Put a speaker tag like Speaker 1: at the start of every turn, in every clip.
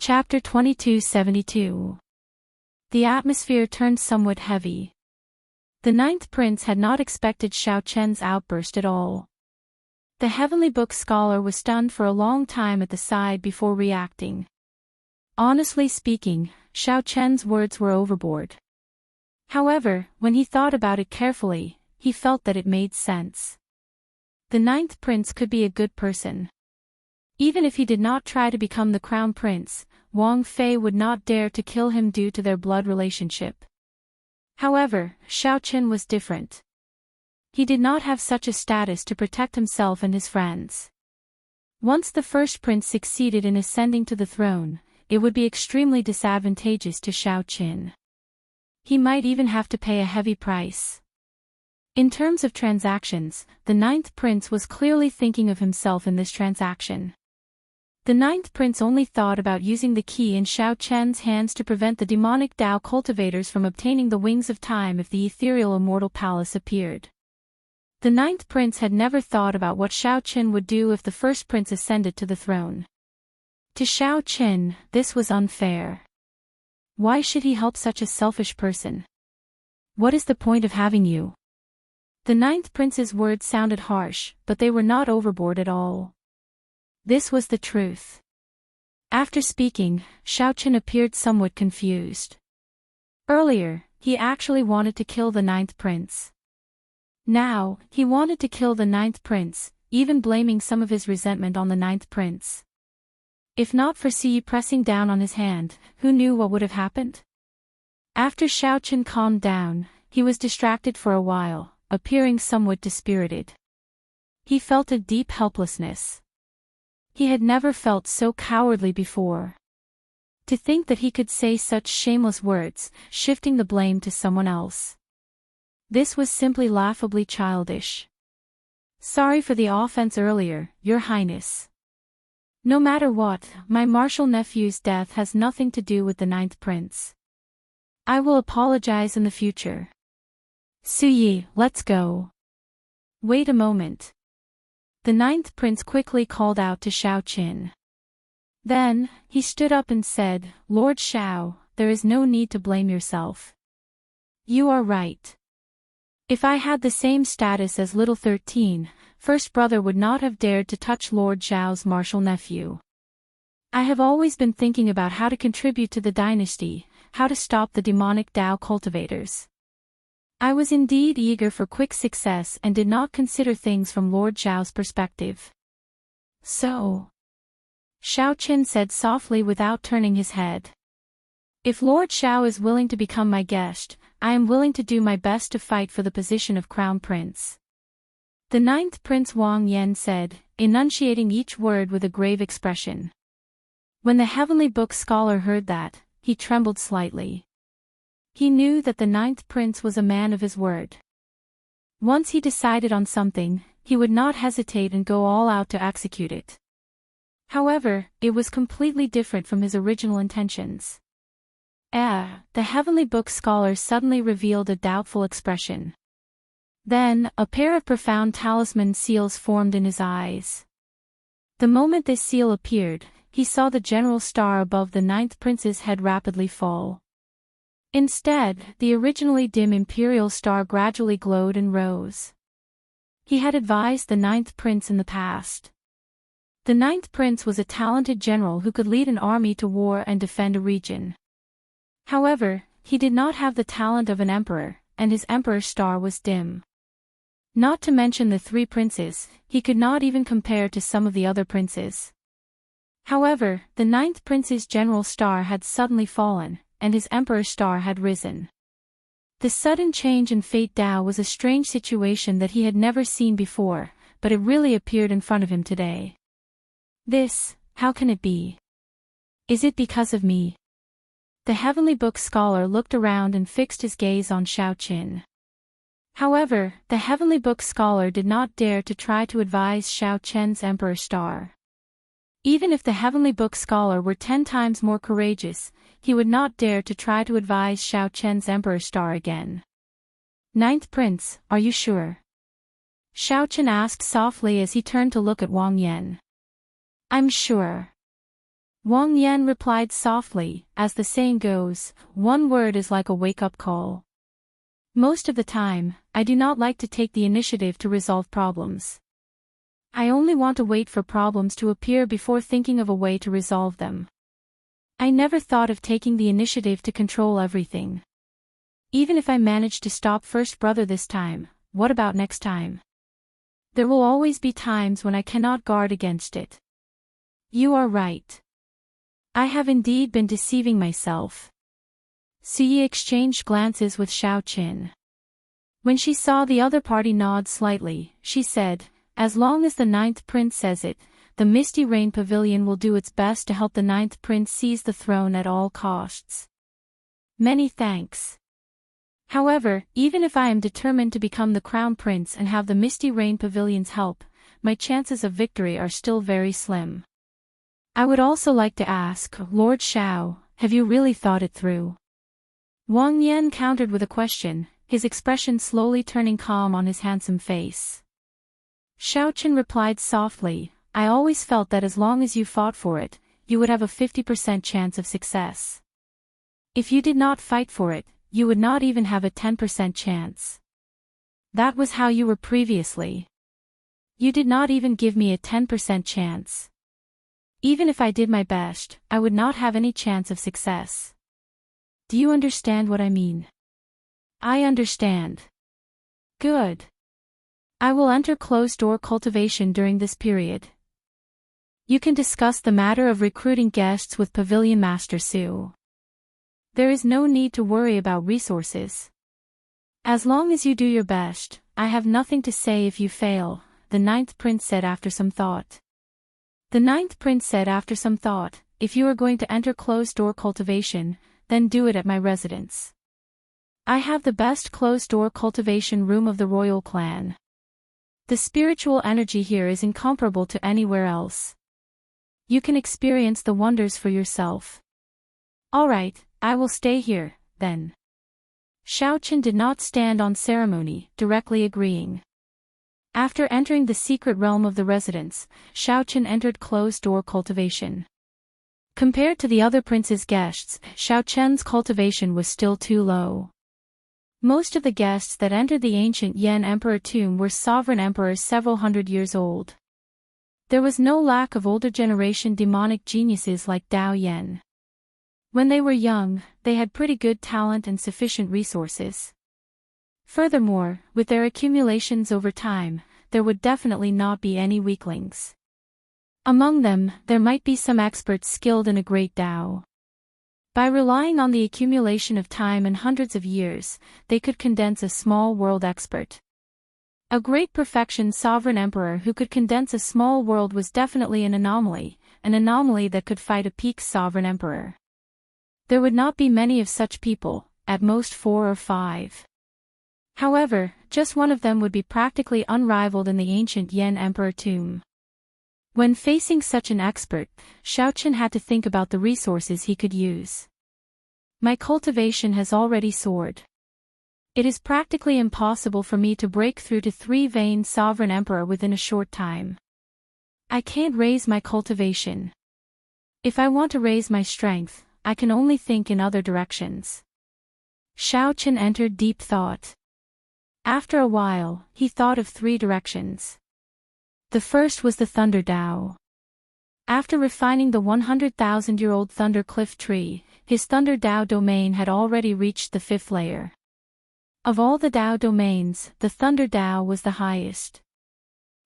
Speaker 1: Chapter 2272. The atmosphere turned somewhat heavy. The ninth prince had not expected Xiao Chen's outburst at all. The Heavenly Book scholar was stunned for a long time at the side before reacting. Honestly speaking, Xiao Chen's words were overboard. However, when he thought about it carefully, he felt that it made sense. The ninth prince could be a good person. Even if he did not try to become the crown prince, Wang Fei would not dare to kill him due to their blood relationship. However, Xiao Chen was different. He did not have such a status to protect himself and his friends. Once the first prince succeeded in ascending to the throne, it would be extremely disadvantageous to Xiao Chen. He might even have to pay a heavy price. In terms of transactions, the ninth prince was clearly thinking of himself in this transaction. The ninth prince only thought about using the key in Xiao Chen's hands to prevent the demonic Tao cultivators from obtaining the wings of time if the ethereal immortal palace appeared. The ninth prince had never thought about what Xiao Chen would do if the first prince ascended to the throne. To Xiao Chen, this was unfair. Why should he help such a selfish person? What is the point of having you? The ninth prince's words sounded harsh, but they were not overboard at all. This was the truth. After speaking, Xiao Chen appeared somewhat confused. Earlier, he actually wanted to kill the ninth prince. Now, he wanted to kill the ninth prince, even blaming some of his resentment on the ninth prince. If not for Si pressing down on his hand, who knew what would have happened? After Xiao Chen calmed down, he was distracted for a while, appearing somewhat dispirited. He felt a deep helplessness. He had never felt so cowardly before. To think that he could say such shameless words, shifting the blame to someone else. This was simply laughably childish. Sorry for the offense earlier, Your Highness. No matter what, my martial nephew's death has nothing to do with the ninth prince. I will apologize in the future. Suyi, let's go. Wait a moment. The ninth prince quickly called out to Xiao Chen. Then, he stood up and said, Lord Xiao, there is no need to blame yourself. You are right. If I had the same status as Little 13, First Brother would not have dared to touch Lord Xiao's martial nephew. I have always been thinking about how to contribute to the dynasty, how to stop the demonic Tao cultivators. I was indeed eager for quick success and did not consider things from Lord Xiao's perspective. So, Xiao Chen said softly without turning his head. If Lord Xiao is willing to become my guest, I am willing to do my best to fight for the position of Crown Prince. The ninth Prince Wang Yan said, enunciating each word with a grave expression. When the Heavenly Book scholar heard that, he trembled slightly. He knew that the ninth prince was a man of his word. Once he decided on something, he would not hesitate and go all out to execute it. However, it was completely different from his original intentions. The Heavenly Book scholar suddenly revealed a doubtful expression. Then, a pair of profound talisman seals formed in his eyes. The moment this seal appeared, he saw the general star above the ninth prince's head rapidly fall. Instead, the originally dim imperial star gradually glowed and rose. He had advised the ninth prince in the past. The ninth prince was a talented general who could lead an army to war and defend a region. However, he did not have the talent of an emperor, and his emperor's star was dim. Not to mention the three princes, he could not even compare to some of the other princes. However, the ninth prince's general star had suddenly fallen, and his emperor's star had risen. The sudden change in fate Tao was a strange situation that he had never seen before, but it really appeared in front of him today. How can it be? Is it because of me? The Heavenly Book scholar looked around and fixed his gaze on Xiao Chen. However, the Heavenly Book scholar did not dare to try to advise Xiao Chen's emperor star. Even if the Heavenly Book scholar were 10 times more courageous, he would not dare to try to advise Xiao Chen's emperor star again. Ninth Prince, are you sure? Xiao Chen asked softly as he turned to look at Wang Yan. I'm sure. Wang Yan replied softly, as the saying goes, one word is like a wake-up call. Most of the time, I do not like to take the initiative to resolve problems. I only want to wait for problems to appear before thinking of a way to resolve them. I never thought of taking the initiative to control everything. Even if I manage to stop First Brother this time, what about next time? There will always be times when I cannot guard against it. You are right. I have indeed been deceiving myself. Suyi exchanged glances with Xiao Qin. When she saw the other party nod slightly, she said, as long as the ninth prince says it, the Misty Rain Pavilion will do its best to help the ninth prince seize the throne at all costs. Many thanks. However, even if I am determined to become the crown prince and have the Misty Rain Pavilion's help, my chances of victory are still very slim. I would also like to ask, Lord Xiao, have you really thought it through? Wang Yan countered with a question, his expression slowly turning calm on his handsome face. Xiao Qin replied softly, I always felt that as long as you fought for it, you would have a 50% chance of success. If you did not fight for it, you would not even have a 10% chance. That was how you were previously. You did not even give me a 10% chance. Even if I did my best, I would not have any chance of success. Do you understand what I mean? I understand. Good. I will enter closed-door cultivation during this period. You can discuss the matter of recruiting guests with Pavilion Master Su. There is no need to worry about resources. As long as you do your best, I have nothing to say if you fail, the ninth prince said after some thought. The ninth prince said after some thought, if you are going to enter closed-door cultivation, then do it at my residence. I have the best closed-door cultivation room of the royal clan. The spiritual energy here is incomparable to anywhere else. You can experience the wonders for yourself. Alright, I will stay here, then. Xiao Qin did not stand on ceremony, directly agreeing. After entering the secret realm of the residence, Xiao Qin entered closed-door cultivation. Compared to the other prince's guests, Xiao Qin's cultivation was still too low. Most of the guests that entered the ancient Yan Emperor tomb were sovereign emperors several hundred years old. There was no lack of older generation demonic geniuses like Dao Yan. When they were young, they had pretty good talent and sufficient resources. Furthermore, with their accumulations over time, there would definitely not be any weaklings. Among them, there might be some experts skilled in a great Dao. By relying on the accumulation of time and hundreds of years, they could condense a small world expert. A great perfection sovereign emperor who could condense a small world was definitely an anomaly that could fight a peak sovereign emperor. There would not be many of such people, at most 4 or 5. However, just one of them would be practically unrivaled in the ancient Yan Emperor tomb. When facing such an expert, Xiao Qin had to think about the resources he could use. My cultivation has already soared. It is practically impossible for me to break through to 3-vein sovereign emperor within a short time. I can't raise my cultivation. If I want to raise my strength, I can only think in other directions. Xiao Qin entered deep thought. After a while, he thought of 3 directions. The first was the Thunder Dao. After refining the 100,000-year-old Thunder Cliff tree, his Thunder Dao domain had already reached the 5th layer. Of all the Dao domains, the Thunder Dao was the highest.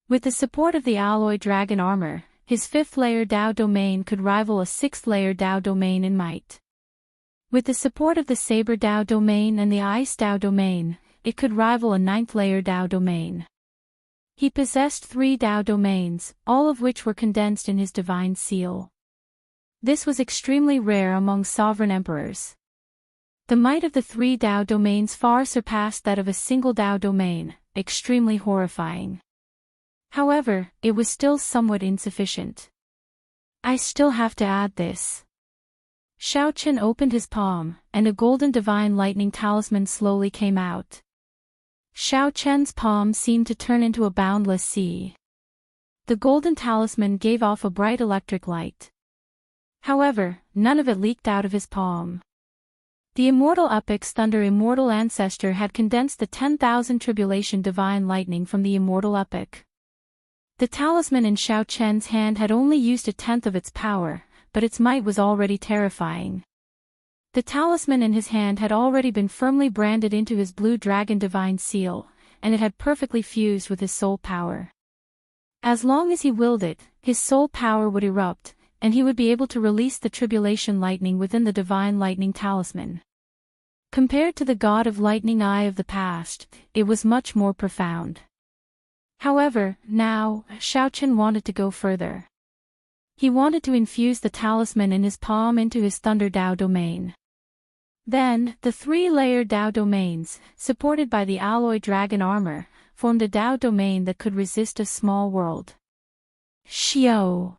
Speaker 1: With the support of the alloy dragon armor, his 5th layer Dao domain could rival a 6th layer Dao domain in might. With the support of the Saber Dao domain and the Ice Dao domain, it could rival a 9th layer Dao domain. He possessed 3 Dao domains, all of which were condensed in his divine seal. This was extremely rare among sovereign emperors. The might of the 3 Dao domains far surpassed that of a single Dao domain, extremely horrifying. However, it was still somewhat insufficient. I still have to add this. Xiao Qin opened his palm, and a golden divine lightning talisman slowly came out. Xiao Qin's palm seemed to turn into a boundless sea. The golden talisman gave off a bright electric light. However, none of it leaked out of his palm. The Immortal Epic's Thunder Immortal ancestor had condensed the 10,000 tribulation divine lightning from the Immortal Epic. The talisman in Xiao Chen's hand had only used 1/10 of its power, but its might was already terrifying. The talisman in his hand had already been firmly branded into his blue dragon divine seal, and it had perfectly fused with his soul power. As long as he willed it, his soul power would erupt, and he would be able to release the tribulation lightning within the divine lightning talisman. Compared to the god of lightning eye of the past, it was much more profound. However, now, Xiao Chen wanted to go further. He wanted to infuse the talisman in his palm into his Thunder Dao domain. Then, the 3-layer Dao domains, supported by the alloy dragon armor, formed a Dao domain that could resist a small world. Xiao.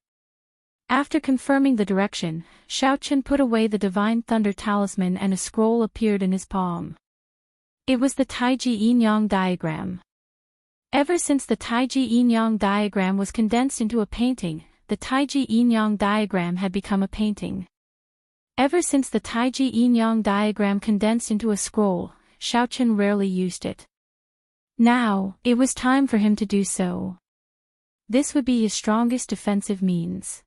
Speaker 1: After confirming the direction, Xiao Chen put away the divine thunder talisman and a scroll appeared in his palm. It was the Taiji Yin-Yang diagram. Ever since the Taiji Yin-Yang diagram was condensed into a painting, the Taiji Yin-Yang diagram had become a painting. Ever since the Taiji Yin-Yang diagram condensed into a scroll, Xiao Chen rarely used it. Now, it was time for him to do so. This would be his strongest defensive means.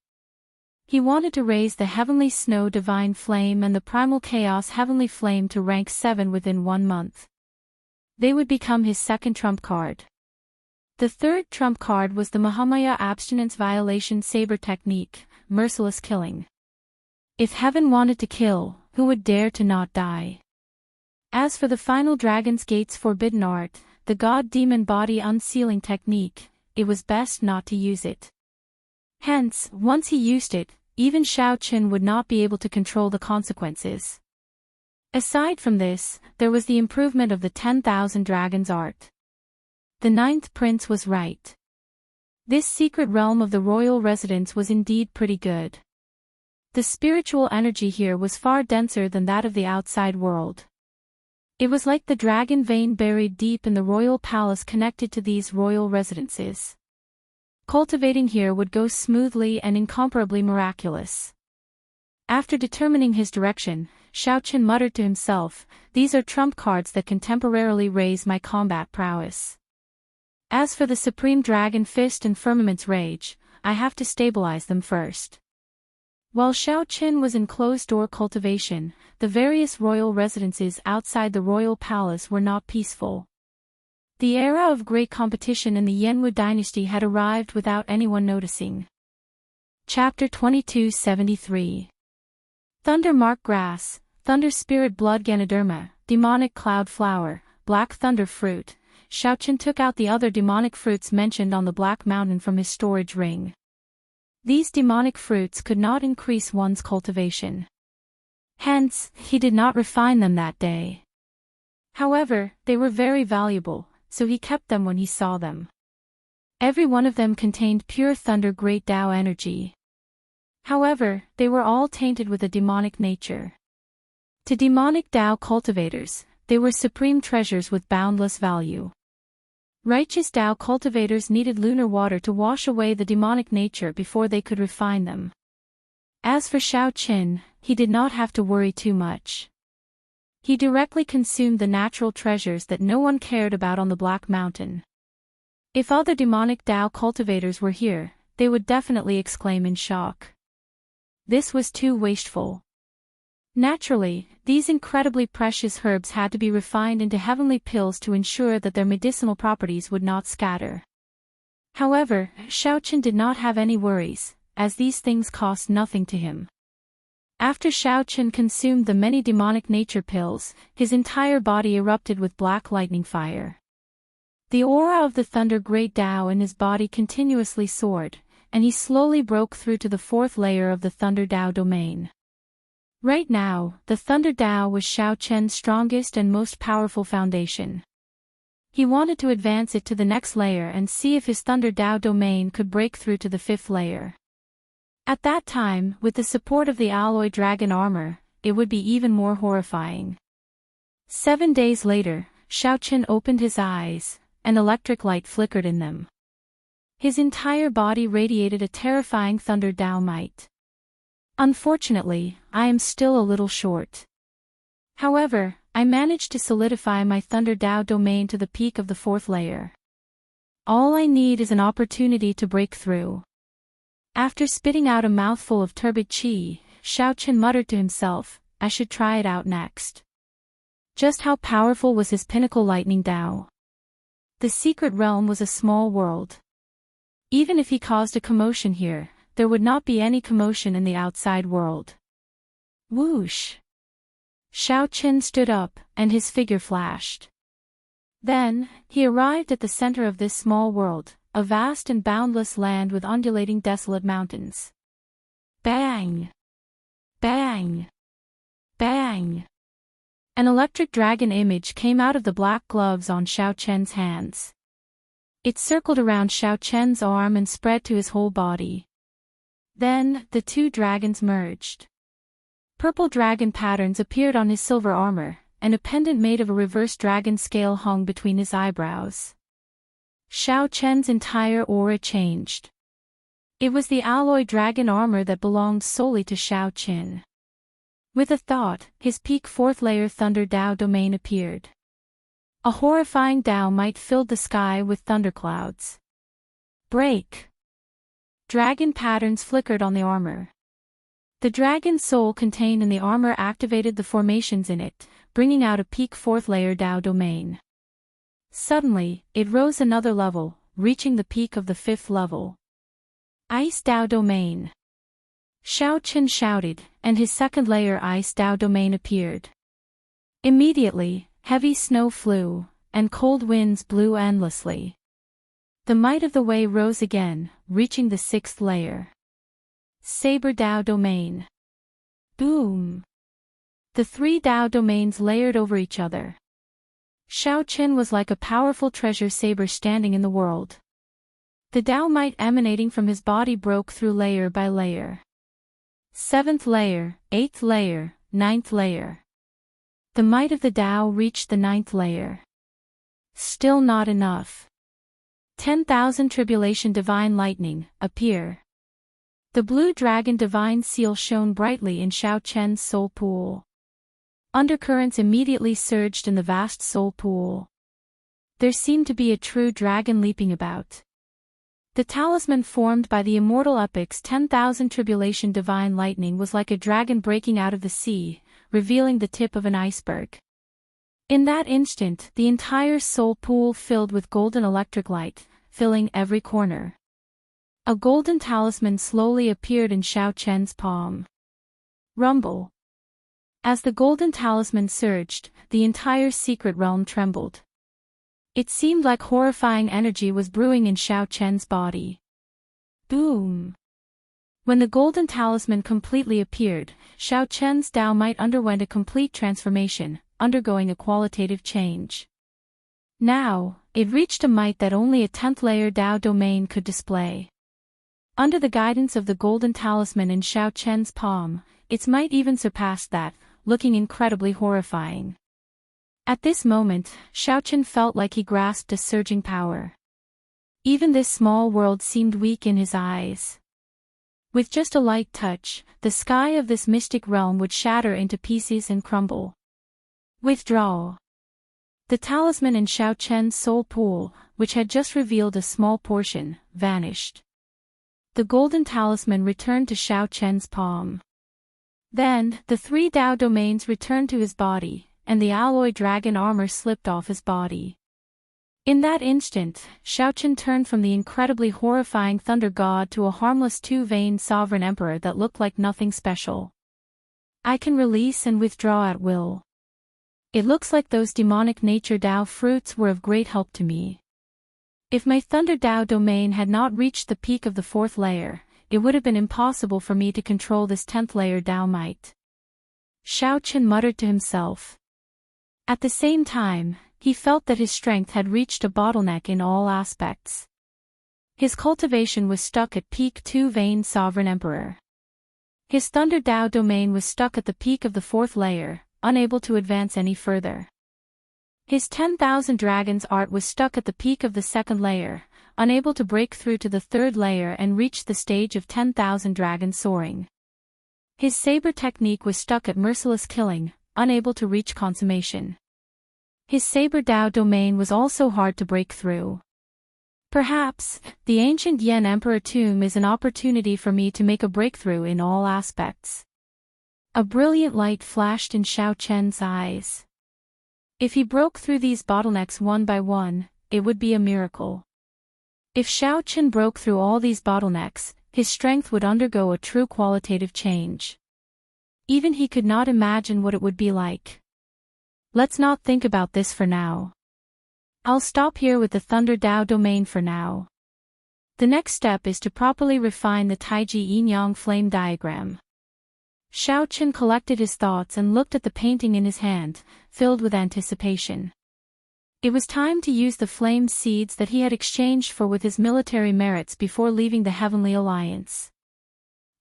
Speaker 1: He wanted to raise the Heavenly Snow Divine Flame and the Primal Chaos Heavenly Flame to rank 7 within 1 month. They would become his second trump card. The third trump card was the Mahamaya Abstinence Violation Saber Technique, Merciless Killing. If heaven wanted to kill, who would dare to not die? As for the final Dragon's Gate's Forbidden Art, the God-Demon Body Unsealing Technique, it was best not to use it. Hence, once he used it, even Xiao Chen would not be able to control the consequences. Aside from this, there was the improvement of the 10,000 Dragons art. The 9th prince was right. This secret realm of the royal residence was indeed pretty good. The spiritual energy here was far denser than that of the outside world. It was like the dragon vein buried deep in the royal palace connected to these royal residences. Cultivating here would go smoothly and incomparably miraculous. After determining his direction, Xiao Chen muttered to himself, "These are trump cards that can temporarily raise my combat prowess. As for the Supreme Dragon Fist and Firmament's Rage, I have to stabilize them first." While Xiao Chen was in closed-door cultivation, the various royal residences outside the royal palace were not peaceful. The era of great competition in the Yanwu dynasty had arrived without anyone noticing. Chapter 2273. Thunder Mark Grass, Thunder Spirit Blood Ganoderma, Demonic Cloud Flower, Black Thunder Fruit. Xiao Chen took out the other demonic fruits mentioned on the Black Mountain from his storage ring. These demonic fruits could not increase one's cultivation. Hence, he did not refine them that day. However, they were very valuable, so he kept them when he saw them. Every one of them contained pure thunder great Tao energy. However, they were all tainted with a demonic nature. To demonic Tao cultivators, they were supreme treasures with boundless value. Righteous Tao cultivators needed lunar water to wash away the demonic nature before they could refine them. As for Xiao Chen, he did not have to worry too much. He directly consumed the natural treasures that no one cared about on the Black Mountain. If other demonic Tao cultivators were here, they would definitely exclaim in shock. This was too wasteful. Naturally, these incredibly precious herbs had to be refined into heavenly pills to ensure that their medicinal properties would not scatter. However, Xiao Chen did not have any worries, as these things cost nothing to him. After Xiao Chen consumed the many demonic nature pills, his entire body erupted with black lightning fire. The aura of the Thunder Great Tao in his body continuously soared, and he slowly broke through to the 4th layer of the Thunder Tao domain. Right now, the Thunder Tao was Xiao Chen's strongest and most powerful foundation. He wanted to advance it to the next layer and see if his Thunder Tao domain could break through to the 5th layer. At that time, with the support of the alloy dragon armor, it would be even more horrifying. 7 days later, Xiao Chen opened his eyes, an electric light flickered in them. His entire body radiated a terrifying Thunder Tao might. Unfortunately, I am still a little short. However, I managed to solidify my Thunder Dao domain to the peak of the 4th layer. All I need is an opportunity to break through. After spitting out a mouthful of turbid qi, Xiao Qian muttered to himself, I should try it out next. Just how powerful was his pinnacle lightning Dao? The secret realm was a small world. Even if he caused a commotion here, there would not be any commotion in the outside world. Whoosh! Xiao Qian stood up, and his figure flashed. Then, he arrived at the center of this small world, a vast and boundless land with undulating desolate mountains. Bang! Bang! Bang! An electric dragon image came out of the black gloves on Xiao Qian's hands. It circled around Xiao Qian's arm and spread to his whole body. Then, the two dragons merged. Purple dragon patterns appeared on his silver armor, and a pendant made of a reverse dragon scale hung between his eyebrows. Xiao Qian's entire aura changed. It was the alloy dragon armor that belonged solely to Xiao Qian. With a thought, his peak 4th layer Thunder Dao domain appeared. A horrifying Dao might filled the sky with thunderclouds. Break! Dragon patterns flickered on the armor. The dragon soul contained in the armor activated the formations in it, bringing out a peak 4th layer Dao domain. Suddenly, it rose another level, reaching the peak of the 5th level. Ice Dao domain. Xiao Qian shouted, and his 2nd layer Ice Dao domain appeared. Immediately, heavy snow flew, and cold winds blew endlessly. The might of the Wei rose again, reaching the 6th layer. Saber Dao domain. Boom! The 3 Dao domains layered over each other. Xiao Qian was like a powerful treasure saber standing in the world. The Dao might emanating from his body broke through layer by layer. 7th layer, 8th layer, 9th layer. The might of the Dao reached the 9th layer. Still not enough. 10,000 tribulation divine lightning, appear. The blue dragon divine seal shone brightly in Xiao Qian's soul pool. Undercurrents immediately surged in the vast soul pool. There seemed to be a true dragon leaping about. The talisman formed by the Immortal Epic's 10,000 tribulation divine lightning was like a dragon breaking out of the sea, revealing the tip of an iceberg. In that instant, the entire soul pool filled with golden electric light, filling every corner. A golden talisman slowly appeared in Xiao Qian's palm. Rumble. As the golden talisman surged, the entire secret realm trembled. It seemed like horrifying energy was brewing in Xiao Qian's body. Boom! When the golden talisman completely appeared, Xiao Qian's Dao might underwent a complete transformation, undergoing a qualitative change. Now, it reached a might that only a 10th layer Dao domain could display. Under the guidance of the golden talisman in Xiao Qian's palm, its might even surpassed that, looking incredibly horrifying. At this moment, Xiao Qian felt like he grasped a surging power. Even this small world seemed weak in his eyes. With just a light touch, the sky of this mystic realm would shatter into pieces and crumble. Withdraw. The talisman in Xiao Qian's soul pool, which had just revealed a small portion, vanished. The golden talisman returned to Xiao Qian's palm. Then, the 3 Dao domains returned to his body, and the alloy dragon armor slipped off his body. In that instant, Xiao Qian turned from the incredibly horrifying thunder god to a harmless 2-veined sovereign emperor that looked like nothing special. I can release and withdraw at will. It looks like those demonic nature Dao fruits were of great help to me. If my Thunder Dao domain had not reached the peak of the 4th layer, it would have been impossible for me to control this 10th layer Dao might. Xiao Qian muttered to himself. At the same time, he felt that his strength had reached a bottleneck in all aspects. His cultivation was stuck at peak 2-veined sovereign emperor. His Thunder Dao domain was stuck at the peak of the 4th layer, unable to advance any further. His 10,000 dragons art was stuck at the peak of the 2nd layer, unable to break through to the 3rd layer and reach the stage of 10,000 dragons soaring. His saber technique was stuck at merciless killing, unable to reach consummation. His saber Dao domain was also hard to break through. Perhaps, the ancient Yen Emperor tomb is an opportunity for me to make a breakthrough in all aspects. A brilliant light flashed in Xiao Chen's eyes. If he broke through these bottlenecks one by one, it would be a miracle. If Xiao Chen broke through all these bottlenecks, his strength would undergo a true qualitative change. Even he could not imagine what it would be like. Let's not think about this for now. I'll stop here with the Thunder Dao domain for now. The next step is to properly refine the Taiji Yin-Yang flame diagram. Xiao Chen collected his thoughts and looked at the painting in his hand, filled with anticipation. It was time to use the flame seeds that he had exchanged with his military merits before leaving the Heavenly Alliance.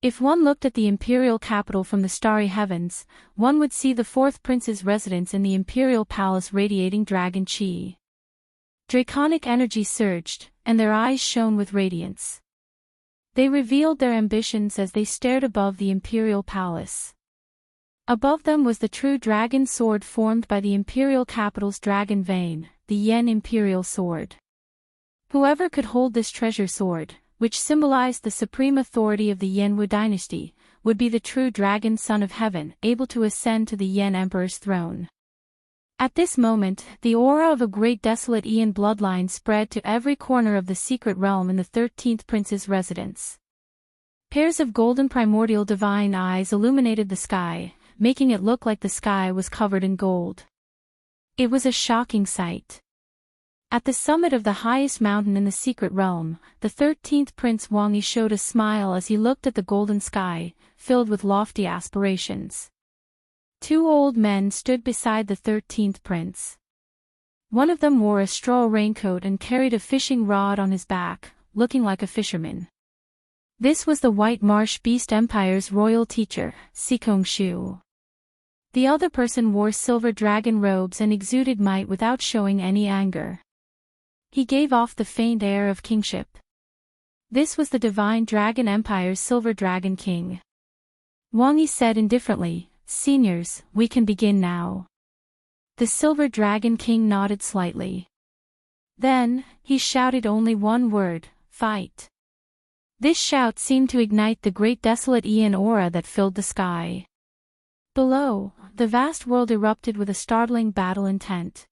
Speaker 1: If one looked at the imperial capital from the starry heavens, one would see the fourth prince's residence in the imperial palace radiating dragon chi. Draconic energy surged, and their eyes shone with radiance. They revealed their ambitions as they stared above the imperial palace. Above them was the true dragon sword formed by the imperial capital's dragon vein, the Yen imperial sword. Whoever could hold this treasure sword, which symbolized the supreme authority of the Yenwu dynasty, would be the true dragon son of heaven, able to ascend to the Yen emperor's throne. At this moment, the aura of a great desolate Ian bloodline spread to every corner of the secret realm in the 13th prince's residence. Pairs of golden primordial divine eyes illuminated the sky, making it look like the sky was covered in gold. It was a shocking sight. At the summit of the highest mountain in the secret realm, the 13th prince Wang Yi showed a smile as he looked at the golden sky, filled with lofty aspirations. Two old men stood beside the 13th prince. One of them wore a straw raincoat and carried a fishing rod on his back, looking like a fisherman. This was the White Marsh Beast Empire's royal teacher, Sikong Shu. The other person wore silver dragon robes and exuded might without showing any anger. He gave off the faint air of kingship. This was the Divine Dragon Empire's Silver Dragon King. Wang Yi said indifferently, "Seniors, we can begin now." The Silver Dragon King nodded slightly. Then, he shouted only one word, "Fight." This shout seemed to ignite the great desolate Ian aura that filled the sky. Below, the vast world erupted with a startling battle intent.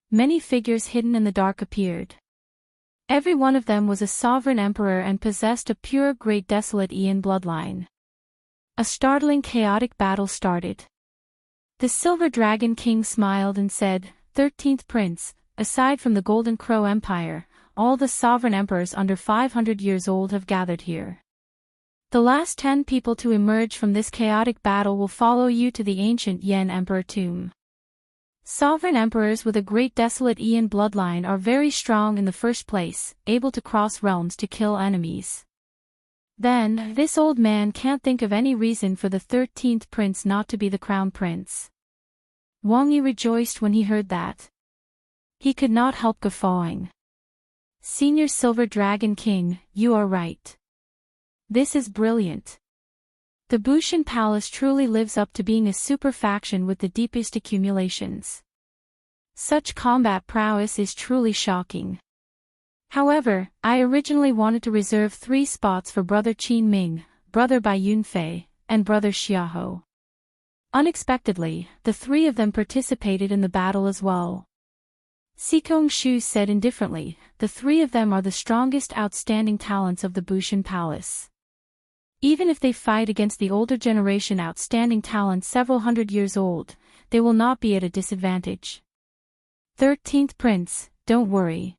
Speaker 1: Many figures hidden in the dark appeared. Every one of them was a sovereign emperor and possessed a pure great desolate Ian bloodline. A startling chaotic battle started. The Silver Dragon King smiled and said, "13th Prince, aside from the Golden Crow Empire, all the sovereign emperors under 500 years old have gathered here. The last 10 people to emerge from this chaotic battle will follow you to the ancient Yen Emperor tomb. Sovereign emperors with a great desolate Ian bloodline are very strong in the first place, able to cross realms to kill enemies. Then, this old man can't think of any reason for the 13th prince not to be the crown prince." Wang Yi rejoiced when he heard that. He could not help guffawing. "Senior Silver Dragon King, you are right. This is brilliant. The Bushan Palace truly lives up to being a super faction with the deepest accumulations. Such combat prowess is truly shocking. However, I originally wanted to reserve 3 spots for Brother Qin Ming, Brother Bai Yunfei, and Brother Xiaohou." Unexpectedly, the 3 of them participated in the battle as well. Sikong Shu said indifferently, "The 3 of them are the strongest outstanding talents of the Bushan Palace. Even if they fight against the older generation outstanding talents several hundred years old, they will not be at a disadvantage. 13th Prince, don't worry.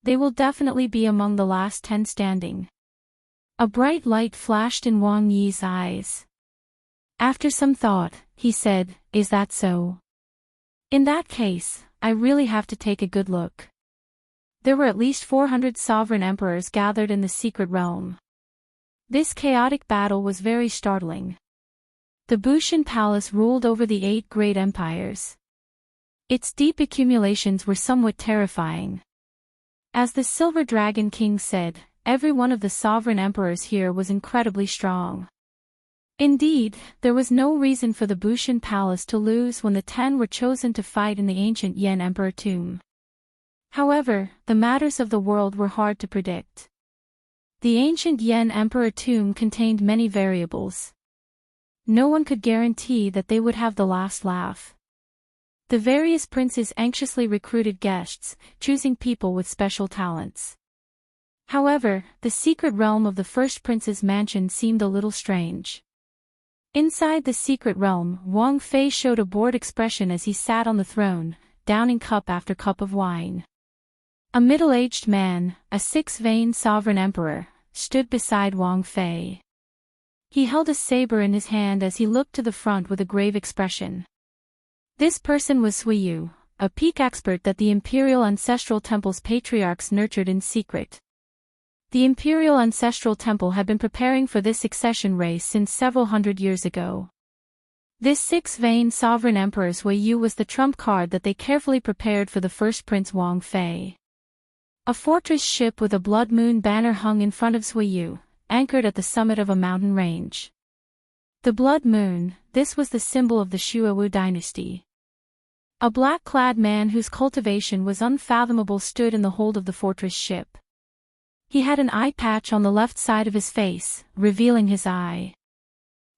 Speaker 1: They will definitely be among the last 10 standing." A bright light flashed in Wang Yi's eyes. After some thought, he said, "Is that so? In that case, I really have to take a good look." There were at least 400 sovereign emperors gathered in the secret realm. This chaotic battle was very startling. The Bushan Palace ruled over the 8 great empires. Its deep accumulations were somewhat terrifying. As the Silver Dragon King said, every one of the sovereign emperors here was incredibly strong. Indeed, there was no reason for the Bushan Palace to lose when the 10 were chosen to fight in the ancient Yen Emperor tomb. However, the matters of the world were hard to predict. The ancient Yen Emperor tomb contained many variables. No one could guarantee that they would have the last laugh. The various princes anxiously recruited guests, choosing people with special talents. However, the secret realm of the first prince's mansion seemed a little strange. Inside the secret realm, Wang Fei showed a bored expression as he sat on the throne, downing cup after cup of wine. A middle-aged man, a six-veined sovereign emperor, stood beside Wang Fei. He held a saber in his hand as he looked to the front with a grave expression. This person was Sui Yu, a peak expert that the Imperial Ancestral Temple's patriarchs nurtured in secret. The Imperial Ancestral Temple had been preparing for this succession race since several hundred years ago. This six-veined sovereign emperor Sui Yu was the trump card that they carefully prepared for the first prince Wang Fei. A fortress ship with a blood moon banner hung in front of Sui Yu, anchored at the summit of a mountain range. The blood moon, this was the symbol of the Shuowu dynasty. A black-clad man whose cultivation was unfathomable stood in the hold of the fortress ship. He had an eye patch on the left side of his face, revealing his eye.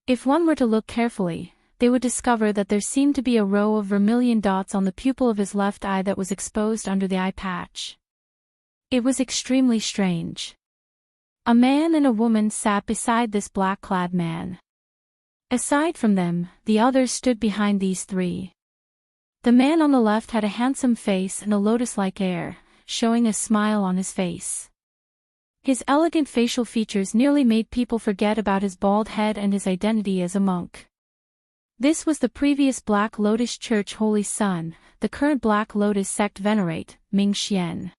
Speaker 1: If one were to look carefully, they would discover that there seemed to be a row of vermilion dots on the pupil of his left eye that was exposed under the eye patch. It was extremely strange. A man and a woman sat beside this black-clad man. Aside from them, the others stood behind these three. The man on the left had a handsome face and a lotus-like air, showing a smile on his face. His elegant facial features nearly made people forget about his bald head and his identity as a monk. This was the previous Black Lotus Church Holy Son, the current Black Lotus sect venerate, Ming Xian.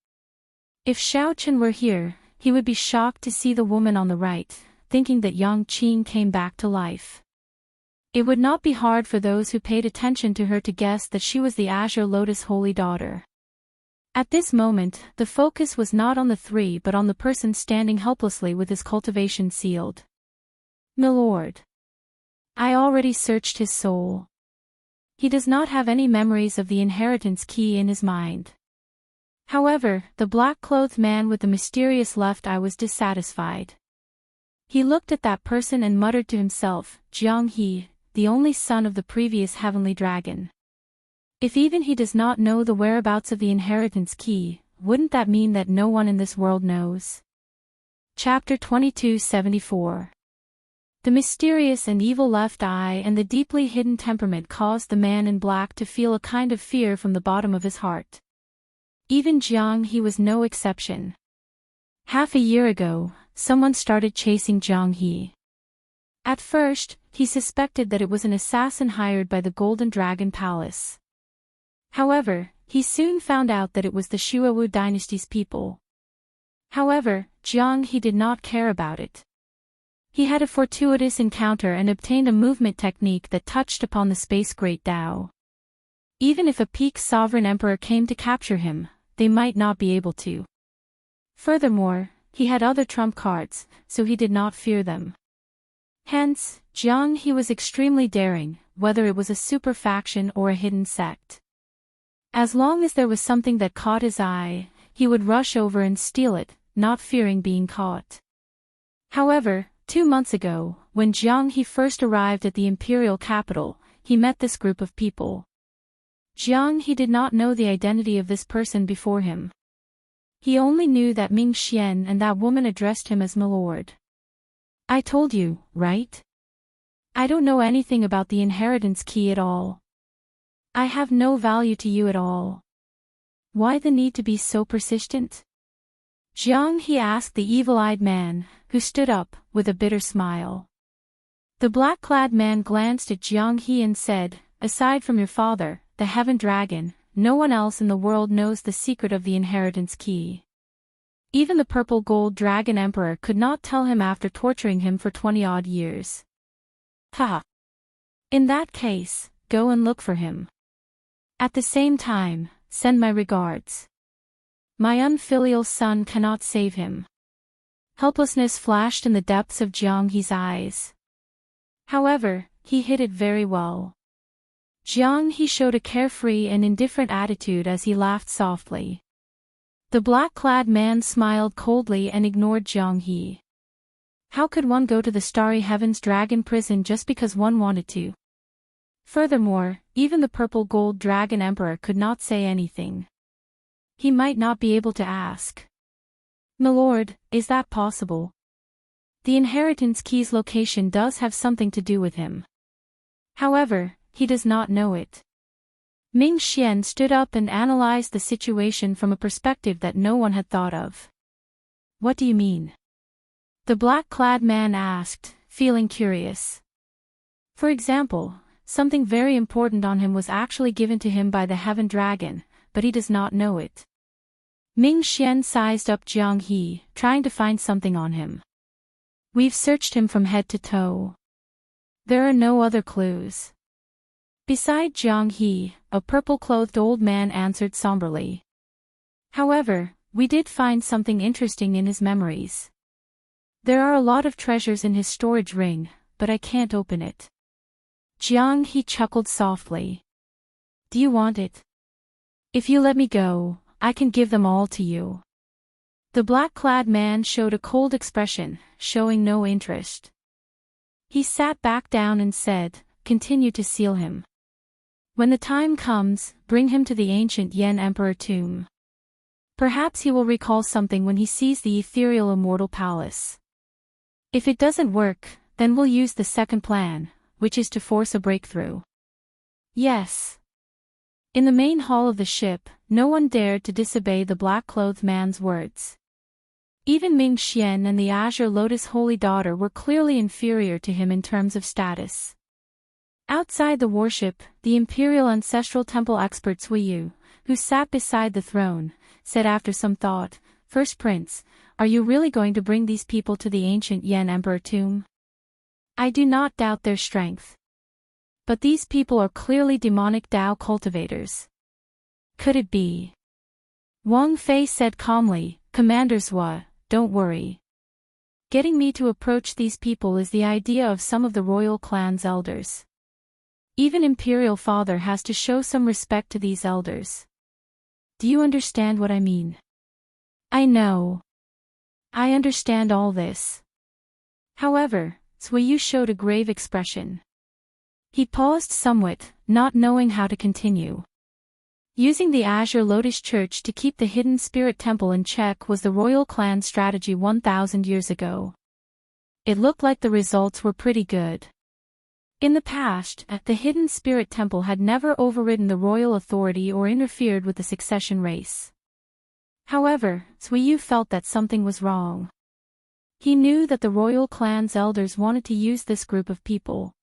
Speaker 1: If Xiao Chen were here, he would be shocked to see the woman on the right, thinking that Yang Qing came back to life. It would not be hard for those who paid attention to her to guess that she was the Azure Lotus Holy Daughter. At this moment, the focus was not on the three but on the person standing helplessly with his cultivation sealed. "Milord. I already searched his soul. He does not have any memories of the inheritance key in his mind." However, the black-clothed man with the mysterious left eye was dissatisfied. He looked at that person and muttered to himself, "Jiang He, the only son of the previous heavenly dragon. If even he does not know the whereabouts of the inheritance key, wouldn't that mean that no one in this world knows?" Chapter 2274. The mysterious and evil left eye and the deeply hidden temperament caused the man in black to feel a kind of fear from the bottom of his heart. Even Jiang He was no exception. Half a year ago, someone started chasing Jiang He. At first, he suspected that it was an assassin hired by the Golden Dragon Palace. However, he soon found out that it was the Shuowu dynasty's people. However, Jiang He did not care about it. He had a fortuitous encounter and obtained a movement technique that touched upon the space great Tao. Even if a peak sovereign emperor came to capture him, they might not be able to. Furthermore, he had other trump cards, so he did not fear them. Hence, Jiang He was extremely daring, whether it was a super faction or a hidden sect. As long as there was something that caught his eye, he would rush over and steal it, not fearing being caught. However, 2 months ago, when Jiang He first arrived at the imperial capital, he met this group of people. Jiang He did not know the identity of this person before him. He only knew that Ming Xian and that woman addressed him as Milord. "I told you, right? I don't know anything about the inheritance key at all. I have no value to you at all. Why the need to be so persistent?" Jiang He asked the evil-eyed man, who stood up, with a bitter smile. The black-clad man glanced at Jiang He and said, "Aside from your father, the Heaven Dragon, no one else in the world knows the secret of the inheritance key. Even the Purple Gold Dragon Emperor could not tell him after torturing him for 20-odd years. Ha! In that case, go and look for him. At the same time, send my regards. My unfilial son cannot save him." Helplessness flashed in the depths of Jiang He's eyes. However, he hid it very well. Jiang He showed a carefree and indifferent attitude as he laughed softly. The black-clad man smiled coldly and ignored Jiang He. How could one go to the starry heavens dragon prison just because one wanted to? Furthermore, even the purple gold dragon emperor could not say anything. He might not be able to ask. "Milord, is that possible?" The inheritance key's location does have something to do with him. However, he does not know it. Ming Xian stood up and analyzed the situation from a perspective that no one had thought of. "What do you mean?" the black-clad man asked, feeling curious. For example, something very important on him was actually given to him by the Heaven Dragon, but he does not know it. Ming Xian sized up Jiang He, trying to find something on him. "We've searched him from head to toe. There are no other clues." Beside Jiang He, a purple-clothed old man answered somberly. "However, we did find something interesting in his memories. There are a lot of treasures in his storage ring, but I can't open it." Jiang He chuckled softly. "Do you want it? If you let me go, I can give them all to you." The black-clad man showed a cold expression, showing no interest. He sat back down and said, "Continue to seal him. When the time comes, bring him to the ancient Yan Emperor tomb. Perhaps he will recall something when he sees the ethereal Immortal Palace. If it doesn't work, then we'll use the second plan, which is to force a breakthrough." "Yes." In the main hall of the ship, no one dared to disobey the black-clothed man's words. Even Ming Xian and the Azure Lotus Holy Daughter were clearly inferior to him in terms of status. Outside the warship, the Imperial Ancestral Temple expert Cui Yu, who sat beside the throne, said after some thought, "First Prince, are you really going to bring these people to the ancient Yan Emperor tomb? I do not doubt their strength. But these people are clearly demonic Tao cultivators. Could it be?" Wang Fei said calmly, "Commander Zhua, don't worry. Getting me to approach these people is the idea of some of the royal clan's elders. Even Imperial Father has to show some respect to these elders. Do you understand what I mean?" "I know. I understand all this." However, Cui Yu showed a grave expression. He paused somewhat, not knowing how to continue. Using the Azure Lotus Church to keep the hidden spirit temple in check was the royal clan strategy 1,000 years ago. It looked like the results were pretty good. In the past, the hidden spirit temple had never overridden the royal authority or interfered with the succession race. However, Cui Yu felt that something was wrong. He knew that the royal clan's elders wanted to use this group of people.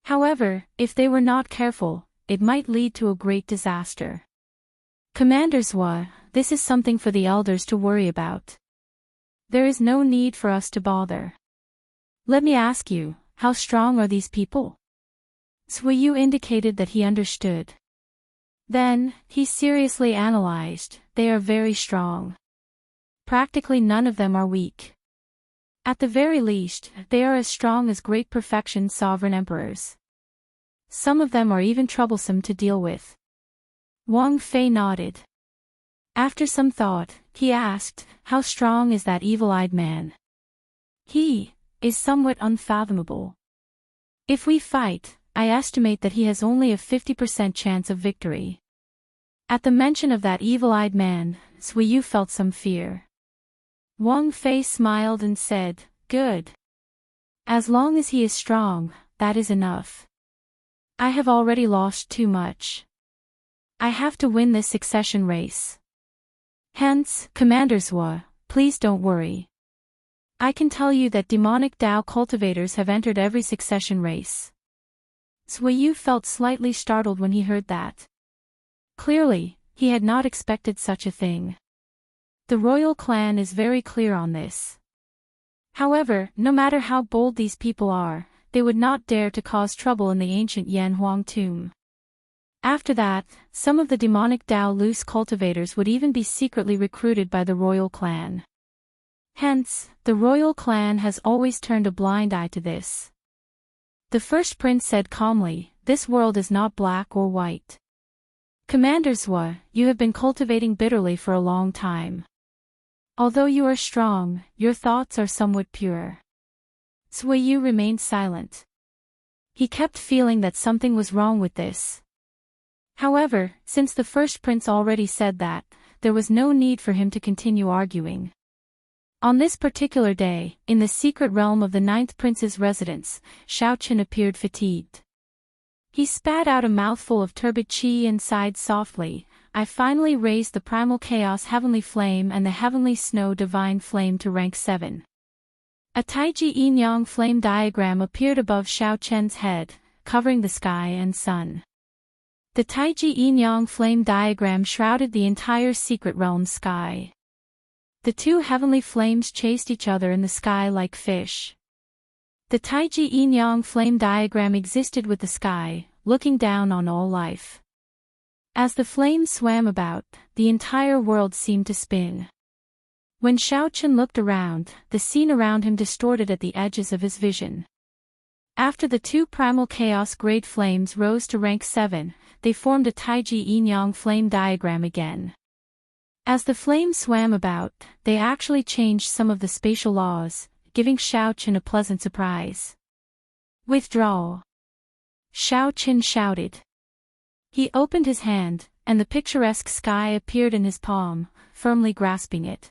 Speaker 1: However, if they were not careful, it might lead to a great disaster. "Commander Zhua, this is something for the elders to worry about. There is no need for us to bother. Let me ask you, how strong are these people?" Cui Yu indicated that he understood. Then, he seriously analyzed, "They are very strong. Practically none of them are weak. At the very least, they are as strong as great perfection sovereign emperors. Some of them are even troublesome to deal with." Wang Fei nodded. After some thought, he asked, "How strong is that evil-eyed man?" "He is somewhat unfathomable. If we fight, I estimate that he has only a 50% chance of victory." At the mention of that evil-eyed man, Cui Yu felt some fear. Wang Fei smiled and said, "Good. As long as he is strong, that is enough. I have already lost too much. I have to win this succession race. Hence, Commander Zhua, please don't worry. I can tell you that demonic Tao cultivators have entered every succession race." Cui Yu felt slightly startled when he heard that. Clearly, he had not expected such a thing. The royal clan is very clear on this. However, no matter how bold these people are, they would not dare to cause trouble in the ancient Yan Huang tomb. After that, some of the demonic Tao loose cultivators would even be secretly recruited by the royal clan. Hence, the royal clan has always turned a blind eye to this. The first prince said calmly, "This world is not black or white. Commander Zhua, you have been cultivating bitterly for a long time. Although you are strong, your thoughts are somewhat pure." Zhua Yu remained silent. He kept feeling that something was wrong with this. However, since the first prince already said that, there was no need for him to continue arguing. On this particular day, in the secret realm of the ninth prince's residence, Shao Chen appeared fatigued. He spat out a mouthful of turbid qi and sighed softly. "I finally raised the primal chaos heavenly flame and the heavenly snow divine flame to rank 7. A Taiji yin-yang flame diagram appeared above Shao Chen's head, covering the sky and sun. The Taiji yin-yang flame diagram shrouded the entire secret realm's sky. The two heavenly flames chased each other in the sky like fish. The Taiji yin-yang flame diagram existed with the sky, looking down on all life. As the flames swam about, the entire world seemed to spin. When Shao Chen looked around, the scene around him distorted at the edges of his vision. After the two primal chaos grade flames rose to rank 7, they formed a Taiji yin-yang flame diagram again. As the flames swam about, they actually changed some of the spatial laws, giving Shao Chen a pleasant surprise. "Withdraw!" Shao Chen shouted. He opened his hand, and the picturesque sky appeared in his palm, firmly grasping it.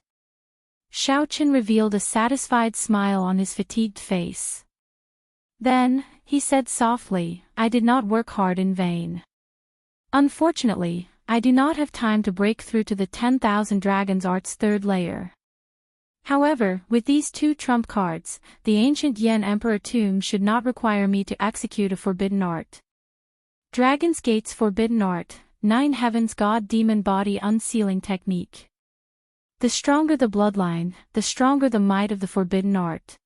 Speaker 1: Shao Chen revealed a satisfied smile on his fatigued face. Then, he said softly, "I did not work hard in vain. Unfortunately, I do not have time to break through to the 10,000 Dragons Art's third layer. However, with these two trump cards, the ancient Yan Emperor tomb should not require me to execute a forbidden art. Dragon's Gate's forbidden art, 9 heavens god demon body unsealing technique. The stronger the bloodline, the stronger the might of the forbidden art.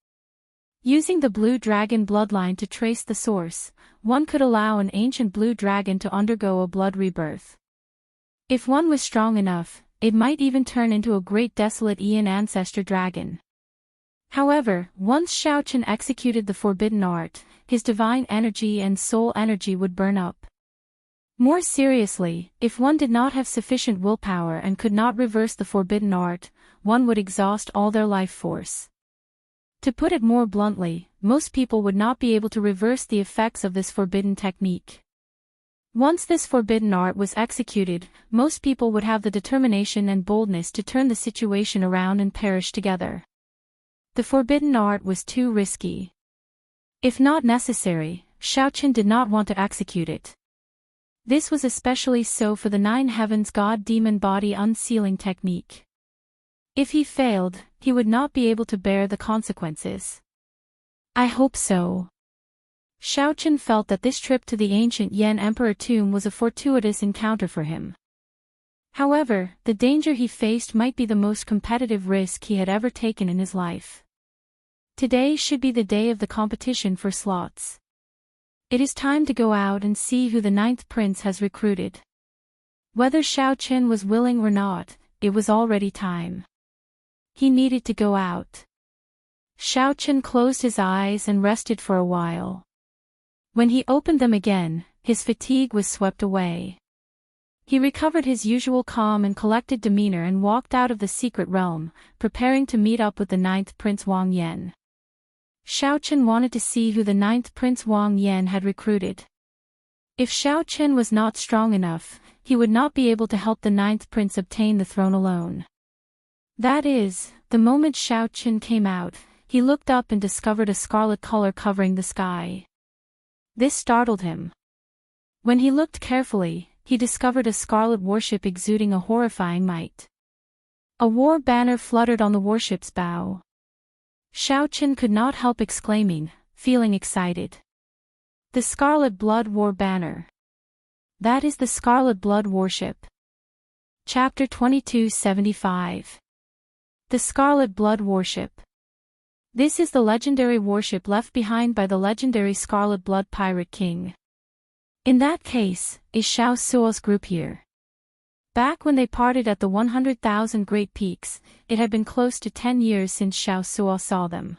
Speaker 1: Using the blue dragon bloodline to trace the source, one could allow an ancient blue dragon to undergo a blood rebirth. If one was strong enough, it might even turn into a great desolate Ian ancestor dragon. However, once Shao Chen executed the forbidden art, his divine energy and soul energy would burn up. More seriously, if one did not have sufficient willpower and could not reverse the forbidden art, one would exhaust all their life force. To put it more bluntly, most people would not be able to reverse the effects of this forbidden technique. Once this forbidden art was executed, most people would have the determination and boldness to turn the situation around and perish together. The forbidden art was too risky. If not necessary, Shao Chen did not want to execute it. This was especially so for the 9 heavens god demon body unsealing technique. If he failed, he would not be able to bear the consequences. "I hope so." Shao Chen felt that this trip to the ancient Yan Emperor tomb was a fortuitous encounter for him. However, the danger he faced might be the most competitive risk he had ever taken in his life. Today should be the day of the competition for slots. It is time to go out and see who the 9th prince has recruited. Whether Shao Chen was willing or not, it was already time. He needed to go out. Shao Chen closed his eyes and rested for a while. When he opened them again, his fatigue was swept away. He recovered his usual calm and collected demeanor and walked out of the secret realm, preparing to meet up with the 9th Prince Wang Yan. Shao Chen wanted to see who the 9th Prince Wang Yan had recruited. If Shao Chen was not strong enough, he would not be able to help the 9th Prince obtain the throne alone. That is, the moment Shao Chen came out, he looked up and discovered a scarlet color covering the sky. This startled him. When he looked carefully, he discovered a scarlet warship exuding a horrifying might. A war banner fluttered on the warship's bow. Shao Chen could not help exclaiming, feeling excited. The Scarlet Blood War Banner. That is the Scarlet Blood Warship. Chapter 2275. The Scarlet Blood Warship. This is the legendary warship left behind by the legendary Scarlet Blood Pirate King. In that case, is Shao Suo's group here? Back when they parted at the 100,000 Great Peaks, it had been close to 10 years since Shao Suo saw them.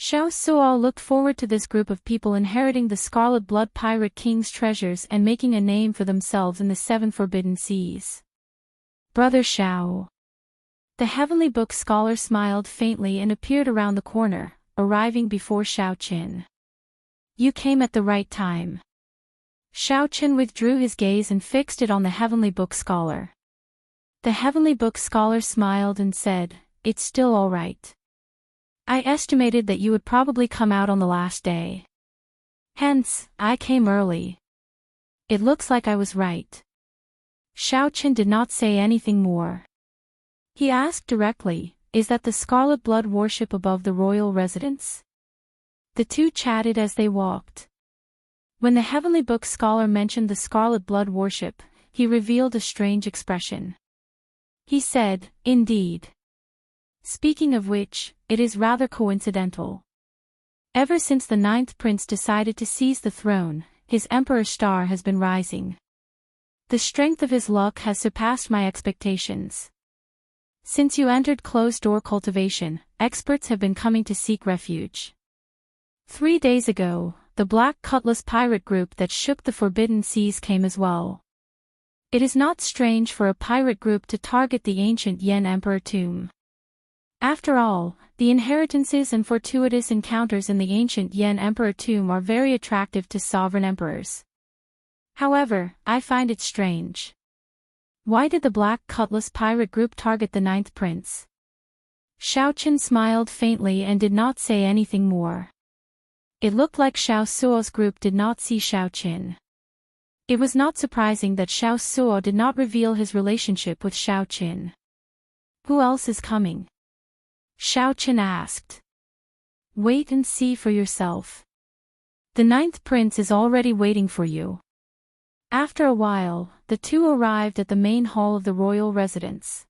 Speaker 1: Xiao Suo looked forward to this group of people inheriting the Scarlet Blood Pirate King's treasures and making a name for themselves in the Seven Forbidden Seas. Brother Xiao. The Heavenly Book scholar smiled faintly and appeared around the corner, arriving before Xiao Qin. You came at the right time. Xiao Qin withdrew his gaze and fixed it on the Heavenly Book scholar. The Heavenly Book scholar smiled and said, It's still all right. I estimated that you would probably come out on the last day. Hence, I came early. It looks like I was right. Xiao Qin did not say anything more. He asked directly, Is that the Scarlet Blood worship above the royal residence? The two chatted as they walked. When the Heavenly Book scholar mentioned the Scarlet Blood worship, he revealed a strange expression. He said, Indeed. Speaking of which, it is rather coincidental. Ever since the ninth prince decided to seize the throne, his emperor's star has been rising. The strength of his luck has surpassed my expectations. Since you entered closed-door cultivation, experts have been coming to seek refuge. 3 days ago, the Black Cutlass pirate group that shook the Forbidden Seas came as well. It is not strange for a pirate group to target the ancient Yen Emperor tomb. After all, the inheritances and fortuitous encounters in the ancient Yen Emperor tomb are very attractive to sovereign emperors. However, I find it strange. Why did the Black Cutlass pirate group target the ninth prince? Xiao Qin smiled faintly and did not say anything more. It looked like Xiao Suo's group did not see Xiao Qin. It was not surprising that Xiao Suo did not reveal his relationship with Xiao Qin. Who else is coming? Xiao Qin asked. Wait and see for yourself. The ninth prince is already waiting for you. After a while, the two arrived at the main hall of the royal residence.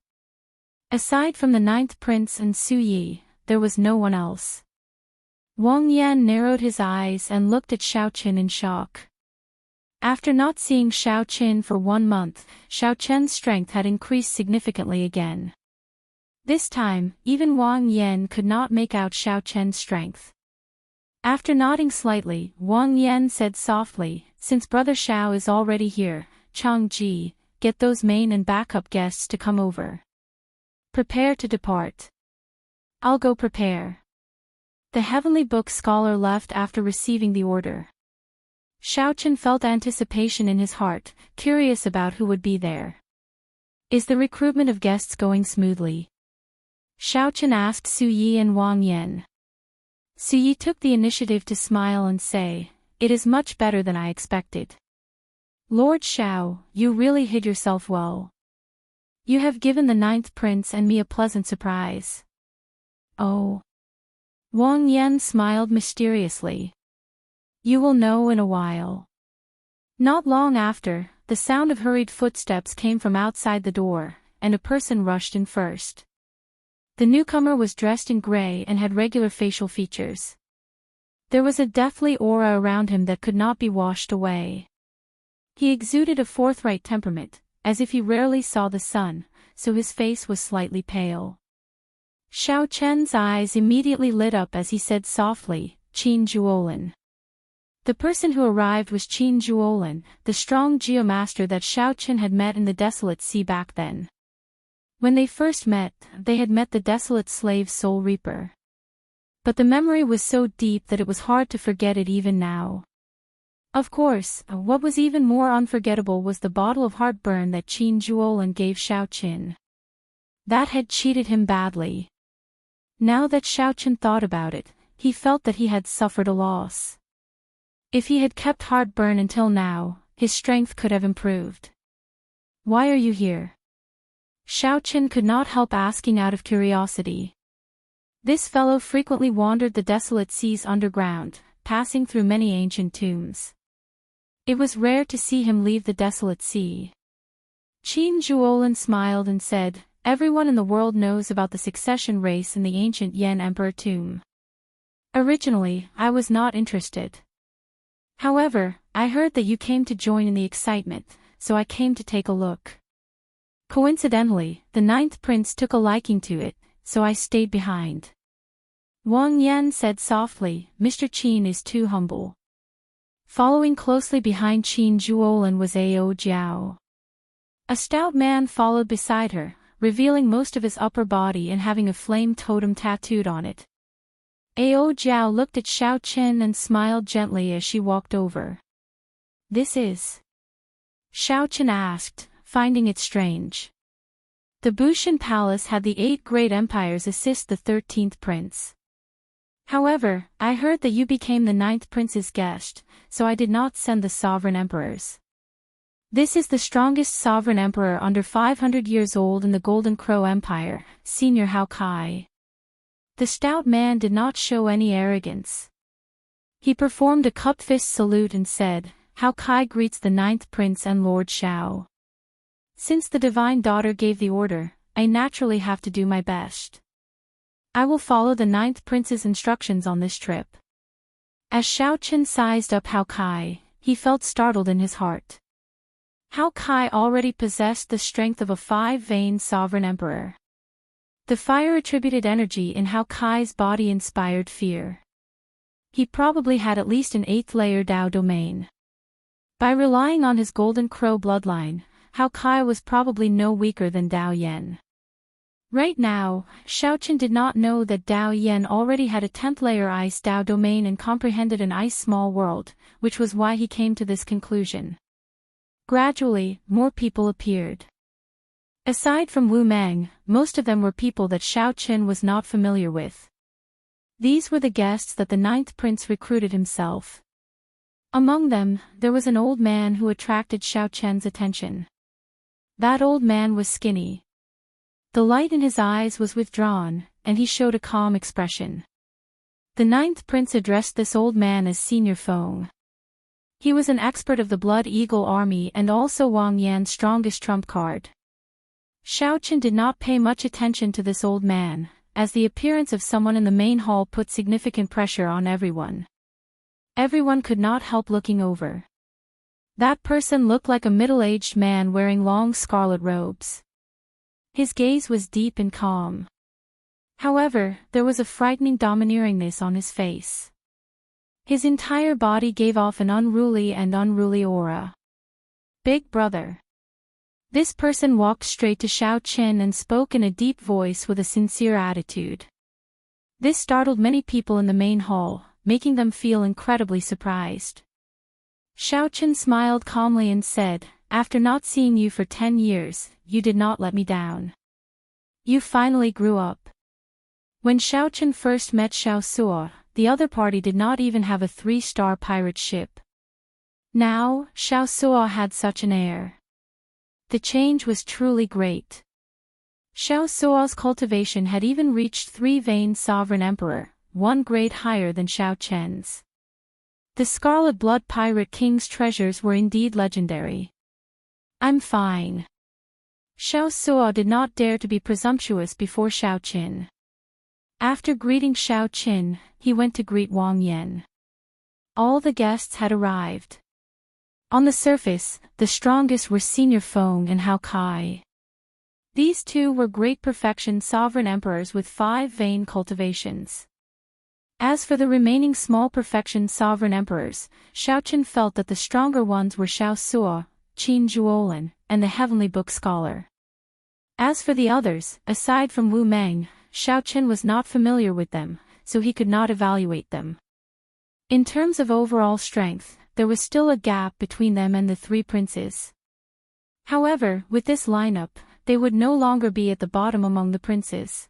Speaker 1: Aside from the ninth prince and Su Yi, there was no one else. Wang Yan narrowed his eyes and looked at Xiao Qin in shock. After not seeing Xiao Qin for 1 month, Xiao Qian's strength had increased significantly again. This time, even Wang Yan could not make out Xiao Qian's strength. After nodding slightly, Wang Yan said softly, Since Brother Xiao is already here, Chang Ji, get those main and backup guests to come over. Prepare to depart. I'll go prepare. The Heavenly Book scholar left after receiving the order. Xiao Qin felt anticipation in his heart, curious about who would be there. Is the recruitment of guests going smoothly? Xiao Qin asked Su Yi and Wang Yan. Su Yi took the initiative to smile and say, It is much better than I expected. Lord Xiao, you really hid yourself well. You have given the ninth prince and me a pleasant surprise. Oh. Wang Yan smiled mysteriously. You will know in a while. Not long after, the sound of hurried footsteps came from outside the door, and a person rushed in first. The newcomer was dressed in gray and had regular facial features. There was a deathly aura around him that could not be washed away. He exuded a forthright temperament, as if he rarely saw the sun, so his face was slightly pale. Xiao Qian's eyes immediately lit up as he said softly, Qin Juolin. The person who arrived was Qin Juolin, the strong geomaster that Xiao Qin had met in the Desolate Sea back then. When they first met, they had met the desolate slave Soul Reaper. But the memory was so deep that it was hard to forget it even now. Of course, what was even more unforgettable was the bottle of heartburn that Qin Juolin gave Xiao Qin. That had cheated him badly. Now that Xiao Qin thought about it, he felt that he had suffered a loss. If he had kept heartburn until now, his strength could have improved. Why are you here? Xiao Qin could not help asking out of curiosity. This fellow frequently wandered the desolate seas underground, passing through many ancient tombs. It was rare to see him leave the desolate sea. Qin Juolin smiled and said, Everyone in the world knows about the succession race in the ancient Yen Emperor tomb. Originally, I was not interested. However, I heard that you came to join in the excitement, so I came to take a look. Coincidentally, the ninth prince took a liking to it, so I stayed behind. Wang Yan said softly, Mr. Qin is too humble. Following closely behind Qin Zhuolin was Ao Jiao. A stout man followed beside her, revealing most of his upper body and having a flame totem tattooed on it. Ao Jiao looked at Xiao Chen and smiled gently as she walked over. This is? Xiao Chen asked, finding it strange. The Bushan Palace had the 8 great empires assist the 13th prince. However, I heard that you became the 9th prince's guest, so I did not send the sovereign emperors. This is the strongest sovereign emperor under 500 years old in the Golden Crow Empire, Senior Hao Kai. The stout man did not show any arrogance. He performed a cupped fist salute and said, Hao Kai greets the 9th prince and Lord Xiao. Since the divine daughter gave the order, I naturally have to do my best. I will follow the 9th prince's instructions on this trip. As Xiao Chen sized up Hao Kai, he felt startled in his heart. Hao Kai already possessed the strength of a 5-veined sovereign emperor. The fire-attributed energy in Hao Kai's body inspired fear. He probably had at least an 8th-layer Dao domain. By relying on his Golden Crow bloodline, Hao Kai was probably no weaker than Dao Yan. Right now, Xiao Chen did not know that Dao Yan already had a 10th-layer Ice Dao domain and comprehended an ice small world, which was why he came to this conclusion. Gradually, more people appeared. Aside from Wu Meng, most of them were people that Xiao Chen was not familiar with. These were the guests that the 9th prince recruited himself. Among them, there was an old man who attracted Xiao Chen's attention. That old man was skinny. The light in his eyes was withdrawn, and he showed a calm expression. The 9th prince addressed this old man as Senior Feng. He was an expert of the Blood Eagle army and also Wang Yan's strongest trump card. Xiao Chen did not pay much attention to this old man, as the appearance of someone in the main hall put significant pressure on everyone. Everyone could not help looking over. That person looked like a middle-aged man wearing long scarlet robes. His gaze was deep and calm. However, there was a frightening domineeringness on his face. His entire body gave off an unruly aura. Big brother. This person walked straight to Xiao Chen and spoke in a deep voice with a sincere attitude. This startled many people in the main hall, making them feel incredibly surprised. Xiao Chen smiled calmly and said, After not seeing you for 10 years, you did not let me down. You finally grew up. When Xiao Chen first met Xiao Suo, the other party did not even have a 3-star pirate ship. Now, Xiao Suo had such an air. The change was truly great. Xiao Suo's cultivation had even reached 3-veined sovereign emperor, 1 grade higher than Xiao Chen's. The Scarlet Blood Pirate King's treasures were indeed legendary. I'm fine. Xiao Suo did not dare to be presumptuous before Xiao Qin. After greeting Xiao Qin, he went to greet Wang Yan. All the guests had arrived. On the surface, the strongest were Senior Feng and Hao Kai. These two were great perfection sovereign emperors with 5-vein cultivations. As for the remaining small perfection sovereign emperors, Xiao Chen felt that the stronger ones were Xiao Suo, Qin Zhuolin, and the Heavenly Book Scholar. As for the others, aside from Wu Meng, Xiao Chen was not familiar with them, so he could not evaluate them. In terms of overall strength, there was still a gap between them and the 3 princes. However, with this lineup, they would no longer be at the bottom among the princes.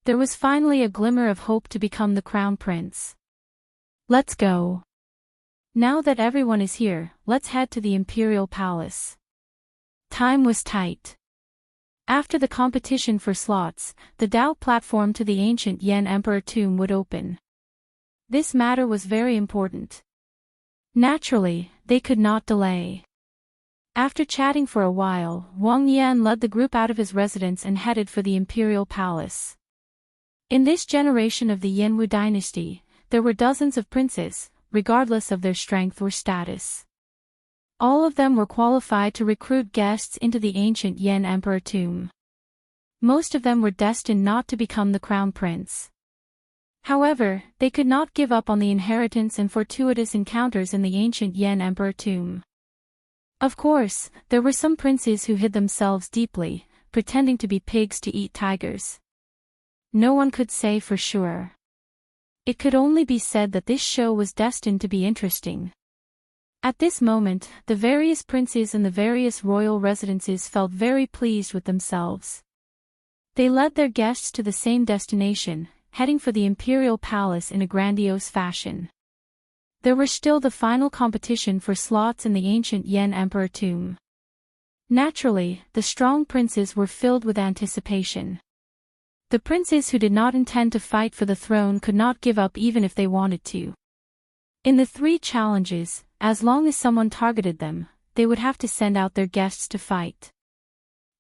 Speaker 1: There was finally a glimmer of hope to become the crown prince. Let's go. Now that everyone is here, let's head to the imperial palace. Time was tight. After the competition for slots, the Dao platform to the ancient Yan Emperor tomb would open. This matter was very important. Naturally, they could not delay. After chatting for a while, Wang Yan led the group out of his residence and headed for the imperial palace. In this generation of the Yanwu dynasty, there were dozens of princes, regardless of their strength or status. All of them were qualified to recruit guests into the ancient Yan Emperor tomb. Most of them were destined not to become the crown prince. However, they could not give up on the inheritance and fortuitous encounters in the ancient Yen Emperor tomb. Of course, there were some princes who hid themselves deeply, pretending to be pigs to eat tigers. No one could say for sure. It could only be said that this show was destined to be interesting. At this moment, the various princes in the various royal residences felt very pleased with themselves. They led their guests to the same destination, heading for the imperial palace in a grandiose fashion. There were still the final competition for slots in the ancient Yen Emperor tomb. Naturally, the strong princes were filled with anticipation. The princes who did not intend to fight for the throne could not give up even if they wanted to. In the 3 challenges, as long as someone targeted them, they would have to send out their guests to fight.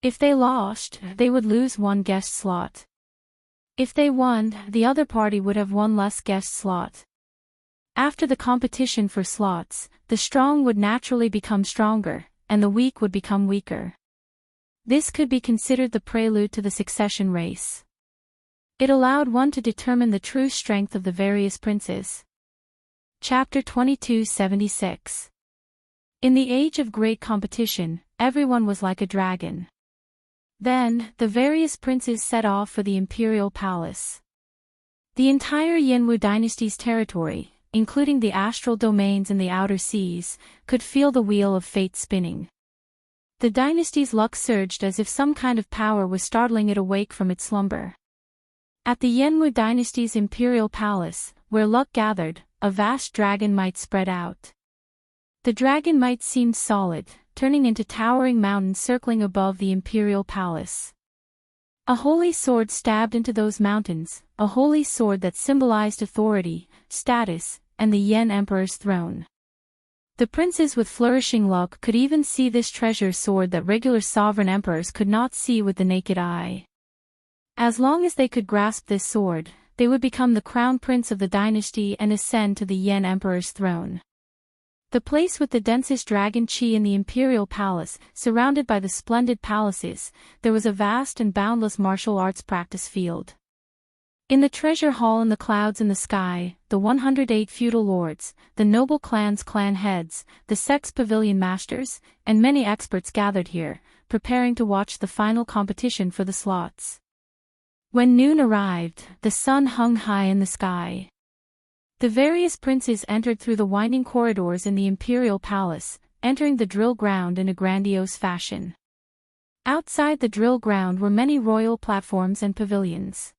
Speaker 1: If they lost, they would lose 1 guest slot. If they won, the other party would have 1 less guest slot. After the competition for slots, the strong would naturally become stronger, and the weak would become weaker. This could be considered the prelude to the succession race. It allowed one to determine the true strength of the various princes. Chapter 2276. In the age of great competition, everyone was like a dragon. Then, the various princes set off for the imperial palace. The entire Yenwu dynasty's territory, including the astral domains and the outer seas, could feel the wheel of fate spinning. The dynasty's luck surged as if some kind of power was startling it awake from its slumber. At the Yenwu dynasty's imperial palace, where luck gathered, a vast dragon might spread out. The dragon might seemed solid, turning into towering mountains circling above the imperial palace. A holy sword stabbed into those mountains, a holy sword that symbolized authority, status, and the Yen Emperor's throne. The princes with flourishing luck could even see this treasure sword that regular sovereign emperors could not see with the naked eye. As long as they could grasp this sword, they would become the crown prince of the dynasty and ascend to the Yen Emperor's throne. The place with the densest dragon chi in the imperial palace, surrounded by the splendid palaces, there was a vast and boundless martial arts practice field. In the treasure hall in the clouds in the sky, the 108 feudal lords, the noble clans' clan heads, the sex pavilion masters, and many experts gathered here, preparing to watch the final competition for the slots. When noon arrived, the sun hung high in the sky. The various princes entered through the winding corridors in the imperial palace, entering the drill ground in a grandiose fashion. Outside the drill ground were many royal platforms and pavilions.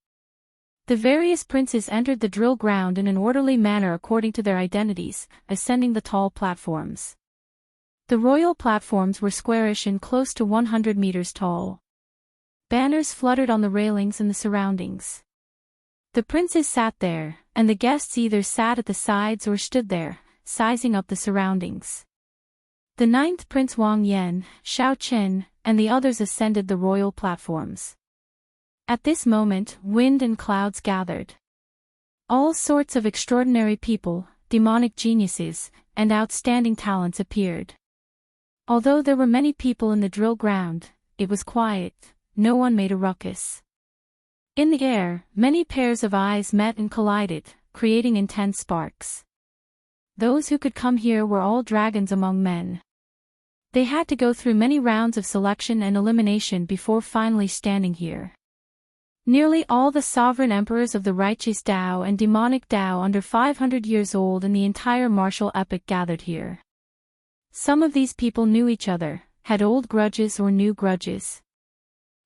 Speaker 1: The various princes entered the drill ground in an orderly manner according to their identities, ascending the tall platforms. The royal platforms were squarish and close to 100 meters tall. Banners fluttered on the railings and the surroundings. The princes sat there, and the guests either sat at the sides or stood there, sizing up the surroundings. The 9th Prince Wang Yan, Xiao Qin, and the others ascended the royal platforms. At this moment, wind and clouds gathered. All sorts of extraordinary people, demonic geniuses, and outstanding talents appeared. Although there were many people in the drill ground, it was quiet, no one made a ruckus. In the air, many pairs of eyes met and collided, creating intense sparks. Those who could come here were all dragons among men. They had to go through many rounds of selection and elimination before finally standing here. Nearly all the sovereign emperors of the righteous Dao and demonic Dao under 500 years old in the entire martial epoch gathered here. Some of these people knew each other, had old grudges or new grudges.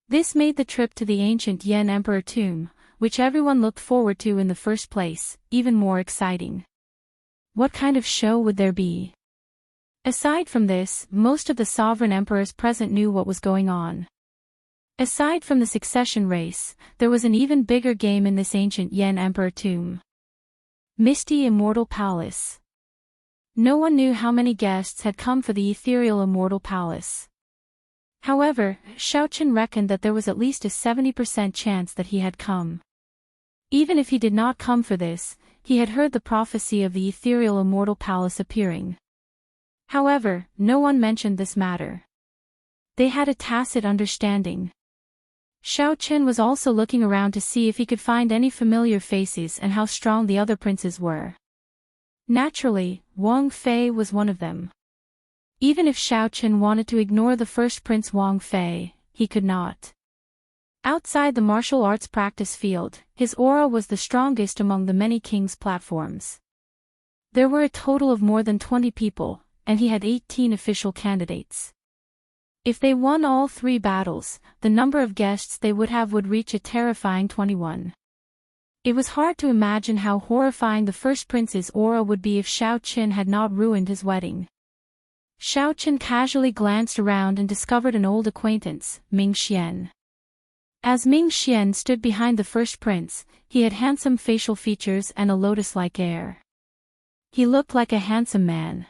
Speaker 1: This made the trip to the ancient Yen Emperor tomb, which everyone looked forward to in the first place, even more exciting. What kind of show would there be? Aside from this, most of the sovereign emperors present knew what was going on. Aside from the succession race, there was an even bigger game in this ancient Yen Emperor tomb. Misty Immortal Palace. No one knew how many guests had come for the ethereal Immortal Palace. However, Xiaoqin reckoned that there was at least a 70% chance that he had come. Even if he did not come for this, he had heard the prophecy of the ethereal Immortal Palace appearing. However, no one mentioned this matter. They had a tacit understanding. Xiao Chen was also looking around to see if he could find any familiar faces and how strong the other princes were. Naturally, Wang Fei was one of them. Even if Xiao Chen wanted to ignore the first prince Wang Fei, he could not. Outside the martial arts practice field, his aura was the strongest among the many kings' platforms. There were a total of more than 20 people, and he had 18 official candidates. If they won all 3 battles, the number of guests they would have would reach a terrifying 21. It was hard to imagine how horrifying the first prince's aura would be if Xiao Chen had not ruined his wedding. Xiao Chen casually glanced around and discovered an old acquaintance, Ming Xian. As Ming Xian stood behind the first prince, he had handsome facial features and a lotus-like air. He looked like a handsome man.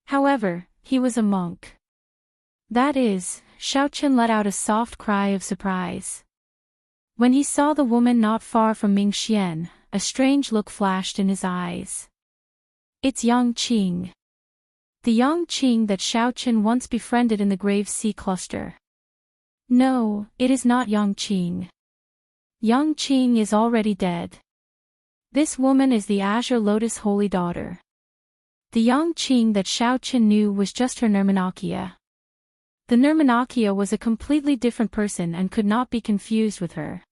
Speaker 1: However, he was a monk. That is, Xiao Chen let out a soft cry of surprise. When he saw the woman not far from Ming Xian, a strange look flashed in his eyes. It's Yang Qing. The Yang Qing that Xiao Chen once befriended in the Grave Sea Cluster. No, it is not Yang Qing. Yang Qing is already dead. This woman is the Azure Lotus Holy Daughter. The Yang Qing that Xiao Chen knew was just her Nirmanakia. The Nirmanakia was a completely different person and could not be confused with her.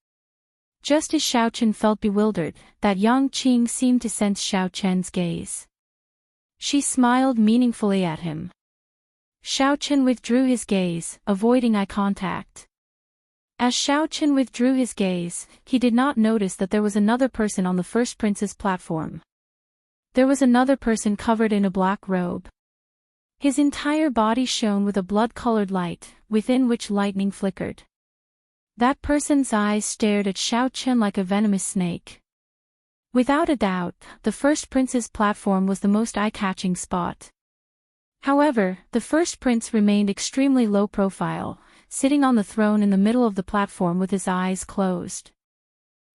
Speaker 1: Just as Xiao Chen felt bewildered, that Yang Qing seemed to sense Xiao Chen's gaze. She smiled meaningfully at him. Xiao Chen withdrew his gaze, avoiding eye contact. As Xiao Chen withdrew his gaze, he did not notice that there was another person on the first prince's platform. There was another person covered in a black robe. His entire body shone with a blood-colored light, within which lightning flickered. That person's eyes stared at Xiao Chen like a venomous snake. Without a doubt, the first prince's platform was the most eye-catching spot. However, the first prince remained extremely low profile, sitting on the throne in the middle of the platform with his eyes closed.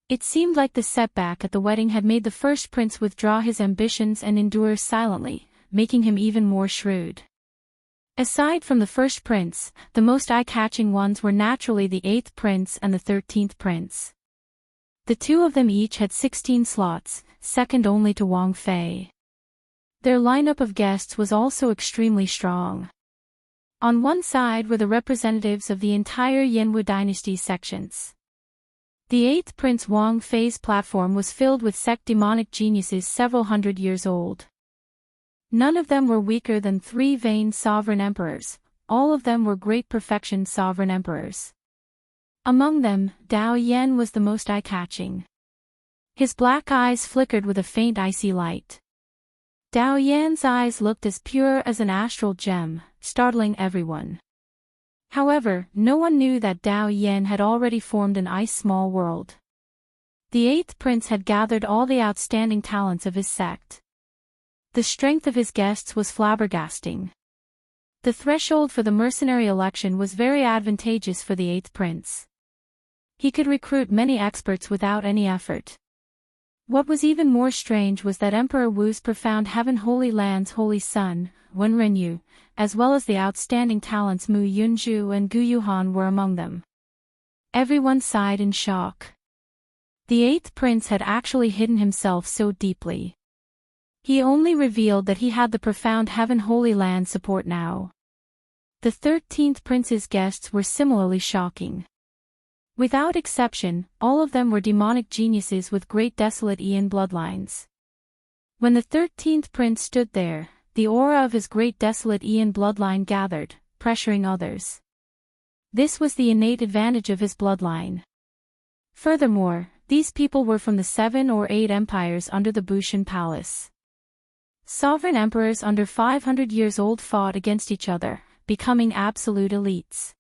Speaker 1: It seemed like the setback at the wedding had made the first prince withdraw his ambitions and endure silently, making him even more shrewd. Aside from the first prince, the most eye-catching ones were naturally the 8th prince and the 13th prince. The 2 of them each had 16 slots, second only to Wang Fei. Their lineup of guests was also extremely strong. On one side were the representatives of the entire Yanwu dynasty sections. The 8th prince Wang Fei's platform was filled with sect demonic geniuses several hundred years old. None of them were weaker than 3 vain sovereign emperors, all of them were great perfection sovereign emperors. Among them, Dao Yan was the most eye-catching. His black eyes flickered with a faint icy light. Dao Yan's eyes looked as pure as an astral gem, startling everyone. However, no one knew that Dao Yan had already formed an ice-small world. The 8th prince had gathered all the outstanding talents of his sect. The strength of his guests was flabbergasting. The threshold for the mercenary election was very advantageous for the 8th prince. He could recruit many experts without any effort. What was even more strange was that Emperor Wu's profound Heaven Holy Land's holy son, Wen Renyu, as well as the outstanding talents Mu Yunju and Gu Yuhan were among them. Everyone sighed in shock. The 8th prince had actually hidden himself so deeply. He only revealed that he had the profound Heaven Holy Land support now. The 13th prince's guests were similarly shocking. Without exception, all of them were demonic geniuses with great desolate Ian bloodlines. When the 13th prince stood there, the aura of his great desolate Ian bloodline gathered, pressuring others. This was the innate advantage of his bloodline. Furthermore, these people were from the 7 or 8 empires under the Bushan Palace. Sovereign emperors under 500 years old fought against each other, becoming absolute elites.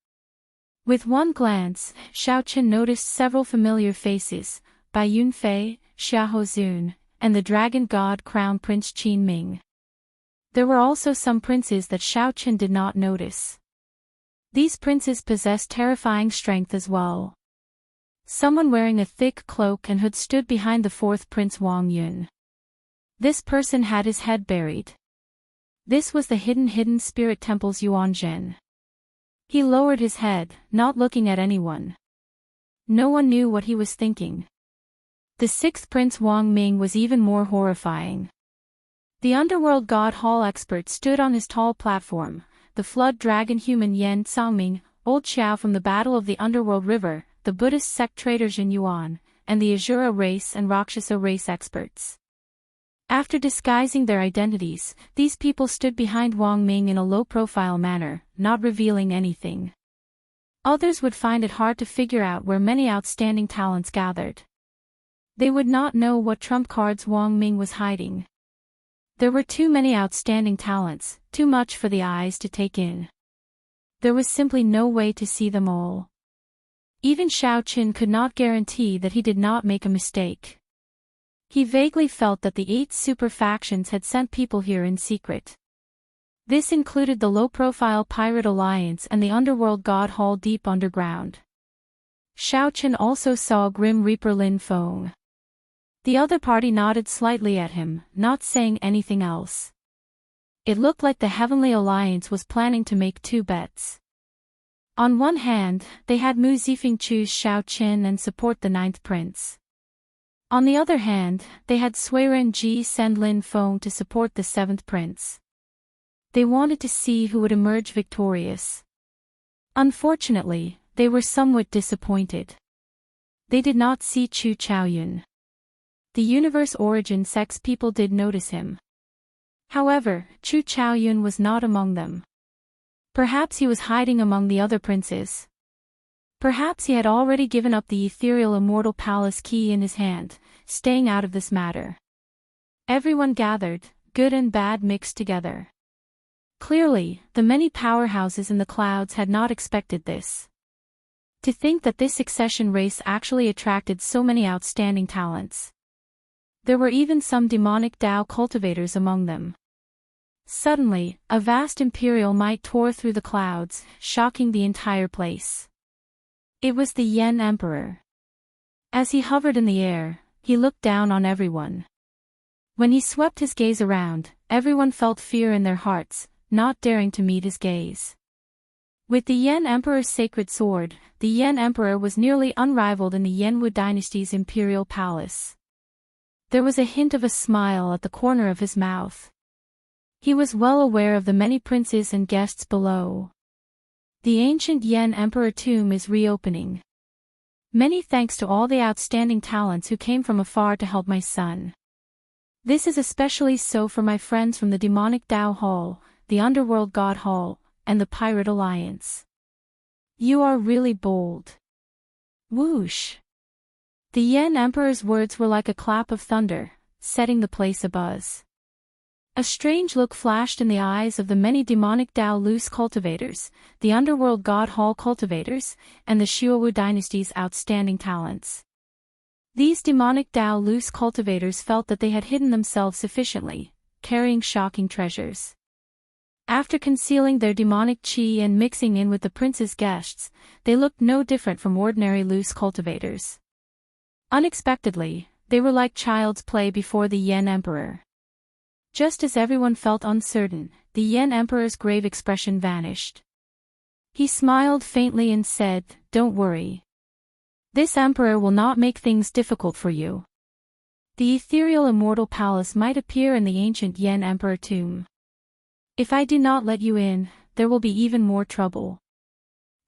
Speaker 1: With one glance, Xiao Chen noticed several familiar faces, Bai Yunfei, Xia Hozun, and the dragon god crown Prince Qin Ming. There were also some princes that Xiao Chen did not notice. These princes possessed terrifying strength as well. Someone wearing a thick cloak and hood stood behind the 4th prince Wang Yun. This person had his head buried. This was the hidden spirit temple's Yuanzhen. He lowered his head, not looking at anyone. No one knew what he was thinking. The sixth prince Wang Ming was even more horrifying. The underworld god hall expert stood on his tall platform, the flood dragon human Yan Tsangming, old Xiao from the Battle of the Underworld River, the Buddhist sect traitor Jin Yuan, and the Azura race and Rakshasa race experts. After disguising their identities, these people stood behind Wang Ming in a low-profile manner, not revealing anything. Others would find it hard to figure out where many outstanding talents gathered. They would not know what trump cards Wang Ming was hiding. There were too many outstanding talents, too much for the eyes to take in. There was simply no way to see them all. Even Xiao Qin could not guarantee that he did not make a mistake. He vaguely felt that the 8 super factions had sent people here in secret. This included the low-profile Pirate Alliance and the Underworld God Hall deep underground. Xiao Qin also saw Grim Reaper Lin Feng. The other party nodded slightly at him, not saying anything else. It looked like the Heavenly Alliance was planning to make 2 bets. On one hand, they had Mu Zifeng choose Xiao Qin and support the 9th prince. On the other hand, they had Suiren Ji send Lin Feng to support the 7th prince. They wanted to see who would emerge victorious. Unfortunately, they were somewhat disappointed. They did not see Chu Chaoyun. The Universe Origin Sex people did notice him. However, Chu Chaoyun was not among them. Perhaps he was hiding among the other princes. Perhaps he had already given up the ethereal Immortal Palace key in his hand, staying out of this matter. Everyone gathered, good and bad mixed together. Clearly, the many powerhouses in the clouds had not expected this. To think that this succession race actually attracted so many outstanding talents. There were even some demonic Tao cultivators among them. Suddenly, a vast imperial might tore through the clouds, shocking the entire place. It was the Yen Emperor. As he hovered in the air, he looked down on everyone. When he swept his gaze around, everyone felt fear in their hearts, not daring to meet his gaze. With the Yen Emperor's sacred sword, the Yen Emperor was nearly unrivaled in the Yenwu dynasty's imperial palace. There was a hint of a smile at the corner of his mouth. He was well aware of the many princes and guests below. The ancient Yen Emperor tomb is reopening. Many thanks to all the outstanding talents who came from afar to help my son. This is especially so for my friends from the demonic Tao Hall, the Underworld God Hall, and the Pirate Alliance. You are really bold. Whoosh! The Yen Emperor's words were like a clap of thunder, setting the place abuzz. A strange look flashed in the eyes of the many demonic Tao loose cultivators, the Underworld God Hall cultivators, and the Shuowu dynasty's outstanding talents. These demonic Tao loose cultivators felt that they had hidden themselves sufficiently, carrying shocking treasures. After concealing their demonic chi and mixing in with the prince's guests, they looked no different from ordinary loose cultivators. Unexpectedly, they were like child's play before the Yen Emperor. Just as everyone felt uncertain, the Yen Emperor's grave expression vanished. He smiled faintly and said, "Don't worry. This emperor will not make things difficult for you." The ethereal Immortal Palace might appear in the ancient Yen Emperor tomb. If I do not let you in, there will be even more trouble.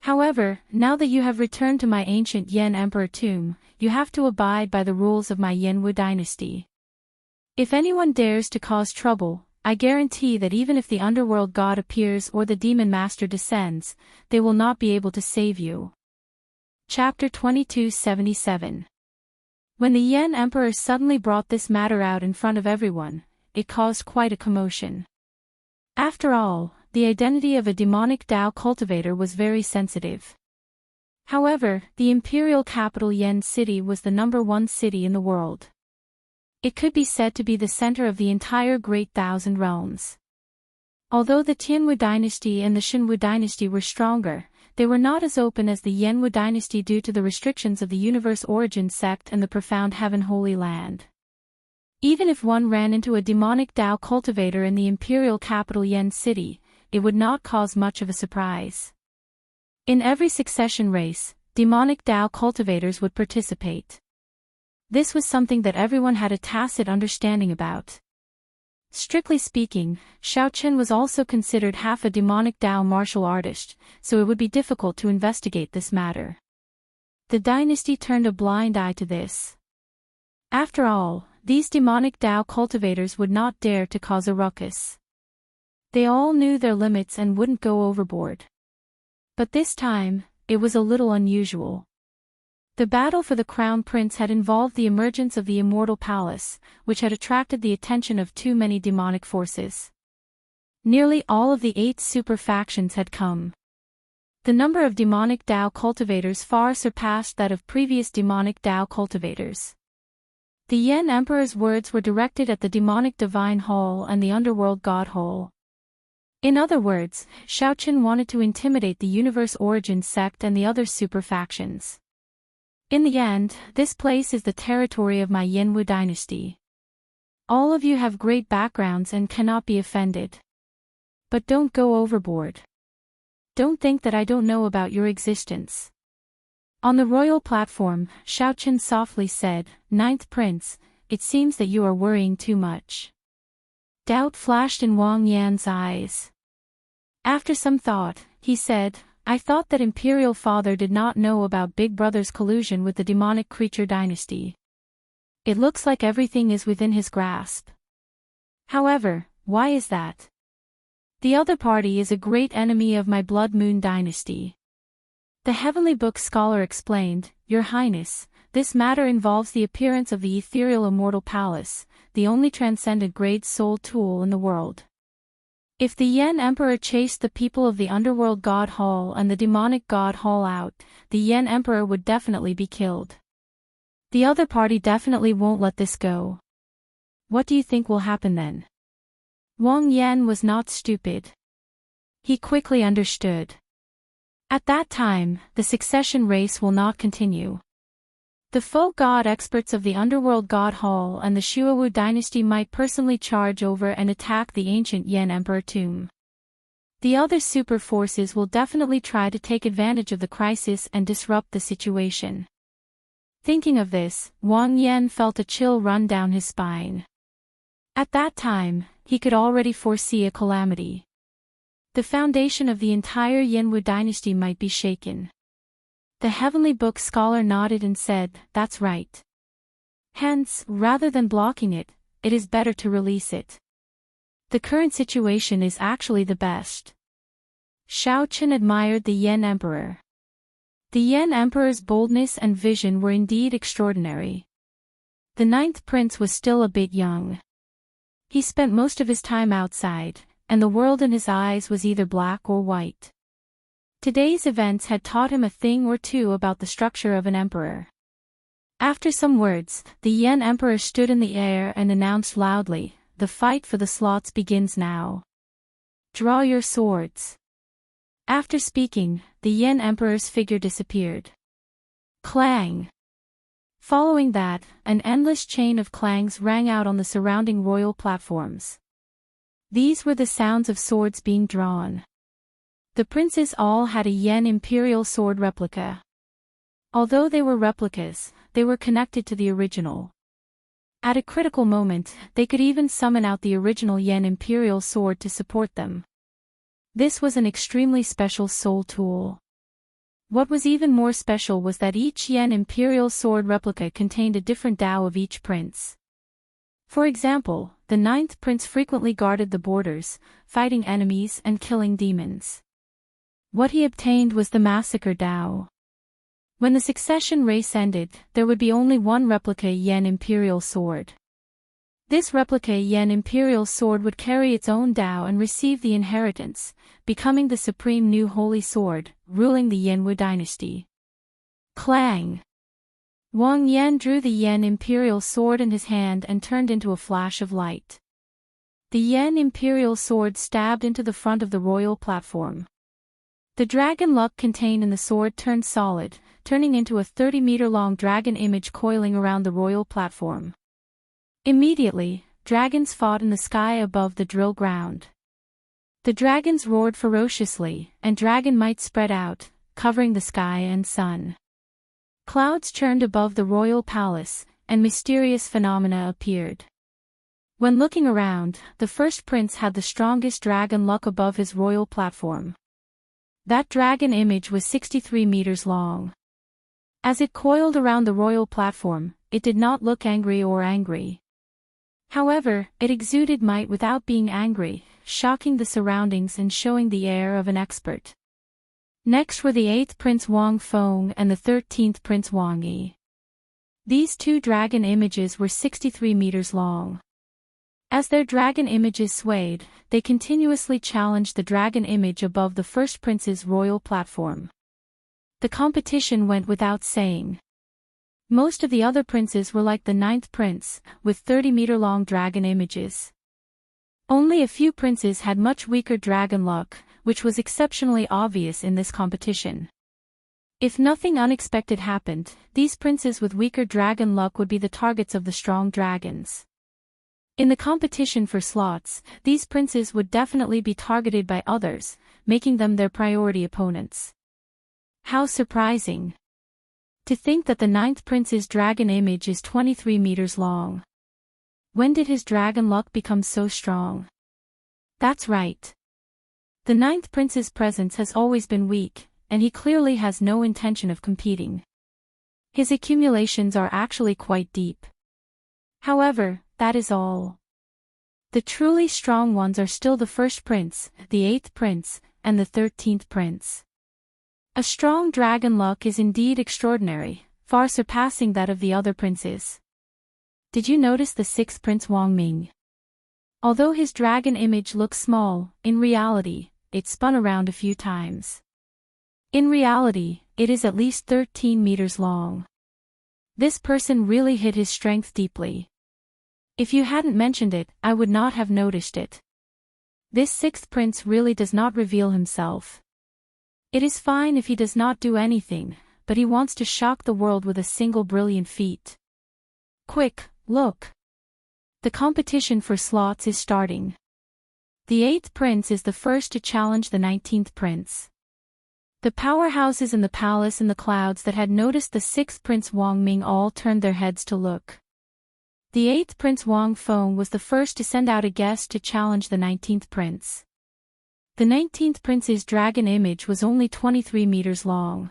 Speaker 1: However, now that you have returned to my ancient Yen Emperor tomb, you have to abide by the rules of my Yenwu dynasty. If anyone dares to cause trouble, I guarantee that even if the underworld god appears or the demon master descends, they will not be able to save you. Chapter 2277. When the Yen Emperor suddenly brought this matter out in front of everyone, it caused quite a commotion. After all, the identity of a demonic Tao cultivator was very sensitive. However, the imperial capital Yen City was the #1 city in the world. It could be said to be the center of the entire Great Thousand Realms. Although the Tianwu dynasty and the Xinwu dynasty were stronger, they were not as open as the Yenwu dynasty due to the restrictions of the Universe Origin sect and the profound Heaven Holy Land. Even if one ran into a demonic Tao cultivator in the imperial capital Yen City, it would not cause much of a surprise. In every succession race, demonic Tao cultivators would participate. This was something that everyone had a tacit understanding about. Strictly speaking, Xiaochen was also considered half a demonic Tao martial artist, so it would be difficult to investigate this matter. The dynasty turned a blind eye to this. After all, these demonic Tao cultivators would not dare to cause a ruckus. They all knew their limits and wouldn't go overboard. But this time, it was a little unusual. The battle for the crown prince had involved the emergence of the Immortal Palace, which had attracted the attention of too many demonic forces. Nearly all of the 8 super factions had come. The number of demonic Tao cultivators far surpassed that of previous demonic Tao cultivators. The Yan Emperor's words were directed at the demonic Divine Hall and the Underworld God Hall. In other words, Xiaochen wanted to intimidate the Universe Origin sect and the other super factions. In the end, this place is the territory of my Yanwu dynasty. All of you have great backgrounds and cannot be offended. But don't go overboard. Don't think that I don't know about your existence. On the royal platform, Xiaochen softly said, "Ninth Prince, it seems that you are worrying too much." Doubt flashed in Wang Yan's eyes. After some thought, he said, "I thought that Imperial Father did not know about Big Brother's collusion with the demonic creature dynasty. It looks like everything is within his grasp. However, why is that? The other party is a great enemy of my Blood Moon dynasty." The Heavenly Book scholar explained, "Your Highness, this matter involves the appearance of the ethereal Immortal Palace, the only transcendent grade soul tool in the world. If the Yan Emperor chased the people of the Underworld God Hall and the Demonic God Hall out, the Yan Emperor would definitely be killed. The other party definitely won't let this go. What do you think will happen then?" Wang Yan was not stupid. He quickly understood. At that time, the succession race will not continue. The folk god experts of the Underworld God Hall and the Shuawu dynasty might personally charge over and attack the ancient Yan Emperor tomb. The other super forces will definitely try to take advantage of the crisis and disrupt the situation. Thinking of this, Wang Yan felt a chill run down his spine. At that time, he could already foresee a calamity. The foundation of the entire Yanwu dynasty might be shaken. The Heavenly Book scholar nodded and said, "That's right. Hence, rather than blocking it, it is better to release it. The current situation is actually the best." Xiaochen admired the Yan Emperor. The Yan Emperor's boldness and vision were indeed extraordinary. The 9th prince was still a bit young. He spent most of his time outside, and the world in his eyes was either black or white. Today's events had taught him a thing or two about the structure of an emperor. After some words, the Yan Emperor stood in the air and announced loudly, "The fight for the slots begins now. Draw your swords." After speaking, the Yan Emperor's figure disappeared. Clang! Following that, an endless chain of clangs rang out on the surrounding royal platforms. These were the sounds of swords being drawn. The princes all had a Yan imperial sword replica. Although they were replicas, they were connected to the original. At a critical moment, they could even summon out the original Yan imperial sword to support them. This was an extremely special soul tool. What was even more special was that each Yan imperial sword replica contained a different Tao of each prince. For example, the 9th prince frequently guarded the borders, fighting enemies and killing demons. What he obtained was the Massacre Tao. When the succession race ended, there would be only one replica Yan imperial sword. This replica Yan imperial sword would carry its own Tao and receive the inheritance, becoming the supreme new holy sword, ruling the Yanwu dynasty. Clang! Wang Yan drew the Yan imperial sword in his hand and turned into a flash of light. The Yan imperial sword stabbed into the front of the royal platform. The dragon luck contained in the sword turned solid, turning into a 30-meter-long dragon image coiling around the royal platform. Immediately, dragons fought in the sky above the drill ground. The dragons roared ferociously, and dragon might spread out, covering the sky and sun. Clouds churned above the royal palace, and mysterious phenomena appeared. When looking around, the first prince had the strongest dragon luck above his royal platform. That dragon image was 63 meters long. As it coiled around the royal platform, it did not look angry or angry. However, it exuded might without being angry, shocking the surroundings and showing the air of an expert. Next were the 8th Prince Wang Feng and the 13th Prince Wang Yi. These two dragon images were 63 meters long. As their dragon images swayed, they continuously challenged the dragon image above the first prince's royal platform. The competition went without saying. Most of the other princes were like the 9th prince, with 30-meter-long dragon images. Only a few princes had much weaker dragon luck, which was exceptionally obvious in this competition. If nothing unexpected happened, these princes with weaker dragon luck would be the targets of the strong dragons. In the competition for slots, these princes would definitely be targeted by others, making them their priority opponents. How surprising! To think that the 9th prince's dragon image is 23 meters long. When did his dragon luck become so strong? That's right. The 9th prince's presence has always been weak, and he clearly has no intention of competing. His accumulations are actually quite deep. However, that is all. The truly strong ones are still the first prince, the 8th prince, and the 13th prince. A strong dragon luck is indeed extraordinary, far surpassing that of the other princes. Did you notice the 6th Prince Wang Ming? Although his dragon image looks small, in reality, it spun around a few times. In reality, it is at least 13 meters long. This person really hid his strength deeply. If you hadn't mentioned it, I would not have noticed it. This 6th prince really does not reveal himself. It is fine if he does not do anything, but he wants to shock the world with a single brilliant feat. Quick, look! The competition for slots is starting. The 8th prince is the first to challenge the 19th prince. The powerhouses in the palace and the clouds that had noticed the 6th Prince Wang Ming all turned their heads to look. The 8th Prince Wang Feng was the first to send out a guest to challenge the 19th prince. The 19th prince's dragon image was only 23 meters long.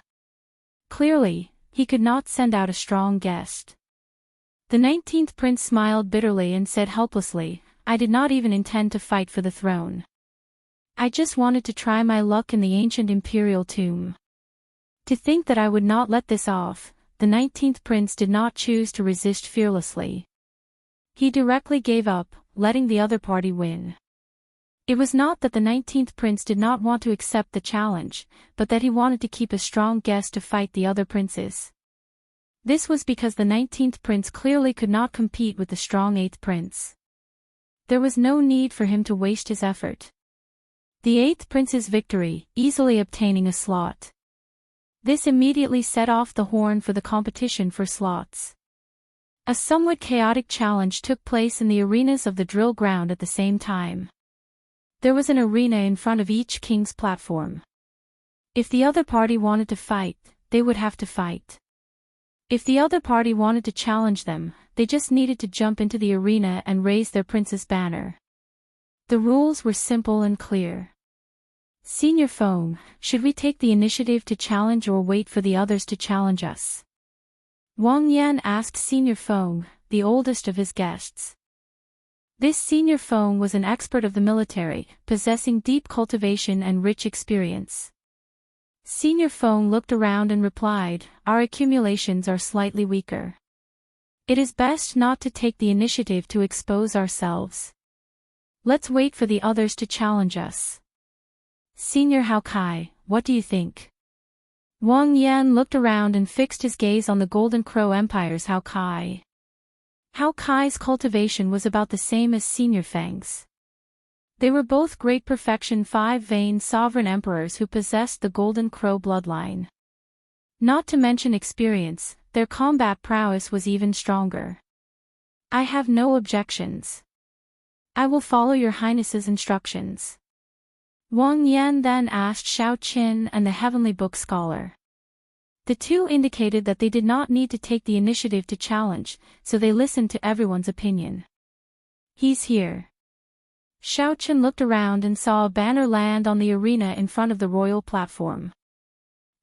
Speaker 1: Clearly, he could not send out a strong guest. The 19th prince smiled bitterly and said helplessly, "I did not even intend to fight for the throne. I just wanted to try my luck in the ancient imperial tomb." To think that I would not let this off, the 19th prince did not choose to resist fearlessly. He directly gave up, letting the other party win. It was not that the 19th prince did not want to accept the challenge, but that he wanted to keep a strong guest to fight the other princes. This was because the 19th prince clearly could not compete with the strong 8th prince. There was no need for him to waste his effort. The 8th prince's victory, easily obtaining a slot. This immediately set off the horn for the competition for slots. A somewhat chaotic challenge took place in the arenas of the drill ground at the same time. There was an arena in front of each king's platform. If the other party wanted to fight, they would have to fight. If the other party wanted to challenge them, they just needed to jump into the arena and raise their prince's banner. The rules were simple and clear. "Senior Feng, should we take the initiative to challenge or wait for the others to challenge us?" Wang Yan asked Senior Feng, the oldest of his guests. This Senior Feng was an expert of the military, possessing deep cultivation and rich experience. Senior Feng looked around and replied, "Our accumulations are slightly weaker. It is best not to take the initiative to expose ourselves. Let's wait for the others to challenge us." "Senior Hao Kai, what do you think?" Wang Yan looked around and fixed his gaze on the Golden Crow Empire's Hao Kai. Hao Kai's cultivation was about the same as Senior Feng's. They were both great perfection 5-vein sovereign emperors who possessed the Golden Crow bloodline. Not to mention experience, their combat prowess was even stronger. "I have no objections. I will follow your Highness's instructions." Wang Yan then asked Shao Qin and the Heavenly Book Scholar. The two indicated that they did not need to take the initiative to challenge, so they listened to everyone's opinion. He's here. Xiao Chen looked around and saw a banner land on the arena in front of the royal platform.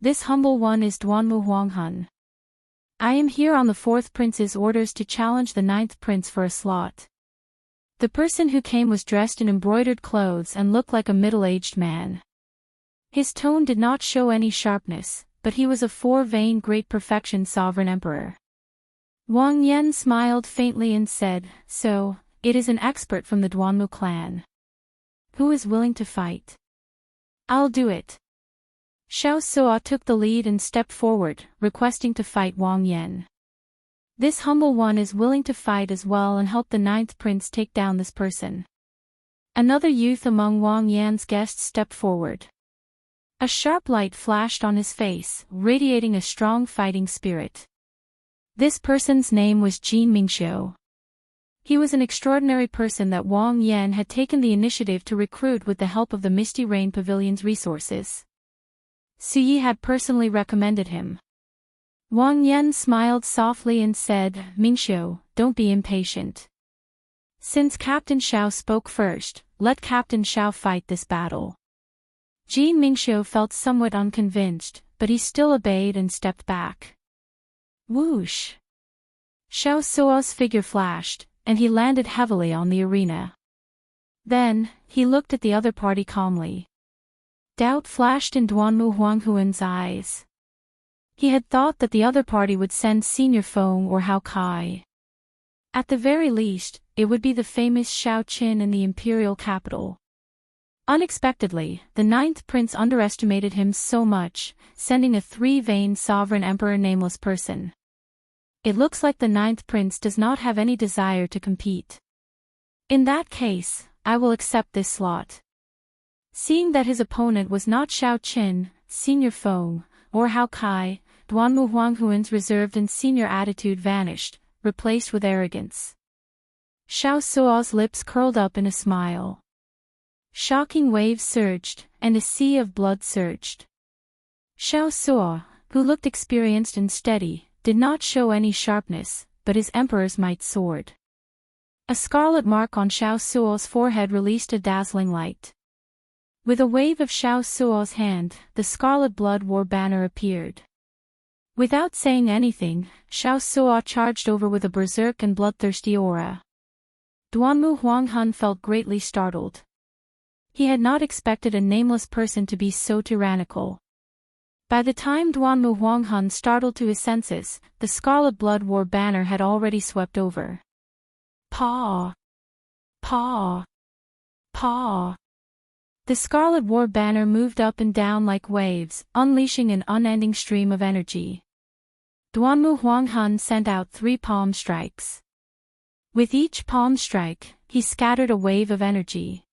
Speaker 1: This humble one is Duanmu Huanghan. I am here on the fourth prince's orders to challenge the ninth prince for a slot. The person who came was dressed in embroidered clothes and looked like a middle-aged man. His tone did not show any sharpness, but he was a four-vein great perfection sovereign emperor. Wang Yan smiled faintly and said, "So, it is an expert from the Duanmu clan. Who is willing to fight? I'll do it." Xiao Suo took the lead and stepped forward, requesting to fight Wang Yan. This humble one is willing to fight as well and help the ninth prince take down this person. Another youth among Wang Yan's guests stepped forward. A sharp light flashed on his face, radiating a strong fighting spirit. This person's name was Jin Mingxiu. He was an extraordinary person that Wang Yan had taken the initiative to recruit with the help of the Misty Rain Pavilion's resources. Suyi had personally recommended him. Wang Yan smiled softly and said, "Mingxiu, don't be impatient. Since Captain Xiao spoke first, let Captain Xiao fight this battle." Jin Mingxiu felt somewhat unconvinced, but he still obeyed and stepped back. Whoosh! Xiao Suo's figure flashed, and he landed heavily on the arena. Then, he looked at the other party calmly. Doubt flashed in Duanmu Huanghuan's eyes. He had thought that the other party would send Senior Feng or Hao Kai. At the very least, it would be the famous Xiao Qin in the imperial capital. Unexpectedly, the ninth prince underestimated him so much, sending a three-veined sovereign emperor nameless person. It looks like the ninth prince does not have any desire to compete. In that case, I will accept this slot. Seeing that his opponent was not Xiao Qin, Senior Feng, or Hao Kai, Duanmu Huanghuan's reserved and senior attitude vanished, replaced with arrogance. Xiao Suo's lips curled up in a smile. Shocking waves surged, and a sea of blood surged. Xiao Suo, who looked experienced and steady, did not show any sharpness, but his emperor's might soared. A scarlet mark on Xiao Suo's forehead released a dazzling light. With a wave of Xiao Suo's hand, the scarlet blood war banner appeared. Without saying anything, Xiao Suo charged over with a berserk and bloodthirsty aura. Duanmu Huanghan felt greatly startled. He had not expected a nameless person to be so tyrannical. By the time Duanmu Huanghan startled to his senses, the scarlet blood war banner had already swept over. Paw! Paw! Paw! The scarlet war banner moved up and down like waves, unleashing an unending stream of energy. Duanmu Huanghan sent out 3 palm strikes. With each palm strike, he scattered a wave of energy.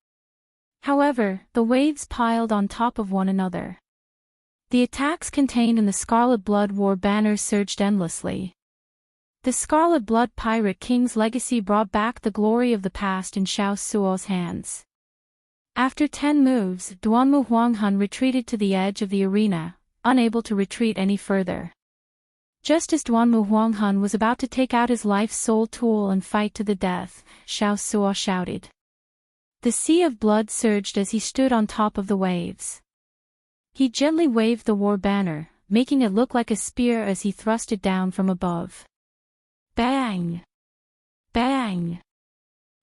Speaker 1: However, the waves piled on top of one another. The attacks contained in the Scarlet Blood War banner surged endlessly. The Scarlet Blood Pirate King's legacy brought back the glory of the past in Xiao Suo's hands. After 10 moves, Duanmu Huanghan retreated to the edge of the arena, unable to retreat any further. Just as Duanmu Huanghan was about to take out his life's soul tool and fight to the death, Xiao Suo shouted. The sea of blood surged as he stood on top of the waves. He gently waved the war banner, making it look like a spear as he thrust it down from above. Bang! Bang!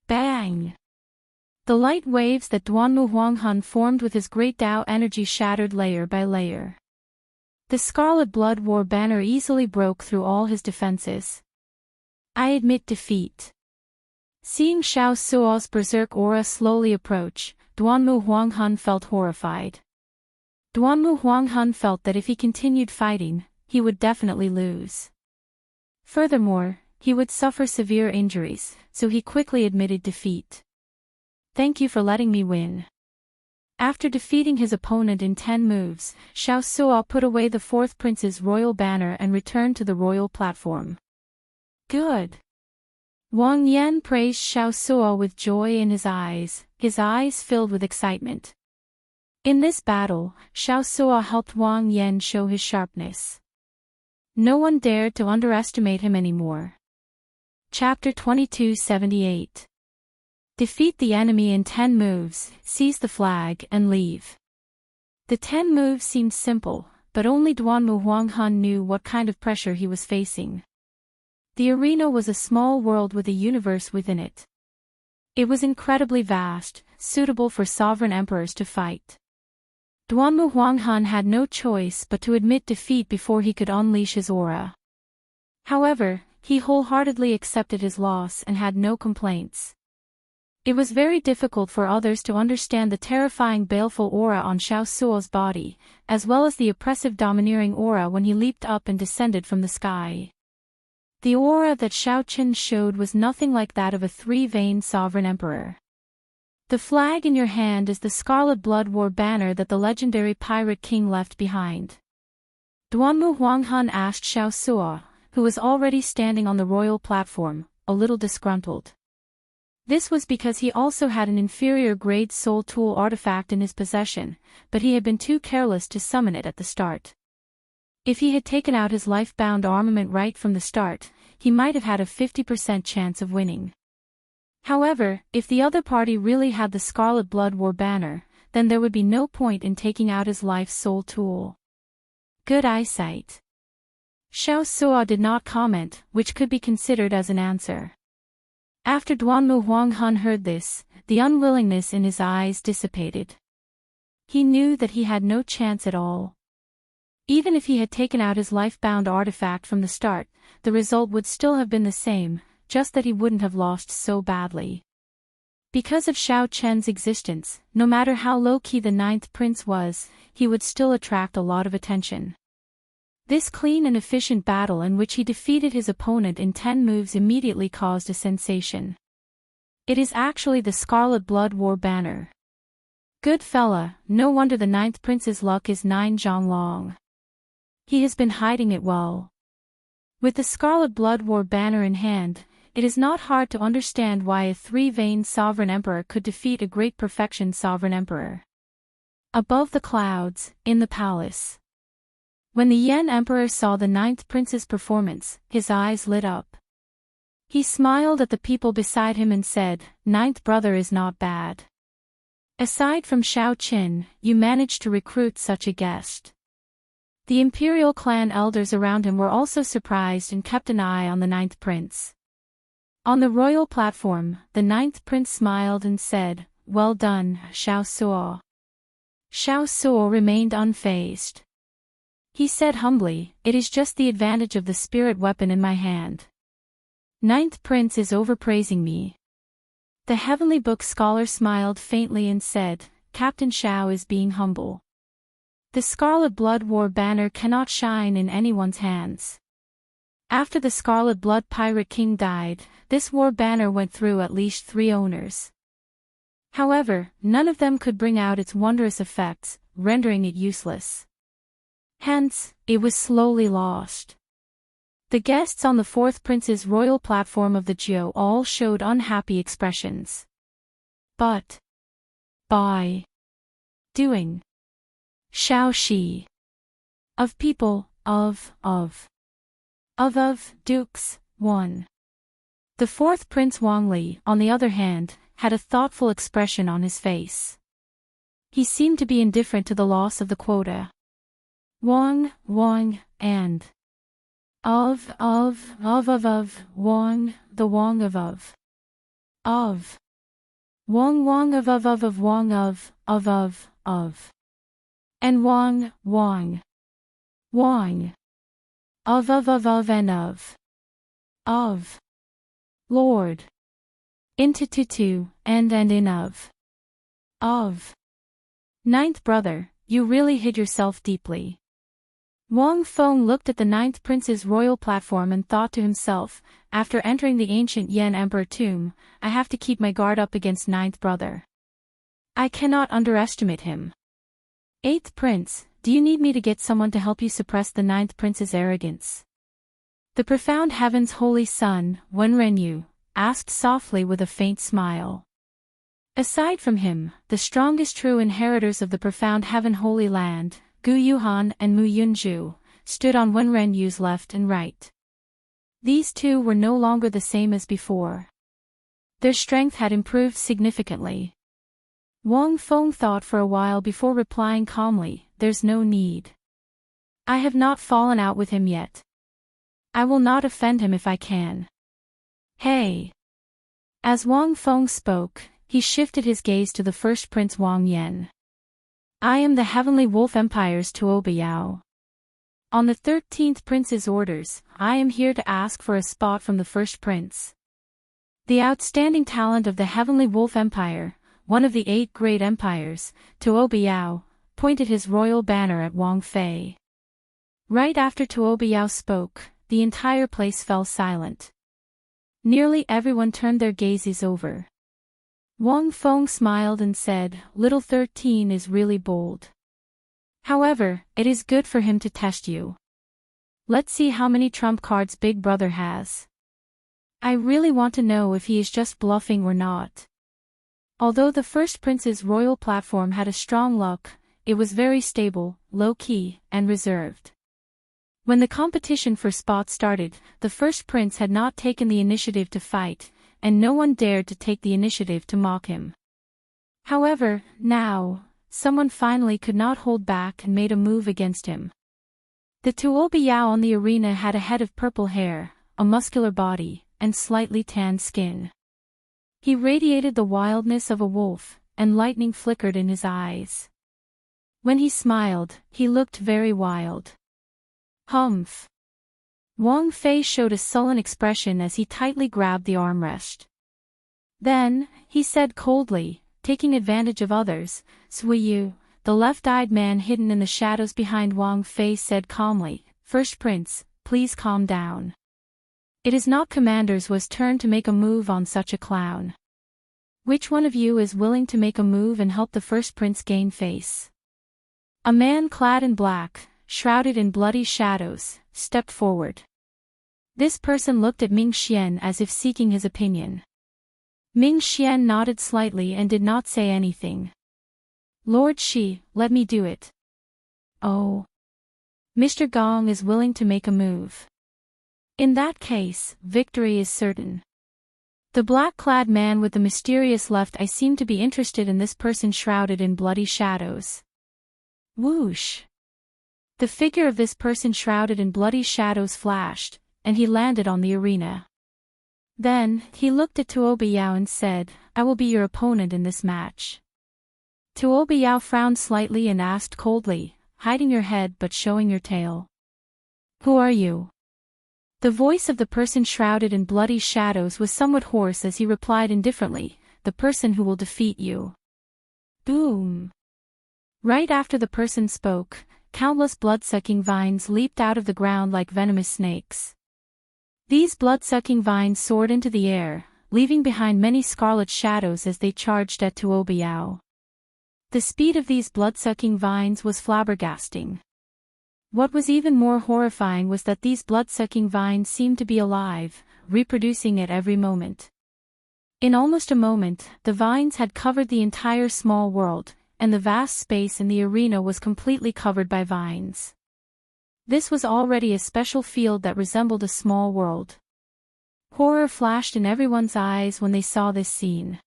Speaker 1: Bang! The light waves that Duanmu Huanghan formed with his great Tao energy shattered layer by layer. The Scarlet Blood War banner easily broke through all his defenses. I admit defeat. Seeing Xiao Suo's berserk aura slowly approach, Duanmu Huanghan felt horrified. Duanmu Huanghan felt that if he continued fighting, he would definitely lose. Furthermore, he would suffer severe injuries, so he quickly admitted defeat. Thank you for letting me win. After defeating his opponent in 10 moves, Xiao Suo put away the fourth prince's royal banner and returned to the royal platform. Good. Wang Yan praised Xiao Suo with joy in his eyes filled with excitement. In this battle, Xiao Suo helped Wang Yan show his sharpness. No one dared to underestimate him anymore. Chapter 2278. Defeat the enemy in 10 moves, seize the flag, and leave. The 10 moves seemed simple, but only Duanmu Huanghan knew what kind of pressure he was facing. The arena was a small world with a universe within it. It was incredibly vast, suitable for sovereign emperors to fight. Duanmu Huanghan had no choice but to admit defeat before he could unleash his aura. However, he wholeheartedly accepted his loss and had no complaints. It was very difficult for others to understand the terrifying baleful aura on Xiao Suo's body, as well as the oppressive domineering aura when he leaped up and descended from the sky. The aura that Xiao Qin showed was nothing like that of a three-veined sovereign emperor. The flag in your hand is the Scarlet Blood War banner that the legendary pirate king left behind. Duanmu Huanghan asked Xiao Suo, who was already standing on the royal platform, a little disgruntled. This was because he also had an inferior-grade soul tool artifact in his possession, but he had been too careless to summon it at the start. If he had taken out his life-bound armament right from the start, he might have had a 50% chance of winning. However, if the other party really had the Scarlet Blood War banner, then there would be no point in taking out his life's soul tool. Good eyesight. Xiao Suo did not comment, which could be considered as an answer. After Duanmu Huanghan heard this, the unwillingness in his eyes dissipated. He knew that he had no chance at all. Even if he had taken out his life-bound artifact from the start, the result would still have been the same, just that he wouldn't have lost so badly. Because of Xiao Chen's existence, no matter how low-key the 9th prince was, he would still attract a lot of attention. This clean and efficient battle in which he defeated his opponent in 10 moves immediately caused a sensation. It is actually the Scarlet Blood War banner. Good fella, no wonder the 9th prince's luck is 9 zhonglong. He has been hiding it well. With the Scarlet Blood War banner in hand, it is not hard to understand why a three-veined sovereign emperor could defeat a great perfection sovereign emperor. Above the clouds, in the palace. When the Yan Emperor saw the 9th prince's performance, his eyes lit up. He smiled at the people beside him and said, "9th brother is not bad. Aside from Xiao Qin, you managed to recruit such a guest." The imperial clan elders around him were also surprised and kept an eye on the 9th prince. On the royal platform, the 9th prince smiled and said, "Well done, Xiao Suo." Xiao Suo remained unfazed. He said humbly, "It is just the advantage of the spirit weapon in my hand. 9th prince is overpraising me." The heavenly book scholar smiled faintly and said, "Captain Xiao is being humble. The Scarlet Blood War banner cannot shine in anyone's hands. After the Scarlet Blood Pirate King died, this war banner went through at least 3 owners. However, none of them could bring out its wondrous effects, rendering it useless. Hence, it was slowly lost." The guests on the 4th prince's royal platform of the Jiu all showed unhappy expressions. But by doing Xiao Shi of people, of dukes, won. The 4th prince Wang Li, on the other hand, had a thoughtful expression on his face. He seemed to be indifferent to the loss of the quota. Wang, and of, Wang, the Wang of. Wang of, Wang of. And Wang, of, and of. Lord. Into, and in of. 9th brother, you really hid yourself deeply. Wang Feng looked at the 9th prince's royal platform and thought to himself, after entering the ancient Yan Emperor tomb, I have to keep my guard up against 9th brother. I cannot underestimate him. 8th prince, do you need me to get someone to help you suppress the 9th prince's arrogance? The profound heaven's holy son, Wenrenyu, asked softly with a faint smile. Aside from him, the strongest true inheritors of the profound heaven holy land, Gu Yuhan and Mu Yunju, stood on Wenren Yu's left and right. These two were no longer the same as before. Their strength had improved significantly. Wang Feng thought for a while before replying calmly, "There's no need. I have not fallen out with him yet. I will not offend him if I can. Hey!" As Wang Feng spoke, he shifted his gaze to the first prince Wang Yan. "I am the Heavenly Wolf Empire's Tuo Biao. On the 13th prince's orders, I am here to ask for a spot from the first prince. The outstanding talent of the Heavenly Wolf Empire, one of the 8 great empires, Tuo Biao, pointed his royal banner at Wang Fei. Right after Tuo Biao spoke, the entire place fell silent. Nearly everyone turned their gazes over. Wang Feng smiled and said, "Little 13 is really bold. However, it is good for him to test you. Let's see how many trump cards Big Brother has. I really want to know if he is just bluffing or not." Although the first prince's royal platform had a strong look, it was very stable, low-key, and reserved. When the competition for spots started, the first prince had not taken the initiative to fight, and no one dared to take the initiative to mock him. However, now, someone finally could not hold back and made a move against him. The Tuo Biao on the arena had a head of purple hair, a muscular body, and slightly tanned skin. He radiated the wildness of a wolf, and lightning flickered in his eyes. When he smiled, he looked very wild. Humph! Wang Fei showed a sullen expression as he tightly grabbed the armrest. Then, he said coldly, taking advantage of others, "Sui Yu," the left-eyed man hidden in the shadows behind Wang Fei said calmly, "First prince, please calm down. It is not Commander's Wa's turn to make a move on such a clown. Which one of you is willing to make a move and help the first prince gain face?" A man clad in black, shrouded in bloody shadows, stepped forward. This person looked at Ming Xian as if seeking his opinion. Ming Xian nodded slightly and did not say anything. "Lord Shi, let me do it." "Oh. Mr. Gong is willing to make a move. In that case, victory is certain." The black-clad man with the mysterious left eye seemed to be interested in this person shrouded in bloody shadows. Whoosh! The figure of this person shrouded in bloody shadows flashed, and he landed on the arena. Then, he looked at Tuo Biao and said, "I will be your opponent in this match." Tuo Biao frowned slightly and asked coldly, hiding your head but showing your tail. "Who are you?" The voice of the person shrouded in bloody shadows was somewhat hoarse as he replied indifferently, "The person who will defeat you." Boom! Right after the person spoke, countless blood-sucking vines leaped out of the ground like venomous snakes. These blood-sucking vines soared into the air, leaving behind many scarlet shadows as they charged at Tuo Biao. The speed of these blood-sucking vines was flabbergasting. What was even more horrifying was that these blood-sucking vines seemed to be alive, reproducing at every moment. In almost a moment, the vines had covered the entire small world, and the vast space in the arena was completely covered by vines. This was already a special field that resembled a small world. Horror flashed in everyone's eyes when they saw this scene.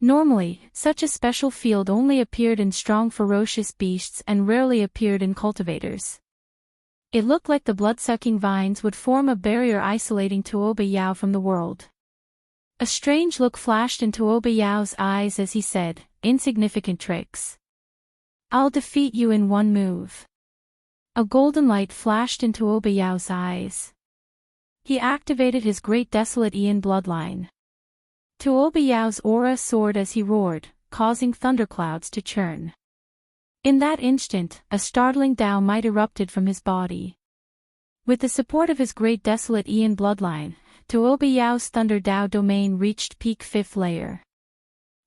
Speaker 1: Normally, such a special field only appeared in strong ferocious beasts and rarely appeared in cultivators. It looked like the blood-sucking vines would form a barrier isolating Tuo Biao from the world. A strange look flashed in Tuo Biao's eyes as he said, "Insignificant tricks. I'll defeat you in one move." A golden light flashed into Tuo Biao's eyes. He activated his great desolate Ian bloodline. Tuo Biao's aura soared as he roared, causing thunderclouds to churn. In that instant, a startling Dao might erupted from his body. With the support of his great desolate Ian bloodline, Tuo Biao's Thunder Dao domain reached peak 5th layer.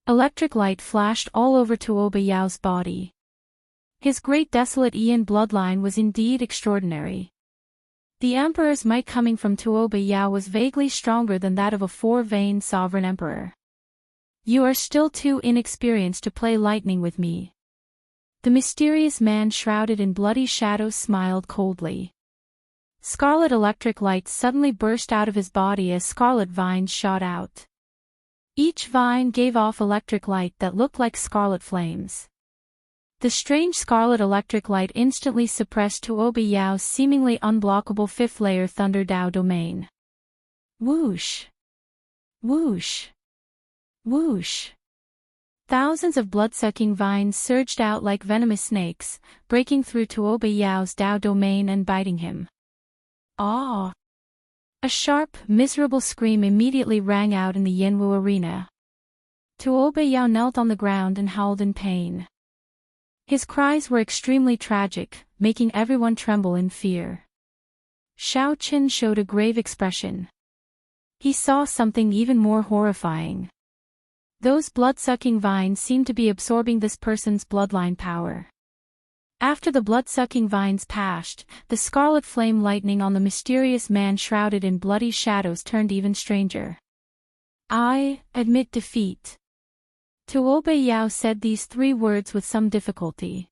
Speaker 1: Electric light flashed all over Tuo Biao's body. His great desolate Ian bloodline was indeed extraordinary. The emperor's might coming from Tuo Biao was vaguely stronger than that of a 4-veined sovereign emperor. "You are still too inexperienced to play lightning with me." The mysterious man shrouded in bloody shadows smiled coldly. Scarlet electric lights suddenly burst out of his body as scarlet vines shot out. Each vine gave off electric light that looked like scarlet flames. The strange scarlet electric light instantly suppressed Tuoba Yao's seemingly unblockable fifth-layer Thunder Dao domain. Whoosh! Whoosh! Whoosh! Thousands of blood-sucking vines surged out like venomous snakes, breaking through Tuoba Yao's Dao domain and biting him. Ah! A sharp, miserable scream immediately rang out in the Yanwu arena. Tuoba Yao knelt on the ground and howled in pain. His cries were extremely tragic, making everyone tremble in fear. Xiao Qin showed a grave expression. He saw something even more horrifying. Those blood-sucking vines seemed to be absorbing this person's bloodline power. After the blood-sucking vines passed, the scarlet flame lightning on the mysterious man shrouded in bloody shadows turned even stranger. I admit defeat. Tuoba Yao said these 3 words with some difficulty.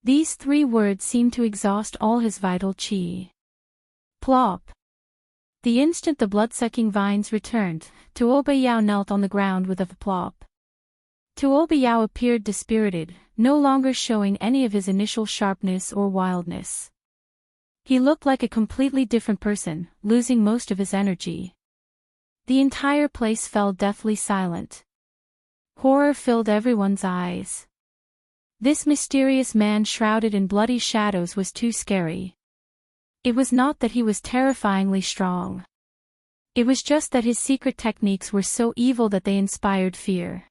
Speaker 1: These 3 words seemed to exhaust all his vital qi. Plop. The instant the blood-sucking vines returned, Tuoba Yao knelt on the ground with a plop. Tuoba Yao appeared dispirited, no longer showing any of his initial sharpness or wildness. He looked like a completely different person, losing most of his energy. The entire place fell deathly silent. Horror filled everyone's eyes. This mysterious man shrouded in bloody shadows was too scary. It was not that he was terrifyingly strong. It was just that his secret techniques were so evil that they inspired fear.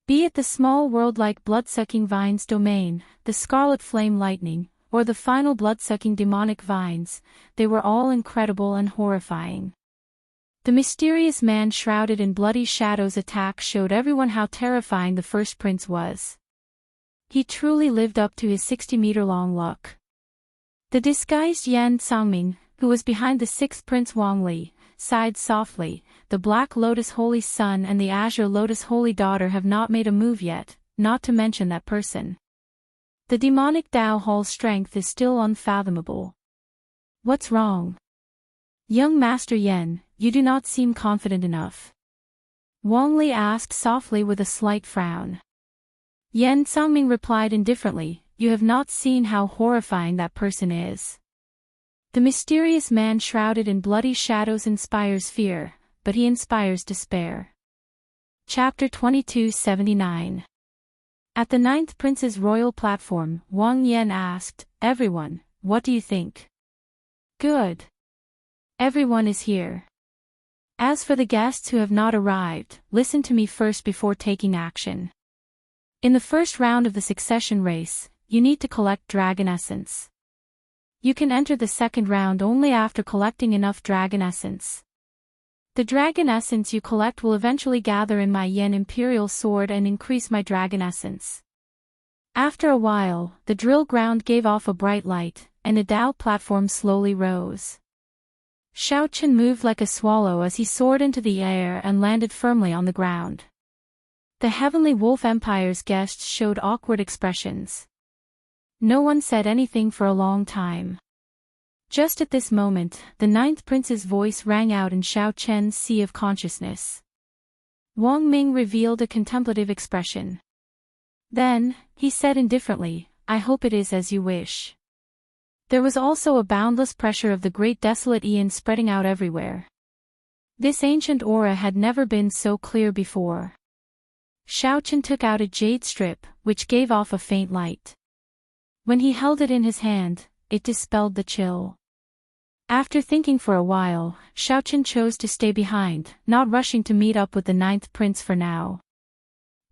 Speaker 1: Be it the small world-like blood-sucking vines domain, the scarlet flame lightning, or the final blood-sucking demonic vines, they were all incredible and horrifying. The mysterious man shrouded in bloody shadows attack showed everyone how terrifying the first prince was. He truly lived up to his 60-meter-long luck. The disguised Yan Sangming, who was behind the 6th Prince Wang Li, sighed softly. The Black Lotus Holy Son and the Azure Lotus Holy Daughter have not made a move yet, not to mention that person. The demonic Dao Hall's strength is still unfathomable. What's wrong? Young Master Yan, you do not seem confident enough. Wang Li asked softly with a slight frown. Yan Sangming replied indifferently, you have not seen how horrifying that person is. The mysterious man shrouded in bloody shadows inspires fear, but he inspires despair. Chapter 2279. At the 9th Prince's royal platform, Wang Yan asked, everyone, what do you think? Good. Everyone is here. As for the guests who have not arrived, listen to me first before taking action. In the first round of the succession race, you need to collect dragon essence. You can enter the second round only after collecting enough dragon essence. The dragon essence you collect will eventually gather in my Yen Imperial Sword and increase my dragon essence. After a while, the drill ground gave off a bright light, and a Dao platform slowly rose. Xiao Qin moved like a swallow as he soared into the air and landed firmly on the ground. The Heavenly Wolf Empire's guests showed awkward expressions. No one said anything for a long time. Just at this moment, the 9th Prince's voice rang out in Xiao Chen's sea of consciousness. Wang Ming revealed a contemplative expression. Then, he said indifferently, I hope it is as you wish. There was also a boundless pressure of the great desolate Aeon spreading out everywhere. This ancient aura had never been so clear before. Xiao Chen took out a jade strip, which gave off a faint light. When he held it in his hand, it dispelled the chill. After thinking for a while, Xiao Chen chose to stay behind, not rushing to meet up with the 9th Prince for now.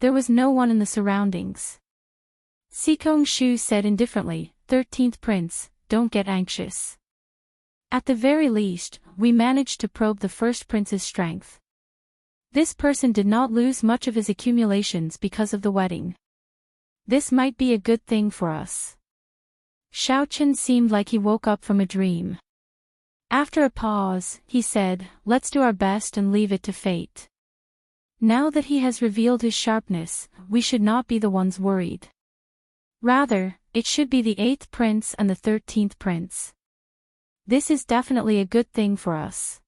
Speaker 1: There was no one in the surroundings. Sikong Shu said indifferently, 13th Prince, don't get anxious. At the very least, we managed to probe the first prince's strength. This person did not lose much of his accumulations because of the wedding. This might be a good thing for us. Xiao Chen seemed like he woke up from a dream. After a pause, he said, let's do our best and leave it to fate. Now that he has revealed his sharpness, we should not be the ones worried. Rather, it should be the 8th prince and the 13th prince. This is definitely a good thing for us.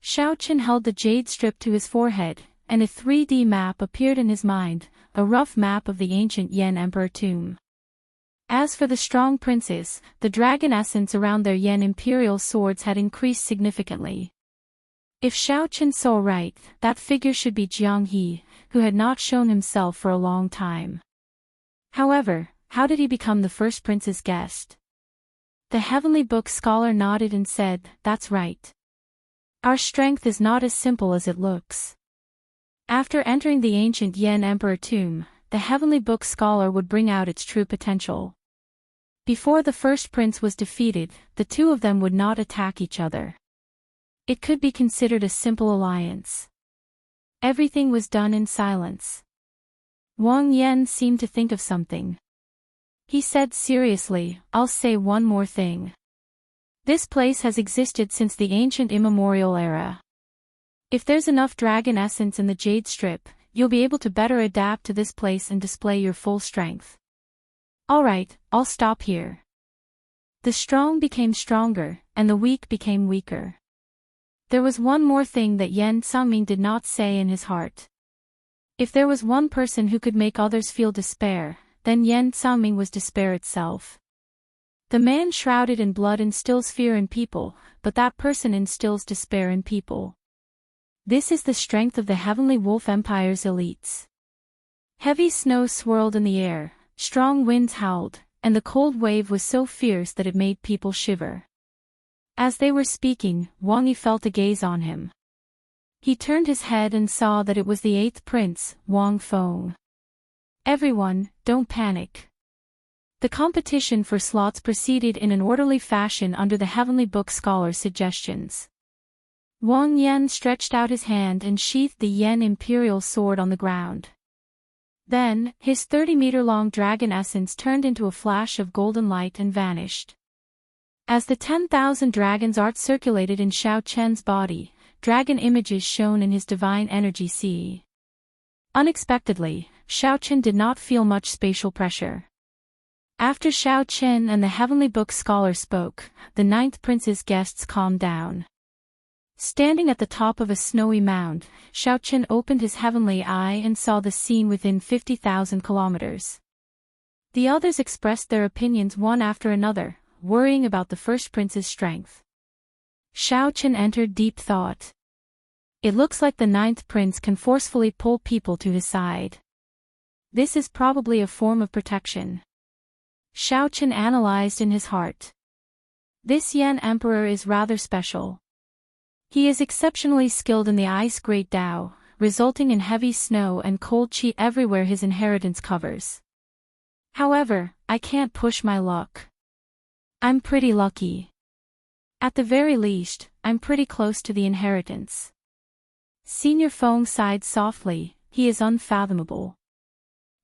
Speaker 1: Xiao Chen held the jade strip to his forehead, and a 3D map appeared in his mind, a rough map of the ancient Yan Emperor tomb. As for the strong princes, the dragon essence around their Yan imperial swords had increased significantly. If Xiao Chen saw right, that figure should be Jiang He, who had not shown himself for a long time. However, how did he become the first prince's guest? The heavenly book scholar nodded and said, "That's right. Our strength is not as simple as it looks." After entering the ancient Yan Emperor tomb, the heavenly book scholar would bring out its true potential. Before the first prince was defeated, the two of them would not attack each other. It could be considered a simple alliance. Everything was done in silence. Wang Yan seemed to think of something. He said seriously, "I'll say one more thing. This place has existed since the ancient immemorial era. If there's enough dragon essence in the jade strip, you'll be able to better adapt to this place and display your full strength." "Alright, I'll stop here." The strong became stronger, and the weak became weaker. There was one more thing that Yan Sangming did not say in his heart. If there was one person who could make others feel despair, then Yan Sangming was despair itself. The man shrouded in blood instills fear in people, but that person instills despair in people. This is the strength of the Heavenly Wolf Empire's elites. Heavy snow swirled in the air, strong winds howled, and the cold wave was so fierce that it made people shiver. As they were speaking, Wang Yi felt a gaze on him. He turned his head and saw that it was the 8th prince, Wang Feng. "Everyone, don't panic." The competition for slots proceeded in an orderly fashion under the heavenly book scholar's suggestions. Wang Yan stretched out his hand and sheathed the Yan imperial sword on the ground. Then, his 30-meter-long dragon essence turned into a flash of golden light and vanished. As the 10,000 dragon's art circulated in Xiao Chen's body, dragon images shone in his divine energy sea. Unexpectedly, Xiao Chen did not feel much spatial pressure. After Xiao Chen and the heavenly book scholar spoke, the 9th prince's guests calmed down. Standing at the top of a snowy mound, Xiao Chen opened his heavenly eye and saw the scene within 50,000 kilometers. The others expressed their opinions one after another, worrying about the first prince's strength. Xiao Chen entered deep thought. It looks like the 9th prince can forcefully pull people to his side. This is probably a form of protection. Xiao Chen analyzed in his heart. This Yan Emperor is rather special. He is exceptionally skilled in the Ice Great Tao, resulting in heavy snow and cold qi everywhere his inheritance covers. However, I can't push my luck. I'm pretty lucky. At the very least, I'm pretty close to the inheritance. Senior Feng sighed softly, he is unfathomable.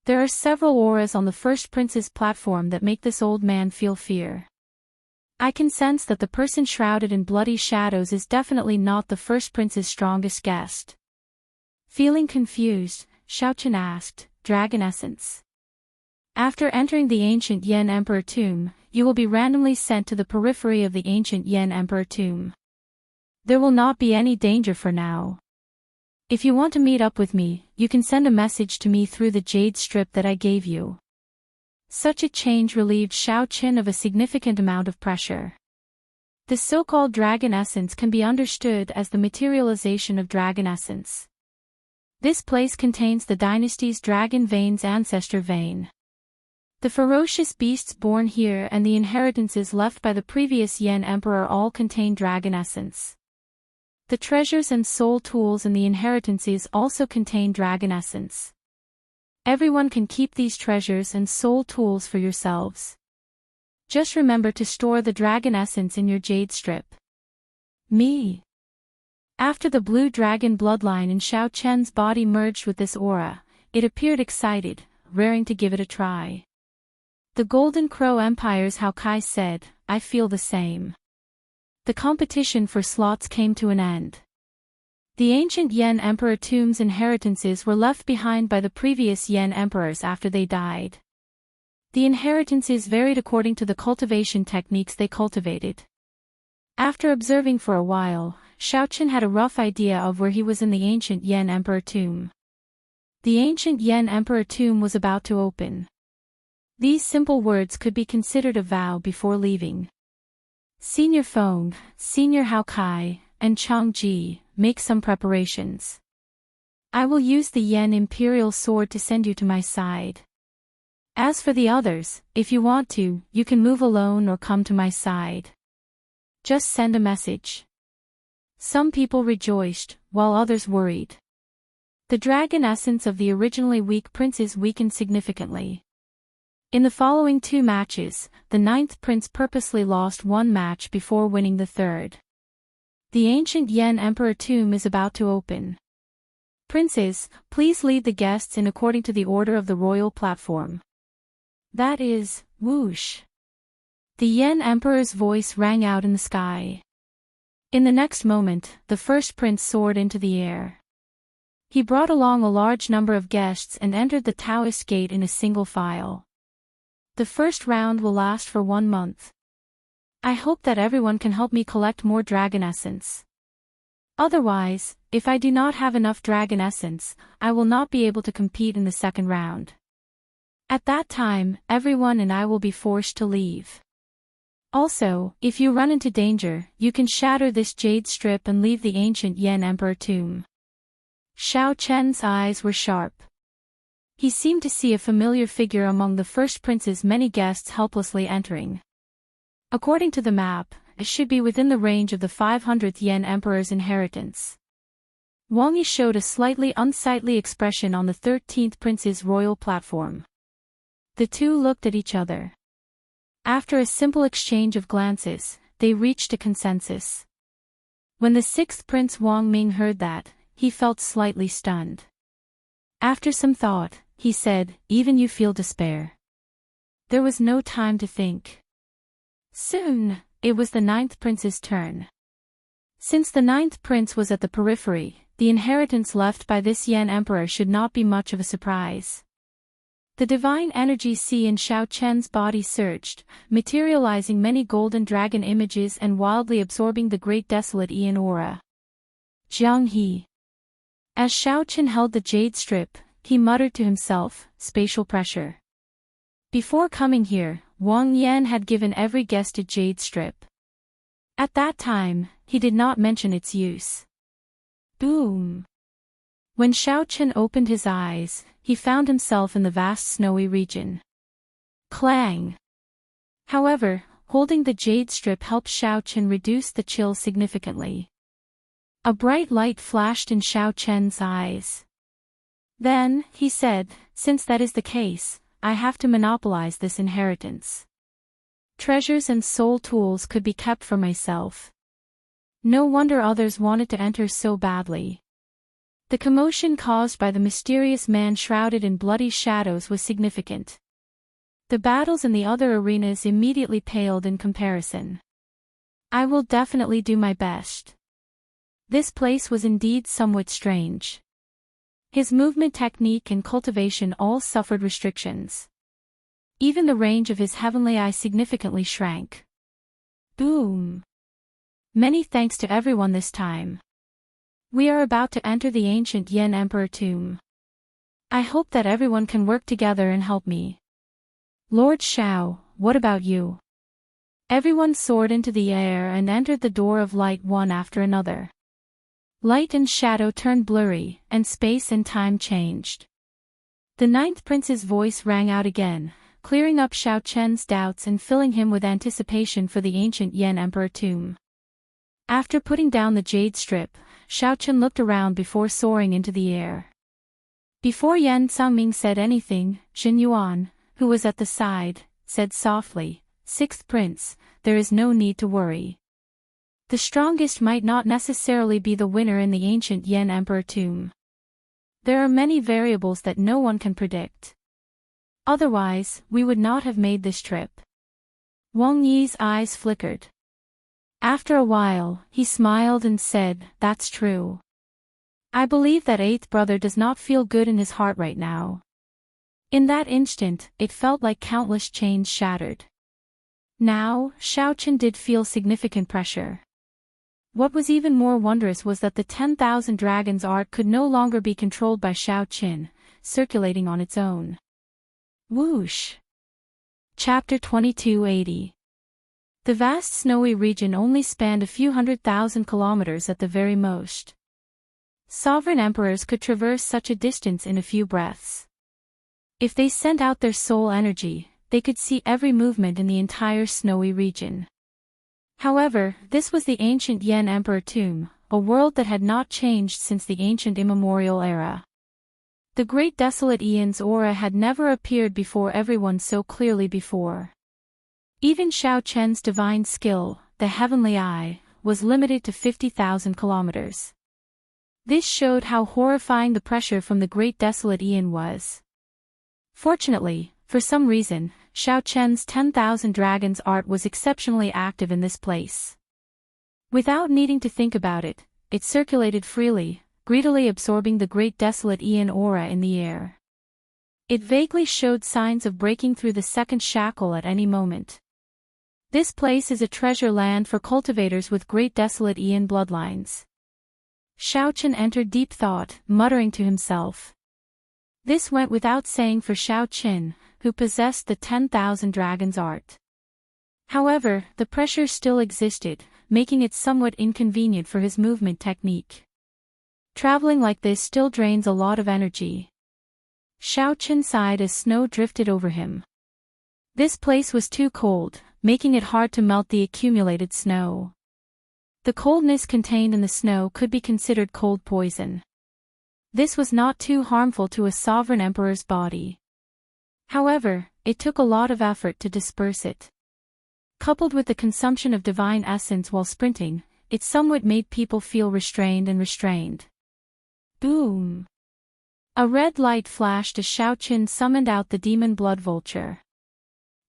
Speaker 1: There are several auras on the first prince's platform that make this old man feel fear. I can sense that the person shrouded in bloody shadows is definitely not the first prince's strongest guest. Feeling confused, Xiao Chen asked, "Dragon essence?" After entering the ancient Yan Emperor tomb, you will be randomly sent to the periphery of the ancient Yan Emperor tomb. There will not be any danger for now. If you want to meet up with me, you can send a message to me through the jade strip that I gave you. Such a change relieved Xiao Chen of a significant amount of pressure. The so-called dragon essence can be understood as the materialization of dragon essence. This place contains the dynasty's dragon vein's ancestor vein. The ferocious beasts born here and the inheritances left by the previous Yan Emperor all contain dragon essence. The treasures and soul tools in the inheritances also contain dragon essence. Everyone can keep these treasures and soul tools for yourselves. Just remember to store the dragon essence in your jade strip. Me. After the blue dragon bloodline in Xiao Chen's body merged with this aura, it appeared excited, raring to give it a try. The Golden Crow Empire's Hao Kai said, "I feel the same." The competition for slots came to an end. The ancient Yan Emperor tomb's inheritances were left behind by the previous Yan Emperors after they died. The inheritances varied according to the cultivation techniques they cultivated. After observing for a while, Shaochen had a rough idea of where he was in the ancient Yan Emperor tomb. The ancient Yan Emperor tomb was about to open. These simple words could be considered a vow before leaving. Senior Feng, Senior Hao Kai, and Chang Ji, make some preparations. I will use the Yan Imperial Sword to send you to my side. As for the others, if you want to, you can move alone or come to my side. Just send a message. Some people rejoiced, while others worried. The dragon essence of the originally weak princes weakened significantly. In the following 2 matches, the 9th prince purposely lost 1 match before winning the 3rd. The ancient Yan Emperor tomb is about to open. Princes, please lead the guests in according to the order of the royal platform. That is, whoosh. The Yan Emperor's voice rang out in the sky. In the next moment, the first prince soared into the air. He brought along a large number of guests and entered the Taoist gate in a single file. The first round will last for 1 month. I hope that everyone can help me collect more dragon essence. Otherwise, if I do not have enough dragon essence, I will not be able to compete in the 2nd round. At that time, everyone and I will be forced to leave. Also, if you run into danger, you can shatter this jade strip and leave the ancient Yan Emperor tomb. Xiao Chen's eyes were sharp. He seemed to see a familiar figure among the first prince's many guests helplessly entering. According to the map, it should be within the range of the 500th Yan Emperor's inheritance. Wang Yi showed a slightly unsightly expression on the 13th prince's royal platform. The two looked at each other. After a simple exchange of glances, they reached a consensus. When the 6th prince Wang Ming heard that, he felt slightly stunned. After some thought, he said, "Even you feel despair." There was no time to think. Soon, it was the 9th prince's turn. Since the 9th prince was at the periphery, the inheritance left by this Yan Emperor should not be much of a surprise. The divine energy sea in Xiao Chen's body surged, materializing many golden dragon images and wildly absorbing the great desolate Ian aura. Jiang He. As Xiao Chen held the jade strip, he muttered to himself, "Spatial pressure." Before coming here, Wang Yan had given every guest a jade strip. At that time, he did not mention its use. Boom! When Xiao Chen opened his eyes, he found himself in the vast snowy region. Clang! However, holding the jade strip helped Xiao Chen reduce the chill significantly. A bright light flashed in Xiao Chen's eyes. Then, he said, "Since that is the case, I have to monopolize this inheritance. Treasures and soul tools could be kept for myself." No wonder others wanted to enter so badly. The commotion caused by the mysterious man shrouded in bloody shadows was significant. The battles in the other arenas immediately paled in comparison. I will definitely do my best. This place was indeed somewhat strange. His movement technique and cultivation all suffered restrictions. Even the range of his heavenly eye significantly shrank. Boom! Many thanks to everyone this time. We are about to enter the ancient Yan Emperor tomb. I hope that everyone can work together and help me. Lord Xiao, what about you? Everyone soared into the air and entered the door of light one after another. Light and shadow turned blurry, and space and time changed. The 9th prince's voice rang out again, clearing up Xiao Chen's doubts and filling him with anticipation for the ancient Yan Emperor tomb. After putting down the jade strip, Xiao Chen looked around before soaring into the air. Before Yan Tsangming said anything, Xin Yuan, who was at the side, said softly, "6th prince, there is no need to worry. The strongest might not necessarily be the winner in the ancient Yan Emperor tomb. There are many variables that no one can predict. Otherwise, we would not have made this trip." Wang Yi's eyes flickered. After a while, he smiled and said, "That's true. I believe that 8th brother does not feel good in his heart right now. In that instant, it felt like countless chains shattered. Now, Xiaochen did feel significant pressure. What was even more wondrous was that the 10,000 dragons art could no longer be controlled by Xiaochen, circulating on its own. Whoosh! Chapter 2280. The vast snowy region only spanned a few 100,000 kilometers at the very most. Sovereign emperors could traverse such a distance in a few breaths. If they sent out their soul energy, they could see every movement in the entire snowy region. However, this was the ancient Yan Emperor tomb, a world that had not changed since the ancient immemorial era. The great desolate Aeon's aura had never appeared before everyone so clearly before. Even Xiaochen's divine skill, the heavenly eye, was limited to 50,000 kilometers. This showed how horrifying the pressure from the great desolate Aeon was. Fortunately, for some reason, Xiaochen's 10,000 dragons art was exceptionally active in this place. Without needing to think about it, it circulated freely, greedily absorbing the great desolate Aeon aura in the air. It vaguely showed signs of breaking through the second shackle at any moment. This place is a treasure land for cultivators with great desolate Aeon bloodlines. Xiaochen entered deep thought, muttering to himself. This went without saying for Xiaochen, who possessed the 10,000 dragons art. However, the pressure still existed, making it somewhat inconvenient for his movement technique. Traveling like this still drains a lot of energy. Xiaochen sighed as snow drifted over him. This place was too cold, making it hard to melt the accumulated snow. The coldness contained in the snow could be considered cold poison. This was not too harmful to a sovereign emperor's body. However, it took a lot of effort to disperse it. Coupled with the consumption of divine essence while sprinting, it somewhat made people feel restrained. Boom! A red light flashed as Xiaochen summoned out the demon blood vulture.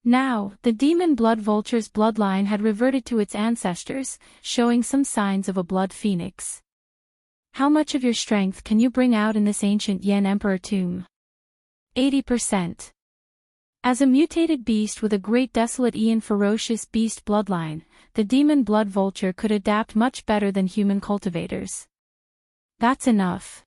Speaker 1: Now, the demon blood vulture's bloodline had reverted to its ancestors, showing some signs of a blood phoenix. How much of your strength can you bring out in this ancient Yan Emperor tomb? 80%. As a mutated beast with a great desolate Aeon ferocious beast bloodline, the demon blood vulture could adapt much better than human cultivators. That's enough.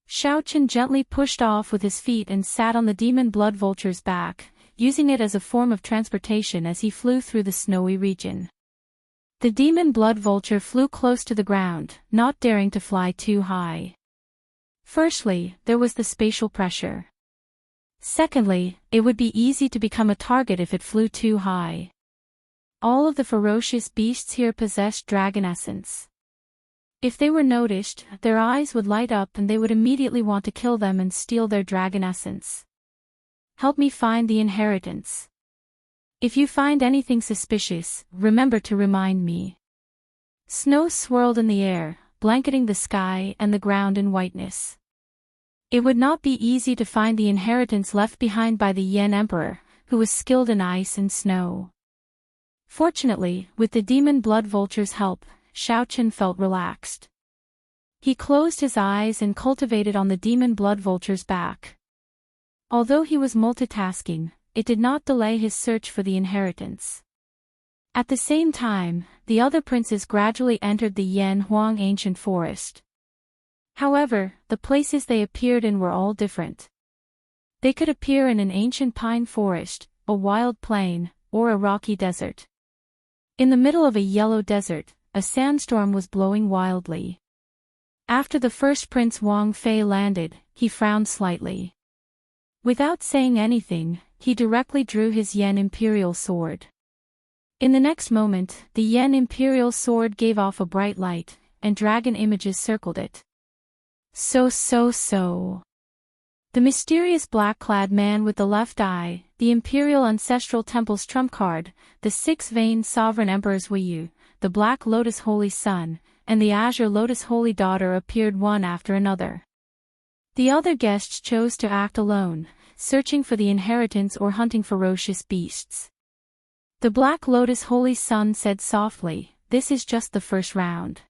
Speaker 1: Xiaochen gently pushed off with his feet and sat on the demon blood vulture's back, using it as a form of transportation as he flew through the snowy region. The demon blood vulture flew close to the ground, not daring to fly too high. Firstly, there was the spatial pressure. Secondly, it would be easy to become a target if it flew too high. All of the ferocious beasts here possessed dragon essence. If they were noticed, their eyes would light up and they would immediately want to kill them and steal their dragon essence. Help me find the inheritance. If you find anything suspicious, remember to remind me. Snow swirled in the air, blanketing the sky and the ground in whiteness. It would not be easy to find the inheritance left behind by the Yan Emperor, who was skilled in ice and snow. Fortunately, with the demon blood vulture's help, Xiaochen felt relaxed. He closed his eyes and cultivated on the demon blood vulture's back. Although he was multitasking, it did not delay his search for the inheritance. At the same time, the other princes gradually entered the Yan Huang ancient forest. However, the places they appeared in were all different. They could appear in an ancient pine forest, a wild plain, or a rocky desert. In the middle of a yellow desert, a sandstorm was blowing wildly. After the first Prince Wang Fei landed, he frowned slightly. Without saying anything, he directly drew his Yan Imperial sword. In the next moment, the Yan Imperial sword gave off a bright light, and dragon images circled it. So. The mysterious black-clad man with the left eye, the Imperial Ancestral Temple's trump card, the six-veined Sovereign Emperor's Weiyu, the Black Lotus Holy Son, and the Azure Lotus Holy Daughter appeared one after another. The other guests chose to act alone, searching for the inheritance or hunting ferocious beasts. The Black Lotus Holy Son said softly, "This is just the first round.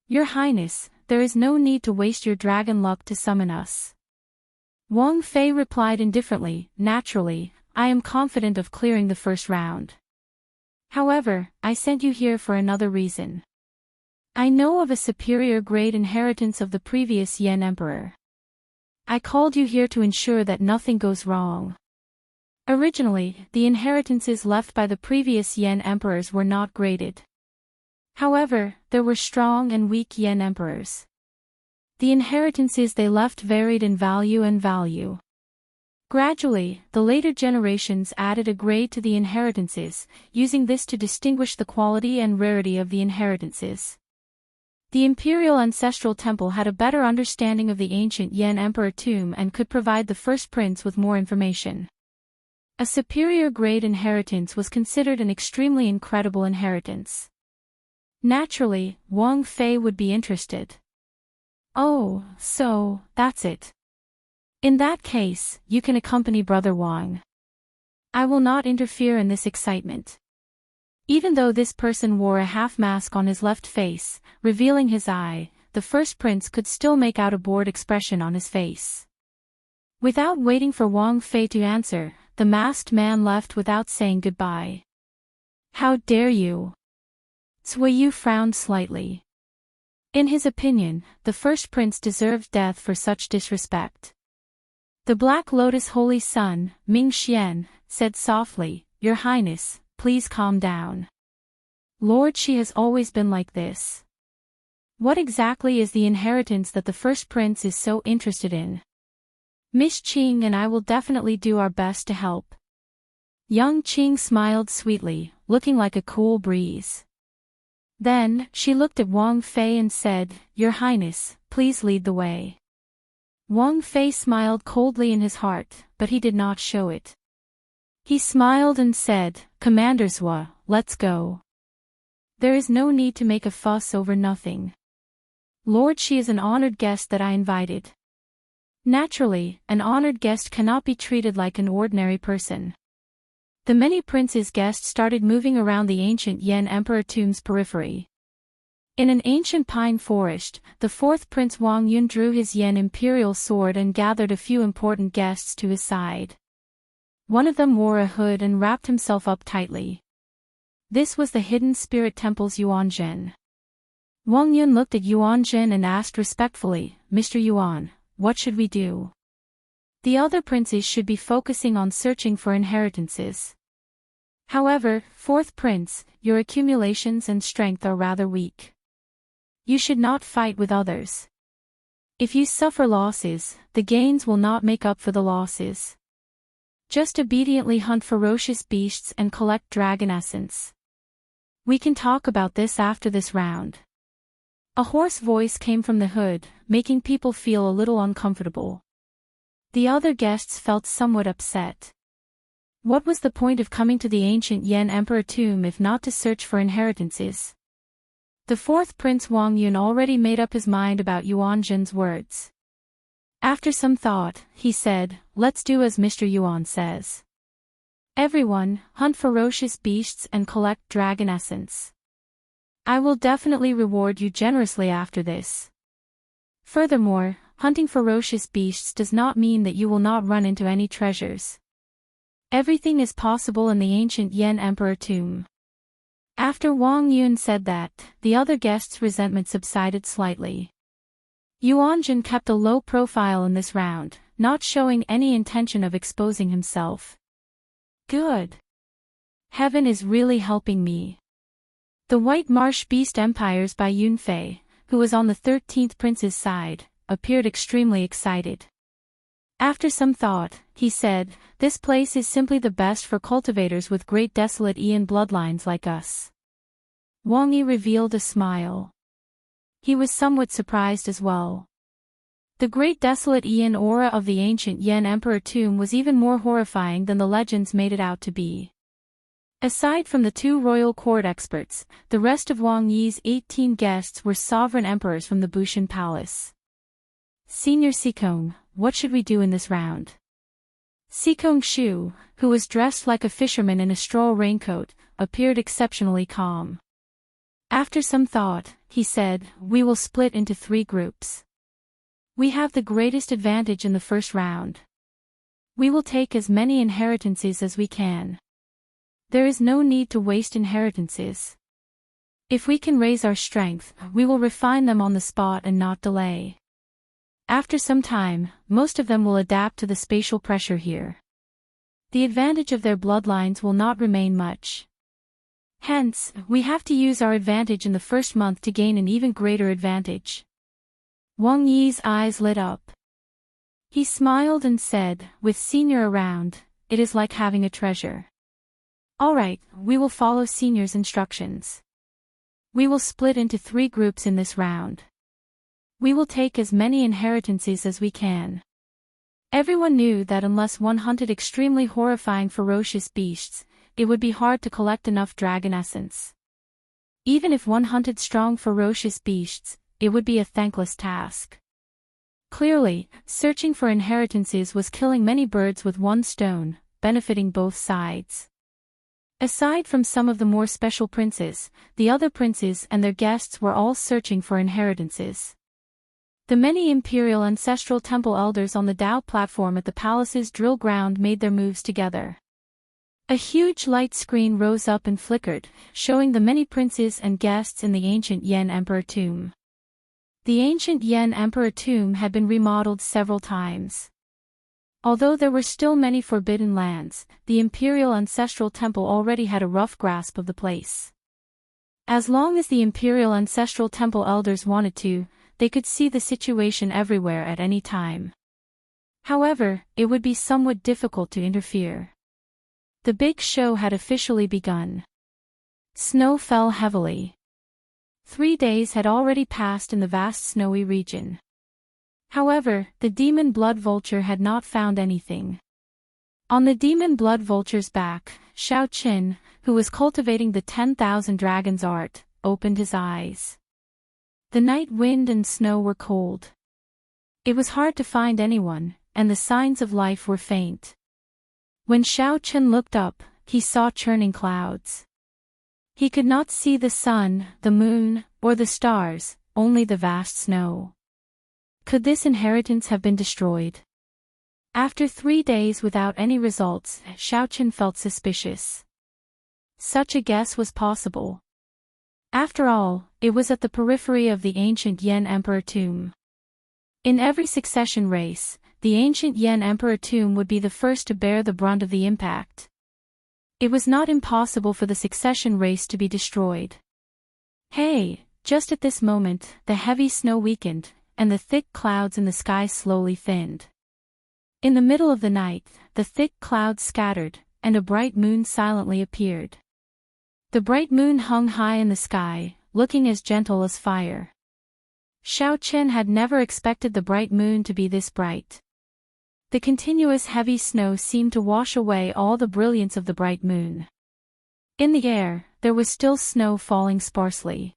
Speaker 1: Your Highness, there is no need to waste your dragon luck to summon us. Wang Fei replied indifferently, naturally, I am confident of clearing the first round. However, I sent you here for another reason. I know of a superior grade inheritance of the previous Yan Emperor. I called you here to ensure that nothing goes wrong. Originally, the inheritances left by the previous Yan Emperors were not graded. However, there were strong and weak Yan Emperors. The inheritances they left varied in value. Gradually, the later generations added a grade to the inheritances, using this to distinguish the quality and rarity of the inheritances. The Imperial Ancestral Temple had a better understanding of the ancient Yan Emperor tomb and could provide the first prince with more information. A superior grade inheritance was considered an extremely incredible inheritance. Naturally, Wang Fei would be interested. Oh, so, that's it. In that case, you can accompany Brother Wang. I will not interfere in this excitement. Even though this person wore a half mask on his left face, revealing his eye, the first prince could still make out a bored expression on his face. Without waiting for Wang Fei to answer, the masked man left without saying goodbye. How dare you? Cui Yu frowned slightly. In his opinion, the first prince deserved death for such disrespect. The Black Lotus Holy Son, Ming Xian, said softly, Your Highness, please calm down. Lord, she has always been like this. What exactly is the inheritance that the first prince is so interested in? Miss Qing and I will definitely do our best to help. Young Qing smiled sweetly, looking like a cool breeze. Then, she looked at Wang Fei and said, Your Highness, please lead the way. Wang Fei smiled coldly in his heart, but he did not show it. He smiled and said, Commander Zhua, let's go. There is no need to make a fuss over nothing. Lord, she is an honored guest that I invited. Naturally, an honored guest cannot be treated like an ordinary person. The many princes' guests started moving around the ancient Yan Emperor tomb's periphery. In an ancient pine forest, the fourth Prince Wang Yun drew his Yan imperial sword and gathered a few important guests to his side. One of them wore a hood and wrapped himself up tightly. This was the hidden spirit temple's Yuanzhen. Wang Yun looked at Yuanzhen and asked respectfully, Mr. Yuan, what should we do? The other princes should be focusing on searching for inheritances. However, fourth prince, your accumulations and strength are rather weak. You should not fight with others. If you suffer losses, the gains will not make up for the losses. Just obediently hunt ferocious beasts and collect dragon essence. We can talk about this after this round. A hoarse voice came from the hood, making people feel a little uncomfortable. The other guests felt somewhat upset. What was the point of coming to the ancient Yan Emperor tomb if not to search for inheritances? The fourth Prince Wang Yun already made up his mind about Yuanzhen's words. After some thought, he said, Let's do as Mr. Yuan says. Everyone, hunt ferocious beasts and collect dragon essence. I will definitely reward you generously after this. Furthermore, hunting ferocious beasts does not mean that you will not run into any treasures. Everything is possible in the ancient Yan Emperor tomb. After Wang Yun said that, the other guests' resentment subsided slightly. Yuanzhen kept a low profile in this round, not showing any intention of exposing himself. Good. Heaven is really helping me. The White Marsh Beast Empires by Yun Fei, who was on the 13th prince's side, appeared extremely excited. After some thought, he said, This place is simply the best for cultivators with great desolate Ian bloodlines like us. Wang Yi revealed a smile. He was somewhat surprised as well. The great desolate Ian aura of the ancient Yan Emperor tomb was even more horrifying than the legends made it out to be. Aside from the two royal court experts, the rest of Wang Yi's 18 guests were sovereign emperors from the Bushan Palace. Senior Sikong, what should we do in this round? Sikong Shu, who was dressed like a fisherman in a straw raincoat, appeared exceptionally calm. After some thought, he said, We will split into 3 groups. We have the greatest advantage in the first round. We will take as many inheritances as we can. There is no need to waste inheritances. If we can raise our strength, we will refine them on the spot and not delay. After some time, most of them will adapt to the spatial pressure here. The advantage of their bloodlines will not remain much. Hence, we have to use our advantage in the first month to gain an even greater advantage. Wang Yi's eyes lit up. He smiled and said, with Senior around, it is like having a treasure. All right, we will follow Senior's instructions. We will split into 3 groups in this round. We will take as many inheritances as we can. Everyone knew that unless one hunted extremely horrifying ferocious beasts, it would be hard to collect enough dragon essence. Even if one hunted strong ferocious beasts, it would be a thankless task. Clearly, searching for inheritances was killing many birds with one stone, benefiting both sides. Aside from some of the more special princes, the other princes and their guests were all searching for inheritances. The many imperial ancestral temple elders on the Dao platform at the palace's drill ground made their moves together. A huge light screen rose up and flickered, showing the many princes and guests in the ancient Yan Emperor tomb. The ancient Yan Emperor tomb had been remodeled several times. Although there were still many forbidden lands, the imperial ancestral temple already had a rough grasp of the place. As long as the imperial ancestral temple elders wanted to, they could see the situation everywhere at any time. However, it would be somewhat difficult to interfere. The big show had officially begun. Snow fell heavily. 3 days had already passed in the vast snowy region. However, the demon blood vulture had not found anything. On the demon blood vulture's back, Shao Qin, who was cultivating the 10,000 dragons art, opened his eyes. The night wind and snow were cold. It was hard to find anyone, and the signs of life were faint. When Shao Qin looked up, he saw churning clouds. He could not see the sun, the moon, or the stars, only the vast snow. Could this inheritance have been destroyed? After 3 days without any results, Shao Qin felt suspicious. Such a guess was possible. After all, it was at the periphery of the ancient Yan Emperor tomb. In every succession race, the ancient Yan Emperor tomb would be the first to bear the brunt of the impact. It was not impossible for the succession race to be destroyed. Hey, just at this moment, the heavy snow weakened, and the thick clouds in the sky slowly thinned. In the middle of the night, the thick clouds scattered, and a bright moon silently appeared. The bright moon hung high in the sky, looking as gentle as fire. Shao Qin had never expected the bright moon to be this bright. The continuous heavy snow seemed to wash away all the brilliance of the bright moon. In the air, there was still snow falling sparsely.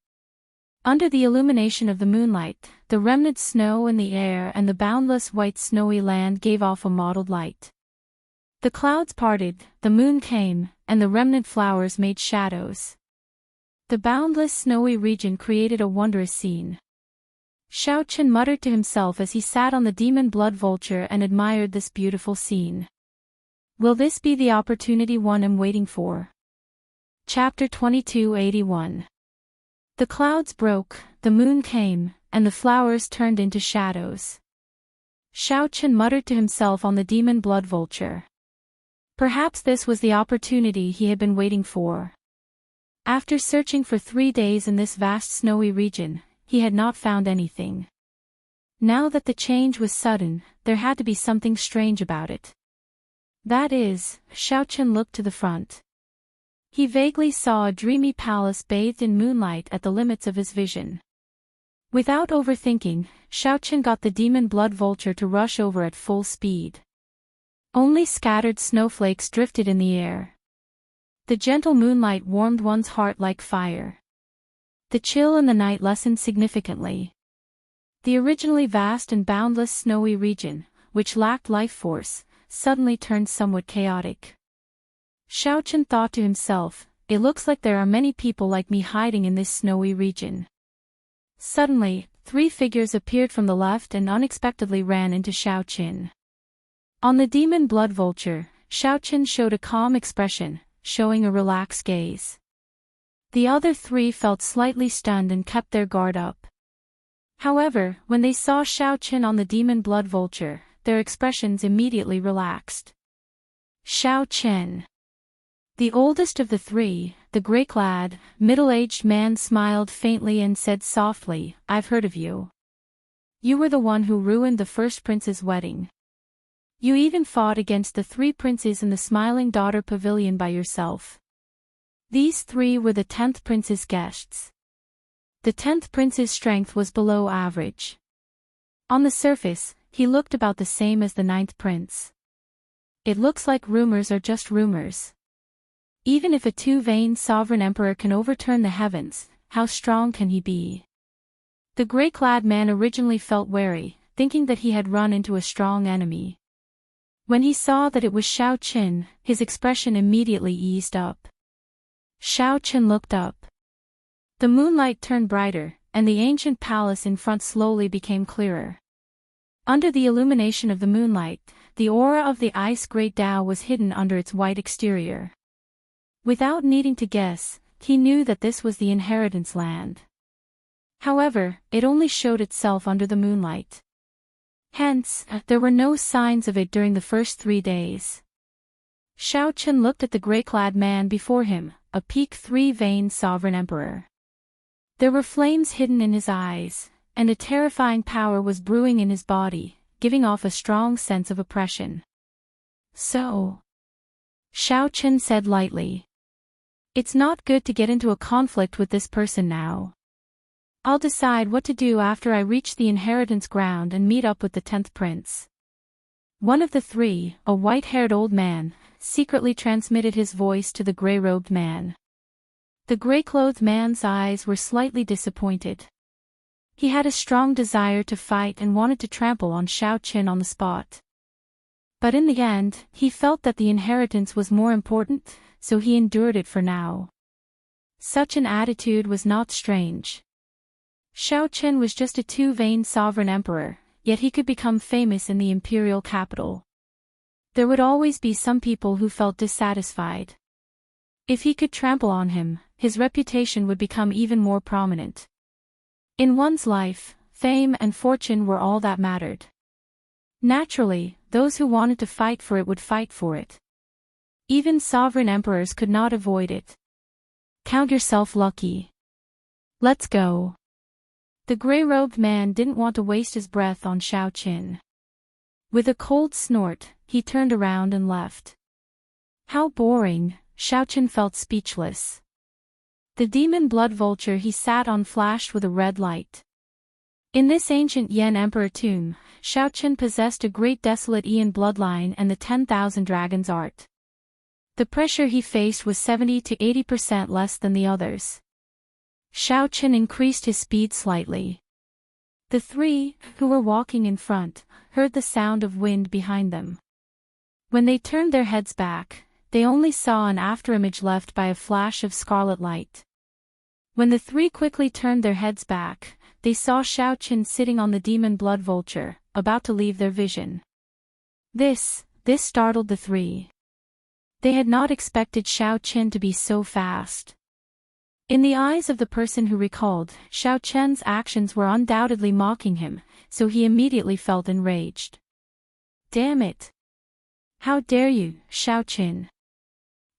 Speaker 1: Under the illumination of the moonlight, the remnant snow in the air and the boundless white snowy land gave off a mottled light. The clouds parted, the moon came, and the remnant flowers made shadows. The boundless snowy region created a wondrous scene. Shao Qin muttered to himself as he sat on the demon blood vulture and admired this beautiful scene. Will this be the opportunity one am waiting for? Chapter 2281. The clouds broke, the moon came, and the flowers turned into shadows. Shao Qin muttered to himself on the demon blood vulture. Perhaps this was the opportunity he had been waiting for. After searching for 3 days in this vast snowy region, he had not found anything. Now that the change was sudden, there had to be something strange about it. That is, Shao Qin looked to the front. He vaguely saw a dreamy palace bathed in moonlight at the limits of his vision. Without overthinking, Shao Qin got the demon blood vulture to rush over at full speed. Only scattered snowflakes drifted in the air. The gentle moonlight warmed one's heart like fire. The chill in the night lessened significantly. The originally vast and boundless snowy region, which lacked life force, suddenly turned somewhat chaotic. Shao Qin thought to himself, it looks like there are many people like me hiding in this snowy region. Suddenly, three figures appeared from the left and unexpectedly ran into Xiao Qin. On the demon blood vulture, Xiao Qin showed a calm expression, showing a relaxed gaze. The other three felt slightly stunned and kept their guard up. However, when they saw Xiao Qin on the demon blood vulture, their expressions immediately relaxed. Xiao Qin. The oldest of the three, the gray-clad, middle-aged man smiled faintly and said softly, "I've heard of you. You were the one who ruined the first prince's wedding. You even fought against the three princes in the Smiling Daughter Pavilion by yourself. These three were the 10th prince's guests. The 10th prince's strength was below average. On the surface, he looked about the same as the 9th prince. It looks like rumors are just rumors. Even if a two-veined sovereign emperor can overturn the heavens, how strong can he be?" The gray-clad man originally felt wary, thinking that he had run into a strong enemy. When he saw that it was Xiao Qin, his expression immediately eased up. Xiao Qin looked up. The moonlight turned brighter, and the ancient palace in front slowly became clearer. Under the illumination of the moonlight, the aura of the ice Great Tao was hidden under its white exterior. Without needing to guess, he knew that this was the inheritance land. However, it only showed itself under the moonlight. Hence, there were no signs of it during the first 3 days. Xiao Qin looked at the gray-clad man before him, a peak three-veined sovereign emperor. There were flames hidden in his eyes, and a terrifying power was brewing in his body, giving off a strong sense of oppression. "So," Xiao Qin said lightly, "it's not good to get into a conflict with this person now. I'll decide what to do after I reach the inheritance ground and meet up with the 10th prince." One of the three, a white-haired old man, secretly transmitted his voice to the gray-robed man. The gray-clothed man's eyes were slightly disappointed. He had a strong desire to fight and wanted to trample on Xiao Qin on the spot. But in the end, he felt that the inheritance was more important, so he endured it for now. Such an attitude was not strange. Xiao Qin was just a two-veined sovereign emperor, yet he could become famous in the imperial capital. There would always be some people who felt dissatisfied. If he could trample on him, his reputation would become even more prominent. In one's life, fame and fortune were all that mattered. Naturally, those who wanted to fight for it would fight for it. Even sovereign emperors could not avoid it. Count yourself lucky. Let's go. The gray-robed man didn't want to waste his breath on Xiao Qin. With a cold snort, he turned around and left. How boring, Xiao Qin felt speechless. The demon blood vulture he sat on flashed with a red light. In this ancient Yan Emperor tomb, Xiao Qin possessed a great desolate Eon bloodline and the 10,000 dragons art. The pressure he faced was 70 to 80% less than the others. Xiao Qin increased his speed slightly. The three, who were walking in front, heard the sound of wind behind them. When they turned their heads back, they only saw an afterimage left by a flash of scarlet light. When the three quickly turned their heads back, they saw Xiao Qin sitting on the demon blood vulture, about to leave their vision. This startled the three. They had not expected Xiao Qin to be so fast. In the eyes of the person who recalled, Xiao Qin's actions were undoubtedly mocking him, so he immediately felt enraged. Damn it! How dare you, Xiao Qin?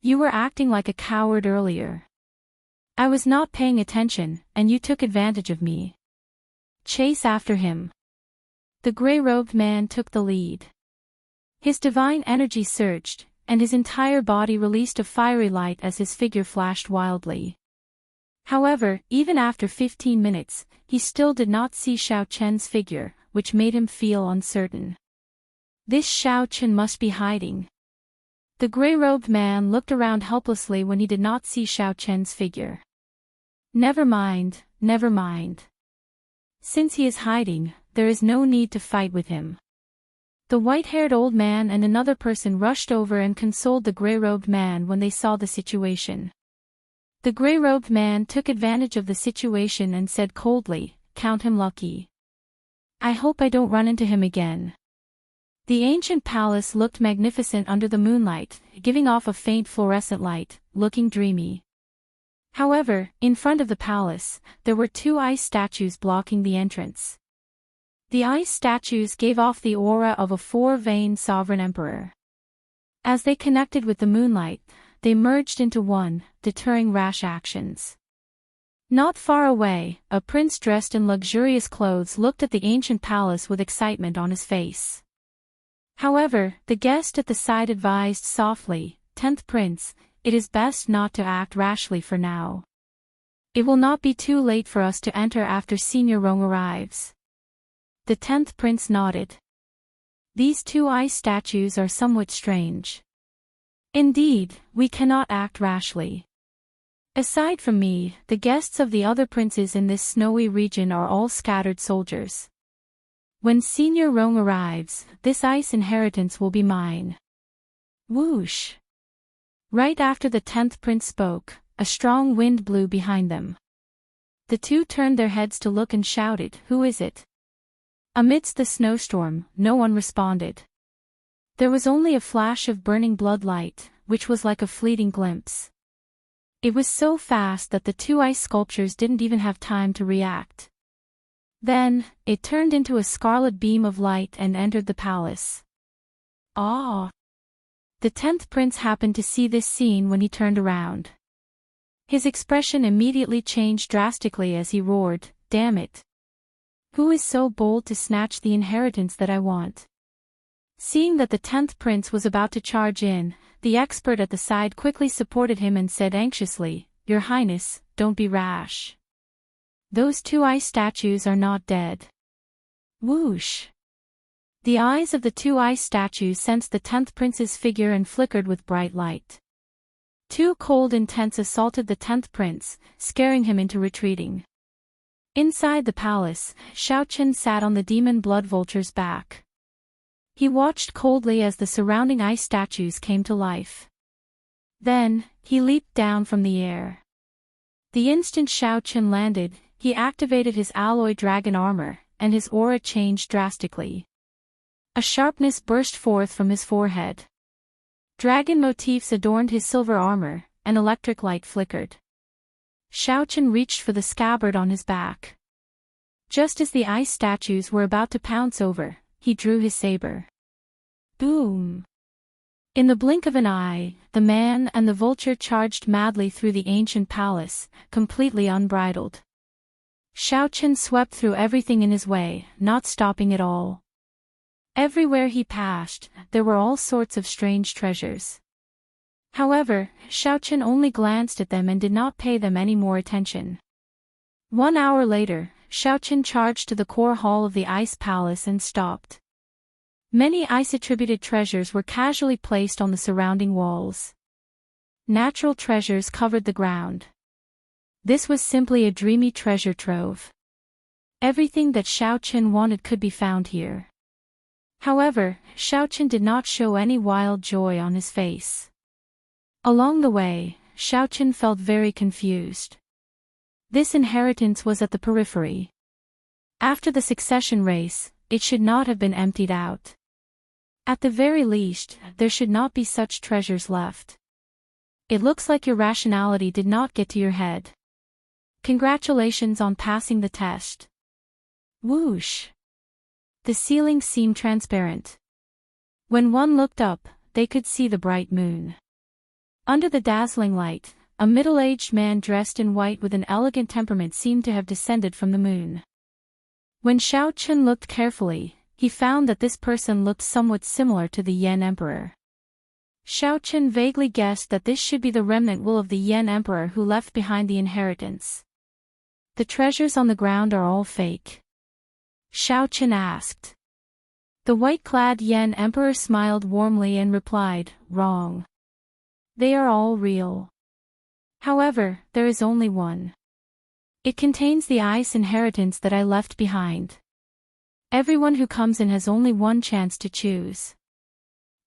Speaker 1: You were acting like a coward earlier. I was not paying attention, and you took advantage of me. Chase after him. The gray-robed man took the lead. His divine energy surged, and his entire body released a fiery light as his figure flashed wildly. However, even after 15 minutes, he still did not see Xiao Qin's figure, which made him feel uncertain. This Xiao Qin must be hiding. The gray-robed man looked around helplessly when he did not see Xiao Qin's figure. Never mind, never mind. Since he is hiding, there is no need to fight with him. The white-haired old man and another person rushed over and consoled the gray-robed man when they saw the situation. The gray-robed man took advantage of the situation and said coldly, count him lucky. I hope I don't run into him again. The ancient palace looked magnificent under the moonlight, giving off a faint fluorescent light, looking dreamy. However, in front of the palace, there were 2 ice statues blocking the entrance. The ice statues gave off the aura of a 4-veined sovereign emperor. As they connected with the moonlight, they merged into one, deterring rash actions. Not far away, a prince dressed in luxurious clothes looked at the ancient palace with excitement on his face. However, the guest at the side advised softly, "10th Prince, it is best not to act rashly for now. It will not be too late for us to enter after Senior Rong arrives." The 10th Prince nodded. "These 2 ice statues are somewhat strange. Indeed, we cannot act rashly. Aside from me, the guests of the other princes in this snowy region are all scattered soldiers. When Senior Rong arrives, this ice inheritance will be mine." Whoosh! Right after the 10th Prince spoke, a strong wind blew behind them. The 2 turned their heads to look and shouted, "Who is it?" Amidst the snowstorm, no one responded. There was only a flash of burning blood light, which was like a fleeting glimpse. It was so fast that the 2 ice sculptures didn't even have time to react. Then, it turned into a scarlet beam of light and entered the palace. Ah! The 10th Prince happened to see this scene when he turned around. His expression immediately changed drastically as he roared, "Damn it! Who is so bold to snatch the inheritance that I want?" Seeing that the 10th Prince was about to charge in, the expert at the side quickly supported him and said anxiously, "Your Highness, don't be rash. Those 2 ice statues are not dead." Whoosh! The eyes of the 2 ice statues sensed the 10th Prince's figure and flickered with bright light. 2 cold intents assaulted the 10th Prince, scaring him into retreating. Inside the palace, Xiaochen sat on the demon blood vulture's back. He watched coldly as the surrounding ice statues came to life. Then, he leaped down from the air. The instant Xiaochen landed, he activated his alloy dragon armor, and his aura changed drastically. A sharpness burst forth from his forehead. Dragon motifs adorned his silver armor, and electric light flickered. Xiaochen reached for the scabbard on his back. Just as the ice statues were about to pounce over, he drew his saber. Boom! In the blink of an eye, the man and the vulture charged madly through the ancient palace, completely unbridled. Xiaochen swept through everything in his way, not stopping at all. Everywhere he passed, there were all sorts of strange treasures. However, Xiaochen only glanced at them and did not pay them any more attention. 1 hour later, Xiaochen charged to the core hall of the ice palace and stopped. Many ice-attributed treasures were casually placed on the surrounding walls. Natural treasures covered the ground. This was simply a dreamy treasure trove. Everything that Xiaochen wanted could be found here. However, Xiaochen did not show any wild joy on his face. Along the way, Xiaochen felt very confused. This inheritance was at the periphery. After the succession race, it should not have been emptied out. At the very least, there should not be such treasures left. It looks like your rationality did not get to your head. Congratulations on passing the test. Whoosh! The ceiling seemed transparent. When one looked up, they could see the bright moon. Under the dazzling light, a middle-aged man dressed in white with an elegant temperament seemed to have descended from the moon. When Xiaochen looked carefully, he found that this person looked somewhat similar to the Yan Emperor. Xiaochen vaguely guessed that this should be the remnant will of the Yan Emperor who left behind the inheritance. The treasures on the ground are all fake? Xiaochen asked. The white-clad Yan Emperor smiled warmly and replied, "Wrong. They are all real. However, there is only one. It contains the ice inheritance that I left behind. Everyone who comes in has only one chance to choose.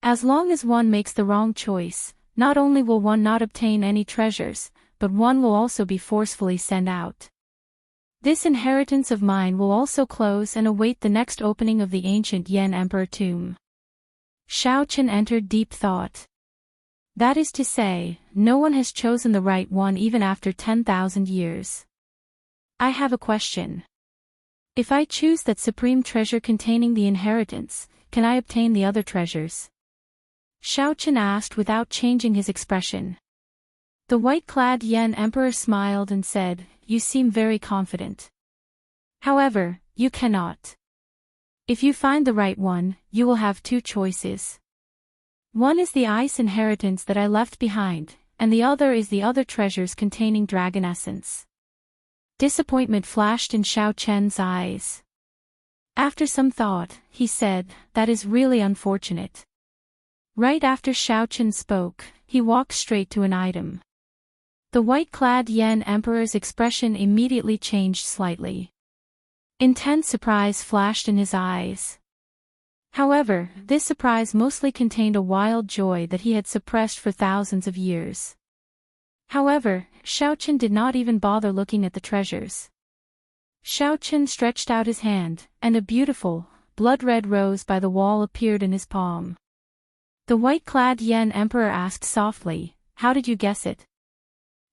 Speaker 1: As long as one makes the wrong choice, not only will one not obtain any treasures, but one will also be forcefully sent out. This inheritance of mine will also close and await the next opening of the ancient Yan Emperor tomb. Shao Chen entered deep thought. That is to say, no one has chosen the right one even after 10,000 years. I have a question. If I choose that supreme treasure containing the inheritance, can I obtain the other treasures? Shao Chen asked without changing his expression. The white-clad Yan Emperor smiled and said, "You seem very confident. However, you cannot. If you find the right one, you will have two choices. One is the ice inheritance that I left behind, and the other is the other treasures containing dragon essence." Disappointment flashed in Shao Chen's eyes. After some thought, he said, "That is really unfortunate." Right after Shao Chen spoke, he walked straight to an item. The white-clad Yan Emperor's expression immediately changed slightly. Intense surprise flashed in his eyes. However, this surprise mostly contained a wild joy that he had suppressed for thousands of years. However, Shao Chen did not even bother looking at the treasures. Shao Chen stretched out his hand, and a beautiful, blood-red rose by the wall appeared in his palm. The white-clad Yan Emperor asked softly, "How did you guess it?"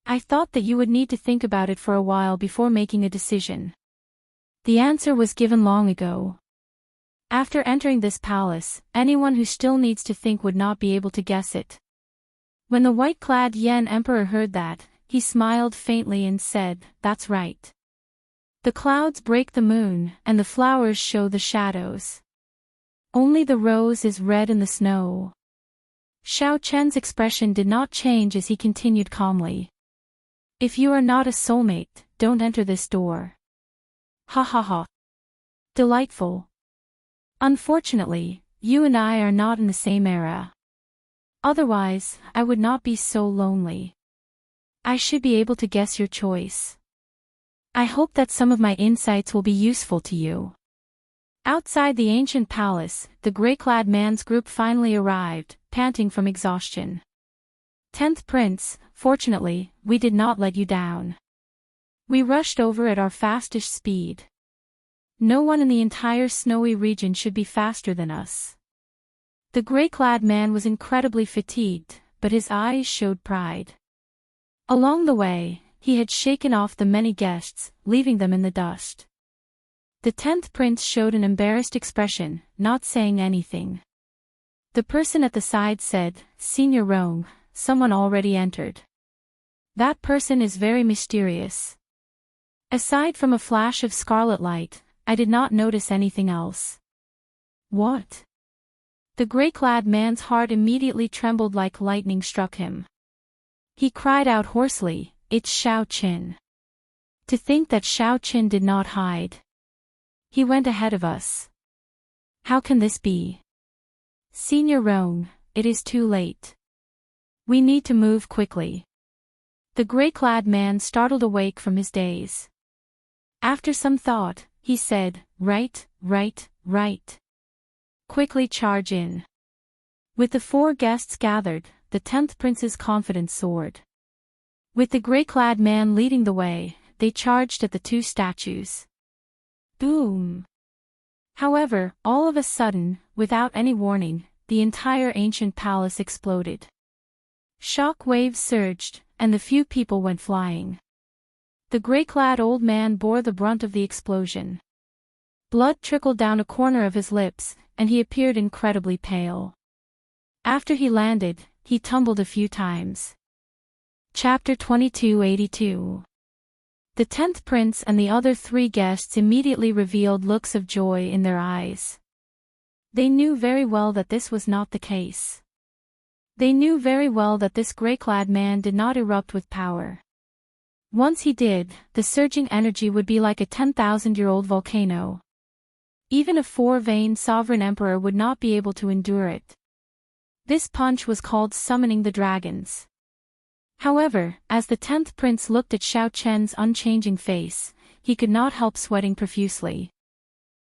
Speaker 1: "I thought that you would need to think about it for a while before making a decision." The answer was given long ago. After entering this palace, anyone who still needs to think would not be able to guess it. When the white-clad Yan Emperor heard that, he smiled faintly and said, "That's right. The clouds break the moon, and the flowers show the shadows. Only the rose is red in the snow." Shao Chen's expression did not change as he continued calmly. "If you are not a soulmate, don't enter this door." Ha ha ha. Delightful. Unfortunately, you and I are not in the same era. Otherwise, I would not be so lonely. I should be able to guess your choice. I hope that some of my insights will be useful to you. Outside the ancient palace, the gray-clad man's group finally arrived, panting from exhaustion. 10th Prince, fortunately, we did not let you down. We rushed over at our fastest speed. No one in the entire snowy region should be faster than us. The gray-clad man was incredibly fatigued, but his eyes showed pride. Along the way, he had shaken off the many guests, leaving them in the dust. The 10th Prince showed an embarrassed expression, not saying anything. The person at the side said, "Senior Rong, someone already entered. That person is very mysterious." Aside from a flash of scarlet light, I did not notice anything else. What? The gray-clad man's heart immediately trembled like lightning struck him. He cried out hoarsely, "It's Shao Chen." To think that Shao Chen did not hide. He went ahead of us. How can this be? Senior Rong, it is too late. We need to move quickly. The gray-clad man startled awake from his daze. After some thought, he said, Right. Quickly charge in." With the 4 guests gathered, the 10th Prince's confidence soared. With the gray-clad man leading the way, they charged at the 2 statues. Boom! However, all of a sudden, without any warning, the entire ancient palace exploded. Shock waves surged, and the few people went flying. The gray-clad old man bore the brunt of the explosion. Blood trickled down a corner of his lips, and he appeared incredibly pale. After he landed, he tumbled a few times. Chapter 2282. The 10th Prince and the other 3 guests immediately revealed looks of joy in their eyes. They knew very well that this was not the case. They knew very well that this gray-clad man did not erupt with power. Once he did, the surging energy would be like a 10,000-year-old volcano. Even a 4-veined sovereign emperor would not be able to endure it. This punch was called summoning the dragons. However, as the 10th Prince looked at Shao Chen's unchanging face, he could not help sweating profusely.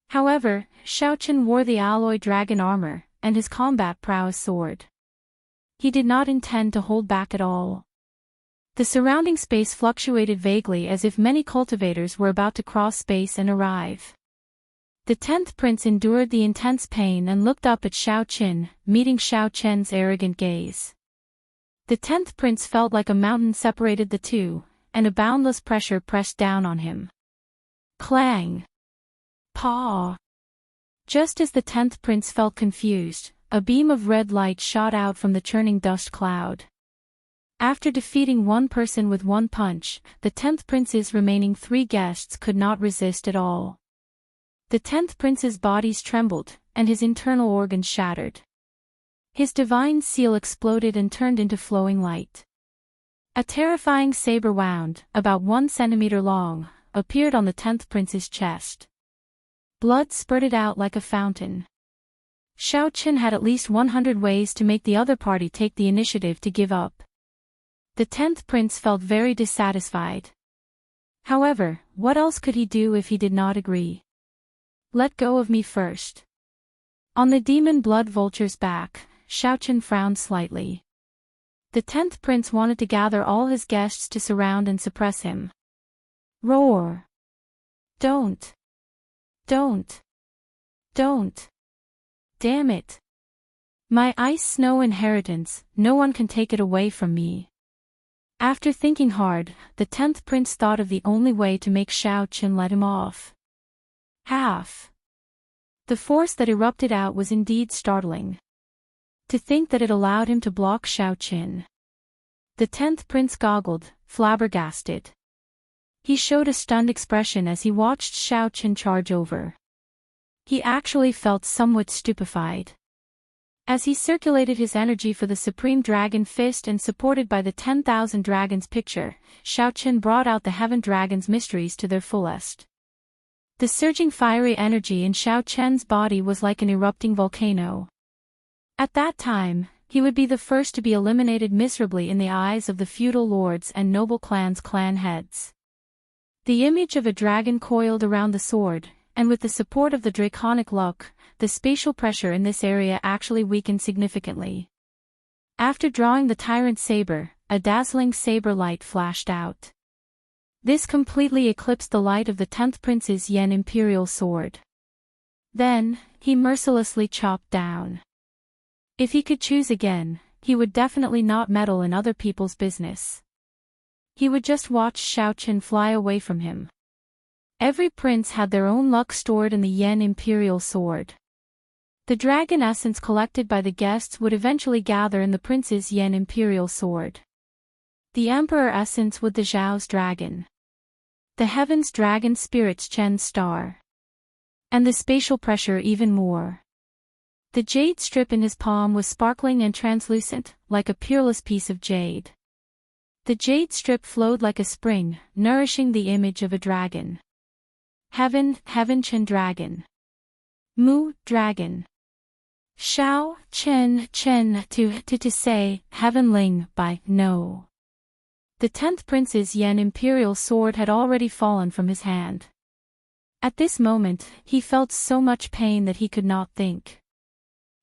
Speaker 1: However, Shao Chen wore the alloy dragon armor, and his combat prowess soared. He did not intend to hold back at all. The surrounding space fluctuated vaguely as if many cultivators were about to cross space and arrive. The 10th prince endured the intense pain and looked up at Xiao Qin, meeting Xiao Chen's arrogant gaze. The 10th prince felt like a mountain separated the two, and a boundless pressure pressed down on him. Clang! Paw! Just as the 10th prince felt confused, a beam of red light shot out from the churning dust cloud. After defeating one person with one punch, the 10th prince's remaining 3 guests could not resist at all. The 10th prince's bodies trembled, and his internal organs shattered. His divine seal exploded and turned into flowing light. A terrifying saber wound, about 1 centimeter long, appeared on the 10th prince's chest. Blood spurted out like a fountain. Xiao Qin had at least 100 ways to make the other party take the initiative to give up. The 10th prince felt very dissatisfied. However, what else could he do if he did not agree? Let go of me first. On the demon blood vulture's back, Xiao Qin frowned slightly. The 10th prince wanted to gather all his guests to surround and suppress him. Roar! Don't! Don't! Don't! Damn it! My ice snow inheritance, no one can take it away from me. After thinking hard, the 10th prince thought of the only way to make Xiao Qin let him off. Half. The force that erupted out was indeed startling. To think that it allowed him to block Xiao Qin. The 10th prince goggled, flabbergasted. He showed a stunned expression as he watched Xiao Qin charge over. He actually felt somewhat stupefied. As he circulated his energy for the Supreme Dragon Fist and supported by the 10,000 Dragons picture, Xiao Qin brought out the Heaven Dragon's mysteries to their fullest. The surging fiery energy in Xiao Chen's body was like an erupting volcano. At that time, he would be the first to be eliminated miserably in the eyes of the feudal lords and noble clans' clan heads. The image of a dragon coiled around the sword, and with the support of the draconic luck, the spatial pressure in this area actually weakened significantly. After drawing the tyrant saber, a dazzling saber light flashed out. This completely eclipsed the light of the 10th prince's Yen imperial sword. Then, he mercilessly chopped down. If he could choose again, he would definitely not meddle in other people's business. He would just watch Xiao Qin fly away from him. Every prince had their own luck stored in the Yen imperial sword. The dragon essence collected by the guests would eventually gather in the prince's Yen imperial sword. The emperor essence with the Zhao's dragon. The heavens dragon spirit's Chen's star. And the spatial pressure even more. The jade strip in his palm was sparkling and translucent, like a peerless piece of jade. The jade strip flowed like a spring, nourishing the image of a dragon. Heaven Chen dragon. Mu, dragon. Xiao, Chen, to say, Heaven Ling, by, no. The 10th prince's Yen imperial sword had already fallen from his hand. At this moment, he felt so much pain that he could not think.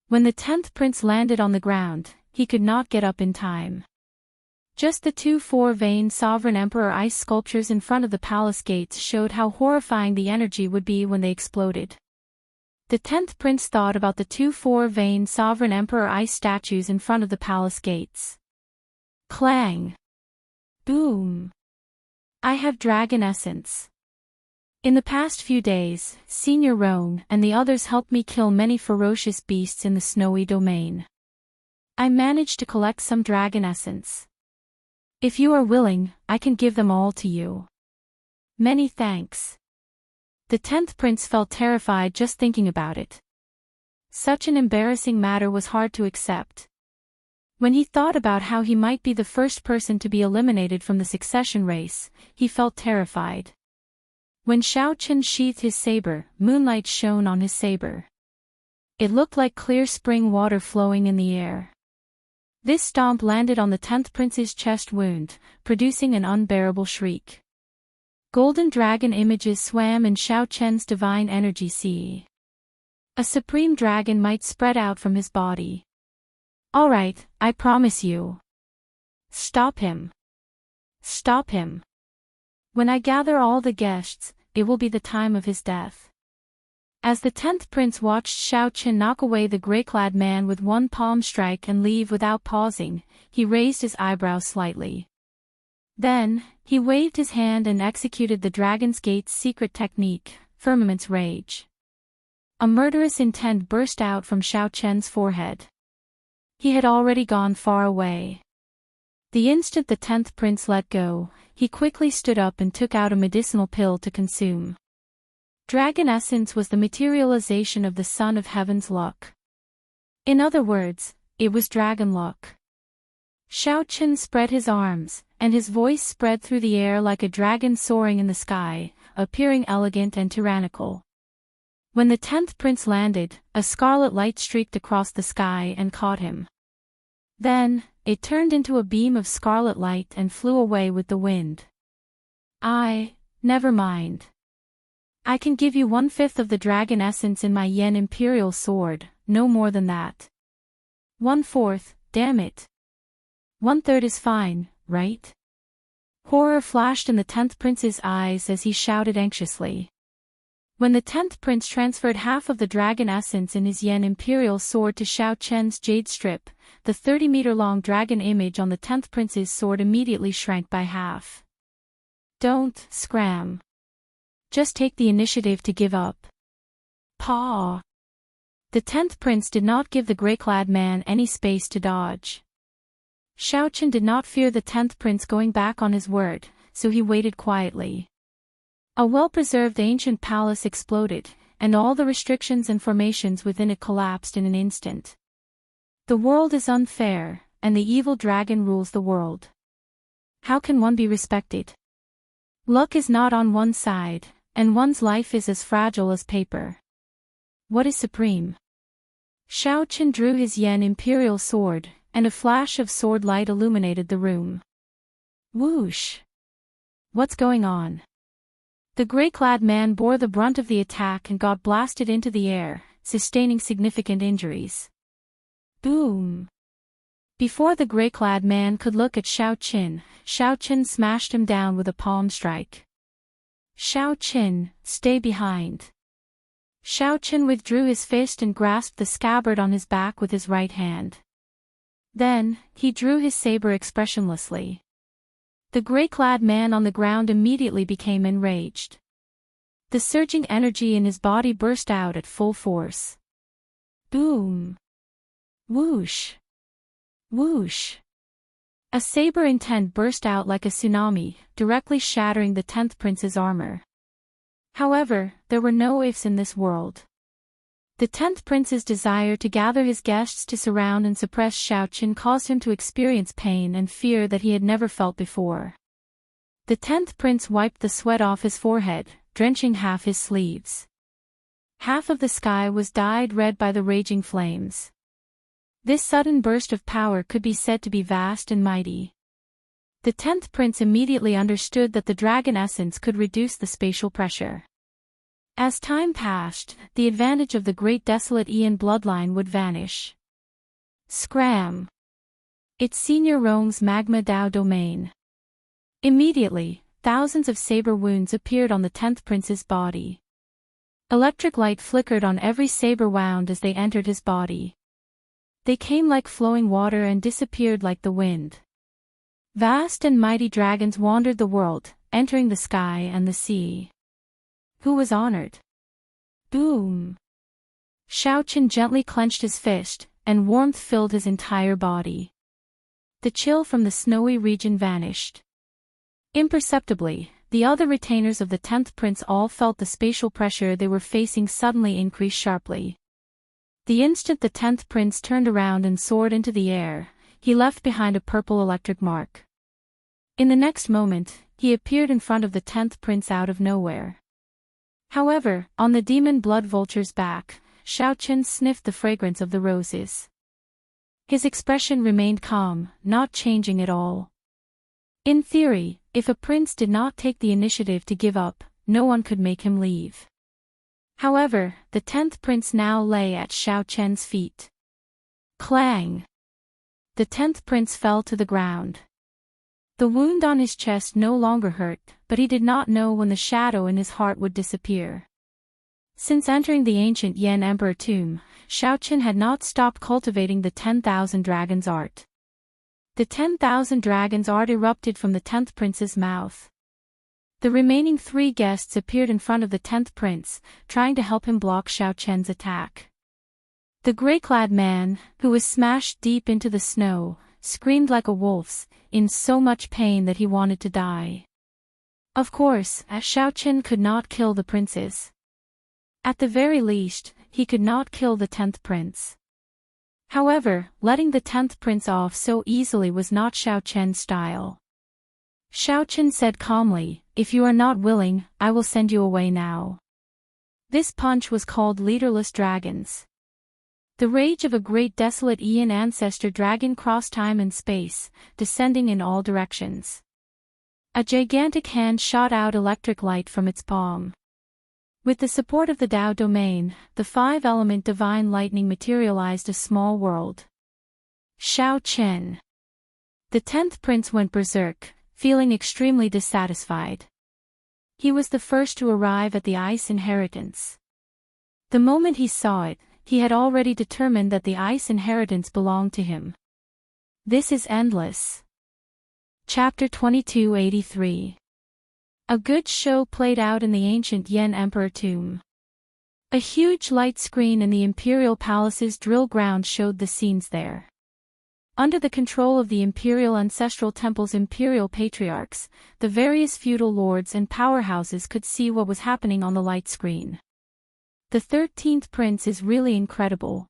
Speaker 1: When the 10th prince landed on the ground, he could not get up in time. Just the 2 4-veined sovereign emperor ice sculptures in front of the palace gates showed how horrifying the energy would be when they exploded. The 10th prince thought about the 2 4-veined sovereign emperor ice statues in front of the palace gates. Clang! Boom! I have dragon essence. In the past few days, Senior Roan and the others helped me kill many ferocious beasts in the snowy domain. I managed to collect some dragon essence. If you are willing, I can give them all to you. Many thanks. The 10th prince felt terrified just thinking about it. Such an embarrassing matter was hard to accept. When he thought about how he might be the first person to be eliminated from the succession race, he felt terrified. When Xiao Qin sheathed his saber, moonlight shone on his saber. It looked like clear spring water flowing in the air. This stomp landed on the 10th prince's chest wound, producing an unbearable shriek. Golden dragon images swam in Xiao Chen's divine energy sea. A supreme dragon might spread out from his body. All right, I promise you. Stop him. Stop him. When I gather all the guests, it will be the time of his death. As the 10th prince watched Xiao Qin knock away the grey-clad man with one palm strike and leave without pausing, he raised his eyebrows slightly. Then, he waved his hand and executed the Dragon's Gate's secret technique, Firmament's Rage. A murderous intent burst out from Xiao Qian's forehead. He had already gone far away. The instant the 10th prince let go, he quickly stood up and took out a medicinal pill to consume. Dragon essence was the materialization of the Son of Heaven's luck. In other words, it was dragon luck. Xiao Qin spread his arms, and his voice spread through the air like a dragon soaring in the sky, appearing elegant and tyrannical. When the 10th prince landed, a scarlet light streaked across the sky and caught him. It turned into a beam of scarlet light and flew away with the wind. Never mind. I can give you 1/5 of the dragon essence in my Yen Imperial Sword, no more than that. 1/4, damn it. 1/3 is fine, right? Horror flashed in the 10th prince's eyes as he shouted anxiously. When the 10th prince transferred half of the dragon essence in his Yen Imperial Sword to Xiao Qian's jade strip, the 30-meter-long dragon image on the 10th prince's sword immediately shrank by half. Don't scram. Just take the initiative to give up. Paw. The 10th prince did not give the grey-clad man any space to dodge. Xiao Qian did not fear the 10th prince going back on his word, so he waited quietly. A well-preserved ancient palace exploded, and all the restrictions and formations within it collapsed in an instant. The world is unfair, and the evil dragon rules the world. How can one be respected? Luck is not on one side, and one's life is as fragile as paper. What is supreme? Xiao Qian drew his Yen Imperial Sword, and a flash of sword light illuminated the room. Whoosh! What's going on? The grey-clad man bore the brunt of the attack and got blasted into the air, sustaining significant injuries. Boom! Before the grey-clad man could look at Xiao Qin smashed him down with a palm strike. Xiao Qin, stay behind. Xiao Qin withdrew his fist and grasped the scabbard on his back with his right hand. Then, he drew his saber expressionlessly. The grey-clad man on the ground immediately became enraged. The surging energy in his body burst out at full force. Boom! Whoosh! Whoosh! A saber intent burst out like a tsunami, directly shattering the 10th prince's armor. However, there were no ifs in this world. The 10th prince's desire to gather his guests to surround and suppress Xiao Qin caused him to experience pain and fear that he had never felt before. The 10th prince wiped the sweat off his forehead, drenching half his sleeves. Half of the sky was dyed red by the raging flames. This sudden burst of power could be said to be vast and mighty. The 10th prince immediately understood that the dragon essence could reduce the spatial pressure. As time passed, the advantage of the great desolate Ian bloodline would vanish. Scram! It's Senior Rong's Magma Dao domain. Immediately, thousands of saber wounds appeared on the 10th prince's body. Electric light flickered on every saber wound as they entered his body. They came like flowing water and disappeared like the wind. Vast and mighty dragons wandered the world, entering the sky and the sea. Who was honored? Boom! Xiao Qin gently clenched his fist, and warmth filled his entire body. The chill from the snowy region vanished. Imperceptibly, the other retainers of the 10th prince all felt the spatial pressure they were facing suddenly increase sharply. The instant the 10th prince turned around and soared into the air, he left behind a purple electric mark. In the next moment, he appeared in front of the 10th prince out of nowhere. However, on the demon blood vulture's back, Xiao Qin sniffed the fragrance of the roses. His expression remained calm, not changing at all. In theory, if a prince did not take the initiative to give up, no one could make him leave. However, the 10th prince now lay at Xiao Qian's feet. Clang! The 10th prince fell to the ground. The wound on his chest no longer hurt, but he did not know when the shadow in his heart would disappear. Since entering the ancient Yan Emperor tomb, Xiaoqian had not stopped cultivating the 10,000 dragons art. The 10,000 dragons art erupted from the 10th prince's mouth. The remaining 3 guests appeared in front of the 10th prince, trying to help him block Xiaoqian's attack. The grey-clad man, who was smashed deep into the snow, screamed like a wolf's, in so much pain that he wanted to die. Of course, Xiaoqian could not kill the princes. At the very least, he could not kill the 10th prince. However, letting the 10th prince off so easily was not Xiaoqian's style. Xiaoqian said calmly, "If you are not willing, I will send you away now." This punch was called leaderless dragons. The rage of a great desolate Aeon ancestor dragon crossed time and space, descending in all directions. A gigantic hand shot out electric light from its palm. With the support of the Tao domain, the 5-element divine lightning materialized a small world. Xiaoqian. The 10th prince went berserk, feeling extremely dissatisfied. He was the first to arrive at the ice inheritance. The moment he saw it, he had already determined that the ice inheritance belonged to him. This is endless. Chapter 2283. A good show played out in the ancient Yan Emperor tomb. A huge light screen in the imperial palace's drill ground showed the scenes there. Under the control of the imperial ancestral temple's imperial patriarchs, the various feudal lords and powerhouses could see what was happening on the light screen. The 13th prince is really incredible.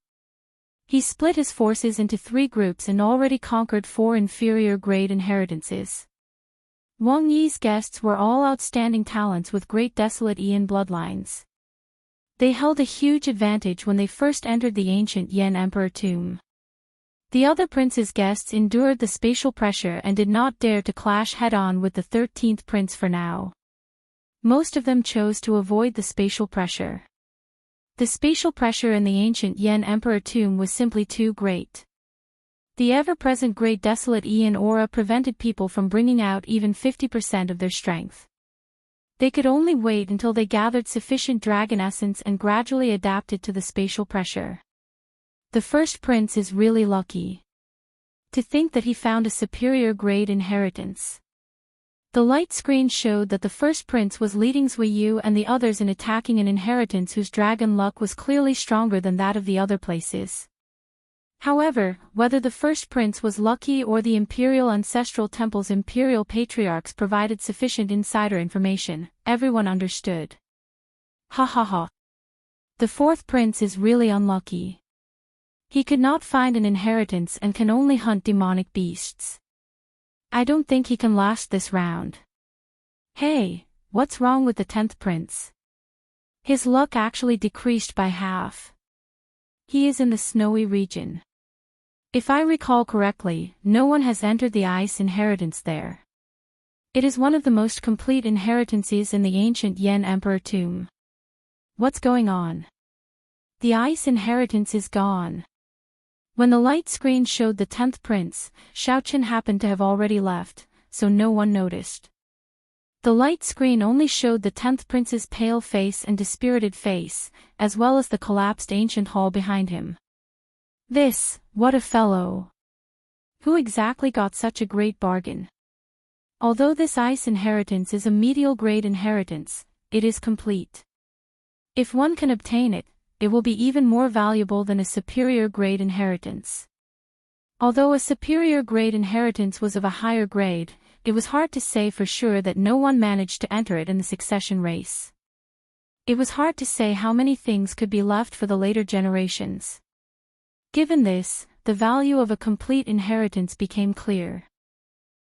Speaker 1: He split his forces into 3 groups and already conquered 4 inferior grade inheritances. Wang Yi's guests were all outstanding talents with great desolate Aeon bloodlines. They held a huge advantage when they first entered the ancient Yan Emperor tomb. The other prince's guests endured the spatial pressure and did not dare to clash head-on with the 13th prince for now. Most of them chose to avoid the spatial pressure. The spatial pressure in the ancient Yan Emperor tomb was simply too great. The ever-present great desolate Aeon aura prevented people from bringing out even 50% of their strength. They could only wait until they gathered sufficient dragon essence and gradually adapted to the spatial pressure. The first prince is really lucky. To think that he found a superior grade inheritance. The light screen showed that the first prince was leading Zuiyu and the others in attacking an inheritance whose dragon luck was clearly stronger than that of the other places. However, whether the first prince was lucky or the imperial ancestral temple's imperial patriarchs provided sufficient insider information, everyone understood. Ha ha ha. The 4th prince is really unlucky. He could not find an inheritance and can only hunt demonic beasts. I don't think he can last this round. Hey, what's wrong with the 10th prince? His luck actually decreased by half. He is in the snowy region. If I recall correctly, no one has entered the ice inheritance there. It is one of the most complete inheritances in the ancient Yan Emperor tomb. What's going on? The ice inheritance is gone. When the light screen showed the 10th prince, Xiaoqian happened to have already left, so no one noticed. The light screen only showed the 10th prince's pale face and dispirited face, as well as the collapsed ancient hall behind him. What a fellow! Who exactly got such a great bargain? Although this ice inheritance is a medial grade inheritance, it is complete. If one can obtain it, it will be even more valuable than a superior grade inheritance. Although a superior grade inheritance was of a higher grade, it was hard to say for sure that no one managed to enter it in the succession race. It was hard to say how many things could be left for the later generations. Given this, the value of a complete inheritance became clear.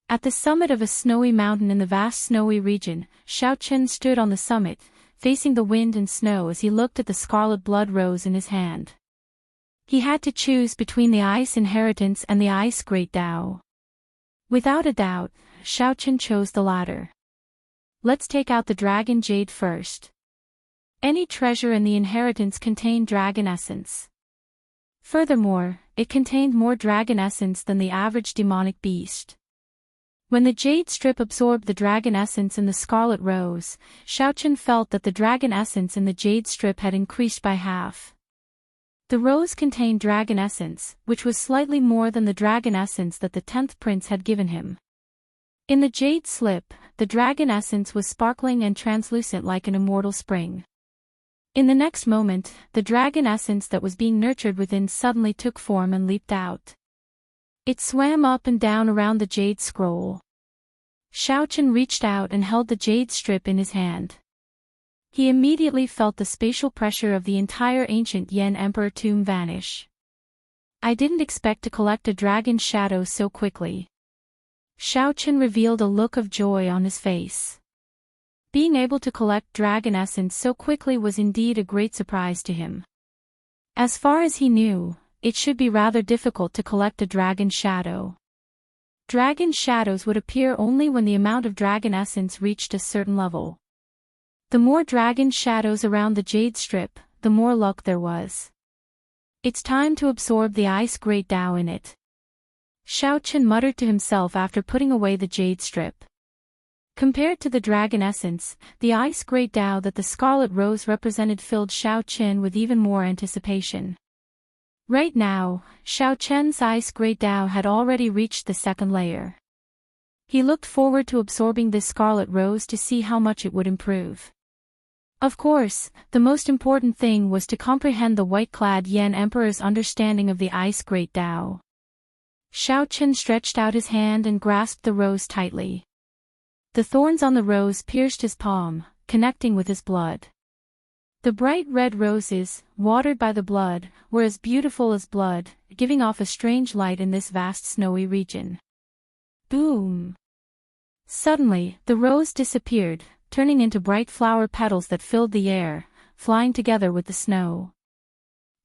Speaker 1: At the summit of a snowy mountain in the vast snowy region, Xiaoqian stood on the summit, facing the wind and snow as he looked at the scarlet blood rose in his hand. He had to choose between the ice inheritance and the ice great Tao. Without a doubt, Xiaoqian chose the latter. Let's take out the dragon jade first. Any treasure in the inheritance contained dragon essence. Furthermore, it contained more dragon essence than the average demonic beast. When the jade strip absorbed the dragon essence in the scarlet rose, Xiaochen felt that the dragon essence in the jade strip had increased by half. The rose contained dragon essence, which was slightly more than the dragon essence that the 10th prince had given him. In the jade slip, the dragon essence was sparkling and translucent like an immortal spring. In the next moment, the dragon essence that was being nurtured within suddenly took form and leaped out. It swam up and down around the jade scroll. Xiaochen reached out and held the jade strip in his hand. He immediately felt the spatial pressure of the entire ancient Yan Emperor tomb vanish. I didn't expect to collect a dragon shadow so quickly. Xiaochen revealed a look of joy on his face. Being able to collect dragon essence so quickly was indeed a great surprise to him. As far as he knew, it should be rather difficult to collect a dragon shadow. Dragon shadows would appear only when the amount of dragon essence reached a certain level. The more dragon shadows around the jade strip, the more luck there was. It's time to absorb the ice great Tao in it. Xiaochen muttered to himself after putting away the jade strip. Compared to the dragon essence, the ice great Tao that the scarlet rose represented filled Xiaochen with even more anticipation. Right now, Xiaochen's ice great Tao had already reached the second layer. He looked forward to absorbing this scarlet rose to see how much it would improve. Of course, the most important thing was to comprehend the white-clad Yan Emperor's understanding of the ice great Tao. Xiaochen stretched out his hand and grasped the rose tightly. The thorns on the rose pierced his palm, connecting with his blood. The bright red roses, watered by the blood, were as beautiful as blood, giving off a strange light in this vast snowy region. Boom! Suddenly, the rose disappeared, turning into bright flower petals that filled the air, flying together with the snow.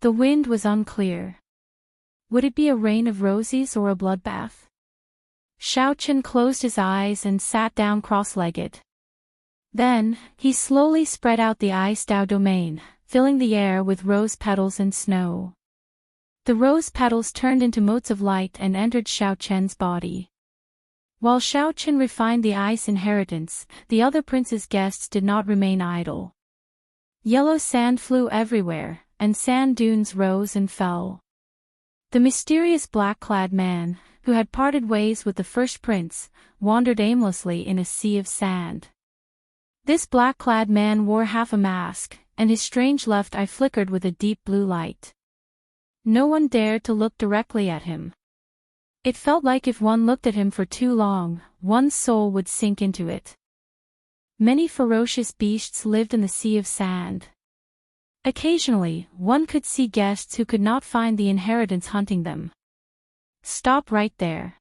Speaker 1: The wind was unclear. Would it be a rain of roses or a bloodbath? Xiaochen closed his eyes and sat down cross-legged. Then, he slowly spread out the ice Tao domain, filling the air with rose petals and snow. The rose petals turned into motes of light and entered Xiaochen's body. While Xiaochen refined the ice inheritance, the other prince's guests did not remain idle. Yellow sand flew everywhere, and sand dunes rose and fell. The mysterious black-clad man, who had parted ways with the first prince, wandered aimlessly in a sea of sand. This black-clad man wore half a mask, and his strange left eye flickered with a deep blue light. No one dared to look directly at him. It felt like if one looked at him for too long, one's soul would sink into it. Many ferocious beasts lived in the sea of sand. Occasionally, one could see guests who could not find the inheritance hunting them. Stop right there.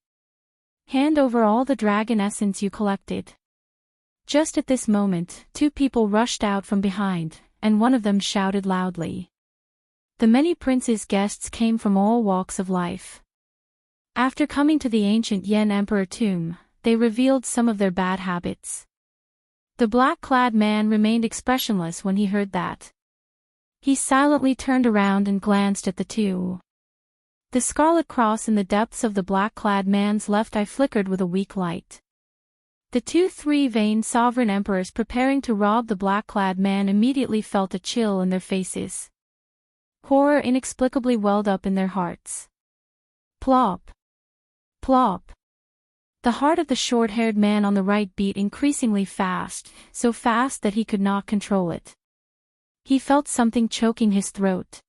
Speaker 1: Hand over all the dragon essence you collected. Just at this moment, two people rushed out from behind, and one of them shouted loudly. The many princes' guests came from all walks of life. After coming to the ancient Yan Emperor tomb, they revealed some of their bad habits. The black-clad man remained expressionless when he heard that. He silently turned around and glanced at the two. The scarlet cross in the depths of the black-clad man's left eye flickered with a weak light. The 2 three-veined sovereign emperors preparing to rob the black-clad man immediately felt a chill in their faces. Horror inexplicably welled up in their hearts. Plop! Plop! The heart of the short-haired man on the right beat increasingly fast, so fast that he could not control it. He felt something choking his throat.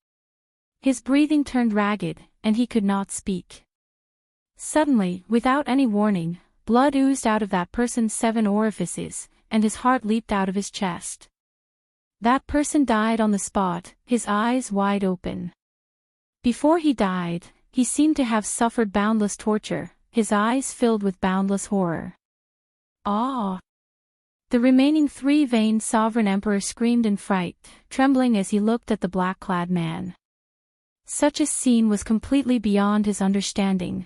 Speaker 1: His breathing turned ragged, and he could not speak. Suddenly, without any warning, blood oozed out of that person's 7 orifices, and his heart leaped out of his chest. That person died on the spot, his eyes wide open. Before he died, he seemed to have suffered boundless torture, his eyes filled with boundless horror. Ah! The remaining 3-veined sovereign emperor screamed in fright, trembling as he looked at the black-clad man. Such a scene was completely beyond his understanding.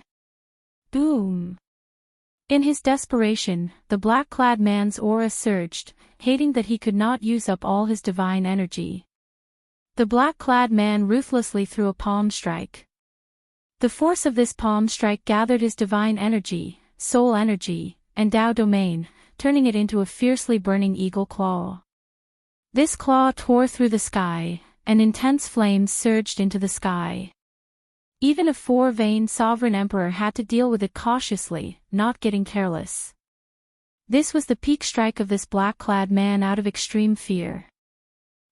Speaker 1: Boom! In his desperation, the black-clad man's aura surged, hating that he could not use up all his divine energy. The black-clad man ruthlessly threw a palm strike. The force of this palm strike gathered his divine energy, soul energy, and Dao domain, turning it into a fiercely burning eagle claw. This claw tore through the sky, and intense flames surged into the sky. Even a four-veined sovereign emperor had to deal with it cautiously, not getting careless. This was the peak strike of this black-clad man out of extreme fear.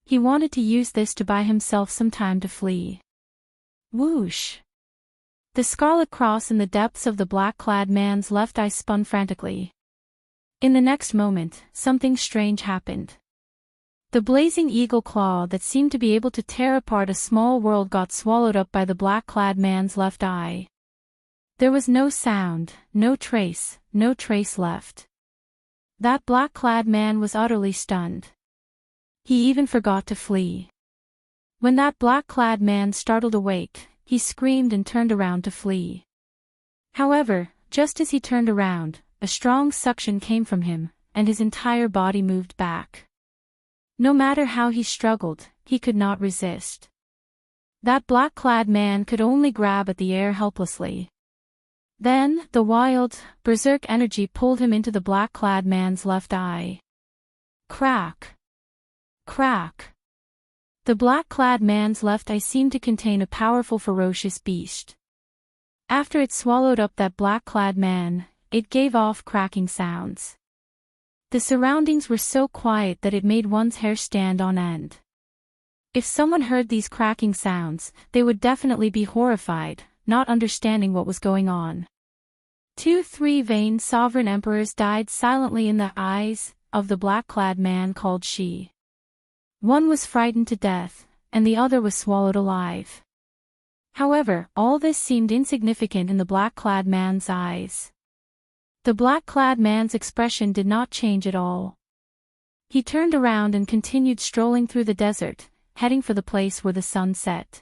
Speaker 1: He wanted to use this to buy himself some time to flee. Whoosh! The scarlet cross in the depths of the black-clad man's left eye spun frantically. In the next moment, something strange happened. The blazing eagle claw that seemed to be able to tear apart a small world got swallowed up by the black-clad man's left eye. There was no sound, no trace left. That black-clad man was utterly stunned. He even forgot to flee. When that black-clad man startled awake, he screamed and turned around to flee. However, just as he turned around, a strong suction came from him, and his entire body moved back. No matter how he struggled, he could not resist. That black-clad man could only grab at the air helplessly. Then, the wild, berserk energy pulled him into the black-clad man's left eye. Crack! Crack! The black-clad man's left eye seemed to contain a powerful ferocious beast. After it swallowed up that black-clad man, it gave off cracking sounds. The surroundings were so quiet that it made one's hair stand on end. If someone heard these cracking sounds, they would definitely be horrified, not understanding what was going on. 2 three-veined sovereign emperors died silently in the eyes of the black-clad man called Shi. One was frightened to death, and the other was swallowed alive. However, all this seemed insignificant in the black-clad man's eyes. The black-clad man's expression did not change at all. He turned around and continued strolling through the desert, heading for the place where the sun set.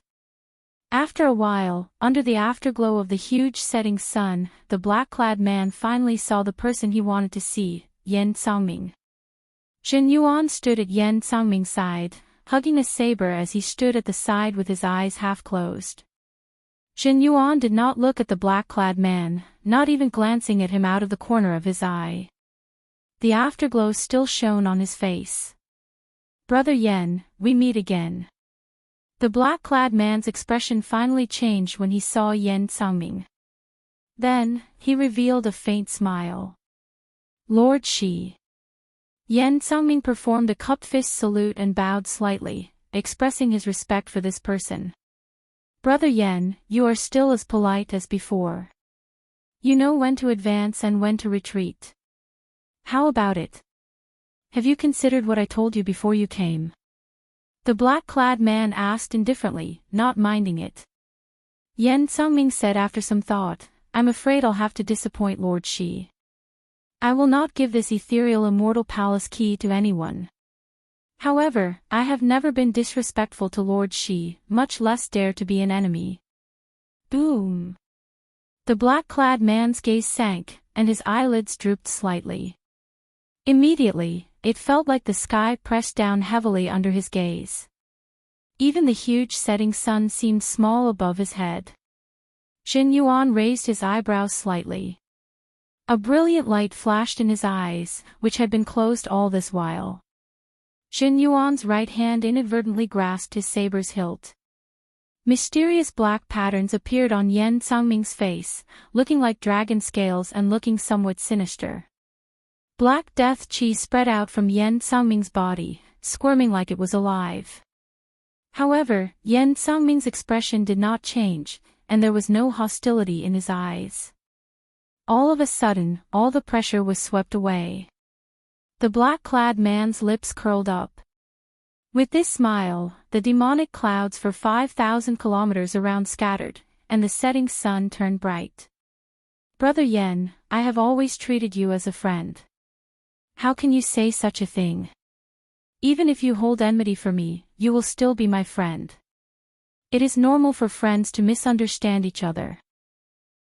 Speaker 1: After a while, under the afterglow of the huge setting sun, the black-clad man finally saw the person he wanted to see, Yan Cangming. Zhen Yuan stood at Yan Cangming's side, hugging a saber as he stood at the side with his eyes half closed. Zhen Yuan did not look at the black-clad man, not even glancing at him out of the corner of his eye. The afterglow still shone on his face. "Brother Yan, we meet again." The black-clad man's expression finally changed when he saw Yan Cangming. Then, he revealed a faint smile. "Lord Shi." Yan Cangming performed a cupped fist salute and bowed slightly, expressing his respect for this person. "Brother Yan, you are still as polite as before. You know when to advance and when to retreat. How about it? Have you considered what I told you before you came?" The black-clad man asked indifferently, not minding it. Yan Cangming said after some thought, "I'm afraid I'll have to disappoint Lord Shi. I will not give this ethereal immortal palace key to anyone. However, I have never been disrespectful to Lord Shi, much less dare to be an enemy." Boom! The black-clad man's gaze sank, and his eyelids drooped slightly. Immediately, it felt like the sky pressed down heavily under his gaze. Even the huge setting sun seemed small above his head. Zhen Yuan raised his eyebrows slightly. A brilliant light flashed in his eyes, which had been closed all this while. Zhen Yuan's right hand inadvertently grasped his saber's hilt. Mysterious black patterns appeared on Yan Cangming's face, looking like dragon scales and looking somewhat sinister. Black death chi spread out from Yan Cangming's body, squirming like it was alive. However, Yan Cangming's expression did not change, and there was no hostility in his eyes. All of a sudden, all the pressure was swept away. The black-clad man's lips curled up. With this smile, the demonic clouds for 5,000 kilometers around scattered, and the setting sun turned bright. "Brother Yan, I have always treated you as a friend. How can you say such a thing? Even if you hold enmity for me, you will still be my friend. It is normal for friends to misunderstand each other."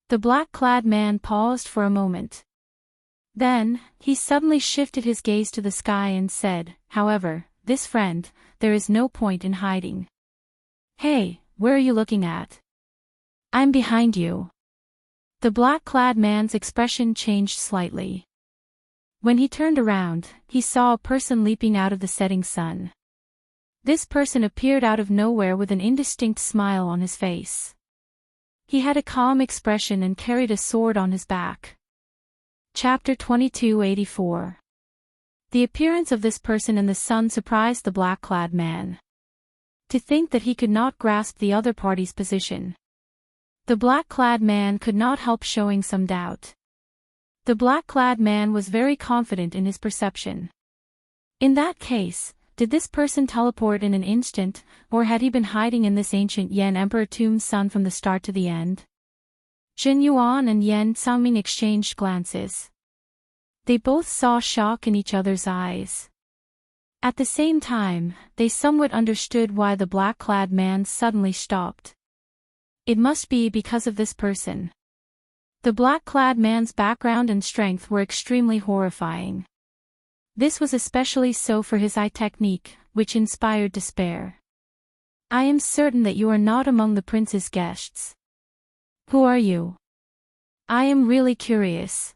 Speaker 1: The black-clad man paused for a moment. Then, he suddenly shifted his gaze to the sky and said, "However, this friend, there is no point in hiding. Hey, where are you looking at?" "I'm behind you." The black-clad man's expression changed slightly. When he turned around, he saw a person leaping out of the setting sun. This person appeared out of nowhere with an indistinct smile on his face. He had a calm expression and carried a sword on his back. Chapter 2284. The appearance of this person in the sun surprised the black-clad man. To think that he could not grasp the other party's position. The black-clad man could not help showing some doubt. The black-clad man was very confident in his perception. In that case, did this person teleport in an instant, or had he been hiding in this ancient Yan Emperor tomb's sun from the start to the end? Jin Yuan and Yan Cangming exchanged glances. They both saw shock in each other's eyes. At the same time, they somewhat understood why the black-clad man suddenly stopped. It must be because of this person. The black-clad man's background and strength were extremely horrifying. This was especially so for his eye technique, which inspired despair. I am certain that you are not among the prince's guests. Who are you? I am really curious.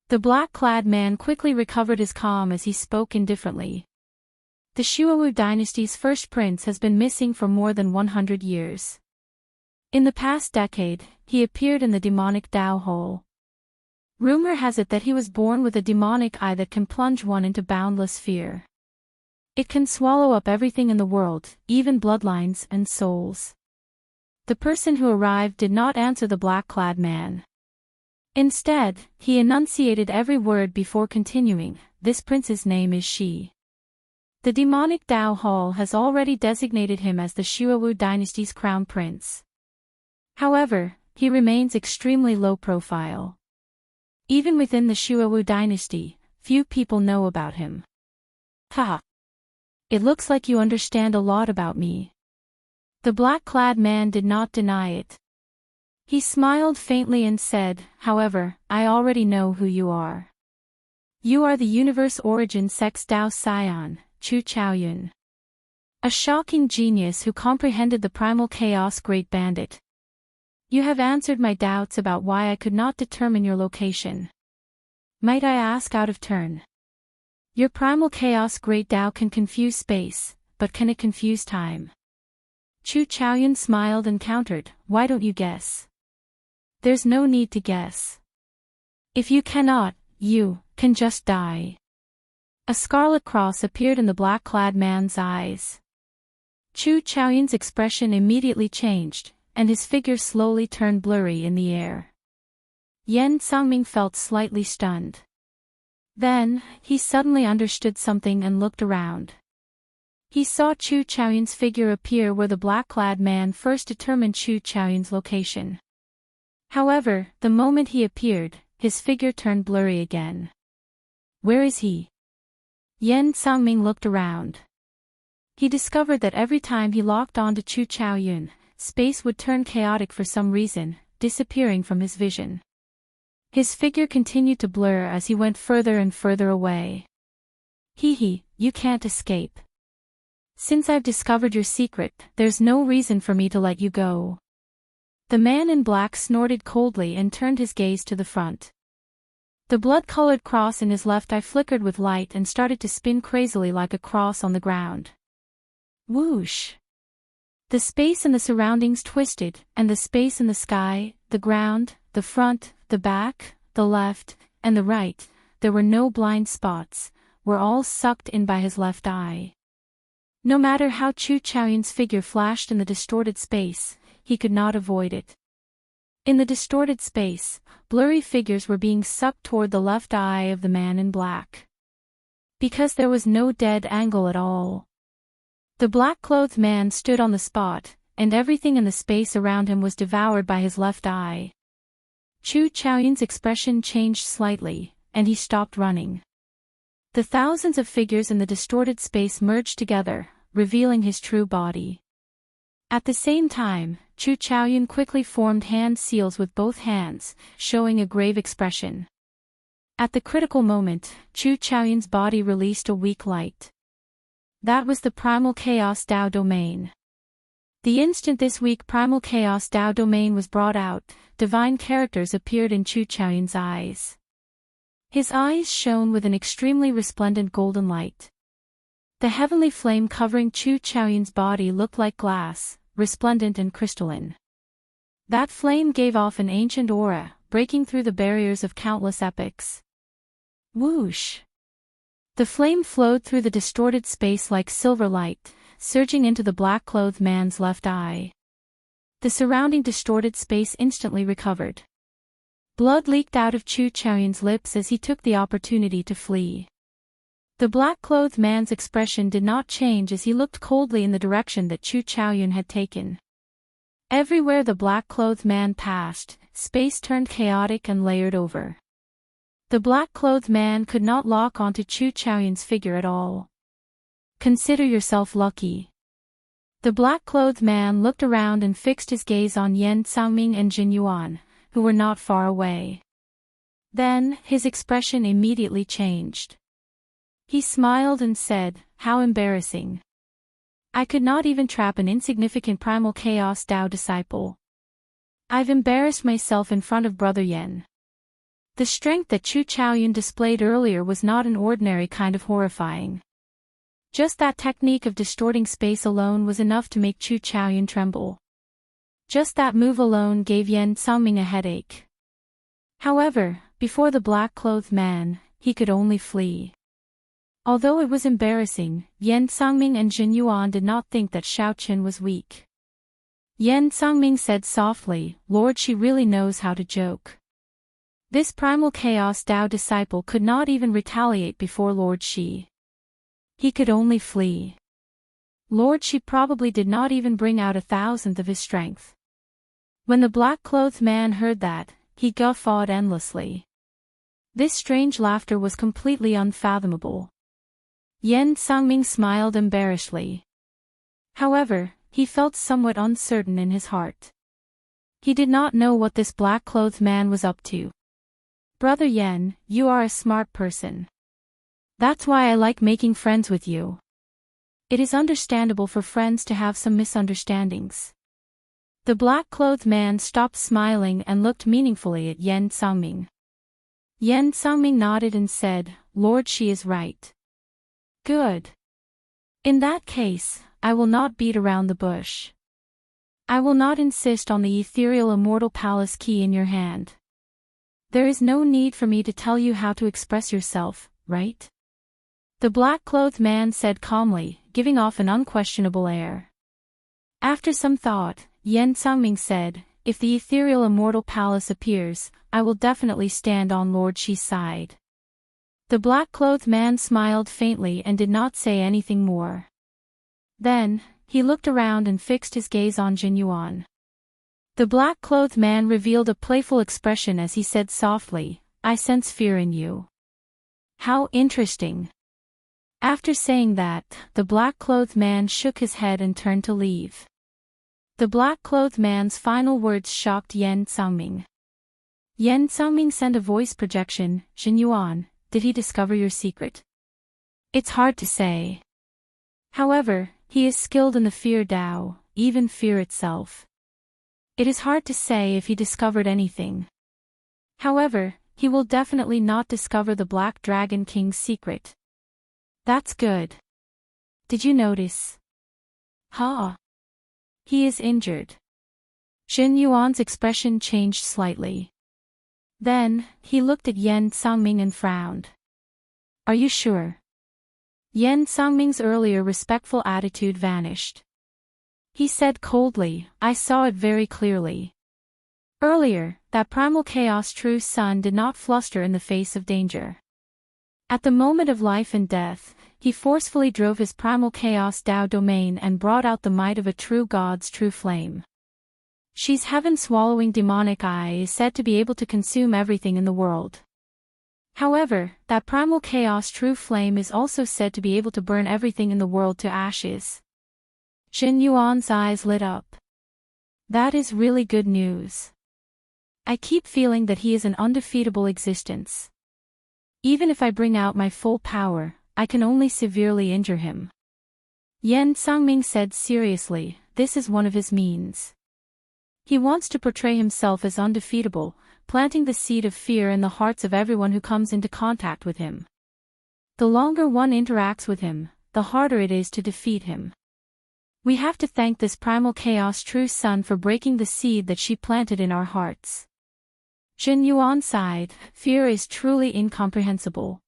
Speaker 1: The black-clad man quickly recovered his calm as he spoke indifferently. The Shuawu dynasty's first prince has been missing for more than 100 years. In the past decade, he appeared in the demonic Dao hole. Rumor has it that he was born with a demonic eye that can plunge one into boundless fear. It can swallow up everything in the world, even bloodlines and souls. The person who arrived did not answer the black-clad man. Instead, he enunciated every word before continuing, "This prince's name is Shi. The demonic Dao hall has already designated him as the Shuawu dynasty's crown prince. However, he remains extremely low profile. Even within the Shuawu dynasty, few people know about him." Ha! It looks like you understand a lot about me. The black-clad man did not deny it. He smiled faintly and said, "However, I already know who you are. You are the universe origin sex Dao Scion, Chu Chaoyun. A shocking genius who comprehended the primal chaos great bandit. You have answered my doubts about why I could not determine your location. Might I ask out of turn? Your primal chaos great Dao can confuse space, but can it confuse time?" Chu Chaoyun smiled and countered, "Why don't you guess?" "There's no need to guess. If you cannot, you can just die." A scarlet cross appeared in the black-clad man's eyes. Chu Chaoyun's expression immediately changed, and his figure slowly turned blurry in the air. Yan Cangming felt slightly stunned. Then, he suddenly understood something and looked around. He saw Chu Chaoyun's figure appear where the black-clad man first determined Chu Chaoyun's location. However, the moment he appeared, his figure turned blurry again. Where is he? Yan Cangming looked around. He discovered that every time he locked onto Chu Chaoyun, space would turn chaotic for some reason, disappearing from his vision. His figure continued to blur as he went further and further away. "Hee, you can't escape. Since I've discovered your secret, there's no reason for me to let you go." The man in black snorted coldly and turned his gaze to the front. The blood-colored cross in his left eye flickered with light and started to spin crazily like a cross on the ground. Whoosh! The space and the surroundings twisted, and the space in the sky, the ground, the front, the back, the left, and the right, there were no blind spots, were all sucked in by his left eye. No matter how Chu Chaoyun's figure flashed in the distorted space, he could not avoid it. In the distorted space, blurry figures were being sucked toward the left eye of the man in black. Because there was no dead angle at all. The black-clothed man stood on the spot, and everything in the space around him was devoured by his left eye. Chu Chaoyun's expression changed slightly, and he stopped running. The thousands of figures in the distorted space merged together, revealing his true body. At the same time, Chu Chaoyun quickly formed hand seals with both hands, showing a grave expression. At the critical moment, Chu Chaoyun's body released a weak light. That was the primal chaos Dao domain. The instant this weak primal chaos Dao domain was brought out, divine characters appeared in Chu Chaoyun's eyes. His eyes shone with an extremely resplendent golden light. The heavenly flame covering Chu Chaoyun's body looked like glass, resplendent and crystalline. That flame gave off an ancient aura, breaking through the barriers of countless epochs. Whoosh! The flame flowed through the distorted space like silver light, surging into the black-clothed man's left eye. The surrounding distorted space instantly recovered. Blood leaked out of Chu Chaoyun's lips as he took the opportunity to flee. The black-clothed man's expression did not change as he looked coldly in the direction that Chu Chaoyun had taken. Everywhere the black-clothed man passed, space turned chaotic and layered over. The black-clothed man could not lock onto Chu Chaoyun's figure at all. Consider yourself lucky. The black-clothed man looked around and fixed his gaze on Yan Sangming and Jin Yuan, who were not far away. Then, his expression immediately changed. He smiled and said, "How embarrassing. I could not even trap an insignificant primal chaos Tao disciple. I've embarrassed myself in front of Brother Yan." The strength that Chu Chaoyun displayed earlier was not an ordinary kind of horrifying. Just that technique of distorting space alone was enough to make Chu Chaoyun tremble. Just that move alone gave Yan Sangming a headache. However, before the black-clothed man, he could only flee. Although it was embarrassing, Yan Sangming and Jin Yuan did not think that Xiao Qin was weak. Yan Sangming said softly, "Lord, she really knows how to joke." This primal chaos Tao disciple could not even retaliate before Lord Shi. He could only flee. Lord Shi probably did not even bring out 1,000th of his strength. When the black-clothed man heard that, he guffawed endlessly. This strange laughter was completely unfathomable. Yan Sangming smiled embarrassedly. However, he felt somewhat uncertain in his heart. He did not know what this black-clothed man was up to. "Brother Yan, you are a smart person. That's why I like making friends with you. It is understandable for friends to have some misunderstandings." The black-clothed man stopped smiling and looked meaningfully at Yan Sangming. Yan Sangming nodded and said, "Lord, she is right." "Good. In that case, I will not beat around the bush. I will not insist on the ethereal immortal palace key in your hand. There is no need for me to tell you how to express yourself, right?" The black-clothed man said calmly, giving off an unquestionable air. After some thought, Yan Sangming said, "If the ethereal immortal palace appears, I will definitely stand on Lord Shi's side." The black-clothed man smiled faintly and did not say anything more. Then, he looked around and fixed his gaze on Jin Yuan. The black-clothed man revealed a playful expression as he said softly, "I sense fear in you." "How interesting." After saying that, the black-clothed man shook his head and turned to leave. The black-clothed man's final words shocked Yan Sangming. Yan Sangming sent a voice projection, "Jin Yuan, did he discover your secret?" "It's hard to say. However, he is skilled in the fear Tao, even fear itself. It is hard to say if he discovered anything. However, he will definitely not discover the Black Dragon King's secret." "That's good. Did you notice?" "Huh? He is injured." Jin Yuan's expression changed slightly. Then, he looked at Yan Sangming and frowned. "Are you sure?" Yan Sangming's earlier respectful attitude vanished. He said coldly, "I saw it very clearly. Earlier, that primal chaos true sun did not fluster in the face of danger. At the moment of life and death, he forcefully drove his primal chaos Tao domain and brought out the might of a true god's true flame. She's heaven-swallowing demonic eye is said to be able to consume everything in the world. However, that primal chaos true flame is also said to be able to burn everything in the world to ashes." Jin Yuan's eyes lit up. "That is really good news. I keep feeling that he is an undefeatable existence. Even if I bring out my full power, I can only severely injure him." Yan Sangming said seriously, "This is one of his means. He wants to portray himself as undefeatable, planting the seed of fear in the hearts of everyone who comes into contact with him. The longer one interacts with him, the harder it is to defeat him. We have to thank this primal chaos true sun for breaking the seed that she planted in our hearts. Jin Yuan sighed, fear is truly incomprehensible.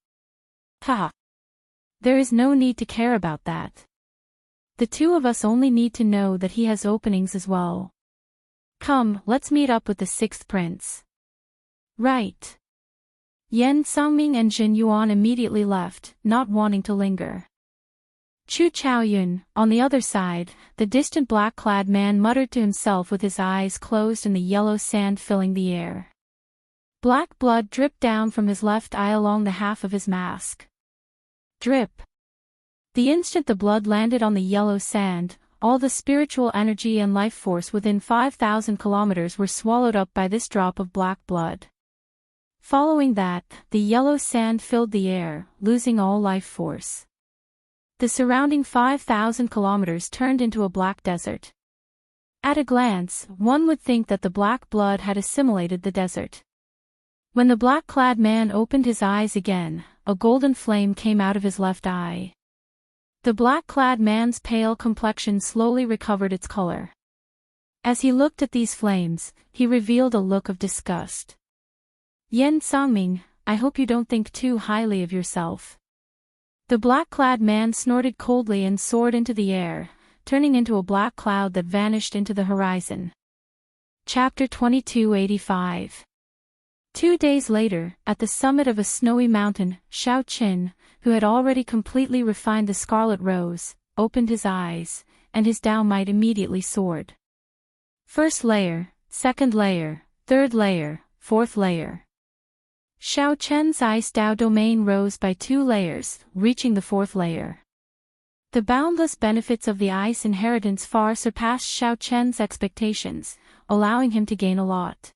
Speaker 1: Ha! There is no need to care about that. The two of us only need to know that he has openings as well. Come, let's meet up with the sixth prince. Right. Yan Songming and Jin Yuan immediately left, not wanting to linger. Chu Chaoyun, on the other side, the distant black-clad man muttered to himself with his eyes closed and the yellow sand filling the air. Black blood dripped down from his left eye along the half of his mask. Drip. The instant the blood landed on the yellow sand, all the spiritual energy and life force within 5,000 kilometers were swallowed up by this drop of black blood. Following that, the yellow sand filled the air, losing all life force. The surrounding 5,000 kilometers turned into a black desert. At a glance, one would think that the black blood had assimilated the desert. When the black-clad man opened his eyes again, a golden flame came out of his left eye. The black-clad man's pale complexion slowly recovered its color. As he looked at these flames, he revealed a look of disgust. Yan Songming, I hope you don't think too highly of yourself. The black-clad man snorted coldly and soared into the air, turning into a black cloud that vanished into the horizon. Chapter 2285. 2 days later, at the summit of a snowy mountain, Xiao Qin, who had already completely refined the scarlet rose, opened his eyes, and his Dao might immediately soared. First layer, second layer, third layer, fourth layer. Xiao Chen's ice Dao domain rose by 2 layers, reaching the fourth layer. The boundless benefits of the ice inheritance far surpassed Xiao Chen's expectations, allowing him to gain a lot.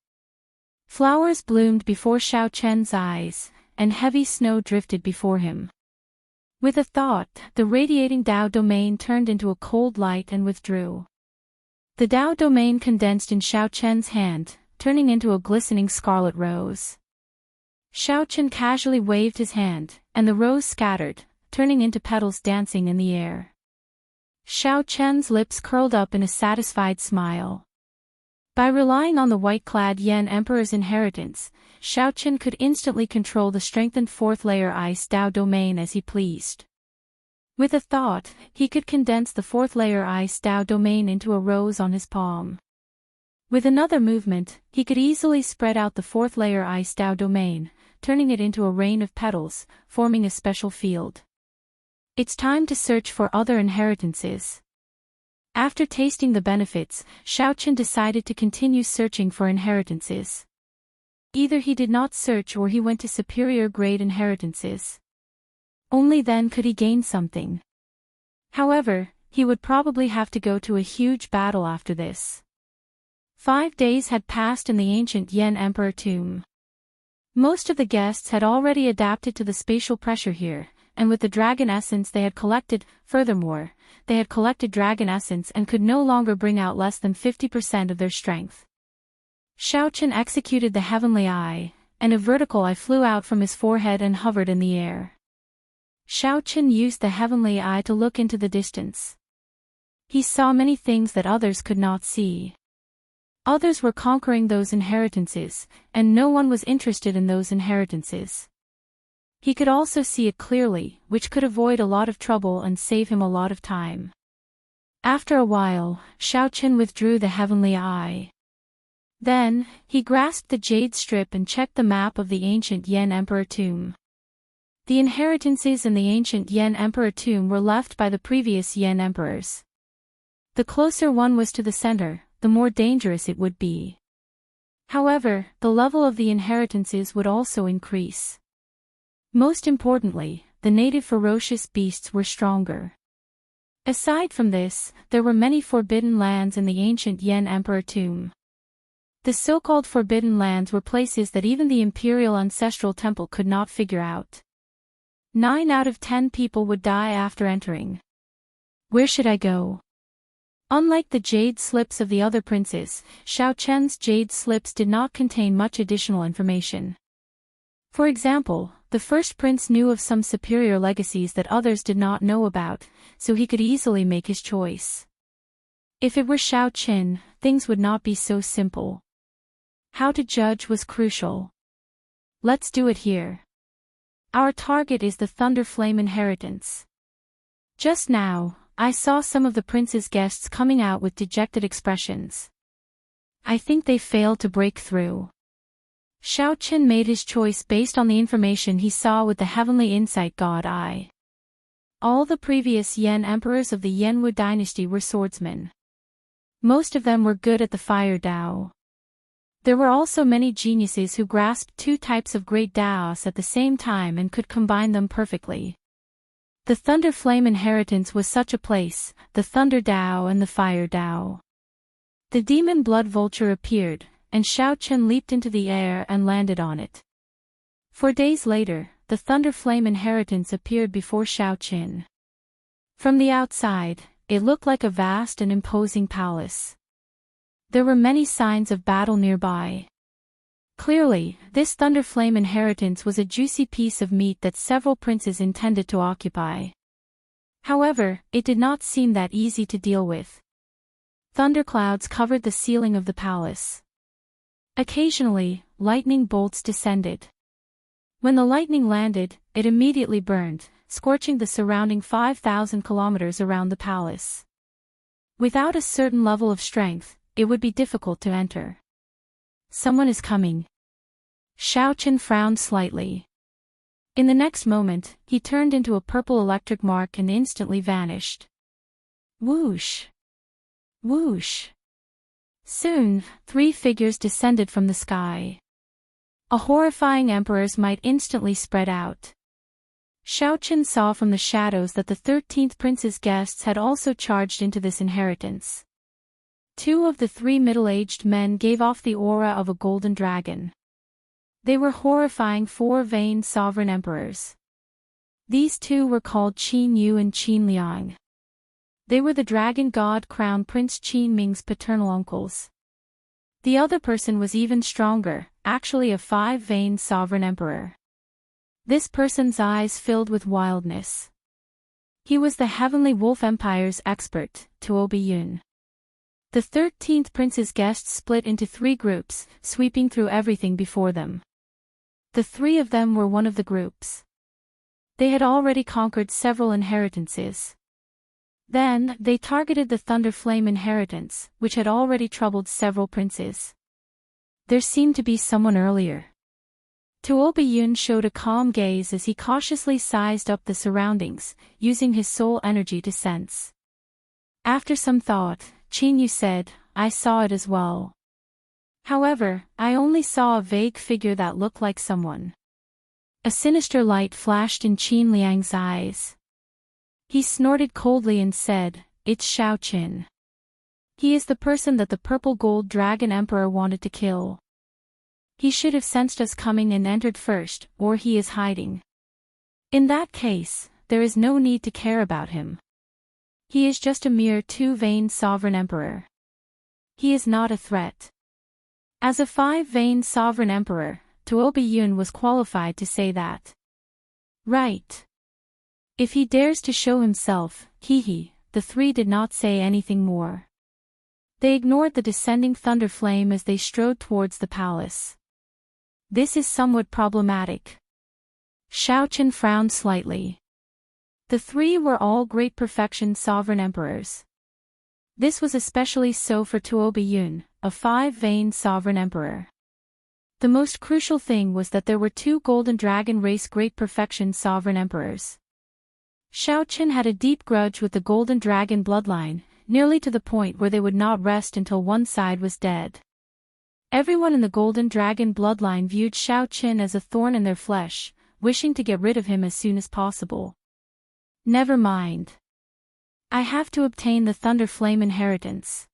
Speaker 1: Flowers bloomed before Xiao Chen's eyes, and heavy snow drifted before him. With a thought, the radiating Dao domain turned into a cold light and withdrew. The Dao domain condensed in Xiao Chen's hand, turning into a glistening scarlet rose. Xiao Chen casually waved his hand, and the rose scattered, turning into petals dancing in the air. Xiao Chen's lips curled up in a satisfied smile. By relying on the white-clad Yan Emperor's inheritance, Xiao Chen could instantly control the strengthened fourth-layer ice Dao domain as he pleased. With a thought, he could condense the fourth-layer ice Dao domain into a rose on his palm. With another movement, he could easily spread out the fourth-layer ice Dao domain, turning it into a rain of petals, forming a special field. It's time to search for other inheritances. After tasting the benefits, Xiao Chen decided to continue searching for inheritances. Either he did not search or he went to superior grade inheritances. Only then could he gain something. However, he would probably have to go to a huge battle after this. 5 days had passed in the ancient Yan Emperor tomb. Most of the guests had already adapted to the spatial pressure here, and with the dragon essence they had collected, furthermore, they had collected dragon essence and could no longer bring out less than 50% of their strength. Xiao Chen executed the heavenly eye, and a vertical eye flew out from his forehead and hovered in the air. Xiao Chen used the heavenly eye to look into the distance. He saw many things that others could not see. Others were conquering those inheritances, and no one was interested in those inheritances. He could also see it clearly, which could avoid a lot of trouble and save him a lot of time. After a while, Xiao Chen withdrew the heavenly eye. Then, he grasped the jade strip and checked the map of the ancient Yan Emperor tomb. The inheritances in the ancient Yan Emperor tomb were left by the previous Yan Emperors. The closer one was to the center, the more dangerous it would be. However, the level of the inheritances would also increase. Most importantly, the native ferocious beasts were stronger. Aside from this, there were many forbidden lands in the ancient Yan Emperor tomb. The so-called forbidden lands were places that even the imperial ancestral temple could not figure out. 9 out of 10 people would die after entering. Where should I go? Unlike the jade slips of the other princes, Xiao Chen's jade slips did not contain much additional information. For example, the first prince knew of some superior legacies that others did not know about, so he could easily make his choice. If it were Xiao Chen, things would not be so simple. How to judge was crucial. Let's do it here. Our target is the Thunder Flame inheritance. Just now, I saw some of the prince's guests coming out with dejected expressions. I think they failed to break through. Xiao Chen made his choice based on the information he saw with the heavenly insight god eye. All the previous Yan emperors of the Yanwu dynasty were swordsmen. Most of them were good at the fire Dao. There were also many geniuses who grasped two types of great Daos at the same time and could combine them perfectly. The Thunder Flame inheritance was such a place, the Thunder Dao and the Fire Dao. The demon blood vulture appeared, and Xiao Chen leaped into the air and landed on it. 4 days later, the Thunder Flame inheritance appeared before Xiao Chen. From the outside, it looked like a vast and imposing palace. There were many signs of battle nearby. Clearly, this Thunder Flame inheritance was a juicy piece of meat that several princes intended to occupy. However, it did not seem that easy to deal with. Thunderclouds covered the ceiling of the palace. Occasionally, lightning bolts descended. When the lightning landed, it immediately burned, scorching the surrounding 5,000 kilometers around the palace. Without a certain level of strength, it would be difficult to enter. Someone is coming. Xiao Chen frowned slightly. In the next moment, he turned into a purple electric mark and instantly vanished. Whoosh! Whoosh! Soon, 3 figures descended from the sky. A horrifying emperor's might instantly spread out. Xiao Chen saw from the shadows that the 13th prince's guests had also charged into this inheritance. 2 of the 3 middle-aged men gave off the aura of a golden dragon. They were horrifying 4-veined sovereign emperors. These 2 were called Qin Yu and Qin Liang. They were the dragon god crown Prince Qin Ming's paternal uncles. The other person was even stronger, actually a 5-veined sovereign emperor. This person's eyes filled with wildness. He was the Heavenly Wolf Empire's expert, Tuo Biyun. The 13th prince's guests split into 3 groups, sweeping through everything before them. The 3 of them were one of the groups. They had already conquered several inheritances. Then, they targeted the Thunder Flame inheritance, which had already troubled several princes. There seemed to be someone earlier. Tuo Biyun showed a calm gaze as he cautiously sized up the surroundings, using his soul energy to sense. After some thought, Qin Yu said, I saw it as well. However, I only saw a vague figure that looked like someone. A sinister light flashed in Qin Liang's eyes. He snorted coldly and said, It's Xiao Chen. He is the person that the purple gold dragon emperor wanted to kill. He should have sensed us coming and entered first, or he is hiding. In that case, there is no need to care about him. He is just a mere 2-veined sovereign emperor. He is not a threat. As a 5-veined sovereign emperor, Tuo Biyun was qualified to say that. Right. If he dares to show himself, the 3 did not say anything more. They ignored the descending thunder flame as they strode towards the palace. This is somewhat problematic. Xiao Chen frowned slightly. The 3 were all great perfection sovereign emperors. This was especially so for Tuo Biyun, a 5-veined sovereign emperor. The most crucial thing was that there were 2 golden dragon race great perfection sovereign emperors. Xiao Chen had a deep grudge with the golden dragon bloodline, nearly to the point where they would not rest until one side was dead. Everyone in the golden dragon bloodline viewed Xiao Chen as a thorn in their flesh, wishing to get rid of him as soon as possible. Never mind. I have to obtain the Thunder Flame inheritance.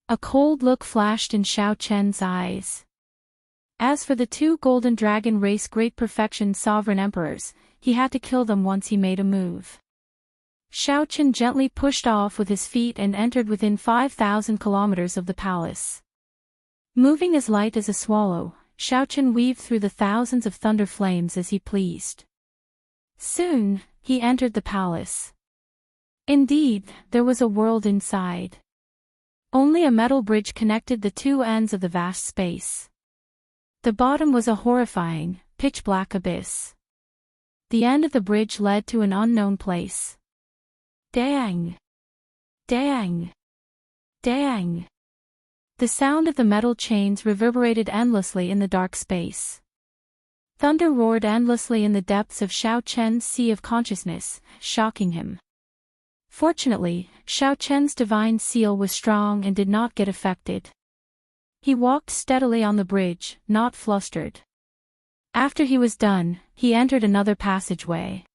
Speaker 1: A cold look flashed in Xiao Chen's eyes. As for the 2 golden dragon race great perfection sovereign emperors, he had to kill them once he made a move. Xiao Chen gently pushed off with his feet and entered within 5,000 kilometers of the palace. Moving as light as a swallow, Xiao Chen weaved through the thousands of thunder flames as he pleased. Soon, he entered the palace. Indeed, there was a world inside. Only a metal bridge connected the two ends of the vast space. The bottom was a horrifying, pitch-black abyss. The end of the bridge led to an unknown place. Dang! Dang! Dang! The sound of the metal chains reverberated endlessly in the dark space. Thunder roared endlessly in the depths of Xiao Chen's sea of consciousness, shocking him. Fortunately, Xiao Chen's divine seal was strong and did not get affected. He walked steadily on the bridge, not flustered. After he was done, he entered another passageway.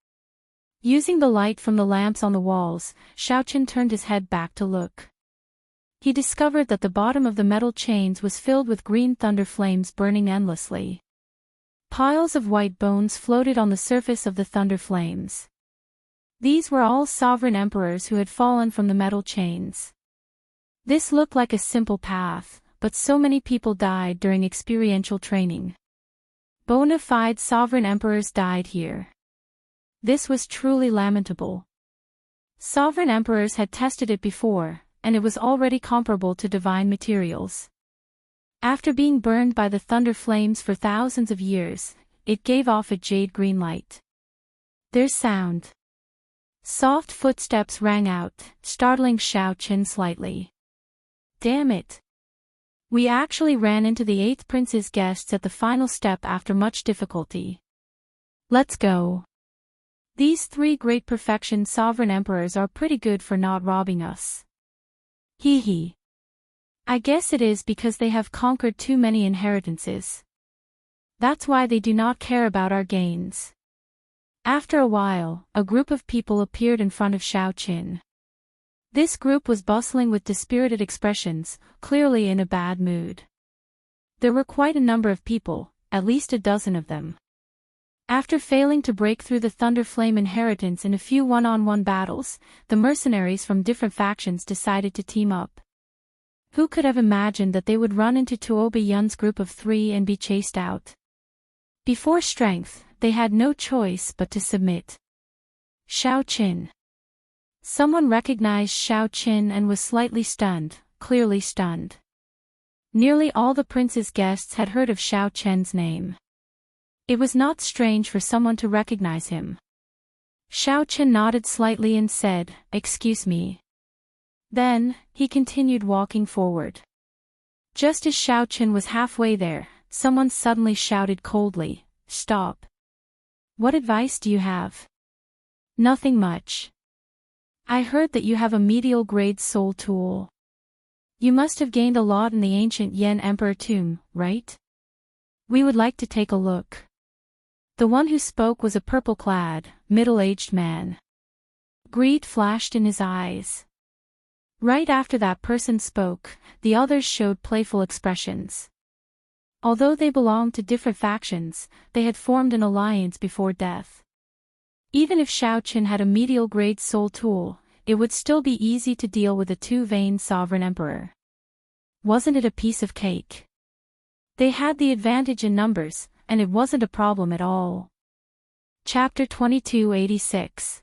Speaker 1: Using the light from the lamps on the walls, Xiao Chen turned his head back to look. He discovered that the bottom of the metal chains was filled with green thunder flames burning endlessly. Piles of white bones floated on the surface of the thunder flames. These were all sovereign emperors who had fallen from the metal chains. This looked like a simple path, but so many people died during experiential training. Bona fide sovereign emperors died here. This was truly lamentable. Sovereign emperors had tested it before, and it was already comparable to divine materials. After being burned by the thunder flames for thousands of years, it gave off a jade green light. There's sound. Soft footsteps rang out, startling Xiao Chen slightly. Damn it! We actually ran into the 8th prince's guests at the final step after much difficulty. Let's go. These 3 great perfection sovereign emperors are pretty good for not robbing us. Hee hee. I guess it is because they have conquered too many inheritances. That's why they do not care about our gains. After a while, a group of people appeared in front of Xiao Chen. This group was bustling with dispirited expressions, clearly in a bad mood. There were quite a number of people, at least a dozen of them. After failing to break through the Thunder Flame inheritance in a few one-on-one battles, the mercenaries from different factions decided to team up. Who could have imagined that they would run into Tuoba Yun's group of 3 and be chased out? Before strength, they had no choice but to submit. Xiao Chen. Someone recognized Xiao Chen and was slightly stunned, clearly stunned. Nearly all the prince's guests had heard of Xiao Chen's name. It was not strange for someone to recognize him. Xiao Chen nodded slightly and said, "Excuse me." Then, he continued walking forward. Just as Xiao Chen was halfway there, someone suddenly shouted coldly, "Stop. What advice do you have?" "Nothing much. I heard that you have a medial grade soul tool. You must have gained a lot in the ancient Yan Emperor tomb, right? We would like to take a look." The one who spoke was a purple-clad, middle-aged man. Greed flashed in his eyes. Right after that person spoke, the others showed playful expressions. Although they belonged to different factions, they had formed an alliance before death. Even if Xiao Chen had a medial grade soul tool, it would still be easy to deal with a 2-vein sovereign emperor. Wasn't it a piece of cake? They had the advantage in numbers, and it wasn't a problem at all. Chapter 2286.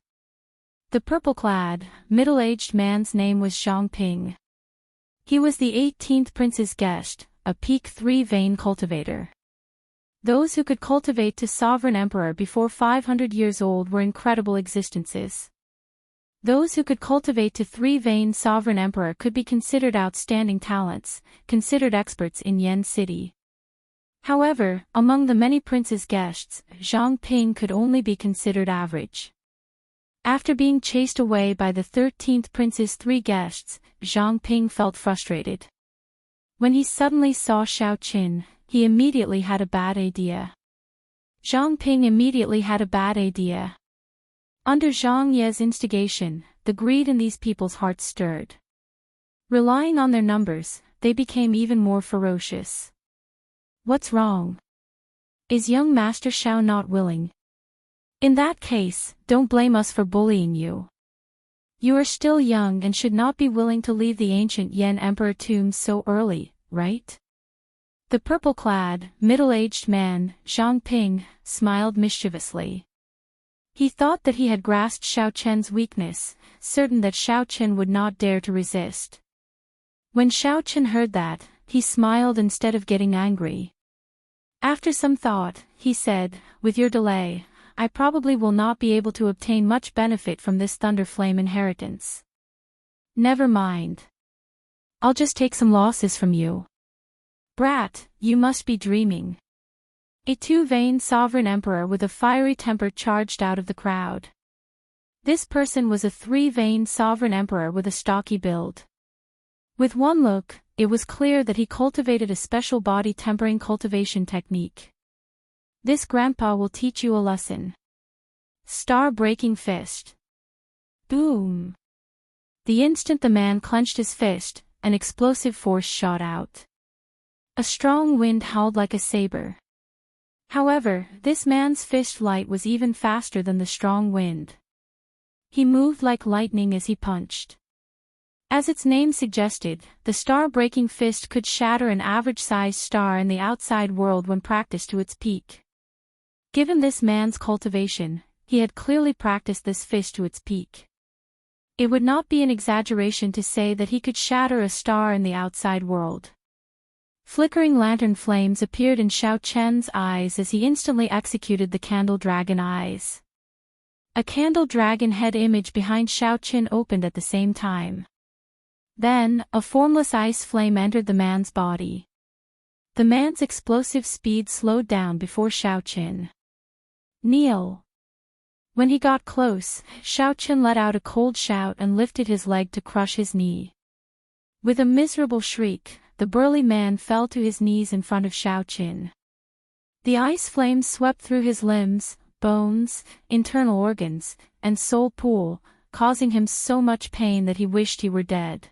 Speaker 1: The purple-clad, middle-aged man's name was Zhang Ping. He was the 18th prince's guest, a peak 3-vein cultivator. Those who could cultivate to sovereign emperor before 500 years old were incredible existences. Those who could cultivate to 3-vein sovereign emperor could be considered outstanding talents, considered experts in Yan City. However, among the many prince's guests, Zhang Ping could only be considered average. After being chased away by the 13th prince's 3 guests, Zhang Ping felt frustrated. When he suddenly saw Xiao Chen, he immediately had a bad idea. Zhang Ping immediately had a bad idea. Under Zhang Ye's instigation, the greed in these people's hearts stirred. Relying on their numbers, they became even more ferocious. What's wrong? Is young Master Xiao not willing? In that case, don't blame us for bullying you. You are still young and should not be willing to leave the ancient Yan Emperor tombs so early, right? The purple-clad, middle-aged man, Zhang Ping, smiled mischievously. He thought that he had grasped Xiao Chen's weakness, certain that Xiao Chen would not dare to resist. When Xiao Chen heard that, he smiled instead of getting angry. After some thought, he said, "With your delay, I probably will not be able to obtain much benefit from this Thunderflame inheritance. Never mind. I'll just take some losses from you." "Brat, you must be dreaming." A two-veined sovereign emperor with a fiery temper charged out of the crowd. This person was a three-veined sovereign emperor with a stocky build. With one look, it was clear that he cultivated a special body tempering cultivation technique. "This grandpa will teach you a lesson." Star-breaking fist. Boom. The instant the man clenched his fist, an explosive force shot out. A strong wind howled like a saber. However, this man's fist flight was even faster than the strong wind. He moved like lightning as he punched. As its name suggested, the star-breaking fist could shatter an average-sized star in the outside world when practiced to its peak. Given this man's cultivation, he had clearly practiced this fist to its peak. It would not be an exaggeration to say that he could shatter a star in the outside world. Flickering lantern flames appeared in Xiao Chen's eyes as he instantly executed the candle dragon eyes. A candle dragon head image behind Xiao Chen opened at the same time. Then, a formless ice flame entered the man's body. The man's explosive speed slowed down before Xiao Chen. "Kneel." When he got close, Xiao Chen let out a cold shout and lifted his leg to crush his knee. With a miserable shriek, the burly man fell to his knees in front of Xiao Chen. The ice flames swept through his limbs, bones, internal organs, and soul pool, causing him so much pain that he wished he were dead.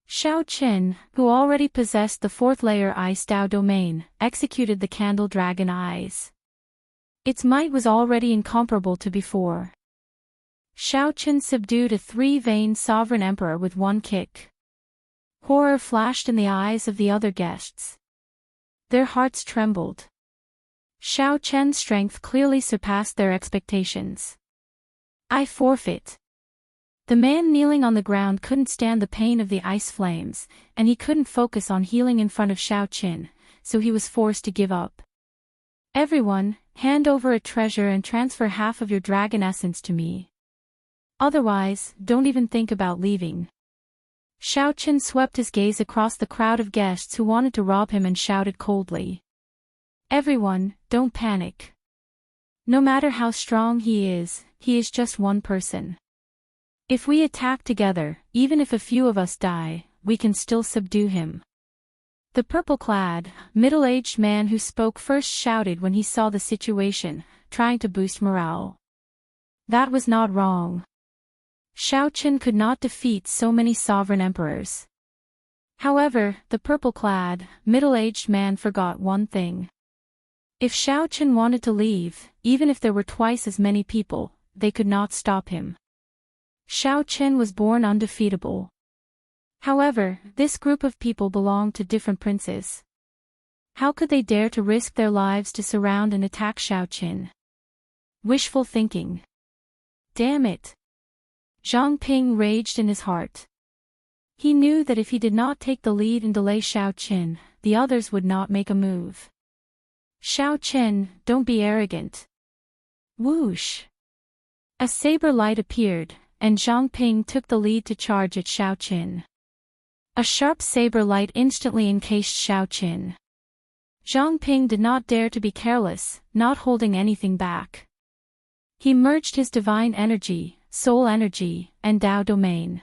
Speaker 1: Xiao Chen, who already possessed the fourth layer Ice Dao domain, executed the candle dragon eyes. Its might was already incomparable to before. Xiao Chen subdued a three-veined sovereign emperor with one kick. Horror flashed in the eyes of the other guests. Their hearts trembled. Xiao Chen's strength clearly surpassed their expectations. "I forfeit." The man kneeling on the ground couldn't stand the pain of the ice flames, and he couldn't focus on healing in front of Xiao Chen, so he was forced to give up. "Everyone, hand over a treasure and transfer half of your dragon essence to me. Otherwise, don't even think about leaving." Xiao Chen swept his gaze across the crowd of guests who wanted to rob him and shouted coldly. "Everyone, don't panic. No matter how strong he is just one person. If we attack together, even if a few of us die, we can still subdue him." The purple-clad, middle-aged man who spoke first shouted when he saw the situation, trying to boost morale. That was not wrong. Xiao Chen could not defeat so many sovereign emperors. However, the purple-clad, middle-aged man forgot one thing. If Xiao Chen wanted to leave, even if there were twice as many people, they could not stop him. Xiao Chen was born undefeatable. However, this group of people belonged to different princes. How could they dare to risk their lives to surround and attack Xiao Chen? Wishful thinking. Damn it! Zhang Ping raged in his heart. He knew that if he did not take the lead and delay Xiao Chen, the others would not make a move. "Xiao Chen, don't be arrogant." Whoosh! A saber light appeared, and Zhang Ping took the lead to charge at Xiao Chen. A sharp saber light instantly encased Xiao Chen. Zhang Ping did not dare to be careless, not holding anything back. He merged his divine energy, soul energy, and Dao domain.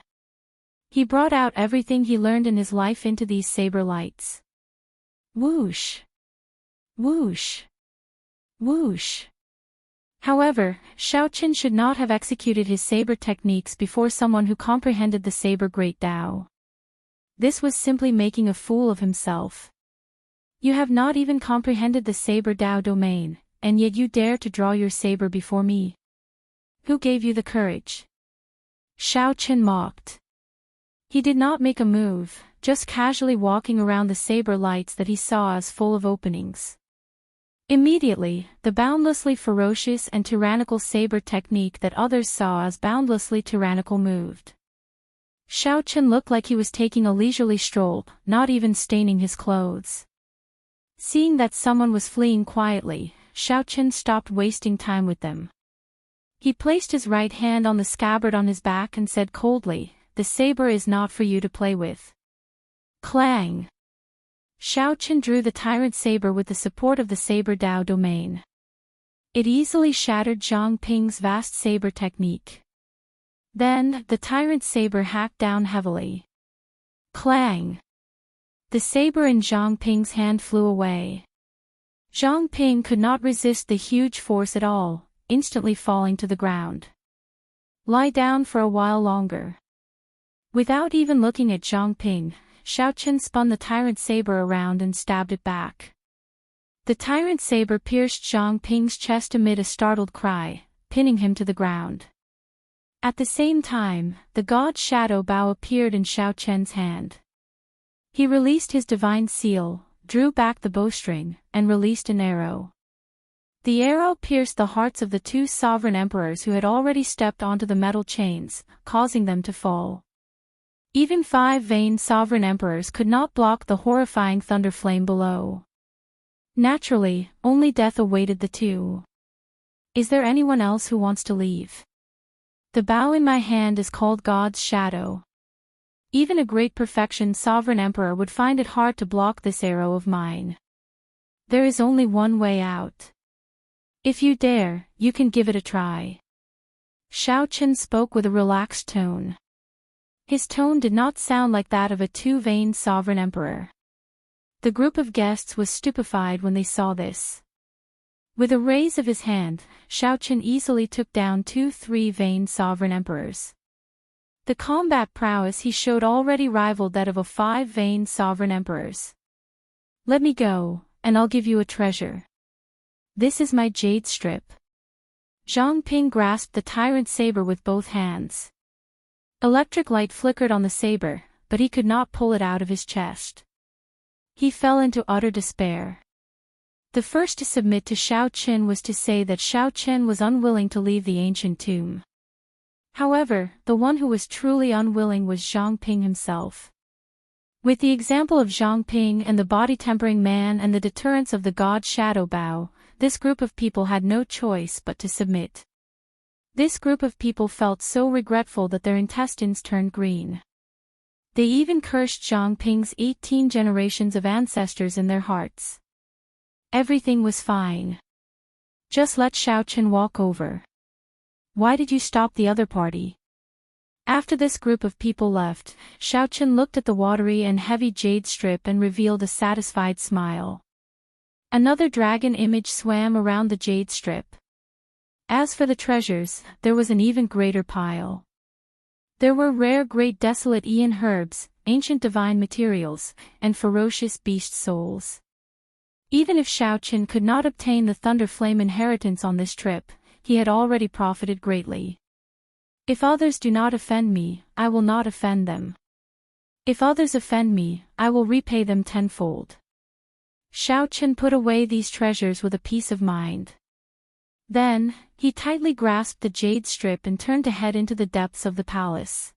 Speaker 1: He brought out everything he learned in his life into these saber lights. Whoosh! Whoosh! Whoosh! However, Xiao Chen should not have executed his saber techniques before someone who comprehended the saber great Dao. This was simply making a fool of himself. You have not even comprehended the saber Dao domain, and yet you dare to draw your saber before me. Who gave you the courage? Xiao Chen mocked. He did not make a move, just casually walking around the saber lights that he saw as full of openings. Immediately, the boundlessly ferocious and tyrannical saber technique that others saw as boundlessly tyrannical moved. Xiao Chen looked like he was taking a leisurely stroll, not even staining his clothes. Seeing that someone was fleeing quietly, Xiao Chen stopped wasting time with them. He placed his right hand on the scabbard on his back and said coldly, "The saber is not for you to play with." Clang! Xiao Chen drew the tyrant saber with the support of the saber Dao domain. It easily shattered Zhang Ping's vast saber technique. Then, the tyrant saber hacked down heavily. Clang! The saber in Zhang Ping's hand flew away. Zhang Ping could not resist the huge force at all, instantly falling to the ground. Lie down for a while longer. Without even looking at Zhang Ping, Xiao Chen spun the tyrant saber around and stabbed it back. The tyrant saber pierced Zhang Ping's chest amid a startled cry, pinning him to the ground. At the same time, the god's shadow bow appeared in Xiao Chen's hand. He released his divine seal, drew back the bowstring, and released an arrow. The arrow pierced the hearts of the two sovereign emperors who had already stepped onto the metal chains, causing them to fall. Even 5 vain sovereign emperors could not block the horrifying thunder flame below. Naturally, only death awaited the two. Is there anyone else who wants to leave? The bow in my hand is called God's shadow. Even a great perfection sovereign emperor would find it hard to block this arrow of mine. There is only one way out. If you dare, you can give it a try. Xiao Chen spoke with a relaxed tone. His tone did not sound like that of a too vain sovereign emperor. The group of guests was stupefied when they saw this. With a raise of his hand, Xiao Chen easily took down 2-3 vain sovereign emperors. The combat prowess he showed already rivaled that of a 5 vain sovereign emperors. Let me go, and I'll give you a treasure. This is my jade strip. Zhang Ping grasped the tyrant saber with both hands. Electric light flickered on the saber, but he could not pull it out of his chest. He fell into utter despair. The first to submit to Xiao Chen was to say that Xiao Chen was unwilling to leave the ancient tomb. However, the one who was truly unwilling was Zhang Ping himself. With the example of Zhang Ping and the body-tempering man and the deterrence of the god Shadow Bao, this group of people had no choice but to submit. This group of people felt so regretful that their intestines turned green. They even cursed Zhang Ping's 18 generations of ancestors in their hearts. Everything was fine. Just let Xiao Chen walk over. Why did you stop the other party? After this group of people left, Xiao Chen looked at the watery and heavy jade strip and revealed a satisfied smile. Another dragon image swam around the jade strip. As for the treasures, there was an even greater pile. There were rare great desolate Aeon herbs, ancient divine materials, and ferocious beast souls. Even if Xiao Chen could not obtain the Thunder Flame inheritance on this trip, he had already profited greatly. If others do not offend me, I will not offend them. If others offend me, I will repay them tenfold. Xiao Chen put away these treasures with a peace of mind. Then, he tightly grasped the jade strip and turned to head into the depths of the palace.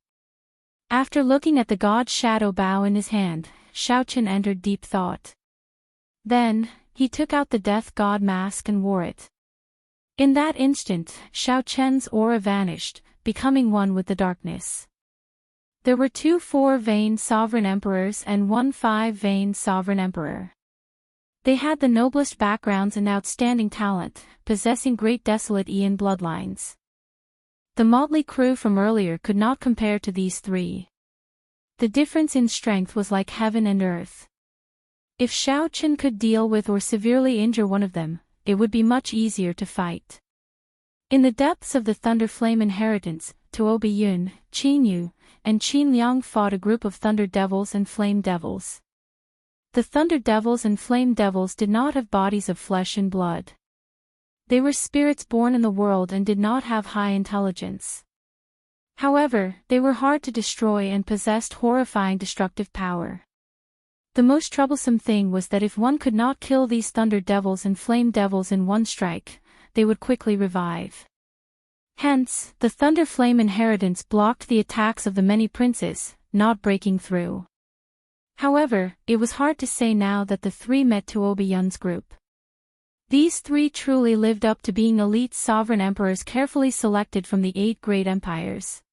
Speaker 1: After looking at the god's shadow bow in his hand, Xiao Chen entered deep thought. Then, he took out the death god mask and wore it. In that instant, Xiao Chen's aura vanished, becoming one with the darkness. There were 2 4-vain sovereign emperors and 1 5-vain sovereign emperor. They had the noblest backgrounds and outstanding talent, possessing great desolate Aeon bloodlines. The motley crew from earlier could not compare to these 3. The difference in strength was like heaven and earth. If Xiao Chen could deal with or severely injure one of them, it would be much easier to fight. In the depths of the Thunder Flame inheritance, Tuo Biyun, Qin Yu, and Qin Liang fought a group of Thunder Devils and Flame Devils. The Thunder Devils and Flame Devils did not have bodies of flesh and blood. They were spirits born in the world and did not have high intelligence. However, they were hard to destroy and possessed horrifying destructive power. The most troublesome thing was that if one could not kill these thunder devils and flame devils in one strike, they would quickly revive. Hence, the thunder flame inheritance blocked the attacks of the many princes, not breaking through. However, it was hard to say now that the three met Tuoba Yun's group. These three truly lived up to being elite sovereign emperors carefully selected from the 8 great empires.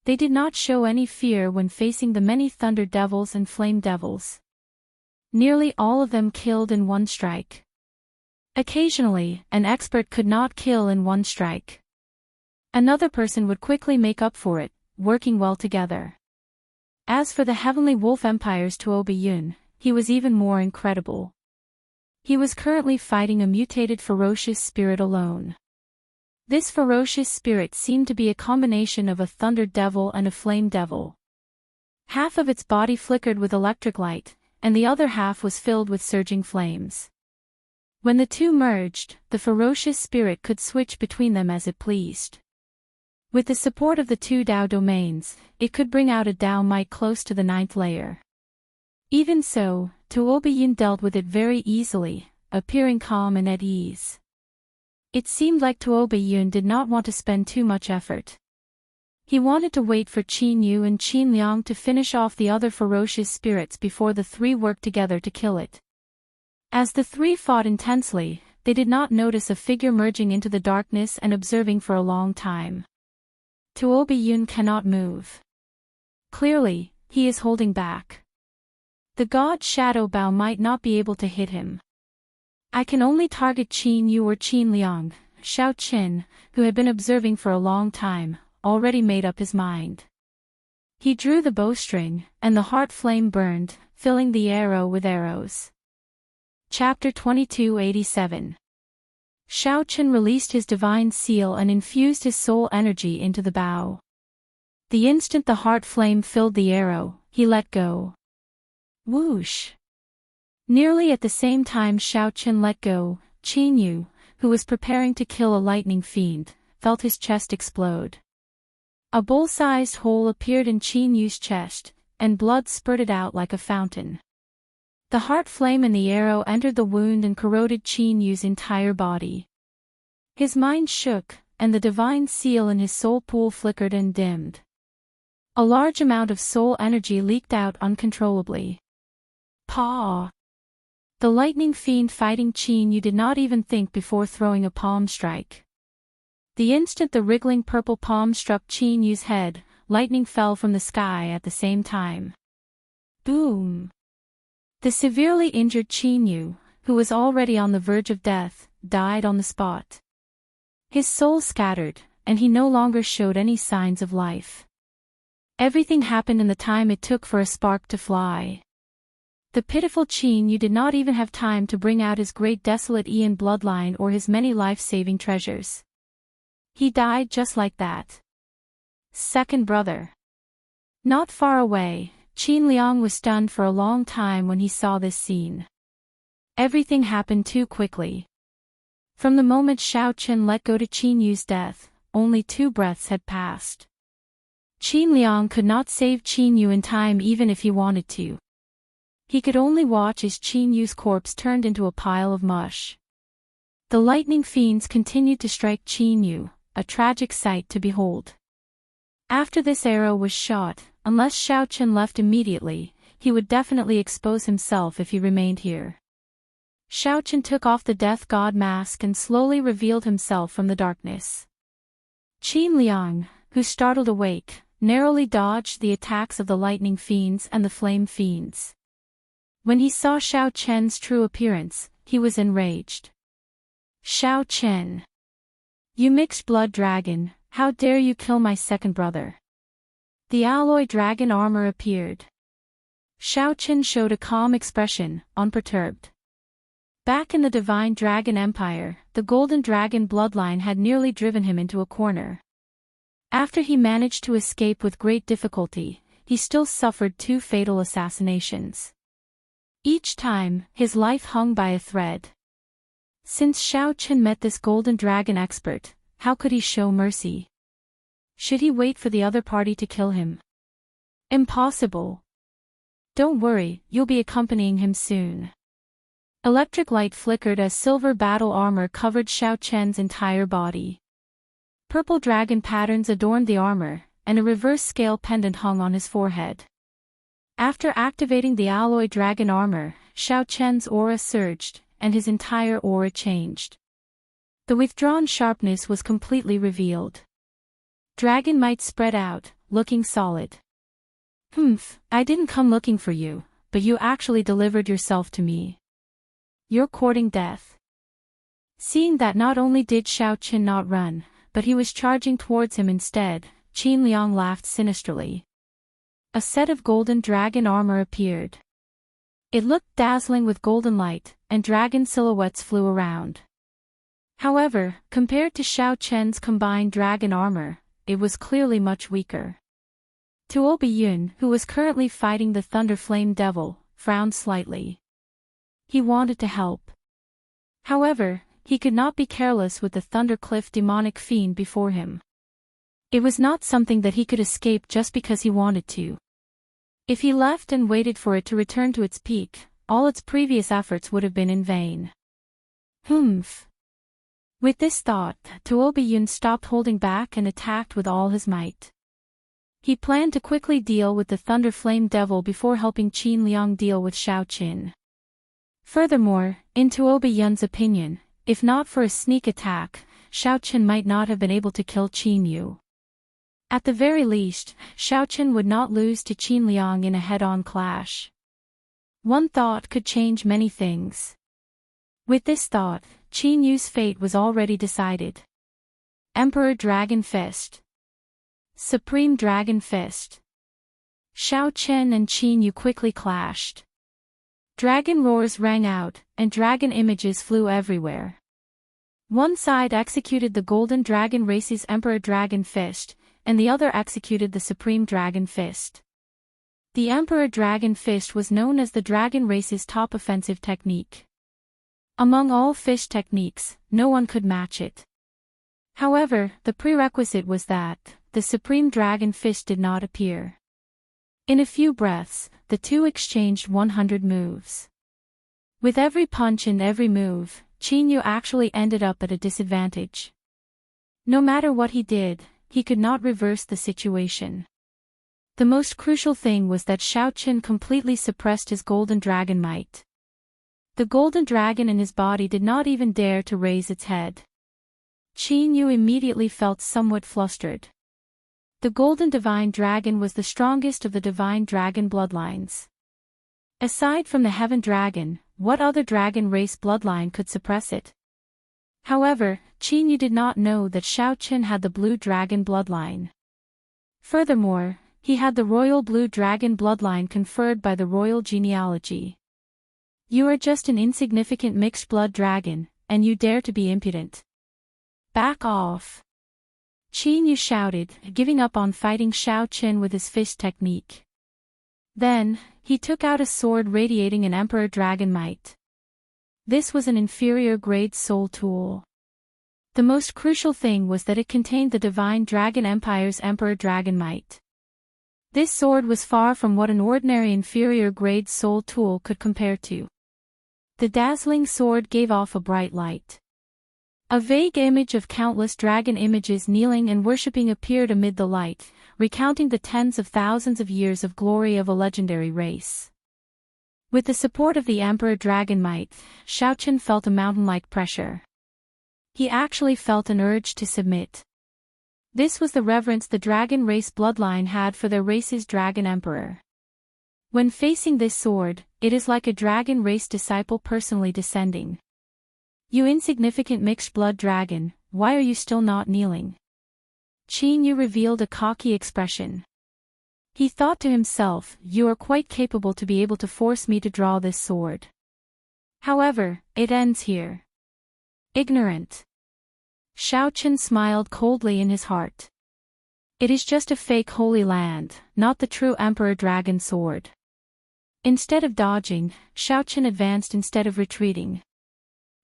Speaker 1: They did not show any fear when facing the many thunder devils and flame devils. Nearly all of them killed in one strike. Occasionally, an expert could not kill in one strike. Another person would quickly make up for it, working well together. As for the Heavenly Wolf Empire's Tuoba Yun, he was even more incredible. He was currently fighting a mutated ferocious spirit alone. This ferocious spirit seemed to be a combination of a thunder devil and a flame devil. Half of its body flickered with electric light, and the other half was filled with surging flames. When the two merged, the ferocious spirit could switch between them as it pleased. With the support of the 2 Dao domains, it could bring out a Dao might close to the 9th layer. Even so, Tuoba Yun dealt with it very easily, appearing calm and at ease. It seemed like Tuoba Yun did not want to spend too much effort. He wanted to wait for Qin Yu and Qin Liang to finish off the other ferocious spirits before the three worked together to kill it. As the three fought intensely, they did not notice a figure merging into the darkness and observing for a long time. Tuoba Yun cannot move. Clearly, he is holding back. The god Shadow Bao might not be able to hit him. I can only target Qin Yu or Qin Liang. Xiao Qin, who had been observing for a long time, already made up his mind. He drew the bowstring, and the heart flame burned, filling the arrow with arrows. Chapter 2287. Xiao Qin released his divine seal and infused his soul energy into the bow. The instant the heart flame filled the arrow, he let go. Whoosh! Nearly at the same time Xiao Qin let go, Qin Yu, who was preparing to kill a lightning fiend, felt his chest explode. A bowl-sized hole appeared in Qin Yu's chest, and blood spurted out like a fountain. The heart flame in the arrow entered the wound and corroded Qin Yu's entire body. His mind shook, and the divine seal in his soul pool flickered and dimmed. A large amount of soul energy leaked out uncontrollably. Paw! The lightning fiend fighting Qin Yu did not even think before throwing a palm strike. The instant the wriggling purple palm struck Qin Yu's head, lightning fell from the sky at the same time. Boom! The severely injured Qin Yu, who was already on the verge of death, died on the spot. His soul scattered, and he no longer showed any signs of life. Everything happened in the time it took for a spark to fly. The pitiful Qin Yu did not even have time to bring out his great desolate Ian bloodline or his many life-saving treasures. He died just like that. Second brother. Not far away, Qin Liang was stunned for a long time when he saw this scene. Everything happened too quickly. From the moment Xiao Qin let go to Qin Yu's death, only 2 breaths had passed. Qin Liang could not save Qin Yu in time even if he wanted to. He could only watch as Qin Yu's corpse turned into a pile of mush. The lightning fiends continued to strike Qin Yu, a tragic sight to behold. After this arrow was shot, unless Xiao Qin left immediately, he would definitely expose himself if he remained here. Xiao Qin took off the death god mask and slowly revealed himself from the darkness. Qin Liang, who startled awake, narrowly dodged the attacks of the lightning fiends and the flame fiends. When he saw Xiao Qin's true appearance, he was enraged. Xiao Qin! You mixed blood dragon, how dare you kill my second brother? The alloy dragon armor appeared. Xiao Qin showed a calm expression, unperturbed. Back in the Divine Dragon Empire, the Golden Dragon bloodline had nearly driven him into a corner. After he managed to escape with great difficulty, he still suffered 2 fatal assassinations. Each time, his life hung by a thread. Since Xiao Qin met this Golden Dragon expert, how could he show mercy? Should he wait for the other party to kill him? Impossible. Don't worry, you'll be accompanying him soon. Electric light flickered as silver battle armor covered Xiao Chen's entire body. Purple dragon patterns adorned the armor, and a reverse scale pendant hung on his forehead. After activating the alloy dragon armor, Xiao Chen's aura surged, and his entire aura changed. The withdrawn sharpness was completely revealed. Dragon might spread out, looking solid. I didn't come looking for you, but you actually delivered yourself to me. You're courting death. Seeing that not only did Xiao Chen not run, but he was charging towards him instead, Qin Liang laughed sinisterly. A set of golden dragon armor appeared. It looked dazzling with golden light, and dragon silhouettes flew around. However, compared to Xiao Chen's combined dragon armor, it was clearly much weaker. Tuo Biyun, who was currently fighting the Thunder Flame Devil, frowned slightly. He wanted to help. However, he could not be careless with the Thundercliff demonic fiend before him. It was not something that he could escape just because he wanted to. If he left and waited for it to return to its peak, all its previous efforts would have been in vain. With this thought, Tuo Biyun stopped holding back and attacked with all his might. He planned to quickly deal with the Thunder Flame Devil before helping Qin Liang deal with Xiao Qin. Furthermore, in Tuo Biyun's opinion, if not for a sneak attack, Xiao Qin might not have been able to kill Qin Yu. At the very least, Xiao Qin would not lose to Qin Liang in a head-on clash. One thought could change many things. With this thought, Qin Yu's fate was already decided. Emperor Dragon Fist. Supreme Dragon Fist. Xiao Chen and Qin Yu quickly clashed. Dragon roars rang out, and dragon images flew everywhere. One side executed the Golden Dragon Race's Emperor Dragon Fist, and the other executed the Supreme Dragon Fist. The Emperor Dragon Fist was known as the Dragon Race's top offensive technique. Among all fist techniques, no one could match it. However, the prerequisite was that the Supreme Dragon Fist did not appear. In a few breaths, the two exchanged 100 moves. With every punch and every move, Qin Yu actually ended up at a disadvantage. No matter what he did, he could not reverse the situation. The most crucial thing was that Xiao Qin completely suppressed his Golden Dragon might. The Golden Dragon in his body did not even dare to raise its head. Qin Yu immediately felt somewhat flustered. The Golden Divine Dragon was the strongest of the Divine Dragon bloodlines. Aside from the Heaven Dragon, what other dragon race bloodline could suppress it? However, Qin Yu did not know that Xiao Qin had the Blue Dragon bloodline. Furthermore, he had the Royal Blue Dragon bloodline conferred by the royal genealogy. You are just an insignificant mixed blood dragon, and you dare to be impudent. Back off. Qin Yu shouted, giving up on fighting Xiao Qin with his fist technique. Then, he took out a sword radiating an Emperor Dragon might. This was an inferior grade soul tool. The most crucial thing was that it contained the Divine Dragon Empire's Emperor Dragon might. This sword was far from what an ordinary inferior grade soul tool could compare to. The dazzling sword gave off a bright light. A vague image of countless dragon images kneeling and worshipping appeared amid the light, recounting the tens of thousands of years of glory of a legendary race. With the support of the Emperor Dragon might, Xiao Qin felt a mountain-like pressure. He actually felt an urge to submit. This was the reverence the dragon race bloodline had for their race's dragon emperor. When facing this sword, it is like a dragon race disciple personally descending. You insignificant mixed blood dragon, why are you still not kneeling? Qin Yu revealed a cocky expression. He thought to himself, you are quite capable to be able to force me to draw this sword. However, it ends here. Ignorant. Xiao Qin smiled coldly in his heart. It is just a fake Holy Land, not the true Emperor Dragon sword. Instead of dodging, Xiao Qin advanced instead of retreating.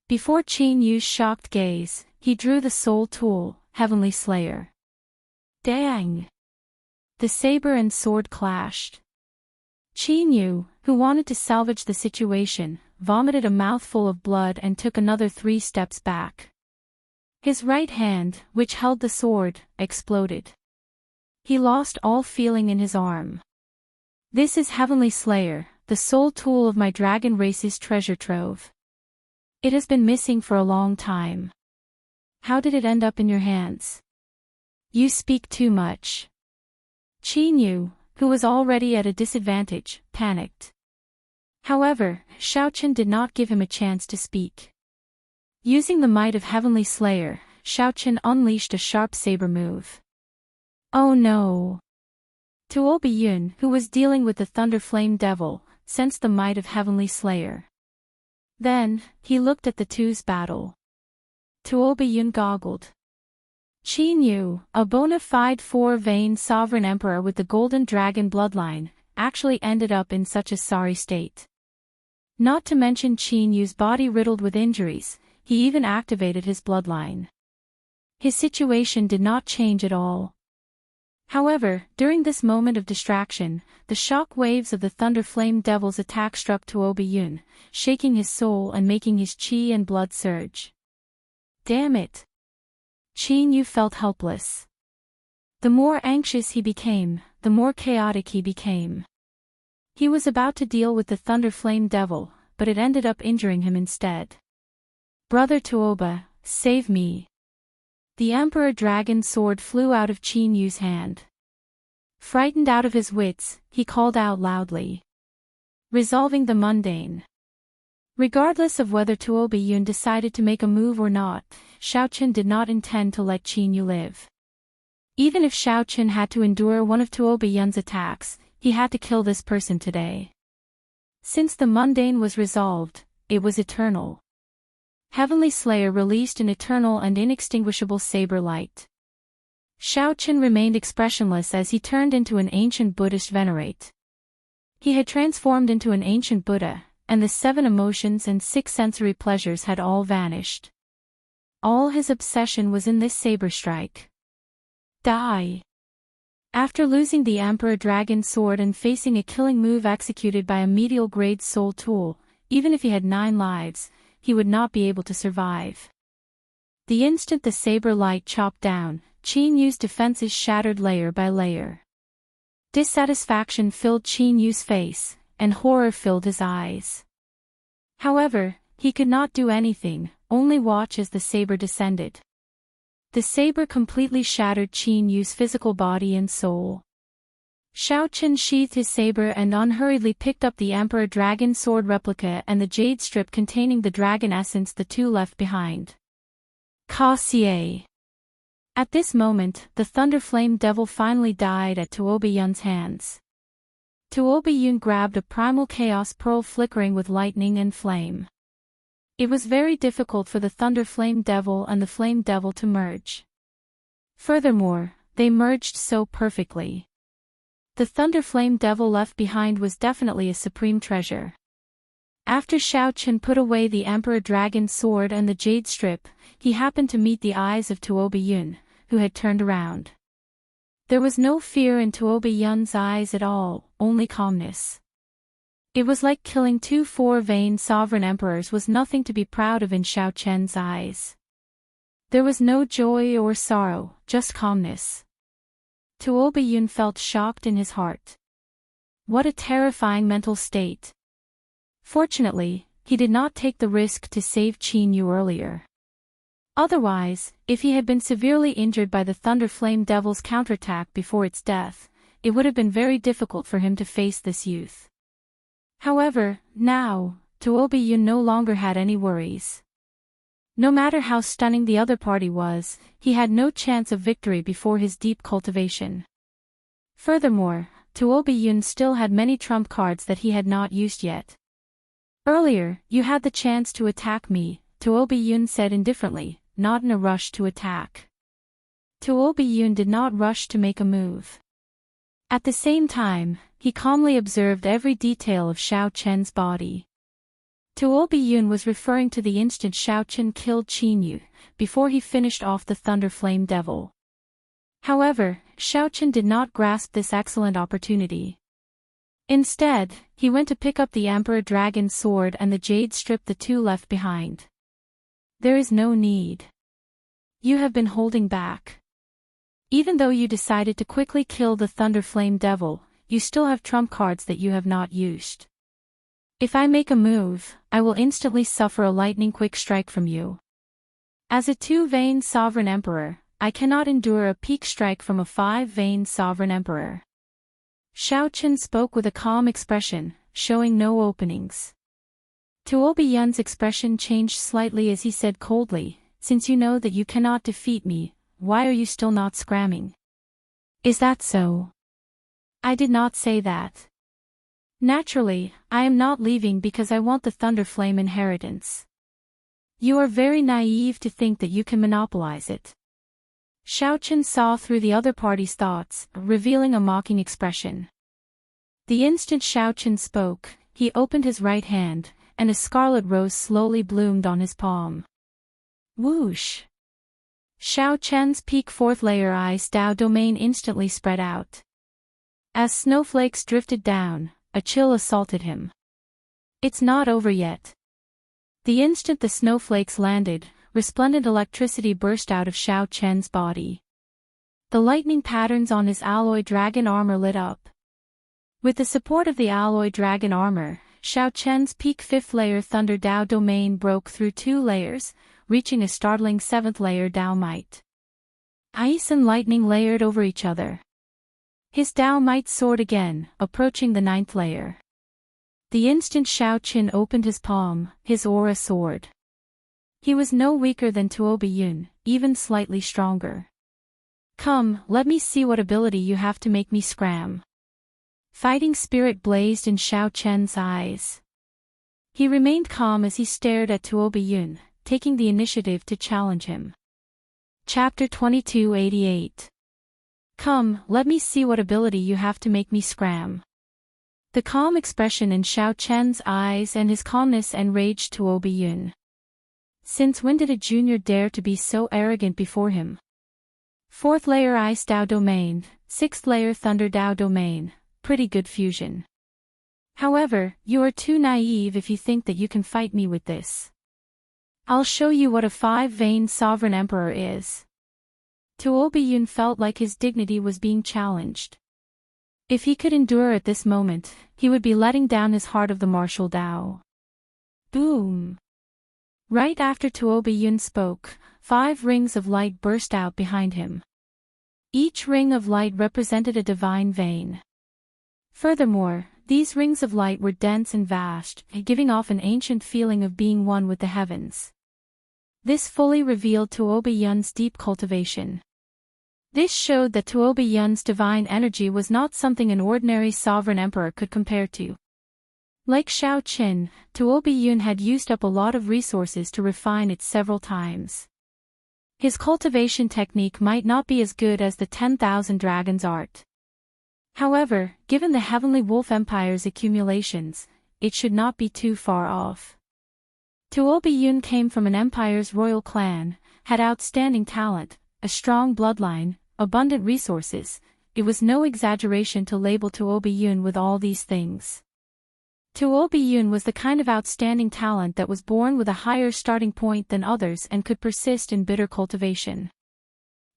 Speaker 1: Before Qin Yu's shocked gaze, he drew the soul tool, Heavenly Slayer. Dang! The saber and sword clashed. Qin Yu, who wanted to salvage the situation, vomited a mouthful of blood and took another 3 steps back. His right hand, which held the sword, exploded. He lost all feeling in his arm. This is Heavenly Slayer, the sole tool of my dragon race's treasure trove. It has been missing for a long time. How did it end up in your hands? You speak too much. Qin Yu, who was already at a disadvantage, panicked. However, Xiaochen did not give him a chance to speak. Using the might of Heavenly Slayer, Xiaochen unleashed a sharp saber move. Oh no! Tuo Biyun, who was dealing with the Thunder Flame Devil, sensed the might of Heavenly Slayer. Then, he looked at the two's battle. Tuo Biyun goggled. Qin Yu, a bona fide 4-vein sovereign emperor with the golden dragon bloodline, actually ended up in such a sorry state. Not to mention Qin Yu's body riddled with injuries, he even activated his bloodline. His situation did not change at all. However, during this moment of distraction, the shock waves of the Thunder Flame Devil's attack struck Tuo Biyun, shaking his soul and making his qi and blood surge. Damn it! Qin Yu felt helpless. The more anxious he became, the more chaotic he became. He was about to deal with the Thunder Flame Devil, but it ended up injuring him instead. Brother Tuoba, save me. The Emperor Dragon sword flew out of Qin Yu's hand. Frightened out of his wits, he called out loudly. Resolving the mundane. Regardless of whether Tuo Biyun decided to make a move or not, Xiaochen did not intend to let Qin Yu live. Even if Xiaochen had to endure one of Tuo Biyun's attacks, he had to kill this person today. Since the mundane was resolved, it was eternal. Heavenly Slayer released an eternal and inextinguishable saber light. Xiaochen remained expressionless as he turned into an ancient Buddhist venerate. He had transformed into an ancient Buddha, and the 7 emotions and 6 sensory pleasures had all vanished. All his obsession was in this saber strike. Die! After losing the Emperor Dragon sword and facing a killing move executed by a medial grade soul tool, even if he had 9 lives, he would not be able to survive. The instant the saber light chopped down, Qin Yu's defenses shattered layer by layer. Dissatisfaction filled Qin Yu's face, and horror filled his eyes. However, he could not do anything, only watch as the saber descended. The saber completely shattered Qin Yu's physical body and soul. Xiaochen sheathed his saber and unhurriedly picked up the Emperor Dragon sword replica and the jade strip containing the dragon essence the two left behind. Ka-Xie. At this moment, the Thunder Flame Devil finally died at Tuo Biyun's hands. Tuo Biyun grabbed a primal chaos pearl flickering with lightning and flame. It was very difficult for the Thunder Flame Devil and the Flame Devil to merge. Furthermore, they merged so perfectly. The Thunder Flame Devil left behind was definitely a supreme treasure. After Xiaochen put away the Emperor Dragon sword and the jade strip, he happened to meet the eyes of Tuo Biyun, who had turned around. There was no fear in Tuo Biyun's eyes at all, only calmness. It was like killing 2 4-vein sovereign emperors was nothing to be proud of in Xiaochen's eyes. There was no joy or sorrow, just calmness. Tuo Biyun felt shocked in his heart. What a terrifying mental state. Fortunately, he did not take the risk to save Qin Yu earlier. Otherwise, if he had been severely injured by the Thunder Flame Devil's counterattack before its death, it would have been very difficult for him to face this youth. However, now, Tuo Biyun no longer had any worries. No matter how stunning the other party was, he had no chance of victory before his deep cultivation. Furthermore, Tuo Biyun still had many trump cards that he had not used yet. Earlier, you had the chance to attack me, Tuo Biyun said indifferently, not in a rush to attack. Tuo Biyun did not rush to make a move. At the same time, he calmly observed every detail of Xiaochen's body. Tuo Biyun was referring to the instant Xiaochen killed Qin Yu, before he finished off the Thunder Flame Devil. However, Xiaochen did not grasp this excellent opportunity. Instead, he went to pick up the Emperor Dragon's sword and the jade strip the two left behind. There is no need. You have been holding back. Even though you decided to quickly kill the Thunder Flame Devil, you still have trump cards that you have not used. If I make a move, I will instantly suffer a lightning quick strike from you. As a 2-vein sovereign emperor, I cannot endure a peak strike from a 5-vein sovereign emperor. Xiaochen spoke with a calm expression, showing no openings. Tuobi Yun's expression changed slightly as he said coldly, "Since you know that you cannot defeat me, why are you still not scramming?" "Is that so?" "I did not say that. Naturally, I am not leaving because I want the Thunder Flame inheritance. You are very naive to think that you can monopolize it." Xiaochen saw through the other party's thoughts, revealing a mocking expression. The instant Xiaochen spoke, he opened his right hand, and a scarlet rose slowly bloomed on his palm. Whoosh! Xiaochen's peak 4th layer ice Dao domain instantly spread out. As snowflakes drifted down, a chill assaulted him. It's not over yet. The instant the snowflakes landed, resplendent electricity burst out of Xiaochen's body. The lightning patterns on his alloy dragon armor lit up. With the support of the alloy dragon armor, Xiaochen's peak 5th layer Thunder Dao domain broke through 2 layers, reaching a startling 7th layer Dao might. Ice and lightning layered over each other. His Dao might soared again, approaching the 9th layer. The instant Xiaochen opened his palm, his aura soared. He was no weaker than Tuobi Yun, even slightly stronger. "Come, let me see what ability you have to make me scram." Fighting spirit blazed in Xiaochen's eyes. He remained calm as he stared at Tuobi Yun, taking the initiative to challenge him. Chapter 2288. "Come, let me see what ability you have to make me scram." The calm expression in Xiaochen's eyes and his calmness enraged Tuobi Yun. Since when did a junior dare to be so arrogant before him? 4th layer Ice Dao domain, 6th layer Thunder Dao domain, pretty good fusion. However, you are too naive if you think that you can fight me with this. I'll show you what a 5-vein sovereign emperor is. Tuobi Yun felt like his dignity was being challenged. If he could endure at this moment, he would be letting down his heart of the martial Dao. Boom! Right after Tuobi Yun spoke, 5 rings of light burst out behind him. Each ring of light represented a divine vein. Furthermore, these rings of light were dense and vast, giving off an ancient feeling of being one with the heavens. This fully revealed Tuobi Yun's deep cultivation. This showed that Tuobi Yun's divine energy was not something an ordinary sovereign emperor could compare to. Like Xiaochen, Tuobi Yun had used up a lot of resources to refine it several times. His cultivation technique might not be as good as the 10,000 Dragons art. However, given the Heavenly Wolf Empire's accumulations, it should not be too far off. Tuobi Yun came from an empire's royal clan, had outstanding talent, a strong bloodline, abundant resources. It was no exaggeration to label Tuobi Yun with all these things. Tuobi Yun was the kind of outstanding talent that was born with a higher starting point than others and could persist in bitter cultivation.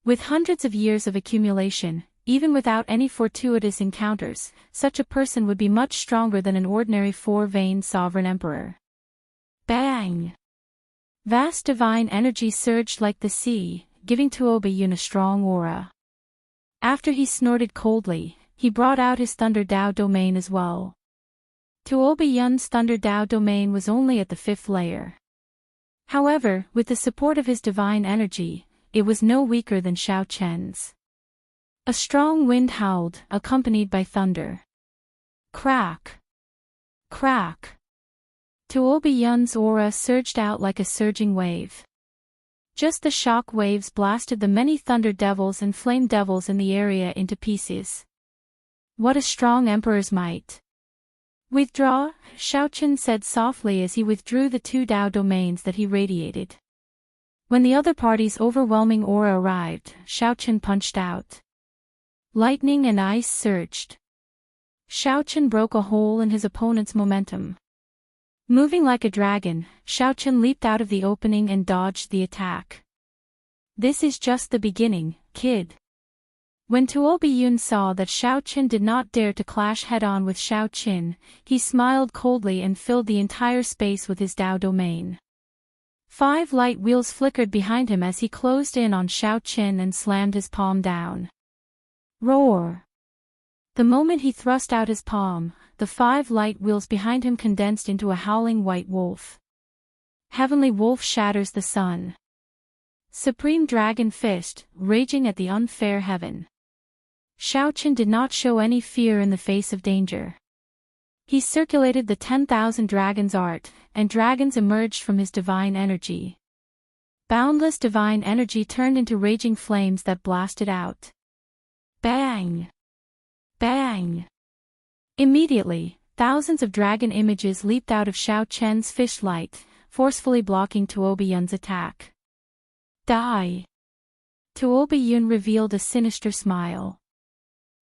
Speaker 1: With hundreds of years of accumulation, even without any fortuitous encounters, such a person would be much stronger than an ordinary 4-vein sovereign emperor. Bang! Vast divine energy surged like the sea, giving Tuobi Yun a strong aura. After he snorted coldly, he brought out his Thunder Dao domain as well. Tuobi Yun's Thunder Dao domain was only at the 5th layer. However, with the support of his divine energy, it was no weaker than Xiaochen's. A strong wind howled, accompanied by thunder. Crack! Crack! Tuobi Yun's aura surged out like a surging wave. Just the shock waves blasted the many thunder devils and flame devils in the area into pieces. What a strong emperor's might! Withdraw, Xiaochen said softly as he withdrew the 2 Dao domains that he radiated. When the other party's overwhelming aura arrived, Xiaochen punched out. Lightning and ice surged. Xiaochen broke a hole in his opponent's momentum. Moving like a dragon, Xiaochen leaped out of the opening and dodged the attack. This is just the beginning, kid. When Tuobiyun saw that Xiaochen did not dare to clash head-on with Xiaoqin, he smiled coldly and filled the entire space with his Dao domain. 5 light wheels flickered behind him as he closed in on Xiaoqin and slammed his palm down. Roar! The moment he thrust out his palm, the 5 light wheels behind him condensed into a howling white wolf. Heavenly Wolf shatters the sun. Supreme Dragon Fist, raging at the unfair heaven. Xiaochen did not show any fear in the face of danger. He circulated the 10,000 dragons art, and dragons emerged from his divine energy. Boundless divine energy turned into raging flames that blasted out. Bang! Bang! Immediately, thousands of dragon images leaped out of Xiaochen's fish light, forcefully blocking Tuobiyun's attack. Die! Tuobiyun revealed a sinister smile.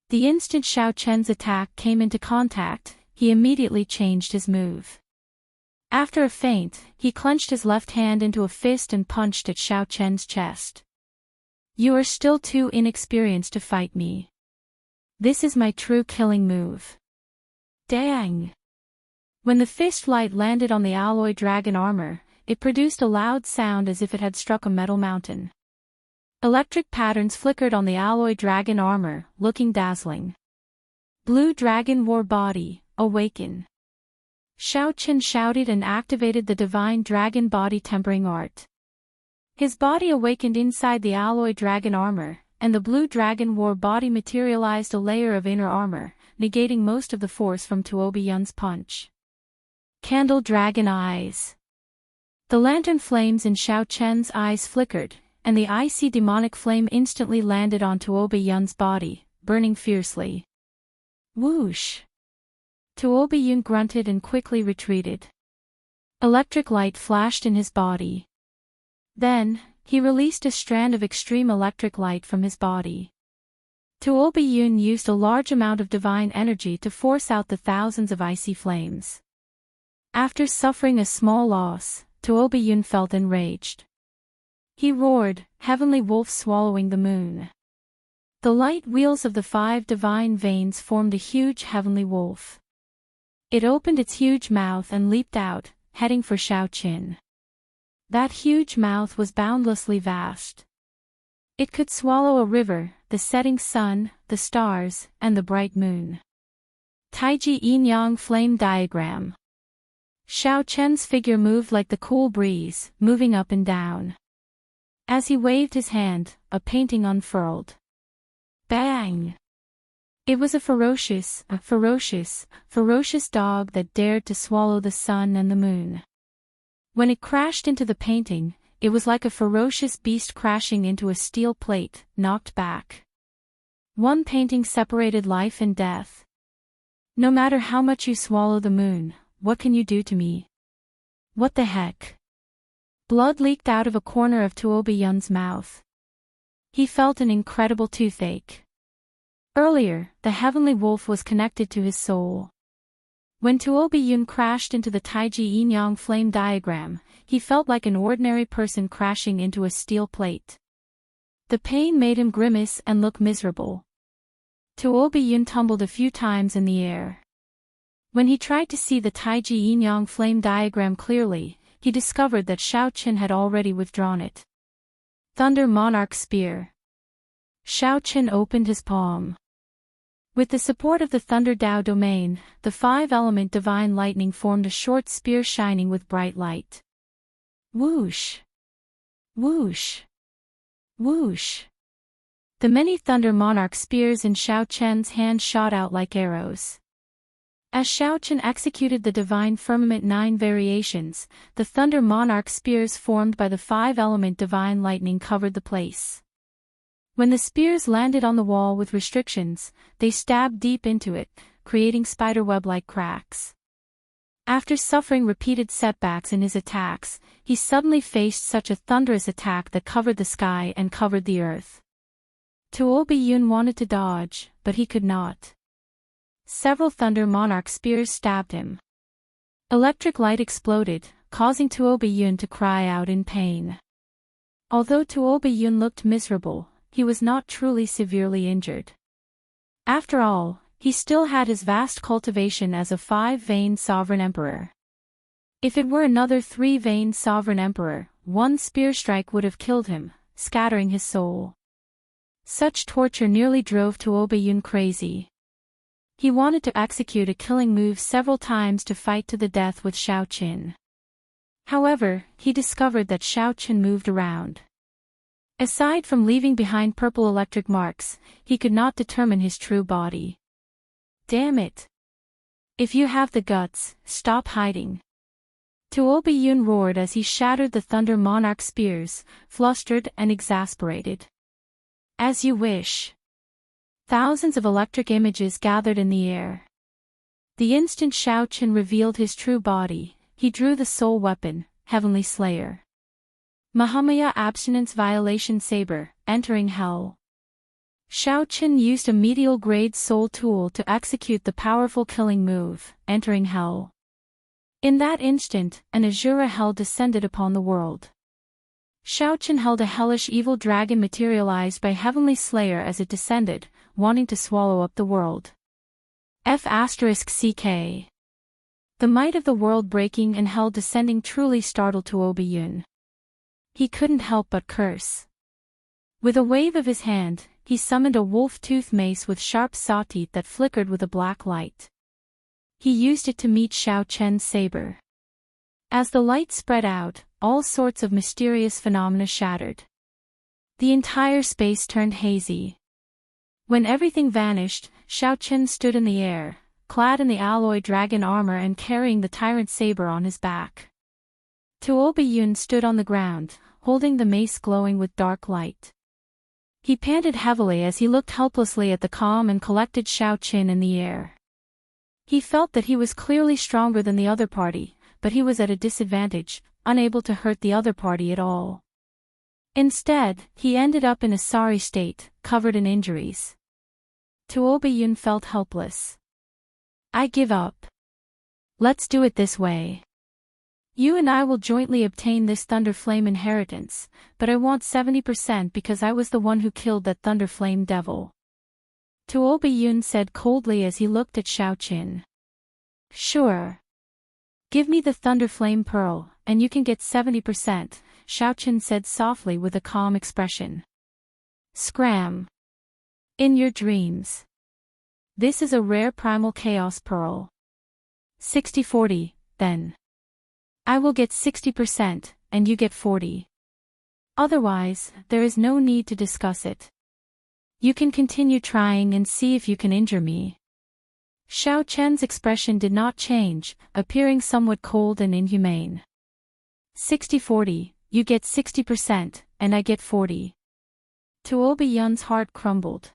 Speaker 1: The instant Xiaochen's attack came into contact, he immediately changed his move. After a feint, he clenched his left hand into a fist and punched at Xiaochen's chest. You are still too inexperienced to fight me. This is my true killing move. Dang! When the fist light landed on the alloy dragon armor, it produced a loud sound as if it had struck a metal mountain. Electric patterns flickered on the alloy dragon armor, looking dazzling. Blue Dragon War Body, awaken! Xiaochen shouted and activated the divine dragon body tempering art. His body awakened inside the alloy dragon armor, and the blue dragon war body materialized a layer of inner armor, negating most of the force from Tuobiyun's punch. Candle Dragon Eyes. The lantern flames in Xiaochen's eyes flickered, and the icy demonic flame instantly landed on Tuobiyun's body, burning fiercely. Whoosh! Tuobiyun grunted and quickly retreated. Electric light flashed in his body. Then, he released a strand of extreme electric light from his body. Tuobiyun used a large amount of divine energy to force out the thousands of icy flames. After suffering a small loss, Tuobiyun felt enraged. He roared, Heavenly Wolf swallowing the moon. The light wheels of the 5 divine veins formed a huge heavenly wolf. It opened its huge mouth and leaped out, heading for Xiaoqin. That huge mouth was boundlessly vast. It could swallow a river, the setting sun, the stars, and the bright moon. Taiji Yin-Yang Flame Diagram. Xiaochen's figure moved like the cool breeze, moving up and down. As he waved his hand, a painting unfurled. Bang! It was a ferocious dog that dared to swallow the sun and the moon. When it crashed into the painting, it was like a ferocious beast crashing into a steel plate, knocked back. One painting separated life and death. No matter how much you swallow the moon, what can you do to me? What the heck? Blood leaked out of a corner of Tuobiyun's mouth. He felt an incredible toothache. Earlier, the heavenly wolf was connected to his soul. When Tuobiyun crashed into the Taiji Yin-Yang flame diagram, he felt like an ordinary person crashing into a steel plate. The pain made him grimace and look miserable. Tuobiyun tumbled a few times in the air. When he tried to see the Taiji Yin-Yang flame diagram clearly, he discovered that Xiaochen had already withdrawn it. Thunder Monarch Spear. Xiaochen opened his palm. With the support of the Thunder Dao domain, the 5-element divine lightning formed a short spear shining with bright light. Whoosh! Whoosh! Whoosh! The many Thunder Monarch spears in Xiaochen's hand shot out like arrows. As Xiaochen executed the Divine Firmament 9 variations, the Thunder Monarch spears formed by the 5-element divine lightning covered the place. When the spears landed on the wall with restrictions, they stabbed deep into it, creating spiderweb-like cracks. After suffering repeated setbacks in his attacks, he suddenly faced such a thunderous attack that covered the sky and covered the earth. Tuolbi-Yun wanted to dodge, but he could not. Several Thunder Monarch spears stabbed him. Electric light exploded, causing Tuolbi-Yun to cry out in pain. Although Tuolbi-Yun looked miserable, he was not truly severely injured. After all, he still had his vast cultivation as a 5-veined sovereign emperor. If it were another 3-veined sovereign emperor, one spear strike would have killed him, scattering his soul. Such torture nearly drove Tuolbi-Yun crazy. He wanted to execute a killing move several times to fight to the death with Shao Qin. However, he discovered that Shao Qin moved around. Aside from leaving behind purple electric marks, he could not determine his true body. Damn it! If you have the guts, stop hiding. Tuolbi-Yun roared as he shattered the Thunder Monarch spears, flustered and exasperated. As you wish. Thousands of electric images gathered in the air. The instant Shao Qin revealed his true body, he drew the soul weapon, Heavenly Slayer. Mahamaya Abstinence Violation Saber, entering hell. Shao Qin used a medial-grade soul tool to execute the powerful killing move, entering hell. In that instant, an Azura hell descended upon the world. Shao Qin held a hellish evil dragon materialized by Heavenly Slayer as it descended, wanting to swallow up the world. F***CK. The might of the world breaking and hell descending truly startled Tuolbi-Yun. He couldn't help but curse. With a wave of his hand, he summoned a wolf-tooth mace with sharp saw teeth that flickered with a black light. He used it to meet Shao Qian's saber. As the light spread out, all sorts of mysterious phenomena shattered. The entire space turned hazy. When everything vanished, Shao Qian stood in the air, clad in the alloy dragon armor and carrying the tyrant saber on his back. Tuolbi-Yun stood on the ground, holding the mace glowing with dark light. He panted heavily as he looked helplessly at the calm and collected Shao Qin in the air. He felt that he was clearly stronger than the other party, but he was at a disadvantage, unable to hurt the other party at all. Instead, he ended up in a sorry state, covered in injuries. Tuolbi-Yun felt helpless. I give up. Let's do it this way. You and I will jointly obtain this Thunder Flame inheritance, but I want 70% because I was the one who killed that Thunder Flame devil. Tuolbi-Yun said coldly as he looked at Shao Qin. Sure. Give me the Thunder Flame Pearl, and you can get 70%, Shao Qin said softly with a calm expression. Scram. In your dreams. This is a rare primal chaos pearl. 60-40, then. I will get 60%, and you get 40%. Otherwise, there is no need to discuss it. You can continue trying and see if you can injure me. Shao Qian's expression did not change, appearing somewhat cold and inhumane. 60-40, you get 60%, and I get 40%. Tuolbi-Yun's heart crumbled.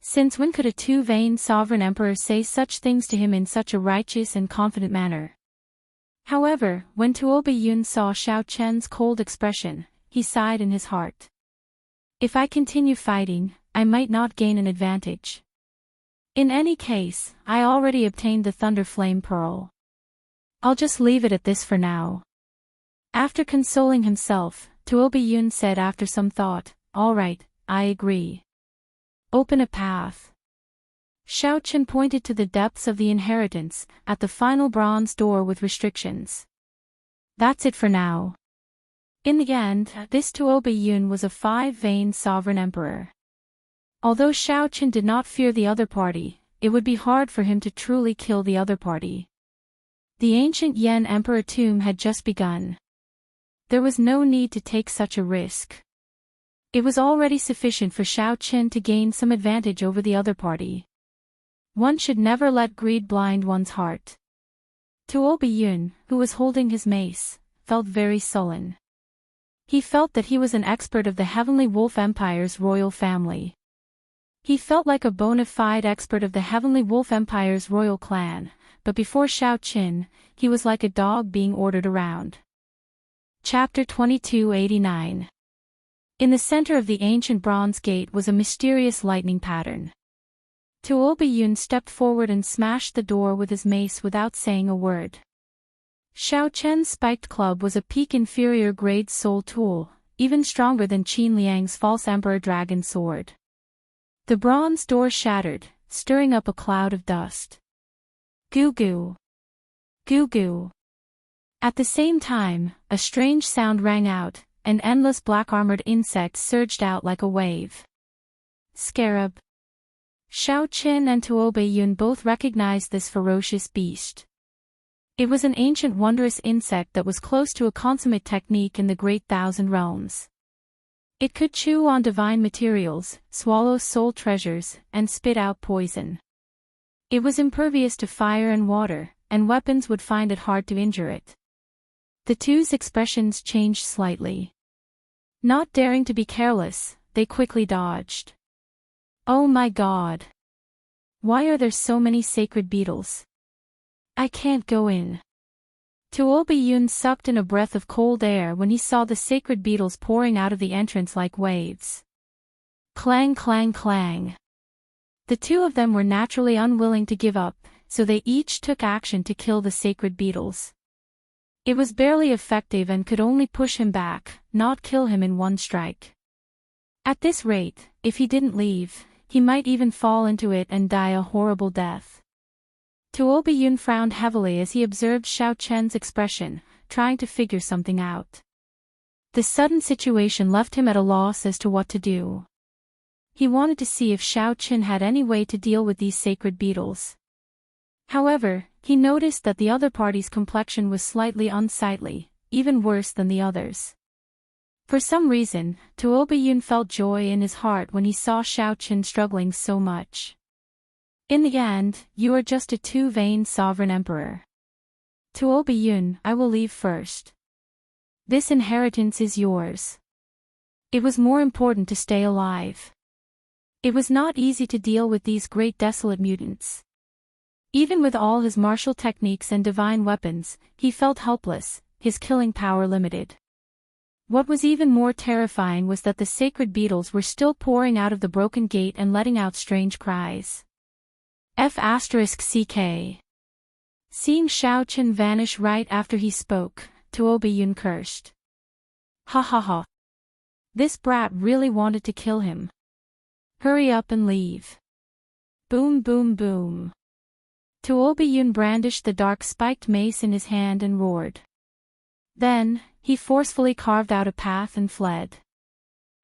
Speaker 1: Since when could a 2-veined sovereign emperor say such things to him in such a righteous and confident manner? However, when Tuolbi-Yun saw Shao Qian's cold expression, he sighed in his heart. If I continue fighting, I might not gain an advantage. In any case, I already obtained the Thunder Flame Pearl. I'll just leave it at this for now. After consoling himself, Tuolbi-Yun said after some thought, all right, I agree. Open a path. Shao Qian pointed to the depths of the inheritance, at the final bronze door with restrictions. That's it for now. In the end, this Tuolbi-Yun was a 5-veined sovereign emperor. Although Shao Qian did not fear the other party, it would be hard for him to truly kill the other party. The ancient Yan Emperor tomb had just begun. There was no need to take such a risk. It was already sufficient for Shao Qian to gain some advantage over the other party. One should never let greed blind one's heart. Tuolbi-Yun, who was holding his mace, felt very sullen. He felt that he was an expert of the Heavenly Wolf Empire's royal family. He felt like a bona fide expert of the Heavenly Wolf Empire's royal clan, but before Xiao Qin, he was like a dog being ordered around. Chapter 2289. In the center of the ancient bronze gate was a mysterious lightning pattern. Tuo Biyun stepped forward and smashed the door with his mace without saying a word. Xiao Chen's spiked club was a peak inferior grade soul tool, even stronger than Qin Liang's false emperor dragon sword. The bronze door shattered, stirring up a cloud of dust. Goo goo. Goo goo. At the same time, a strange sound rang out, and endless black-armored insects surged out like a wave. Scarab. Xiao Qin and Tuo Biyun both recognized this ferocious beast. It was an ancient wondrous insect that was close to a consummate technique in the Great Thousand Realms. It could chew on divine materials, swallow soul treasures, and spit out poison. It was impervious to fire and water, and weapons would find it hard to injure it. The two's expressions changed slightly. Not daring to be careless, they quickly dodged. Oh my God! Why are there so many sacred beetles? I can't go in. Tuo Biyun sucked in a breath of cold air when he saw the sacred beetles pouring out of the entrance like waves. Clang clang clang. The two of them were naturally unwilling to give up, so they each took action to kill the sacred beetles. It was barely effective and could only push him back, not kill him in one strike. At this rate, if he didn't leave, he might even fall into it and die a horrible death. Tuo Biyun frowned heavily as he observed Xiao Chen's expression, trying to figure something out. The sudden situation left him at a loss as to what to do. He wanted to see if Xiao Qin had any way to deal with these sacred beetles. However, he noticed that the other party's complexion was slightly unsightly, even worse than the others. For some reason, Tuo Biyun felt joy in his heart when he saw Xiao Qin struggling so much. In the end, you are just a too vain sovereign emperor. Tuo Biyun, I will leave first. This inheritance is yours. It was more important to stay alive. It was not easy to deal with these great desolate mutants. Even with all his martial techniques and divine weapons, he felt helpless, his killing power limited. What was even more terrifying was that the sacred beetles were still pouring out of the broken gate and letting out strange cries. F***ck. Seeing Xiao Qin vanish right after he spoke, Tuo Biyun cursed. Ha ha ha. This brat really wanted to kill him. Hurry up and leave. Boom boom boom. Tuo Biyun brandished the dark spiked mace in his hand and roared. Then, he forcefully carved out a path and fled.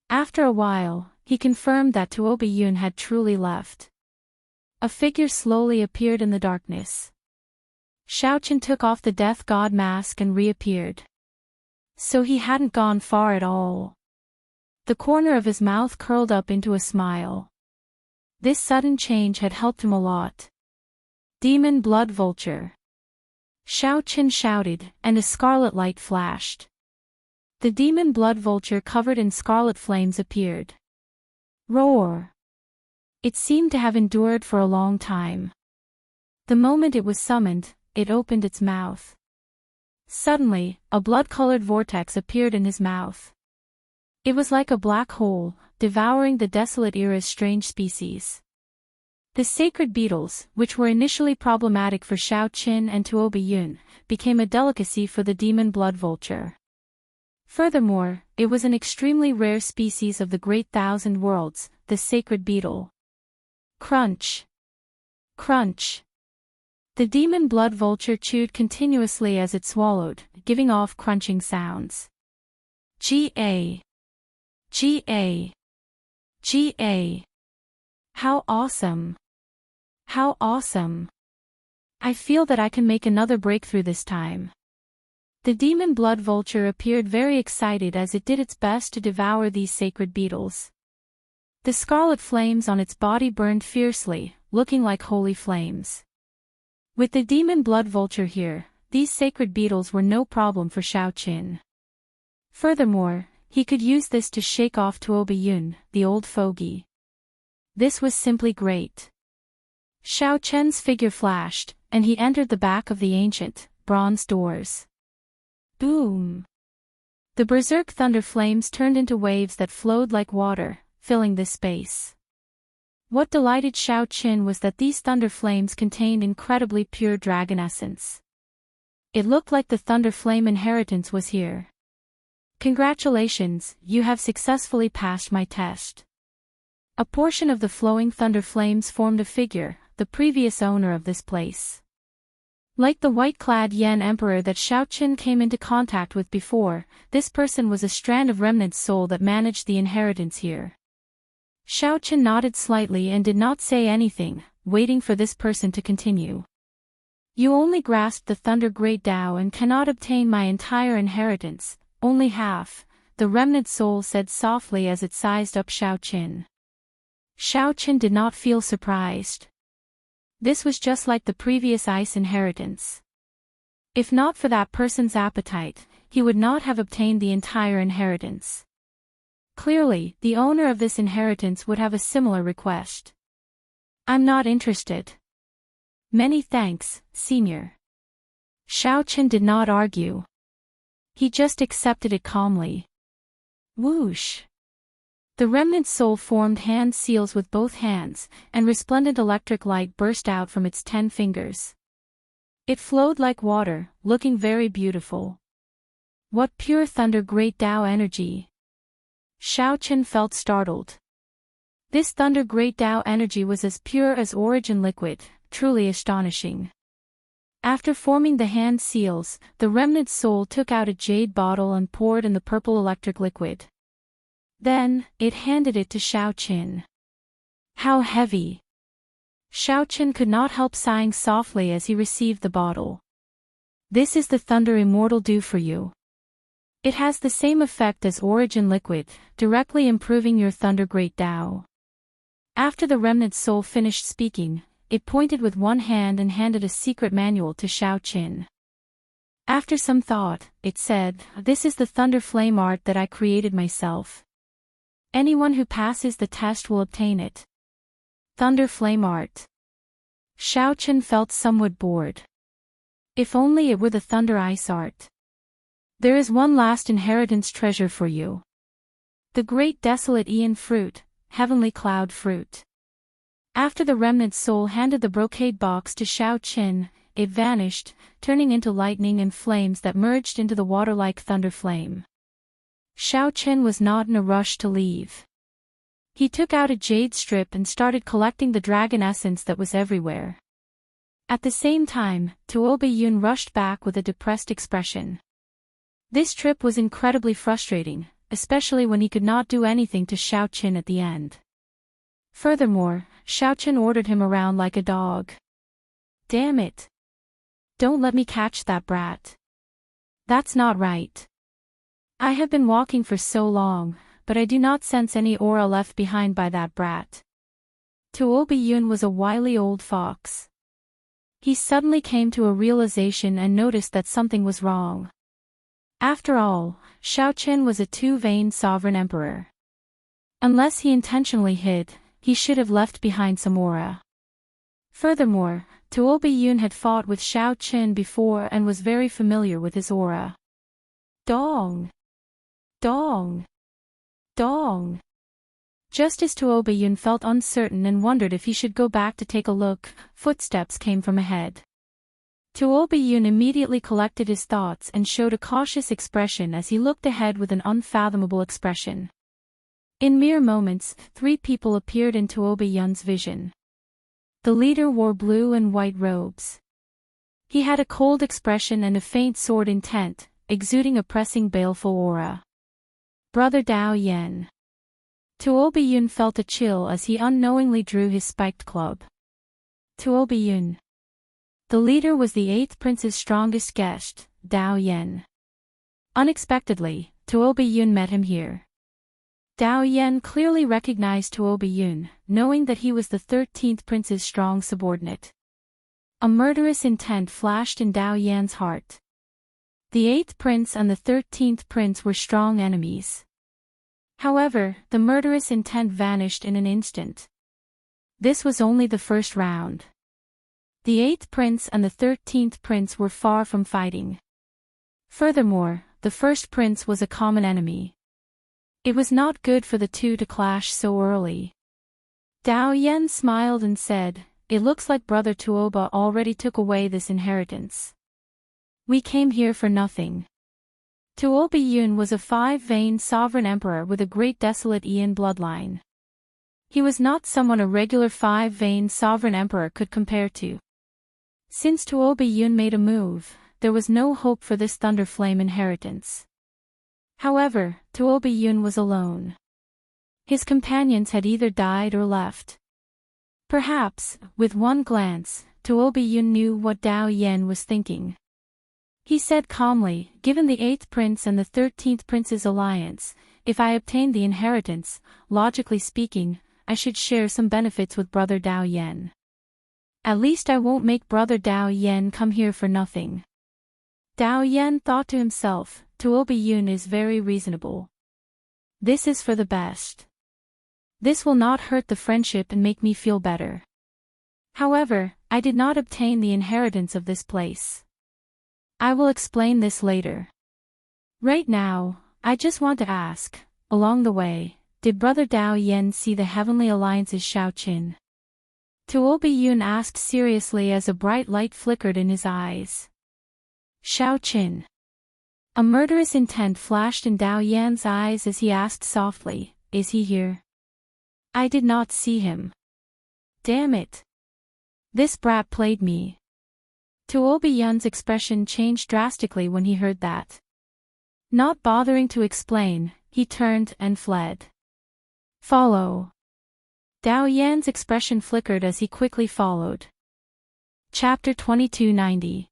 Speaker 1: After a while, he confirmed that Tuo Biyun had truly left. A figure slowly appeared in the darkness. Xiao Qin took off the death god mask and reappeared. So he hadn't gone far at all. The corner of his mouth curled up into a smile. This sudden change had helped him a lot. Demon Blood Vulture. Xiao Qin shouted, and a scarlet light flashed. The demon blood vulture covered in scarlet flames appeared. Roar! It seemed to have endured for a long time. The moment it was summoned, it opened its mouth. Suddenly, a blood-colored vortex appeared in his mouth. It was like a black hole, devouring the desolate era's strange species. The sacred beetles, which were initially problematic for Xiao Qin and Tuo Biyun, became a delicacy for the demon blood vulture. Furthermore, it was an extremely rare species of the Great Thousand Worlds, the sacred beetle. Crunch! Crunch! The demon blood vulture chewed continuously as it swallowed, giving off crunching sounds. G.A. G.A. G.A. How awesome! How awesome! I feel that I can make another breakthrough this time. The demon blood vulture appeared very excited as it did its best to devour these sacred beetles. The scarlet flames on its body burned fiercely, looking like holy flames. With the demon blood vulture here, these sacred beetles were no problem for Xiao Qin. Furthermore, he could use this to shake off Tuo Biyun, the old fogey. This was simply great. Xiao Chen's figure flashed, and he entered the back of the ancient, bronze doors. Boom! The berserk thunder flames turned into waves that flowed like water, filling this space. What delighted Xiao Qin was that these thunder flames contained incredibly pure dragon essence. It looked like the thunder flame inheritance was here. Congratulations, you have successfully passed my test. A portion of the flowing thunder flames formed a figure, the previous owner of this place. Like the white-clad Yan Emperor that Xiao Qin came into contact with before, this person was a strand of remnant soul that managed the inheritance here. Xiao Qin nodded slightly and did not say anything, waiting for this person to continue. You only grasped the Thunder Great Tao and cannot obtain my entire inheritance, only half, the remnant soul said softly as it sized up Xiao Qin. Xiao Qin did not feel surprised. This was just like the previous ice inheritance. If not for that person's appetite, he would not have obtained the entire inheritance. Clearly, the owner of this inheritance would have a similar request. I'm not interested. Many thanks, Senior. Xiao Qin did not argue. He just accepted it calmly. Whoosh! The remnant soul formed hand seals with both hands, and resplendent electric light burst out from its 10 fingers. It flowed like water, looking very beautiful. What pure Thunder Great Tao energy! Xiao Qin felt startled. This Thunder Great Tao energy was as pure as origin liquid, truly astonishing. After forming the hand seals, the remnant soul took out a jade bottle and poured in the purple electric liquid. Then, it handed it to Xiao Qin. How heavy! Xiao Qin could not help sighing softly as he received the bottle. This is the Thunder Immortal Dew for you. It has the same effect as origin liquid, directly improving your Thunder Great Tao. After the remnant soul finished speaking, it pointed with one hand and handed a secret manual to Xiao Qin. After some thought, it said, "This is the Thunder Flame art that I created myself. Anyone who passes the test will obtain it." Thunder Flame art. Xiao Qin felt somewhat bored. If only it were the Thunder Ice art. There is one last inheritance treasure for you. The Great Desolate Aeon Fruit, Heavenly Cloud Fruit. After the remnant soul handed the brocade box to Xiao Qin, it vanished, turning into lightning and flames that merged into the water-like thunder flame. Xiao Qin was not in a rush to leave. He took out a jade strip and started collecting the dragon essence that was everywhere. At the same time, Tuoba Yun rushed back with a depressed expression. This trip was incredibly frustrating, especially when he could not do anything to Xiao Qin at the end. Furthermore, Xiao Qin ordered him around like a dog. Damn it! Don't let me catch that brat. That's not right. I have been walking for so long, but I do not sense any aura left behind by that brat. Tuoba Yun was a wily old fox. He suddenly came to a realization and noticed that something was wrong. After all, Xiao Qin was a too-vain sovereign emperor. Unless he intentionally hid, he should have left behind some aura. Furthermore, Tuoba Yun had fought with Xiao Qin before and was very familiar with his aura. Dong! Dong! Dong! Just as Tuoba Yun felt uncertain and wondered if he should go back to take a look, footsteps came from ahead. Tuoba Yun immediately collected his thoughts and showed a cautious expression as he looked ahead with an unfathomable expression. In mere moments, 3 people appeared in Tuoba Yun's vision. The leader wore blue and white robes. He had a cold expression and a faint sword intent, exuding a pressing baleful aura. Brother Dao Yen. Tuoba Yun felt a chill as he unknowingly drew his spiked club. Tuoba Yun. The leader was the 8th prince's strongest guest, Dao Yen. Unexpectedly, Tuoba Yun met him here. Dao Yen clearly recognized Tuoba Yun, knowing that he was the 13th prince's strong subordinate. A murderous intent flashed in Dao Yan's heart. The 8th prince and the 13th prince were strong enemies. However, the murderous intent vanished in an instant. This was only the first round. The 8th prince and the 13th prince were far from fighting. Furthermore, the first prince was a common enemy. It was not good for the two to clash so early. Dao Yan smiled and said, "It looks like Brother Tuoba already took away this inheritance. We came here for nothing." Tuoba Yun was a 5-veined sovereign emperor with a great desolate Ian bloodline. He was not someone a regular 5-veined sovereign emperor could compare to. Since Tuoba Yun made a move, there was no hope for this Thunderflame inheritance. However, Tuoba Yun was alone. His companions had either died or left. Perhaps, with one glance, Tuoba Yun knew what Dao Yan was thinking. He said calmly, "Given the 8th prince and the 13th prince's alliance, if I obtain the inheritance, logically speaking, I should share some benefits with Brother Dao Yan. At least I won't make Brother Dao Yan come here for nothing." Dao Yan thought to himself, "Tuoba Yun is very reasonable. This is for the best. This will not hurt the friendship and make me feel better. However, I did not obtain the inheritance of this place. I will explain this later. Right now, I just want to ask, along the way, did Brother Dao Yan see the Heavenly Alliance's Shao Qin?" Tuoba Yun asked seriously as a bright light flickered in his eyes. Shao Qin. A murderous intent flashed in Dao Yan's eyes as he asked softly, "Is he here? I did not see him. Damn it. This brat played me." Tuoba Yun's expression changed drastically when he heard that. Not bothering to explain, he turned and fled. "Follow." Dao Yan's expression flickered as he quickly followed. Chapter 2290.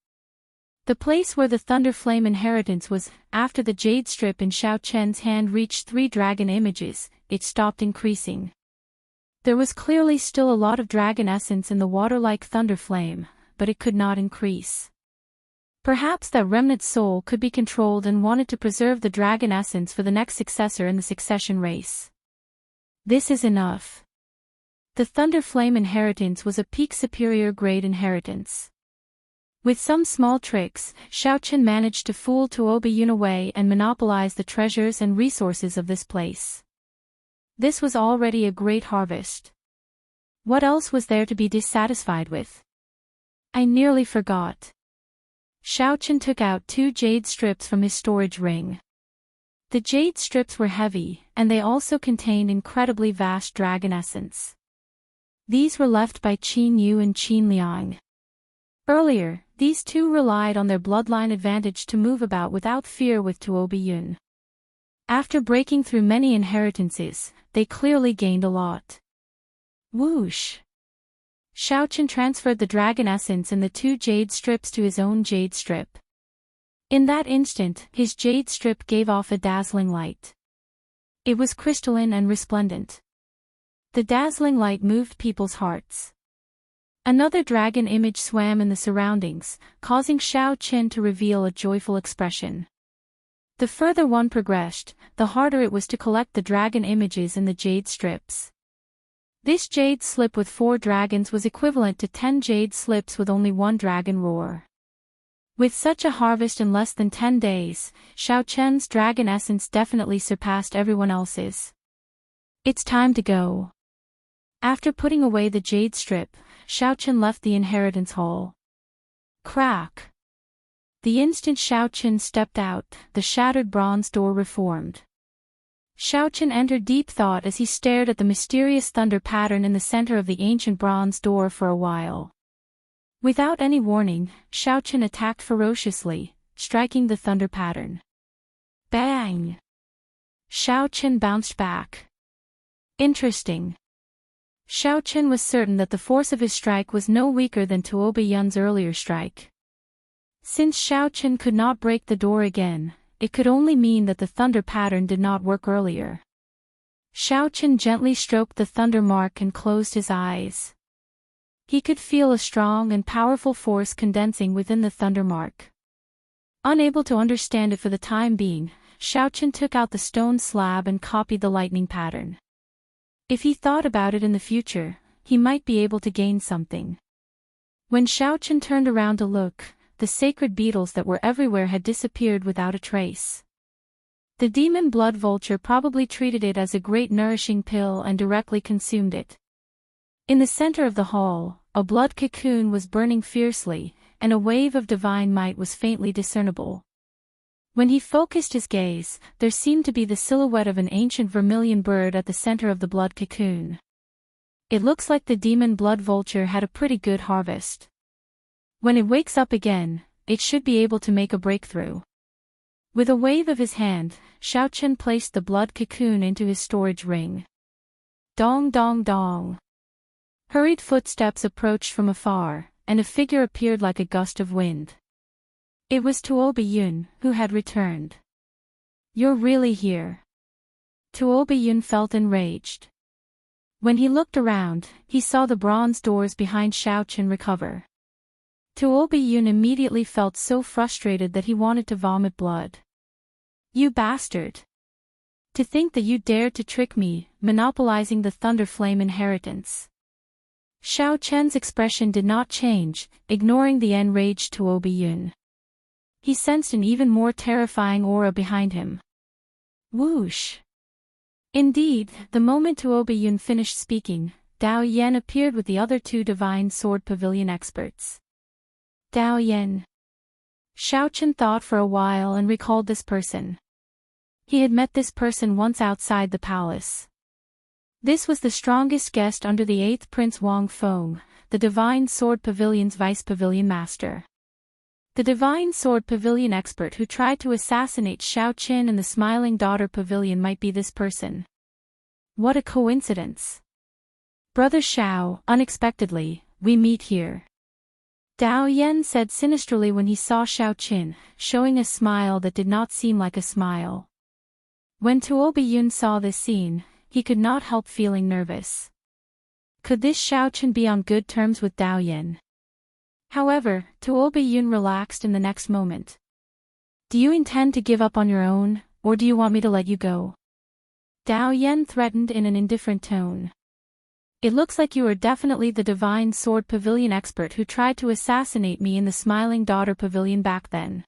Speaker 1: The place where the Thunderflame inheritance was, after the jade strip in Shao Chen's hand reached 3 dragon images, it stopped increasing. There was clearly still a lot of dragon essence in the water-like Thunderflame, but it could not increase. Perhaps that remnant soul could be controlled and wanted to preserve the dragon essence for the next successor in the succession race. This is enough. The Thunderflame inheritance was a peak superior grade inheritance. With some small tricks, Shao Chen managed to fool Tuoba Yun away and monopolize the treasures and resources of this place. This was already a great harvest. What else was there to be dissatisfied with? I nearly forgot. Shao Chen took out 2 jade strips from his storage ring. The jade strips were heavy, and they also contained incredibly vast dragon essence. These were left by Qin Yu and Qin Liang. Earlier, these two relied on their bloodline advantage to move about without fear with Tuoba Yun. After breaking through many inheritances, they clearly gained a lot. Whoosh! Shao Chen transferred the dragon essence and the 2 jade strips to his own jade strip. In that instant, his jade strip gave off a dazzling light. It was crystalline and resplendent. The dazzling light moved people's hearts. Another dragon image swam in the surroundings, causing Shao Chen to reveal a joyful expression. The further one progressed, the harder it was to collect the dragon images in the jade strips. This jade slip with 4 dragons was equivalent to 10 jade slips with only 1 dragon roar. With such a harvest in less than 10 days, Shao Chen's dragon essence definitely surpassed everyone else's. It's time to go. After putting away the jade strip, Shao Chen left the inheritance hall. Crack! The instant Shao Chen stepped out, the shattered bronze door reformed. Shao Chen entered deep thought as he stared at the mysterious thunder pattern in the center of the ancient bronze door for a while. Without any warning, Shao Chen attacked ferociously, striking the thunder pattern. Bang! Shao Chen bounced back. Interesting. Shao Chen was certain that the force of his strike was no weaker than Tuoba Yun's earlier strike. Since Shao Chen could not break the door again, it could only mean that the thunder pattern did not work earlier. Shao Chen gently stroked the thunder mark and closed his eyes. He could feel a strong and powerful force condensing within the thunder mark. Unable to understand it for the time being, Shao Chen took out the stone slab and copied the lightning pattern. If he thought about it in the future, he might be able to gain something. When Xiao Chen turned around to look, the sacred beetles that were everywhere had disappeared without a trace. The demon blood vulture probably treated it as a great nourishing pill and directly consumed it. In the center of the hall, a blood cocoon was burning fiercely, and a wave of divine might was faintly discernible. When he focused his gaze, there seemed to be the silhouette of an ancient vermilion bird at the center of the blood cocoon. It looks like the demon blood vulture had a pretty good harvest. When it wakes up again, it should be able to make a breakthrough. With a wave of his hand, Xiao Chen placed the blood cocoon into his storage ring. Dong dong dong. Hurried footsteps approached from afar, and a figure appeared like a gust of wind. It was Tuo Biyun, who had returned. "You're really here." Tuo Biyun felt enraged. When he looked around, he saw the bronze doors behind Xiao Chen recover. Tuo Biyun immediately felt so frustrated that he wanted to vomit blood. "You bastard! To think that you dared to trick me, monopolizing the Thunder Flame inheritance." Xiao Chen's expression did not change, ignoring the enraged Tuo Biyun. He sensed an even more terrifying aura behind him. Whoosh! Indeed, the moment Tuo Biyun finished speaking, Dao Yan appeared with the other two Divine Sword Pavilion experts. Dao Yan. Xiao Chen thought for a while and recalled this person. He had met this person once outside the palace. This was the strongest guest under the 8th Prince Wang Feng, the Divine Sword Pavilion's Vice Pavilion Master. The Divine Sword Pavilion expert who tried to assassinate Xiao Chen in the Smiling Daughter Pavilion might be this person. What a coincidence. Brother Xiao, unexpectedly, we meet here. Dao Yan said sinisterly when he saw Xiao Chen, showing a smile that did not seem like a smile. When Tuo Biyun saw this scene, he could not help feeling nervous. Could this Xiao Chen be on good terms with Dao Yan? However, Tuo Biyun relaxed in the next moment. "Do you intend to give up on your own, or do you want me to let you go?" Dao Yan threatened in an indifferent tone. "It looks like you are definitely the Divine Sword Pavilion expert who tried to assassinate me in the Smiling Daughter Pavilion back then."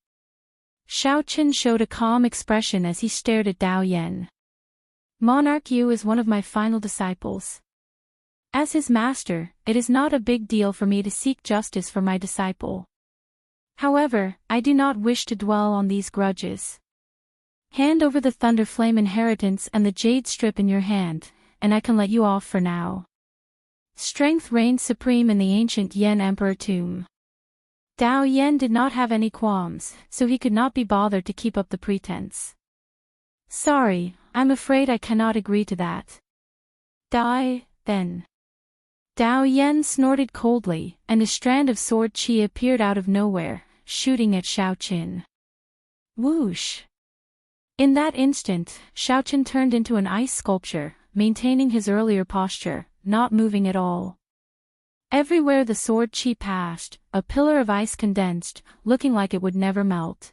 Speaker 1: Xiao Chen showed a calm expression as he stared at Dao Yan. "Monarch Yu is one of my final disciples. As his master, it is not a big deal for me to seek justice for my disciple. However, I do not wish to dwell on these grudges. Hand over the Thunder Flame inheritance and the jade strip in your hand, and I can let you off for now." Strength reigned supreme in the ancient Yan Emperor tomb. Dao Yan did not have any qualms, so he could not be bothered to keep up the pretense. "Sorry, I'm afraid I cannot agree to that." "Die, then." Dao Yan snorted coldly, and a strand of sword qi appeared out of nowhere, shooting at Xiao Chen. Whoosh! In that instant, Xiao Chen turned into an ice sculpture, maintaining his earlier posture, not moving at all. Everywhere the sword qi passed, a pillar of ice condensed, looking like it would never melt.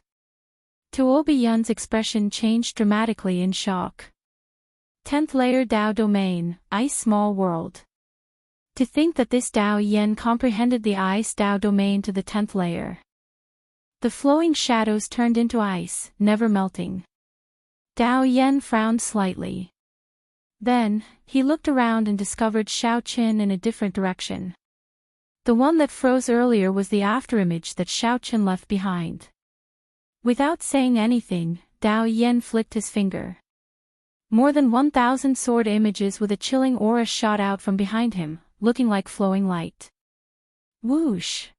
Speaker 1: Tuo Biyun's expression changed dramatically in shock. 10th layer Dao domain, ice small world. To think that this Dao Yan comprehended the ice Dao domain to the 10th layer. The flowing shadows turned into ice, never melting. Dao Yan frowned slightly. Then, he looked around and discovered Xiao Chen in a different direction. The one that froze earlier was the afterimage that Xiao Chen left behind. Without saying anything, Dao Yan flicked his finger. More than 1,000 sword images with a chilling aura shot out from behind him, looking like flowing light. Whoosh!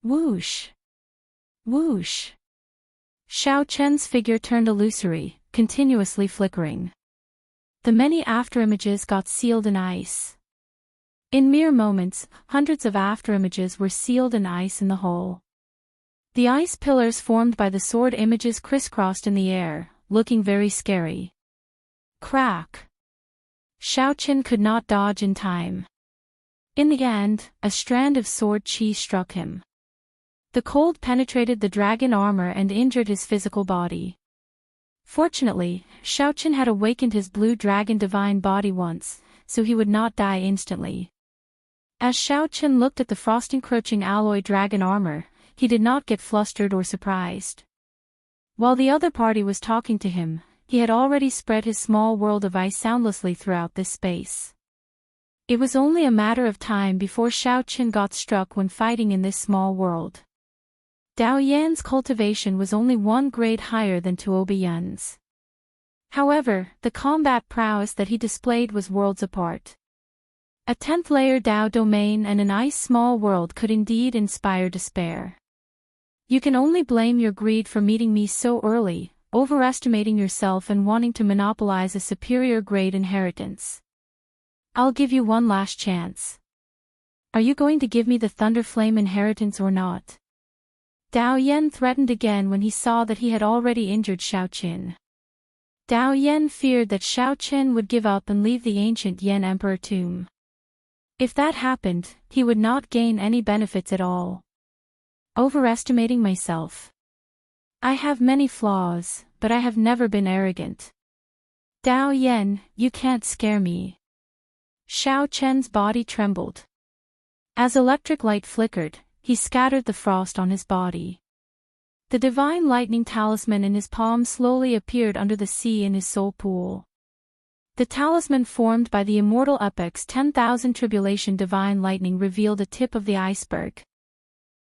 Speaker 1: Whoosh! Whoosh! Xiao Chen's figure turned illusory, continuously flickering. The many afterimages got sealed in ice. In mere moments, hundreds of afterimages were sealed in ice in the hole. The ice pillars formed by the sword images crisscrossed in the air, looking very scary. Crack! Xiao Chen could not dodge in time. In the end, a strand of sword qi struck him. The cold penetrated the dragon armor and injured his physical body. Fortunately, Xiao Chen had awakened his blue dragon divine body once, so he would not die instantly. As Xiao Chen looked at the frost-encroaching alloy dragon armor, he did not get flustered or surprised. While the other party was talking to him, he had already spread his small world of ice soundlessly throughout this space. It was only a matter of time before Xiao Chen got struck when fighting in this small world. Dao Yan's cultivation was only one grade higher than Tuobi Yun's. However, the combat prowess that he displayed was worlds apart. A 10th layer Dao domain and an ice small world could indeed inspire despair. You can only blame your greed for meeting me so early, overestimating yourself and wanting to monopolize a superior grade inheritance. I'll give you one last chance. Are you going to give me the Thunder Flame inheritance or not? Dao Yan threatened again when he saw that he had already injured Xiao Qin. Dao Yan feared that Xiao Qin would give up and leave the ancient Yan Emperor tomb. If that happened, he would not gain any benefits at all. Overestimating myself. I have many flaws, but I have never been arrogant. Dao Yan, you can't scare me. Xiao Chen's body trembled. As electric light flickered, he scattered the frost on his body. The divine lightning talisman in his palm slowly appeared under the sea in his soul pool. The talisman formed by the immortal epic's 10,000 tribulation divine lightning revealed a tip of the iceberg.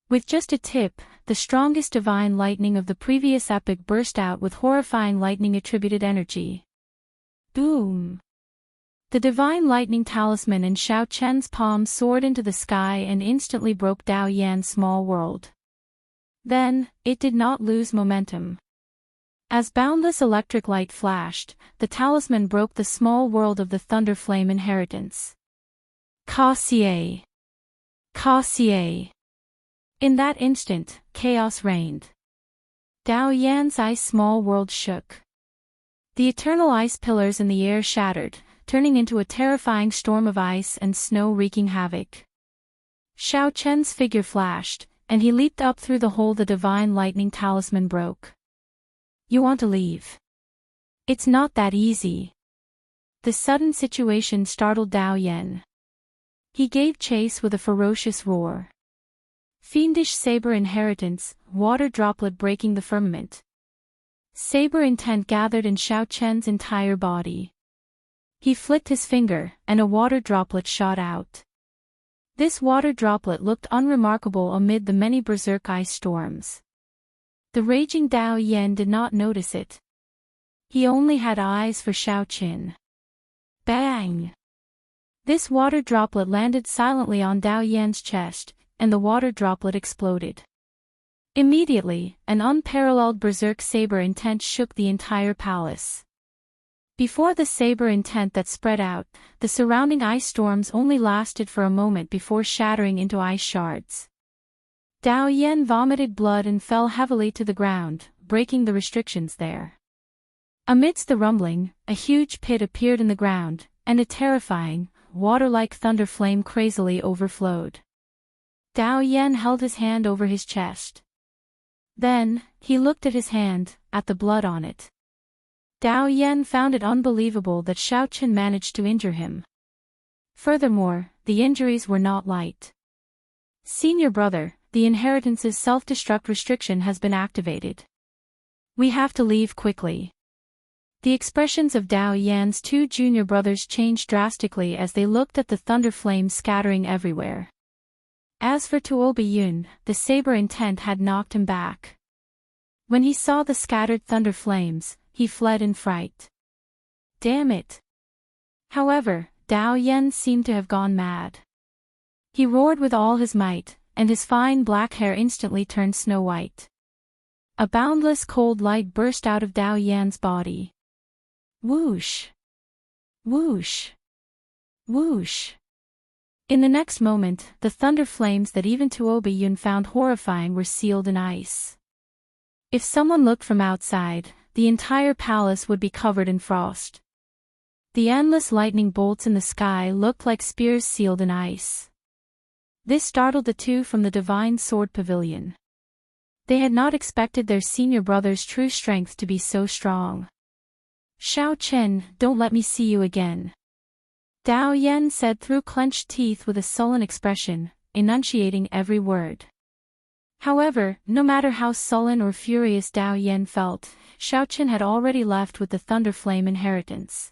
Speaker 1: With just a tip, the strongest divine lightning of the previous epic burst out with horrifying lightning-attributed energy. Boom! The divine lightning talisman in Xiao Chen's palm soared into the sky and instantly broke Dao Yan's small world. Then, it did not lose momentum. As boundless electric light flashed, the talisman broke the small world of the Thunder Flame inheritance. Cassier! Cassier! In that instant, chaos reigned. Dao Yan's ice small world shook. The eternal ice pillars in the air shattered, turning into a terrifying storm of ice and snow wreaking havoc. Xiao Chen's figure flashed, and he leaped up through the hole the divine lightning talisman broke. You want to leave? It's not that easy. The sudden situation startled Dao Yan. He gave chase with a ferocious roar. Fiendish saber inheritance, water droplet breaking the firmament. Saber intent gathered in Xiao Chen's entire body. He flicked his finger, and a water droplet shot out. This water droplet looked unremarkable amid the many berserk ice storms. The raging Dao Yan did not notice it. He only had eyes for Xiao Qin. Bang! This water droplet landed silently on Dao Yan's chest, and the water droplet exploded. Immediately, an unparalleled berserk saber intent shook the entire palace. Before the saber intent that spread out, the surrounding ice storms only lasted for a moment before shattering into ice shards. Dao Yan vomited blood and fell heavily to the ground, breaking the restrictions there. Amidst the rumbling, a huge pit appeared in the ground, and a terrifying, water-like thunder flame crazily overflowed. Dao Yan held his hand over his chest. Then, he looked at his hand, at the blood on it. Dao Yan found it unbelievable that Xiao Qin managed to injure him. Furthermore, the injuries were not light. Senior brother, the inheritance's self-destruct restriction has been activated. We have to leave quickly. The expressions of Dao Yan's two junior brothers changed drastically as they looked at the thunder flames scattering everywhere. As for Tuobi Yun, the saber intent had knocked him back. When he saw the scattered thunder flames, he fled in fright. Damn it! However, Dao Yan seemed to have gone mad. He roared with all his might, and his fine black hair instantly turned snow white. A boundless cold light burst out of Dao Yan's body. Whoosh! Whoosh! Whoosh! In the next moment, the thunder flames that even Tuobi Yun found horrifying were sealed in ice. If someone looked from outside, the entire palace would be covered in frost. The endless lightning bolts in the sky looked like spears sealed in ice. This startled the two from the Divine Sword Pavilion. They had not expected their senior brother's true strength to be so strong. Xiao Chen, don't let me see you again. Dao Yan said through clenched teeth with a sullen expression, enunciating every word. However, no matter how sullen or furious Dao Yan felt, Xiaochen had already left with the Thunderflame inheritance.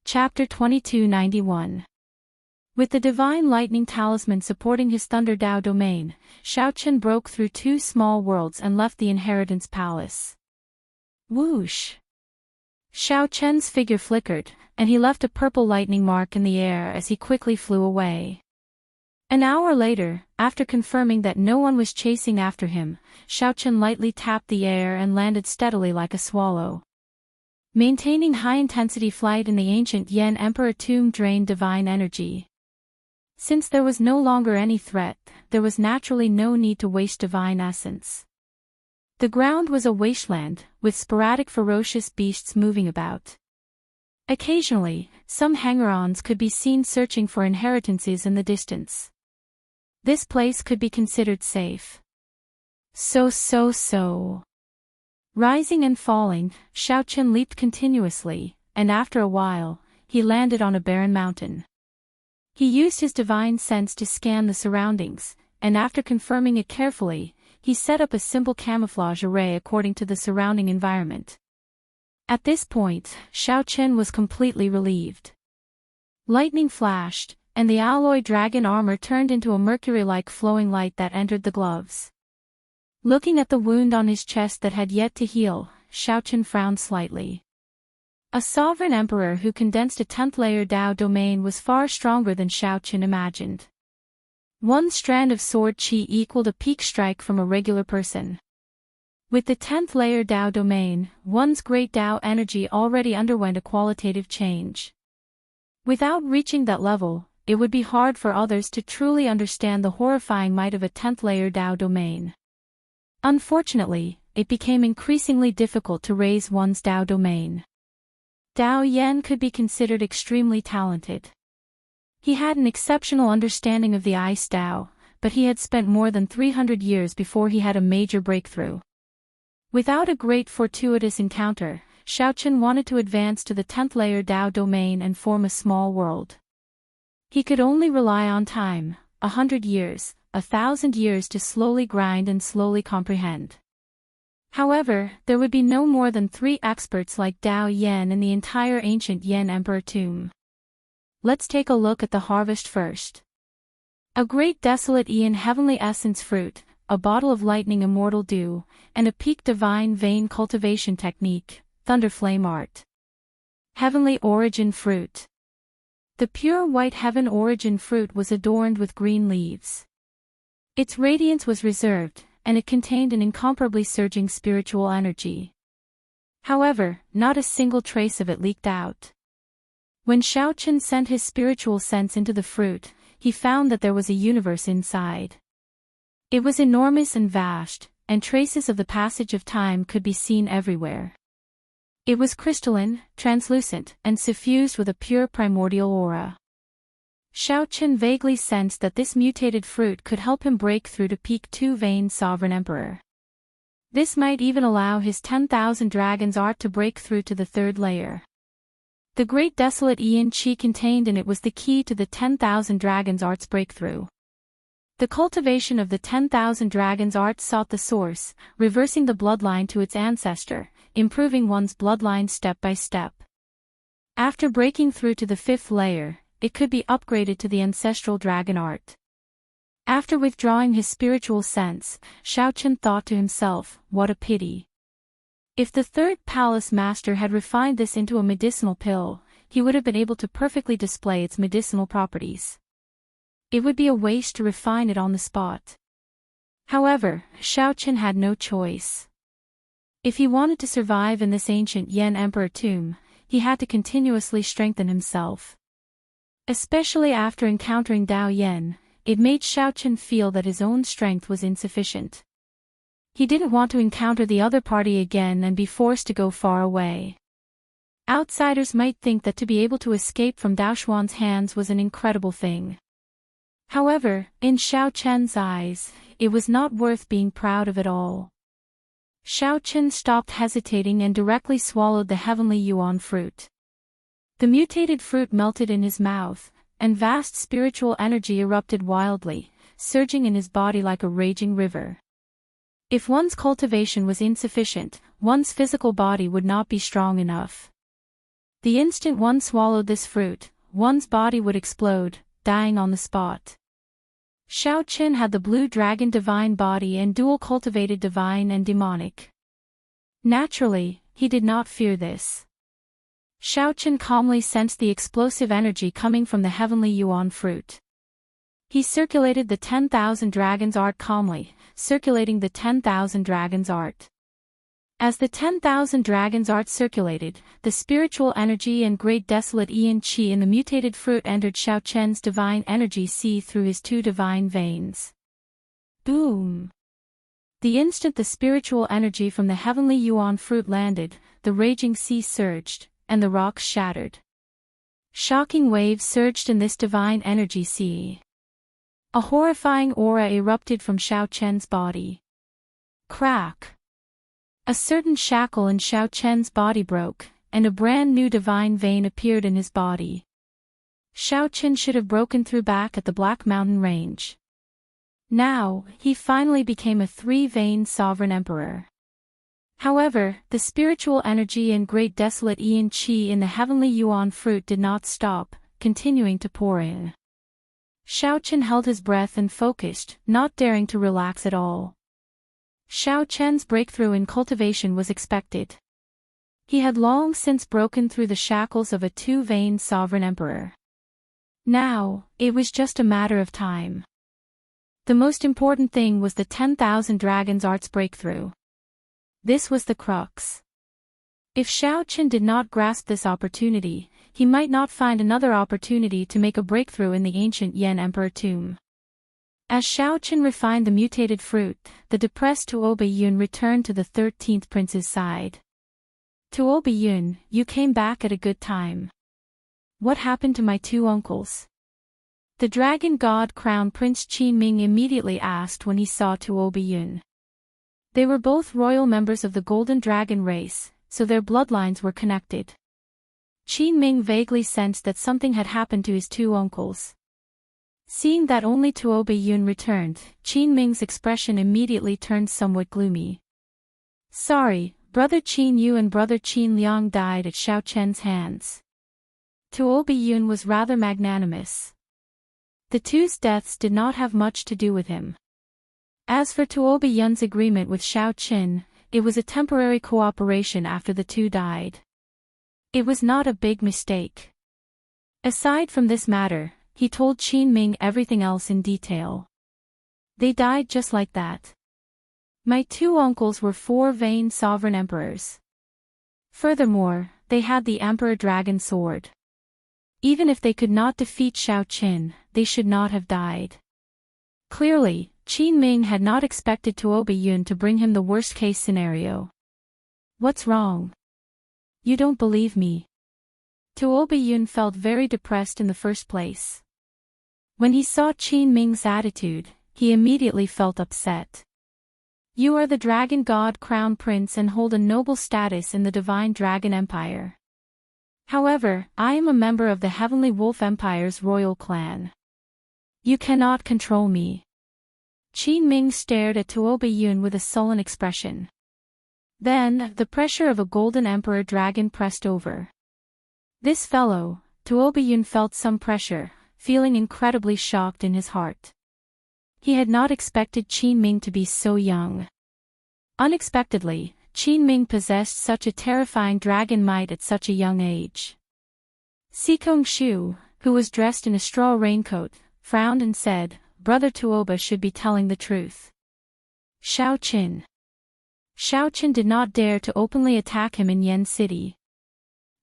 Speaker 1: Chapter 2291. With the Divine Lightning Talisman supporting his Thunder Dao domain, Xiaochen broke through 2 small worlds and left the Inheritance Palace. Whoosh! Xiaochen's figure flickered, and he left a purple lightning mark in the air as he quickly flew away. An hour later, after confirming that no one was chasing after him, Xiaochen lightly tapped the air and landed steadily like a swallow. Maintaining high-intensity flight in the ancient Yan Emperor tomb drained divine energy. Since there was no longer any threat, there was naturally no need to waste divine essence. The ground was a wasteland, with sporadic ferocious beasts moving about. Occasionally, some hanger-ons could be seen searching for inheritances in the distance. This place could be considered safe. So. Rising and falling, Xiaochen leaped continuously, and after a while, he landed on a barren mountain. He used his divine sense to scan the surroundings, and after confirming it carefully, he set up a simple camouflage array according to the surrounding environment. At this point, Xiaochen was completely relieved. Lightning flashed, and the alloy dragon armor turned into a mercury-like flowing light that entered the gloves. Looking at the wound on his chest that had yet to heal, Xiaochen frowned slightly. A sovereign emperor who condensed a 10th-layer Dao domain was far stronger than Xiaochen imagined. One strand of sword qi equaled a peak strike from a regular person. With the 10th-layer Dao domain, one's great Dao energy already underwent a qualitative change. Without reaching that level, it would be hard for others to truly understand the horrifying might of a 10th-layer Dao domain. Unfortunately, it became increasingly difficult to raise one's Dao domain. Dao Yan could be considered extremely talented. He had an exceptional understanding of the Ice Dao, but he had spent more than 300 years before he had a major breakthrough. Without a great fortuitous encounter, Xiaochen wanted to advance to the 10th-layer Dao domain and form a small world. He could only rely on time, 100 years, 1,000 years to slowly grind and slowly comprehend. However, there would be no more than 3 experts like Dao Yan in the entire ancient Yan Emperor tomb. Let's take a look at the harvest first. A great desolate Aeon heavenly essence fruit, a bottle of lightning immortal dew, and a peak divine vein cultivation technique, Thunderflame art. Heavenly origin fruit. The pure white heaven origin fruit was adorned with green leaves. Its radiance was reserved, and it contained an incomparably surging spiritual energy. However, not a single trace of it leaked out. When Xiaochen sent his spiritual sense into the fruit, he found that there was a universe inside. It was enormous and vast, and traces of the passage of time could be seen everywhere. It was crystalline, translucent, and suffused with a pure primordial aura. Xiaochen vaguely sensed that this mutated fruit could help him break through to peak 2-vein sovereign emperor. This might even allow his 10,000 dragons art to break through to the 3rd layer. The great desolate Aeon Qi contained in it was the key to the 10,000 dragons art's breakthrough. The cultivation of the 10,000 dragons art sought the source, reversing the bloodline to its ancestor, improving one's bloodline step by step. After breaking through to the 5th layer, it could be upgraded to the ancestral dragon art. After withdrawing his spiritual sense, Xiaochen thought to himself, what a pity. If the 3rd palace master had refined this into a medicinal pill, he would have been able to perfectly display its medicinal properties. It would be a waste to refine it on the spot. However, Xiaochen had no choice. If he wanted to survive in this ancient Yan Emperor tomb, he had to continuously strengthen himself. Especially after encountering Dao Yan, it made Xiaochen feel that his own strength was insufficient. He didn't want to encounter the other party again and be forced to go far away. Outsiders might think that to be able to escape from Daoshuan's hands was an incredible thing. However, in Xiaochen's eyes, it was not worth being proud of at all. Xiaochen stopped hesitating and directly swallowed the heavenly yuan fruit. The mutated fruit melted in his mouth, and vast spiritual energy erupted wildly, surging in his body like a raging river. If one's cultivation was insufficient, one's physical body would not be strong enough. The instant one swallowed this fruit, one's body would explode, dying on the spot. Xiao Qin had the blue dragon divine body and dual cultivated divine and demonic. Naturally, he did not fear this. Xiao Qin calmly sensed the explosive energy coming from the heavenly yuan fruit. He circulated the 10,000 dragons art calmly, circulating the 10,000 dragons art. As the 10,000 dragons art circulated, the spiritual energy and great desolate Yin Qi in the mutated fruit entered Xiao Chen's divine energy sea through his two divine veins. Boom! The instant the spiritual energy from the heavenly yuan fruit landed, the raging sea surged, and the rocks shattered. Shocking waves surged in this divine energy sea. A horrifying aura erupted from Xiao Chen's body. Crack! A certain shackle in Xiao Chen's body broke, and a brand new divine vein appeared in his body. Xiao Chen should have broken through back at the Black Mountain Range. Now, he finally became a three-vein sovereign emperor. However, the spiritual energy and great desolate Yin Qi in the heavenly yuan fruit did not stop, continuing to pour in. Xiao Chen held his breath and focused, not daring to relax at all. Xiao Chen's breakthrough in cultivation was expected. He had long since broken through the shackles of a two-vein sovereign emperor. Now, it was just a matter of time. The most important thing was the 10,000 dragons arts breakthrough. This was the crux. If Xiao Chen did not grasp this opportunity, he might not find another opportunity to make a breakthrough in the ancient Yan Emperor tomb. As Xiao Chen refined the mutated fruit, the depressed Tuo Yun returned to the 13th prince's side. Tuo Yun, you came back at a good time. What happened to my two uncles? The dragon god crown Prince Qin Ming immediately asked when he saw Tuo Yun. They were both royal members of the Golden Dragon race, so their bloodlines were connected. Qin Ming vaguely sensed that something had happened to his two uncles. Seeing that only Tuo Yun returned, Qin Ming's expression immediately turned somewhat gloomy. Sorry, brother Qin Yu and brother Qin Liang died at Xiao Chen's hands. Tuo Yun was rather magnanimous. The two's deaths did not have much to do with him. As for Tuo Yun's agreement with Xiao Chen, it was a temporary cooperation after the two died. It was not a big mistake. Aside from this matter, he told Qin Ming everything else in detail. They died just like that. My two uncles were four-vein sovereign emperors. Furthermore, they had the Emperor Dragon Sword. Even if they could not defeat Xiao Chen, they should not have died. Clearly, Qin Ming had not expected Tuo Yun to bring him the worst-case scenario. What's wrong? You don't believe me. Tuo Yun felt very depressed in the first place. When he saw Qin Ming's attitude, he immediately felt upset. You are the dragon god crown prince and hold a noble status in the divine dragon empire. However, I am a member of the Heavenly Wolf Empire's royal clan. You cannot control me. Qin Ming stared at Tuo Yun with a sullen expression. Then, the pressure of a golden emperor dragon pressed over. This fellow, Tuo Yun felt some pressure, feeling incredibly shocked in his heart. He had not expected Qin Ming to be so young. Unexpectedly, Qin Ming possessed such a terrifying dragon might at such a young age. Sikong Shu, who was dressed in a straw raincoat, frowned and said, Brother Tuoba should be telling the truth. Xiao Qin. Xiao Qin did not dare to openly attack him in Yen City.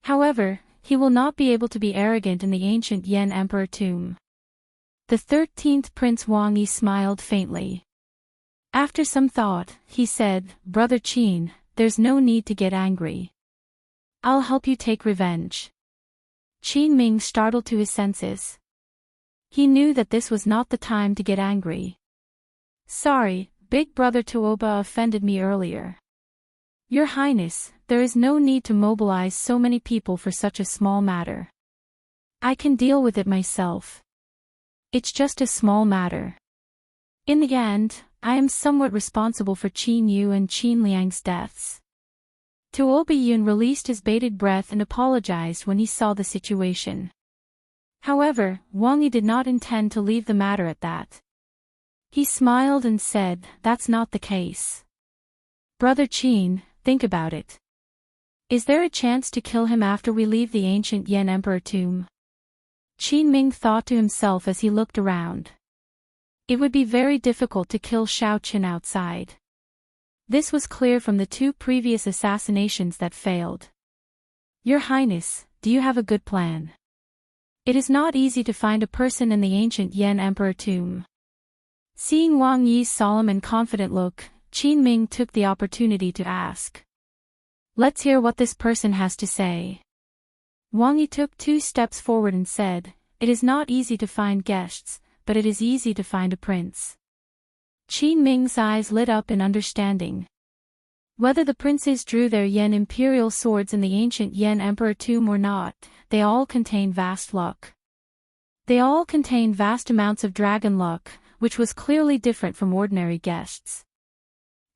Speaker 1: However, he will not be able to be arrogant in the ancient Yen Emperor tomb. The 13th Prince Wang Yi smiled faintly. After some thought, he said, Brother Qin, there's no need to get angry. I'll help you take revenge. Qin Ming startled to his senses. He knew that this was not the time to get angry. Sorry, Big Brother Tuoba offended me earlier. Your Highness, there is no need to mobilize so many people for such a small matter. I can deal with it myself. It's just a small matter. In the end, I am somewhat responsible for Qin Yu and Qin Liang's deaths. Tuo Biyun released his bated breath and apologized when he saw the situation. However, Wang Yi did not intend to leave the matter at that. He smiled and said, "That's not the case. Brother Qin, think about it. Is there a chance to kill him after we leave the ancient Yan Emperor tomb?" Qin Ming thought to himself as he looked around. It would be very difficult to kill Shao Qin outside. This was clear from the 2 previous assassinations that failed. "Your Highness, do you have a good plan? It is not easy to find a person in the ancient Yan Emperor tomb." Seeing Wang Yi's solemn and confident look, Qin Ming took the opportunity to ask. "Let's hear what this person has to say." Wang Yi took 2 steps forward and said, "It is not easy to find guests, but it is easy to find a prince." Qin Ming's eyes lit up in understanding. Whether the princes drew their Yan imperial swords in the ancient Yan Emperor tomb or not, they all contain vast luck. They all contain vast amounts of dragon luck, which was clearly different from ordinary guests.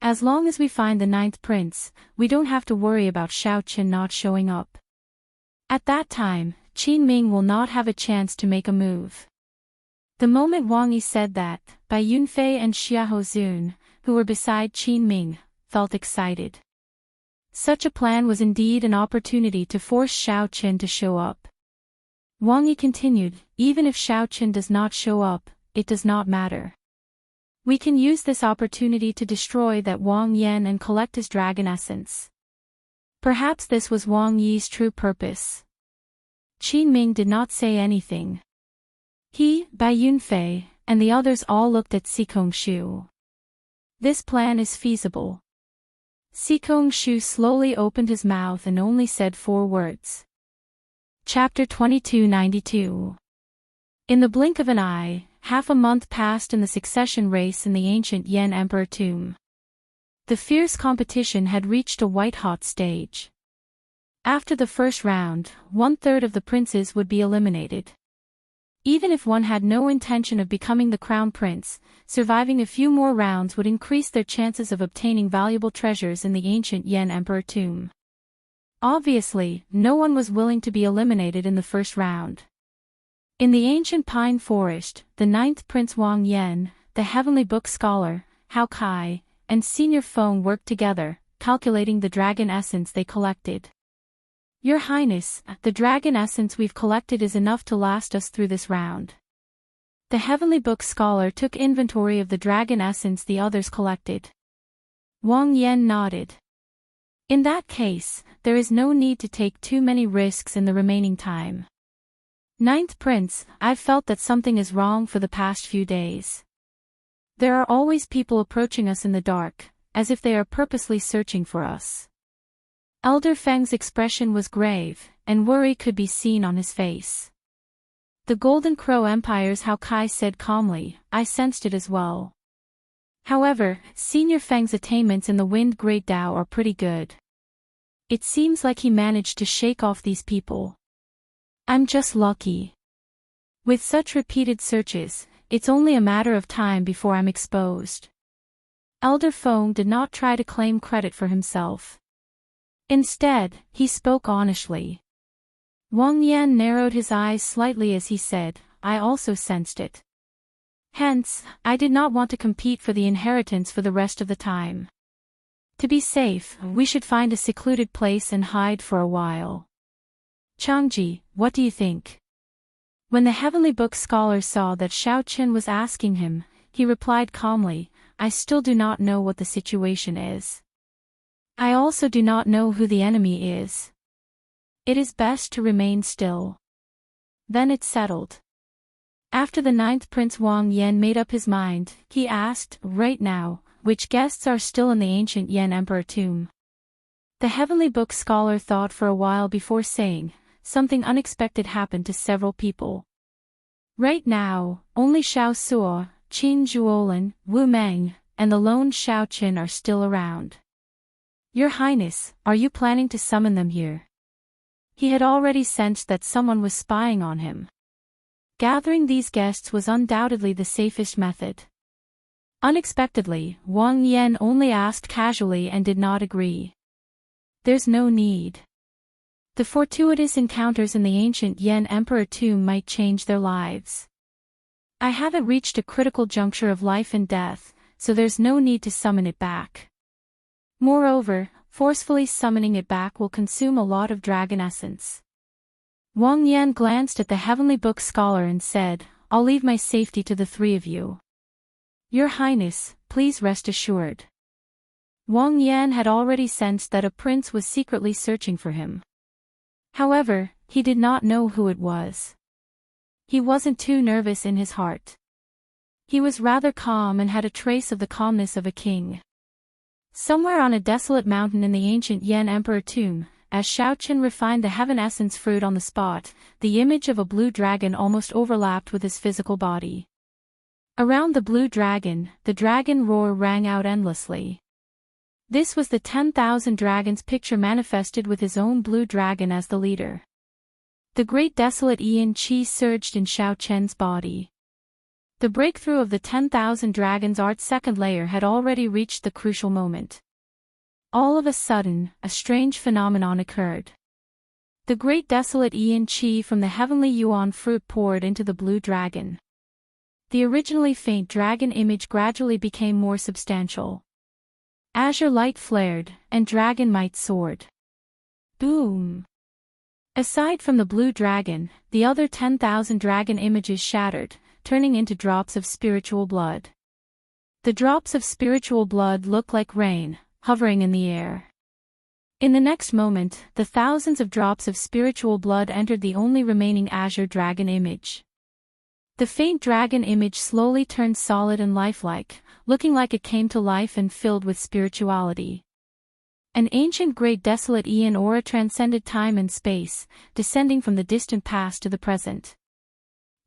Speaker 1: As long as we find the 9th prince, we don't have to worry about Shao Qin not showing up. At that time, Qin Ming will not have a chance to make a move. The moment Wang Yi said that, Bai Yunfei and Xiahou Zun, who were beside Qin Ming, felt excited. Such a plan was indeed an opportunity to force Shao Qin to show up. Wang Yi continued, "Even if Shao Qin does not show up, it does not matter. We can use this opportunity to destroy that Wang Yan and collect his dragon essence." Perhaps this was Wang Yi's true purpose. Qin Ming did not say anything. He, Bai Yunfei, and the others all looked at Sikong Shu. This plan is feasible. Sikong Shu slowly opened his mouth and only said 4 words. Chapter 2292. In the blink of an eye, half a month passed in the succession race in the ancient Yan Emperor tomb. The fierce competition had reached a white-hot stage. After the first round, 1/3 of the princes would be eliminated. Even if one had no intention of becoming the crown prince, surviving a few more rounds would increase their chances of obtaining valuable treasures in the ancient Yan Emperor tomb. Obviously, no one was willing to be eliminated in the first round. In the ancient pine forest, the 9th prince Wang Yan, the heavenly book scholar, Hao Kai, and senior Feng worked together, calculating the dragon essence they collected. "Your Highness, the dragon essence we've collected is enough to last us through this round." The heavenly book scholar took inventory of the dragon essence the others collected. Wang Yan nodded. "In that case, there is no need to take too many risks in the remaining time. 9th Prince, I've felt that something is wrong for the past few days. There are always people approaching us in the dark, as if they are purposely searching for us." Elder Feng's expression was grave, and worry could be seen on his face. "The Golden Crow Empire's Hao Kai said calmly, I sensed it as well. However, Senior Feng's attainments in the Wind Great Dao are pretty good. It seems like he managed to shake off these people. I'm just lucky. With such repeated searches, it's only a matter of time before I'm exposed." Elder Feng did not try to claim credit for himself. Instead, he spoke honestly. Wang Yan narrowed his eyes slightly as he said, "I also sensed it. Hence, I did not want to compete for the inheritance for the rest of the time. To be safe, we should find a secluded place and hide for a while. Changji, what do you think?" When the heavenly book scholar saw that Shao Qin was asking him, he replied calmly, "I still do not know what the situation is. I also do not know who the enemy is. It is best to remain still." Then it settled. After the 9th Prince Wang Yan made up his mind, he asked, "Right now, which guests are still in the ancient Yan Emperor tomb?" The heavenly book scholar thought for a while before saying, "Something unexpected happened to several people. Right now, only Xiao Suo, Qin Zhuolin, Wu Meng, and the lone Shao Qin are still around." Your Highness, are you planning to summon them here? He had already sensed that someone was spying on him. Gathering these guests was undoubtedly the safest method. Unexpectedly, Wang Yan only asked casually and did not agree. There's no need. The fortuitous encounters in the ancient Yan Emperor tomb might change their lives. I haven't reached a critical juncture of life and death, so there's no need to summon it back. Moreover, forcefully summoning it back will consume a lot of dragon essence. Wang Yan glanced at the Heavenly Book scholar and said, I'll leave my safety to the three of you. Your Highness, please rest assured. Wang Yan had already sensed that a prince was secretly searching for him. However, he did not know who it was. He wasn't too nervous in his heart. He was rather calm and had a trace of the calmness of a king. Somewhere on a desolate mountain in the ancient Yan Emperor tomb, as Xiaoqian refined the heaven essence fruit on the spot, the image of a blue dragon almost overlapped with his physical body. Around the blue dragon, the dragon roar rang out endlessly. This was the 10,000 dragons picture manifested with his own blue dragon as the leader. The great desolate Yin Qi surged in Xiaoqian's body. The breakthrough of the 10,000 dragons art's second layer had already reached the crucial moment. All of a sudden, a strange phenomenon occurred. The great desolate Yin Qi from the heavenly Yuan fruit poured into the blue dragon. The originally faint dragon image gradually became more substantial. Azure light flared, and dragon might soared. Boom! Aside from the blue dragon, the other 10,000 dragon images shattered, turning into drops of spiritual blood. The drops of spiritual blood looked like rain, hovering in the air. In the next moment, the thousands of drops of spiritual blood entered the only remaining azure dragon image. The faint dragon image slowly turned solid and lifelike, looking like it came to life and filled with spirituality. An ancient great desolate Aeon aura transcended time and space, descending from the distant past to the present.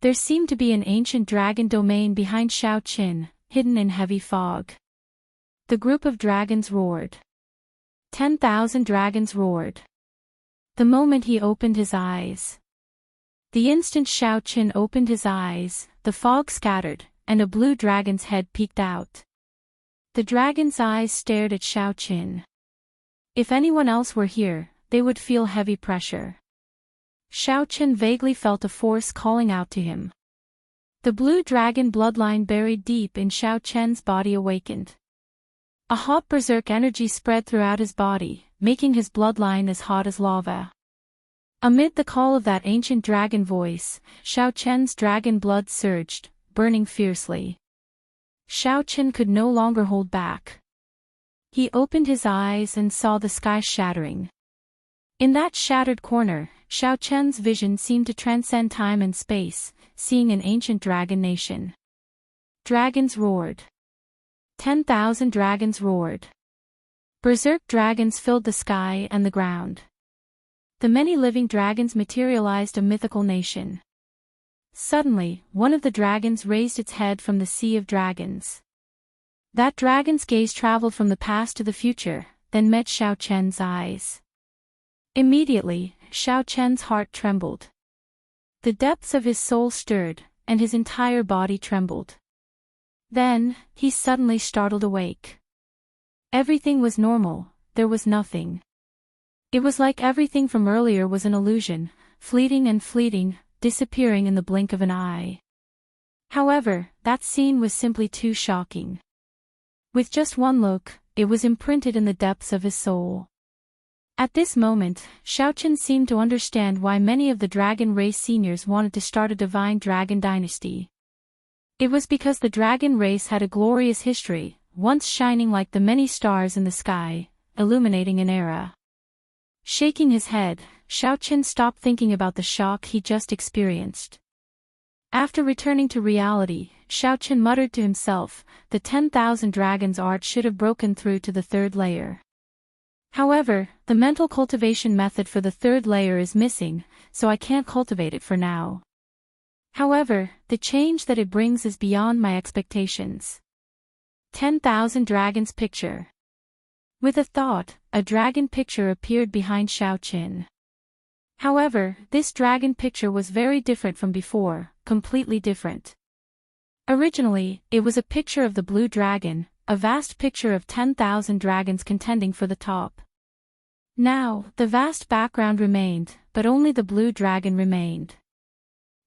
Speaker 1: There seemed to be an ancient dragon domain behind Xiaoqian, hidden in heavy fog. The group of dragons roared. 10,000 dragons roared. The moment he opened his eyes. The instant Xiaoqian opened his eyes, the fog scattered, and a blue dragon's head peeked out. The dragon's eyes stared at Xiaoqian. If anyone else were here, they would feel heavy pressure. Xiaoqian vaguely felt a force calling out to him. The blue dragon bloodline buried deep in Xiaoqian's body awakened. A hot berserk energy spread throughout his body, making his bloodline as hot as lava. Amid the call of that ancient dragon voice, Xiaoqian's dragon blood surged, burning fiercely. Xiaoqian could no longer hold back. He opened his eyes and saw the sky shattering. In that shattered corner, Xiaoqian's vision seemed to transcend time and space, seeing an ancient dragon nation. Dragons roared. 10,000 dragons roared. Berserk dragons filled the sky and the ground. The many living dragons materialized a mythical nation. Suddenly, one of the dragons raised its head from the sea of dragons. That dragon's gaze traveled from the past to the future, then met Xiaoqian's eyes. Immediately, Xiaoqian's heart trembled. The depths of his soul stirred, and his entire body trembled. Then, he suddenly startled awake. Everything was normal, there was nothing. It was like everything from earlier was an illusion, fleeting and fleeting, disappearing in the blink of an eye. However, that scene was simply too shocking. With just one look, it was imprinted in the depths of his soul. At this moment, Xiaoqian seemed to understand why many of the dragon race seniors wanted to start a divine dragon dynasty. It was because the dragon race had a glorious history, once shining like the many stars in the sky, illuminating an era. Shaking his head, Xiaoqian stopped thinking about the shock he just experienced. After returning to reality, Xiaoqian muttered to himself, the 10,000 dragons art should have broken through to the third layer. However, the mental cultivation method for the third layer is missing, so I can't cultivate it for now. However, the change that it brings is beyond my expectations. 10,000 dragons picture. With a thought, a dragon picture appeared behind Xiaoqin. However, this dragon picture was very different from before, completely different. Originally, it was a picture of the blue dragon, a vast picture of 10,000 dragons contending for the top. Now, the vast background remained, but only the blue dragon remained.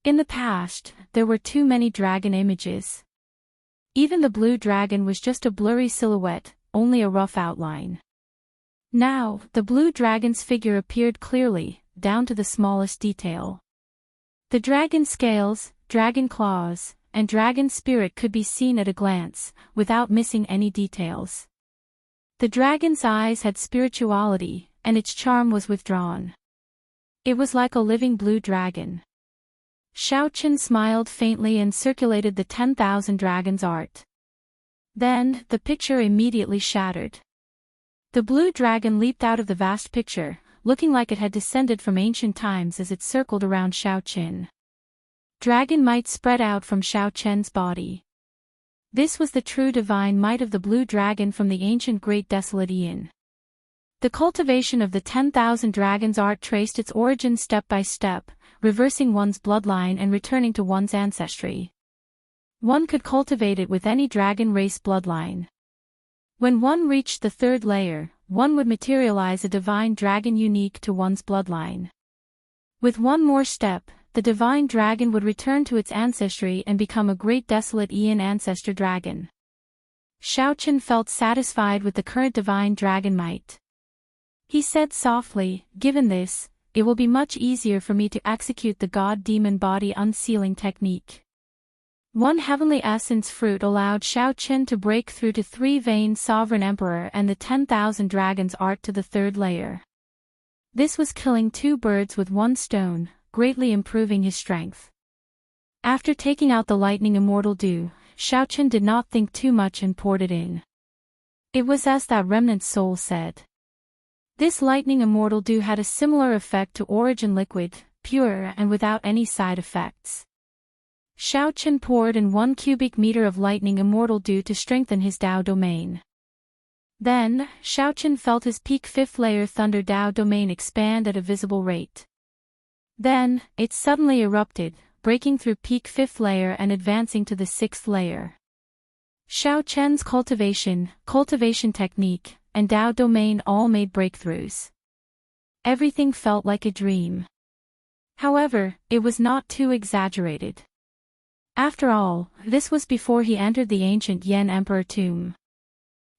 Speaker 1: In the past, there were too many dragon images. Even the blue dragon was just a blurry silhouette, only a rough outline. Now, the blue dragon's figure appeared clearly, down to the smallest detail. The dragon scales, dragon claws, and dragon spirit could be seen at a glance, without missing any details. The dragon's eyes had spirituality, and its charm was withdrawn. It was like a living blue dragon. Xiaoqin smiled faintly and circulated the 10,000 dragons art. Then, the picture immediately shattered. The blue dragon leaped out of the vast picture, looking like it had descended from ancient times as it circled around Xiaoqin. Dragon might spread out from Xiaoqin's body. This was the true divine might of the blue dragon from the ancient Great Desolate Aeon. The cultivation of the 10,000 dragons art traced its origin step by step, reversing one's bloodline and returning to one's ancestry. One could cultivate it with any dragon race bloodline. When one reached the third layer, one would materialize a divine dragon unique to one's bloodline. With one more step, the divine dragon would return to its ancestry and become a Great Desolate Aeon ancestor dragon. Xiaoqin felt satisfied with the current divine dragon might. He said softly, "Given this, it will be much easier for me to execute the god-demon body unsealing technique." One heavenly essence fruit allowed Xiaoqin to break through to 3-vein sovereign emperor and the 10,000 dragons art to the third layer. This was killing 2 birds with 1 stone, greatly improving his strength. After taking out the lightning immortal dew, Xiaoqin did not think too much and poured it in. It was as that remnant soul said. This lightning immortal dew had a similar effect to origin liquid, pure and without any side effects. Xiaoqin poured in 1 cubic meter of lightning immortal dew to strengthen his Dao domain. Then, Xiaoqin felt his peak 5th layer thunder Dao domain expand at a visible rate. Then, it suddenly erupted, breaking through peak 5th layer and advancing to the 6th layer. Xiaoqin's cultivation technique, and Dao domain all made breakthroughs. Everything felt like a dream. However, it was not too exaggerated. After all, this was before he entered the ancient Yan Emperor tomb.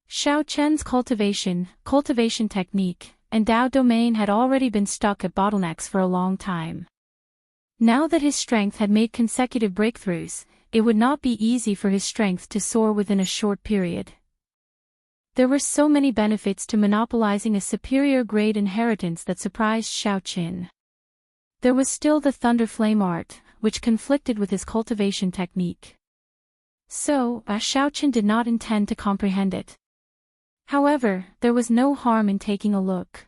Speaker 1: Xiaoqin's cultivation technique, and Dao domain had already been stuck at bottlenecks for a long time. Now that his strength had made consecutive breakthroughs, it would not be easy for his strength to soar within a short period. There were so many benefits to monopolizing a superior grade inheritance that surprised Xiaoqin. There was still the thunder flame art, which conflicted with his cultivation technique. So, Xiaoqin did not intend to comprehend it. However, there was no harm in taking a look.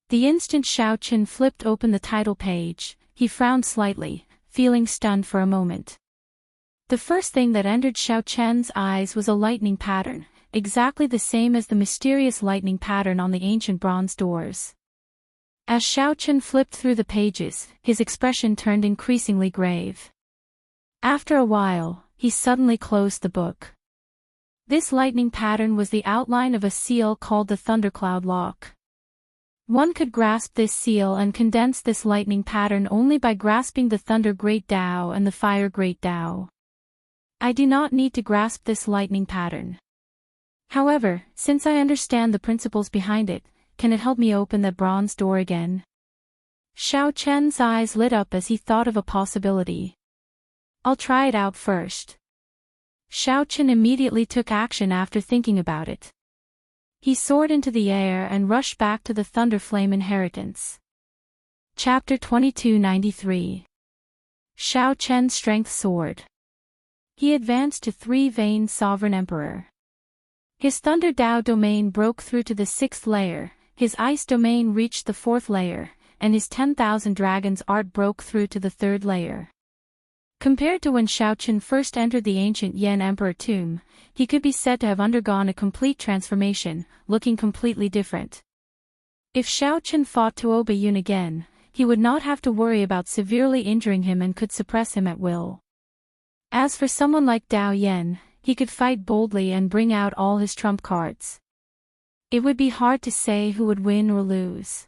Speaker 1: The instant Xiaoqin flipped open the title page, he frowned slightly, feeling stunned for a moment. The first thing that entered Xiaoqin's eyes was a lightning pattern, exactly the same as the mysterious lightning pattern on the ancient bronze doors. As Xiaoqin flipped through the pages, his expression turned increasingly grave. After a while, he suddenly closed the book. This lightning pattern was the outline of a seal called the Thundercloud Lock. One could grasp this seal and condense this lightning pattern only by grasping the Thunder Great Tao and the Fire Great Tao. I do not need to grasp this lightning pattern. However, since I understand the principles behind it, can it help me open that bronze door again? Xiaoqin's eyes lit up as he thought of a possibility. I'll try it out first. Xiaoqin immediately took action after thinking about it. He soared into the air and rushed back to the Thunder Flame inheritance. Chapter 2293. Xiaoqin's strength soared. He advanced to 3-vein Sovereign Emperor. His Thunder Dao domain broke through to the 6th layer, his Ice domain reached the 4th layer, and his 10,000 dragons art broke through to the 3rd layer. Compared to when Xiaoqin first entered the ancient Yan Emperor tomb, he could be said to have undergone a complete transformation, looking completely different. If Xiao Chen fought Tuoba Yun again, he would not have to worry about severely injuring him and could suppress him at will. As for someone like Dao Yan, he could fight boldly and bring out all his trump cards. It would be hard to say who would win or lose.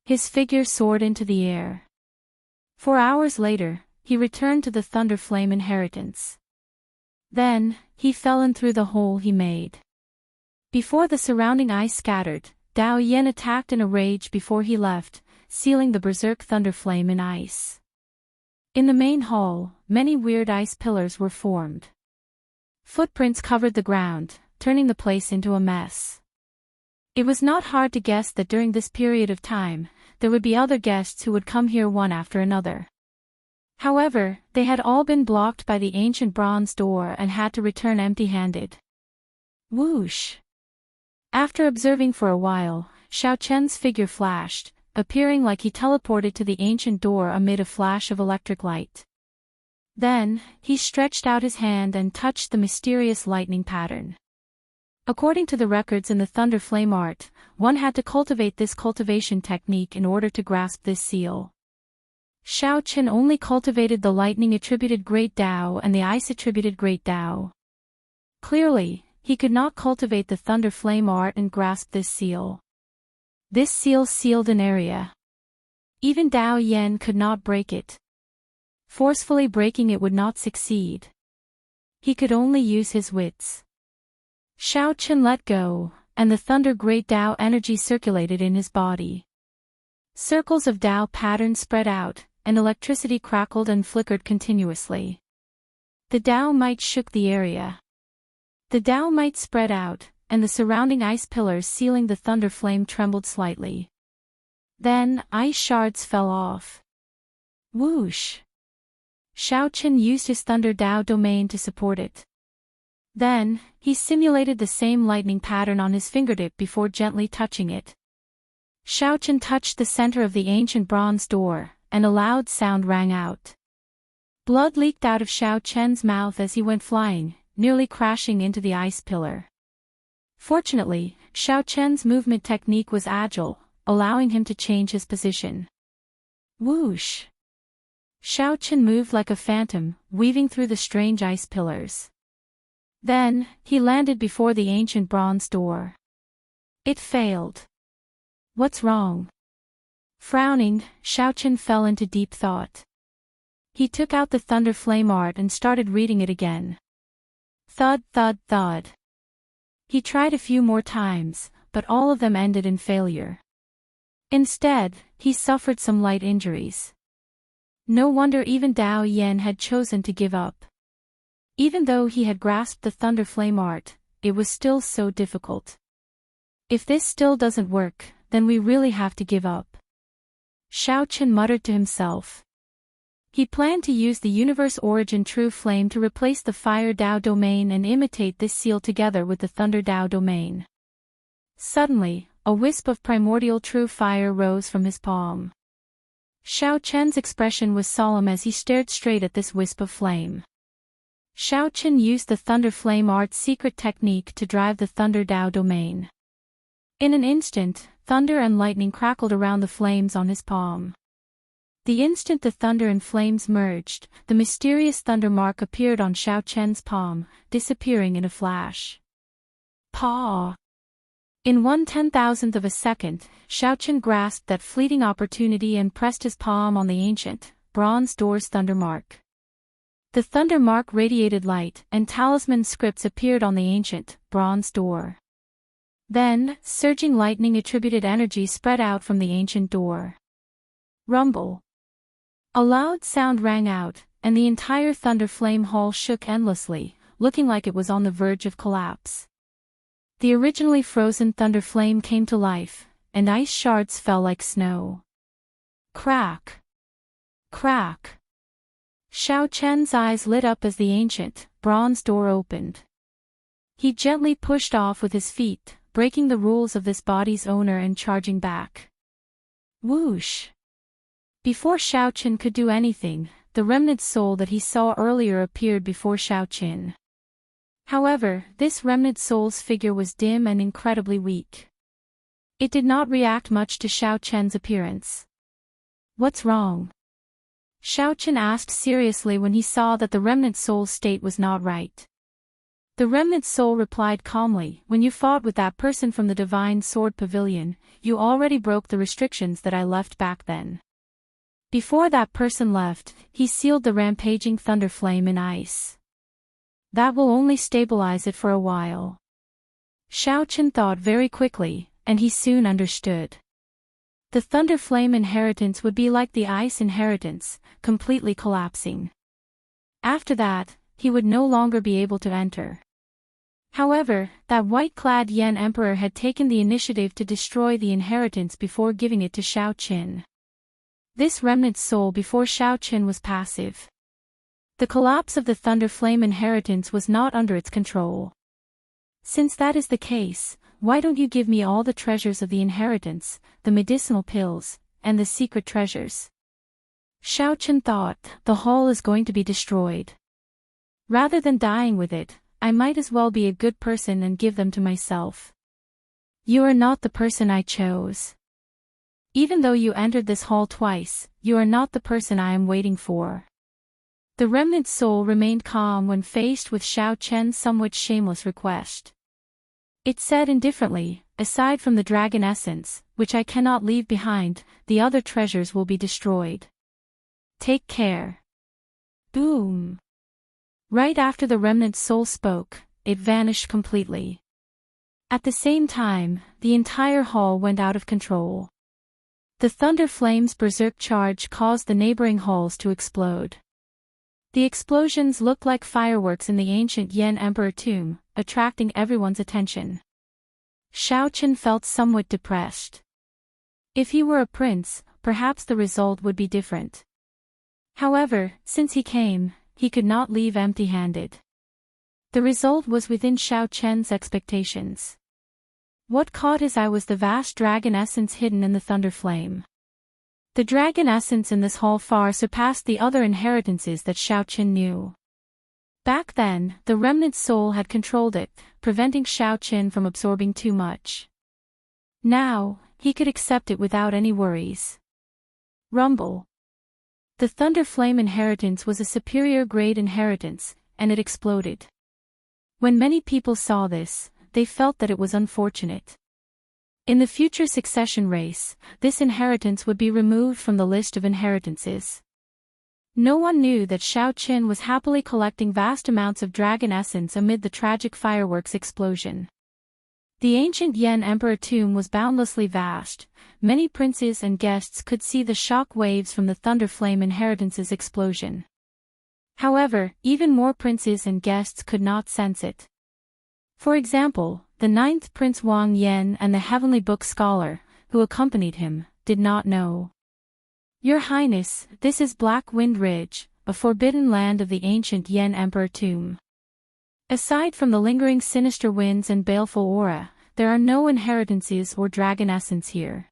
Speaker 1: His figure soared into the air. 4 hours later, he returned to the Thunder Flame inheritance. Then, he fell in through the hole he made. Before the surrounding ice scattered, Dao Yan attacked in a rage before he left, sealing the Berserk Thunder Flame in ice. In the main hall, many weird ice pillars were formed. Footprints covered the ground, turning the place into a mess. It was not hard to guess that during this period of time, there would be other guests who would come here one after another. However, they had all been blocked by the ancient bronze door and had to return empty-handed. Whoosh! After observing for a while, Xiao Chen's figure flashed, appearing like he teleported to the ancient door amid a flash of electric light. Then, he stretched out his hand and touched the mysterious lightning pattern. According to the records in the Thunder Flame art, one had to cultivate this cultivation technique in order to grasp this seal. Xiao Chen only cultivated the lightning-attributed Great Tao and the ice-attributed Great Tao. Clearly, he could not cultivate the Thunder Flame art and grasp this seal. This seal sealed an area. Even Dao Yan could not break it. Forcefully breaking it would not succeed. He could only use his wits. Xiao Chen let go, and the Thunder Great Tao energy circulated in his body. Circles of Tao patterns spread out, and electricity crackled and flickered continuously. The Tao might shook the area. The Tao might spread out, and the surrounding ice pillars sealing the Thunder Flame trembled slightly. Then, ice shards fell off. Whoosh! Xiao Chen used his Thunder Tao domain to support it. Then, he simulated the same lightning pattern on his fingertip before gently touching it. Xiao Chen touched the center of the ancient bronze door, and a loud sound rang out. Blood leaked out of Xiao Chen's mouth as he went flying, nearly crashing into the ice pillar. Fortunately, Xiao Chen's movement technique was agile, allowing him to change his position. Whoosh! Xiao Chen moved like a phantom, weaving through the strange ice pillars. Then, he landed before the ancient bronze door. It failed. What's wrong? Frowning, Xiao Chen fell into deep thought. He took out the Thunder Flame art and started reading it again. Thud, thud, thud. He tried a few more times, but all of them ended in failure. Instead, he suffered some light injuries. No wonder even Dao Yan had chosen to give up. Even though he had grasped the Thunder Flame art, it was still so difficult. If this still doesn't work, then we really have to give up. Xiao Chen muttered to himself. He planned to use the Universe Origin True Flame to replace the Fire Dao domain and imitate this seal together with the Thunder Dao domain. Suddenly, a wisp of primordial true fire rose from his palm. Xiao Chen's expression was solemn as he stared straight at this wisp of flame. Xiao Chen used the Thunder Flame art's secret technique to drive the Thunder Dao domain. In an instant, thunder and lightning crackled around the flames on his palm. The instant the thunder and flames merged, the mysterious thunder mark appeared on Xiao Chen's palm, disappearing in a flash. Paw! In 1/10,000th of a second, Xiao Chen grasped that fleeting opportunity and pressed his palm on the ancient, bronze door's thunder mark. The thunder mark radiated light, and talisman scripts appeared on the ancient, bronze door. Then, surging lightning-attributed energy spread out from the ancient door. Rumble. A loud sound rang out, and the entire Thunder Flame hall shook endlessly, looking like it was on the verge of collapse. The originally frozen Thunder Flame came to life, and ice shards fell like snow. Crack! Crack! Xiao Chen's eyes lit up as the ancient, bronze door opened. He gently pushed off with his feet, breaking the rules of this body's owner and charging back. Whoosh! Before Xiao Chen could do anything, the remnant soul that he saw earlier appeared before Xiao Chen. However, this remnant soul's figure was dim and incredibly weak. It did not react much to Xiao Chen's appearance. "What's wrong?" Xiao Chen asked seriously when he saw that the remnant soul's state was not right. The remnant soul replied calmly, "When you fought with that person from the Divine Sword Pavilion, you already broke the restrictions that I left back then. Before that person left, he sealed the rampaging thunder flame in ice. That will only stabilize it for a while." Xiao Chen thought very quickly, and he soon understood. The thunder flame inheritance would be like the ice inheritance, completely collapsing. After that, he would no longer be able to enter. However, that white-clad Yan Emperor had taken the initiative to destroy the inheritance before giving it to Xiao Chen. This remnant soul before Xiao Chen was passive. The collapse of the thunder flame inheritance was not under its control. "Since that is the case, why don't you give me all the treasures of the inheritance, the medicinal pills, and the secret treasures?" Xiao Chen thought, "The hall is going to be destroyed. Rather than dying with it, I might as well be a good person and give them to myself. You are not the person I chose. Even though you entered this hall twice, you are not the person I am waiting for." The remnant soul remained calm when faced with Xiao Chen's somewhat shameless request. It said indifferently, "Aside from the dragon essence, which I cannot leave behind, the other treasures will be destroyed. Take care." Boom! Right after the remnant soul spoke, it vanished completely. At the same time, the entire hall went out of control. The thunder flame's berserk charge caused the neighboring halls to explode. The explosions looked like fireworks in the ancient Yan Emperor tomb, attracting everyone's attention. Xiao Chen felt somewhat depressed. If he were a prince, perhaps the result would be different. However, since he came, he could not leave empty-handed. The result was within Xiao Chen's expectations. What caught his eye was the vast dragon essence hidden in the thunder flame. The dragon essence in this hall far surpassed the other inheritances that Xiao Chen knew. Back then, the remnant soul had controlled it, preventing Xiao Chen from absorbing too much. Now, he could accept it without any worries. Rumble. The thunder flame inheritance was a superior grade inheritance, and it exploded. When many people saw this, they felt that it was unfortunate. In the future succession race, this inheritance would be removed from the list of inheritances. No one knew that Xiao Chen was happily collecting vast amounts of dragon essence amid the tragic fireworks explosion. The ancient Yan Emperor tomb was boundlessly vast. Many princes and guests could see the shock waves from the thunder flame inheritance's explosion. However, even more princes and guests could not sense it. For example, the 9th Prince Wang Yan and the Heavenly Book Scholar, who accompanied him, did not know. "Your Highness, this is Black Wind Ridge, a forbidden land of the ancient Yan Emperor tomb. Aside from the lingering sinister winds and baleful aura, there are no inheritances or dragon essence here.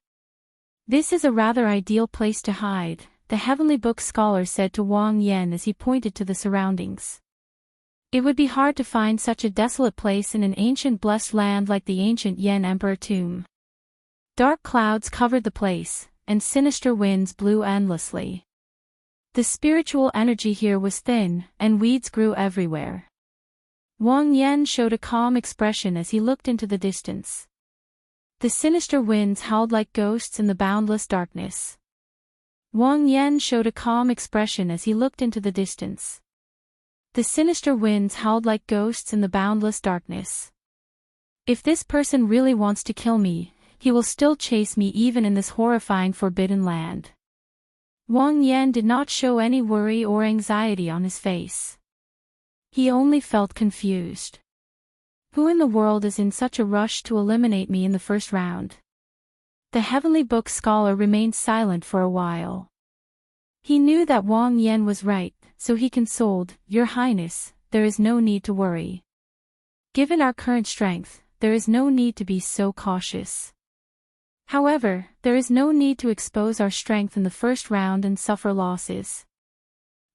Speaker 1: This is a rather ideal place to hide," the Heavenly Book Scholar said to Wang Yan as he pointed to the surroundings. "It would be hard to find such a desolate place in an ancient blessed land like the ancient Yan Emperor tomb." Dark clouds covered the place, and sinister winds blew endlessly. The spiritual energy here was thin, and weeds grew everywhere. Wang Yan showed a calm expression as he looked into the distance. The sinister winds howled like ghosts in the boundless darkness. Wang Yan showed a calm expression as he looked into the distance. The sinister winds howled like ghosts in the boundless darkness. If this person really wants to kill me, he will still chase me even in this horrifying forbidden land. Wang Yan did not show any worry or anxiety on his face. He only felt confused. Who in the world is in such a rush to eliminate me in the first round? The Heavenly Book Scholar remained silent for a while. He knew that Wang Yan was right, so he consoled, "Your Highness, there is no need to worry. Given our current strength, there is no need to be so cautious. However, there is no need to expose our strength in the first round and suffer losses."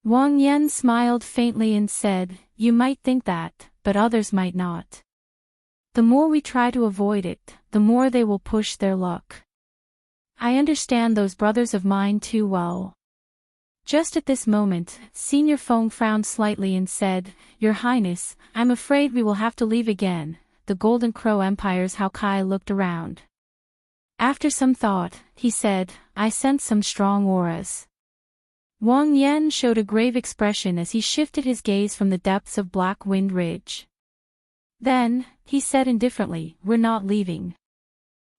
Speaker 1: Wang Yan smiled faintly and said, "You might think that, but others might not. The more we try to avoid it, the more they will push their luck. I understand those brothers of mine too well. Just at this moment, Senior Feng frowned slightly and said, "Your Highness, I'm afraid we will have to leave again." The Golden Crow Empire's Hao Kai looked around. After some thought, he said, "I sense some strong auras." Wang Yan showed a grave expression as he shifted his gaze from the depths of Black Wind Ridge. Then, he said indifferently, "We're not leaving.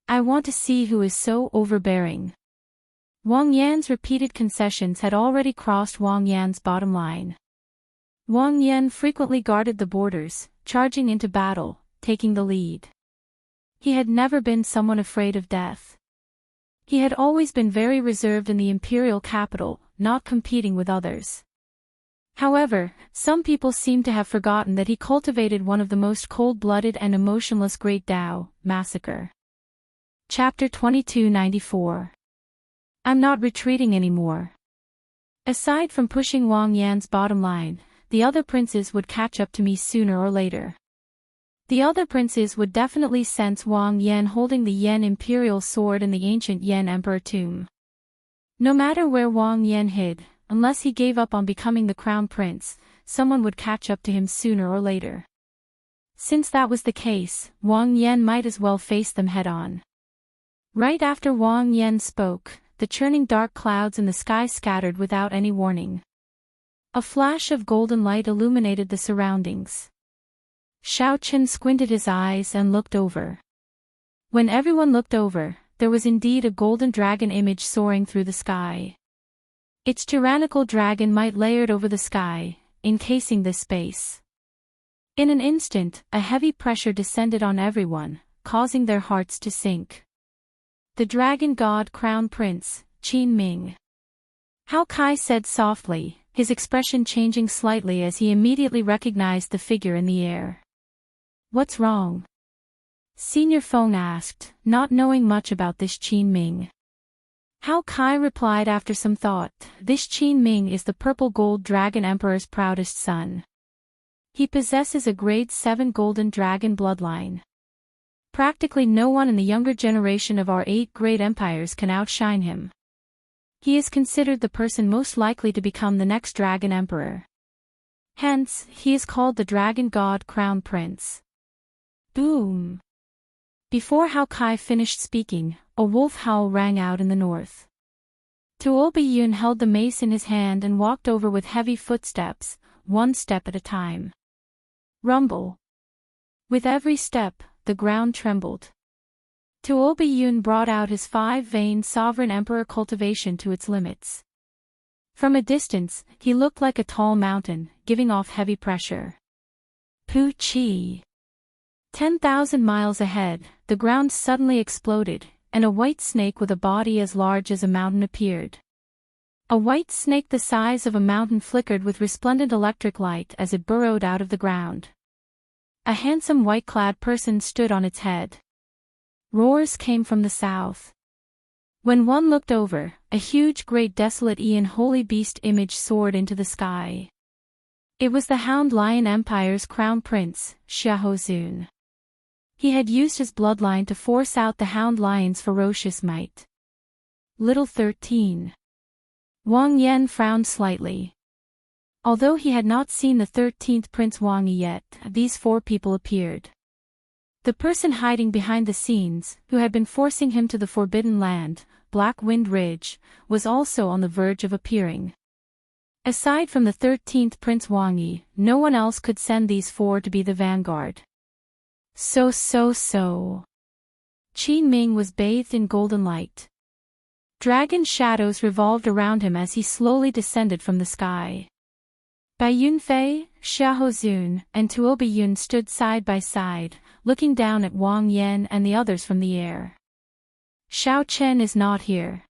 Speaker 1: I want to see who is so overbearing." Wang Yan's repeated concessions had already crossed Wang Yan's bottom line. Wang Yan frequently guarded the borders, charging into battle, taking the lead. He had never been someone afraid of death. He had always been very reserved in the imperial capital, not competing with others. However, some people seem to have forgotten that he cultivated one of the most cold-blooded and emotionless Great Tao, massacre. Chapter 2294. I'm not retreating anymore. Aside from pushing Wang Yan's bottom line, the other princes would catch up to me sooner or later. The other princes would definitely sense Wang Yan holding the Yan imperial sword in the ancient Yan emperor tomb. No matter where Wang Yan hid, unless he gave up on becoming the crown prince, someone would catch up to him sooner or later. Since that was the case, Wang Yan might as well face them head-on. Right after Wang Yan spoke, the churning dark clouds in the sky scattered without any warning. A flash of golden light illuminated the surroundings. Xiao Chen squinted his eyes and looked over. When everyone looked over, there was indeed a golden dragon image soaring through the sky. Its tyrannical dragon might layered over the sky, encasing this space. In an instant, a heavy pressure descended on everyone, causing their hearts to sink. The Dragon God Crown Prince, Qin Ming. Hao Kai said softly, his expression changing slightly as he immediately recognized the figure in the air. "What's wrong?" Senior Feng asked, not knowing much about this Qin Ming. Hao Kai replied after some thought, "This Qin Ming is the Purple Gold Dragon Emperor's proudest son. He possesses a grade 7 Golden Dragon bloodline. Practically no one in the younger generation of our 8 great empires can outshine him. He is considered the person most likely to become the next Dragon Emperor. Hence, he is called the Dragon God Crown Prince." Boom! Before Hao Kai finished speaking, a wolf howl rang out in the north. Tuo Biyun held the mace in his hand and walked over with heavy footsteps, one step at a time. Rumble. With every step, the ground trembled. Tuo Biyun brought out his 5-vein sovereign emperor cultivation to its limits. From a distance, he looked like a tall mountain, giving off heavy pressure. Pu Chi. 10,000 miles ahead, the ground suddenly exploded, and a white snake with a body as large as a mountain appeared. A white snake the size of a mountain flickered with resplendent electric light as it burrowed out of the ground. A handsome white-clad person stood on its head. Roars came from the south. When one looked over, a huge great desolate Aeon holy beast image soared into the sky. It was the Hound Lion Empire's crown prince, Xiahozun. He had used his bloodline to force out the Hound Lion's ferocious might. Little 13. Wang Yan frowned slightly. Although he had not seen the 13th Prince Wang Yi yet, these 4 people appeared. The person hiding behind the scenes, who had been forcing him to the Forbidden Land, Black Wind Ridge, was also on the verge of appearing. Aside from the 13th Prince Wang Yi, no one else could send these 4 to be the vanguard. So. Qin Ming was bathed in golden light. Dragon shadows revolved around him as he slowly descended from the sky. Bai Yunfei, Xiahozun, and Tuo Biyun stood side by side, looking down at Wang Yan and the others from the air. Xiao Chen is not here.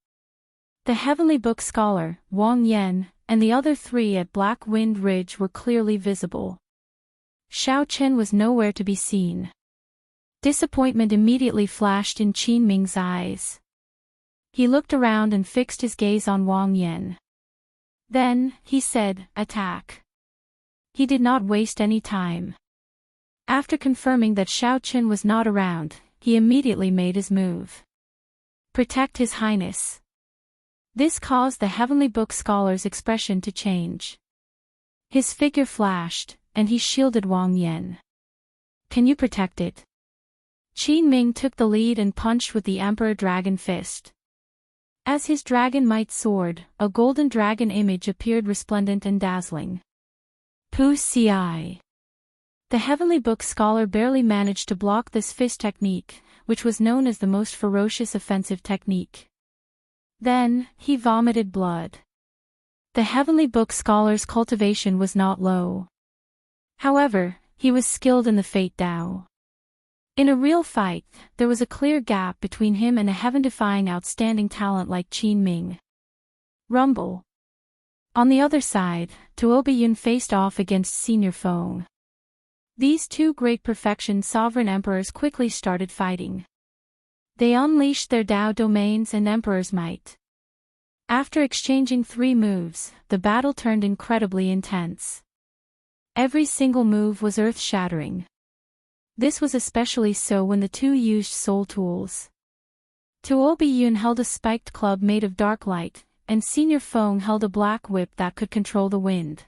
Speaker 1: The Heavenly Book scholar, Wang Yan, and the other 3 at Black Wind Ridge were clearly visible. Xiao Chen was nowhere to be seen. Disappointment immediately flashed in Qin Ming's eyes. He looked around and fixed his gaze on Wang Yan. Then, he said, "Attack." He did not waste any time. After confirming that Xiao Qin was not around, he immediately made his move. Protect His Highness. This caused the Heavenly Book Scholar's expression to change. His figure flashed, and he shielded Wang Yan. Can you protect it? Qin Ming took the lead and punched with the Emperor Dragon Fist. As his dragon might soared, a golden dragon image appeared resplendent and dazzling. Pu Ci. The Heavenly Book Scholar barely managed to block this fist technique, which was known as the most ferocious offensive technique. Then, he vomited blood. The Heavenly Book Scholar's cultivation was not low. However, he was skilled in the Fate Dao. In a real fight, there was a clear gap between him and a heaven-defying outstanding talent like Qin Ming. Rumble. On the other side, Tuo Biyun faced off against Senior Feng. These two great perfection sovereign emperors quickly started fighting. They unleashed their Dao domains and emperor's might. After exchanging 3 moves, the battle turned incredibly intense. Every single move was earth-shattering. This was especially so when the two used soul tools. Tuo Biyun held a spiked club made of dark light, and Senior Feng held a black whip that could control the wind.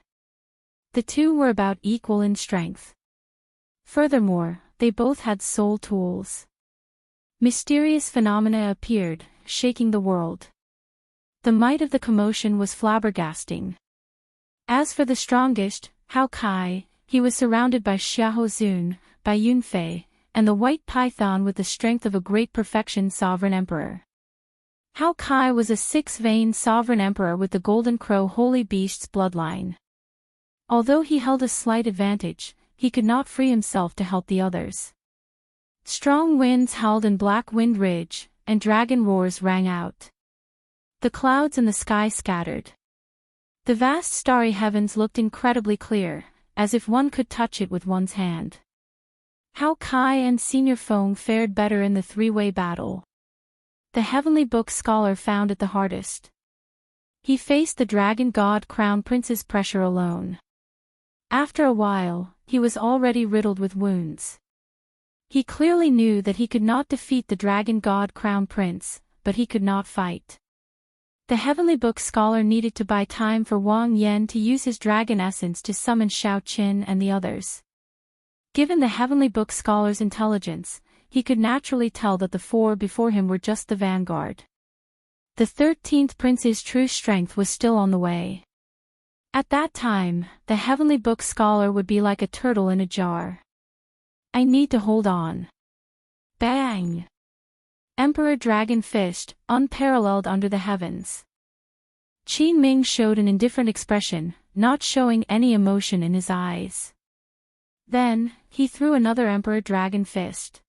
Speaker 1: The two were about equal in strength. Furthermore, they both had soul tools. Mysterious phenomena appeared, shaking the world. The might of the commotion was flabbergasting. As for the strongest, Hao Kai, he was surrounded by Xiahou Zun, by Yunfei, and the white python with the strength of a great perfection sovereign emperor. Hao Kai was a 6-vein sovereign emperor with the golden crow holy beast's bloodline. Although he held a slight advantage, he could not free himself to help the others. Strong winds howled in Black Wind Ridge, and dragon roars rang out. The clouds in the sky scattered. The vast starry heavens looked incredibly clear, as if one could touch it with one's hand. Hao Kai and Senior Feng fared better in the 3-way battle. The Heavenly Book Scholar found it the hardest. He faced the Dragon God Crown Prince's pressure alone. After a while, he was already riddled with wounds. He clearly knew that he could not defeat the Dragon God Crown Prince, but he could not fight. The Heavenly Book Scholar needed to buy time for Wang Yan to use his dragon essence to summon Xiao Qin and the others. Given the Heavenly Book Scholar's intelligence, he could naturally tell that the 4 before him were just the vanguard. The 13th Prince's true strength was still on the way. At that time, the Heavenly Book Scholar would be like a turtle in a jar. I need to hold on. Bang! Emperor Dragon Fist, unparalleled under the heavens. Qin Ming showed an indifferent expression, not showing any emotion in his eyes. Then, he threw another Emperor Dragon Fist.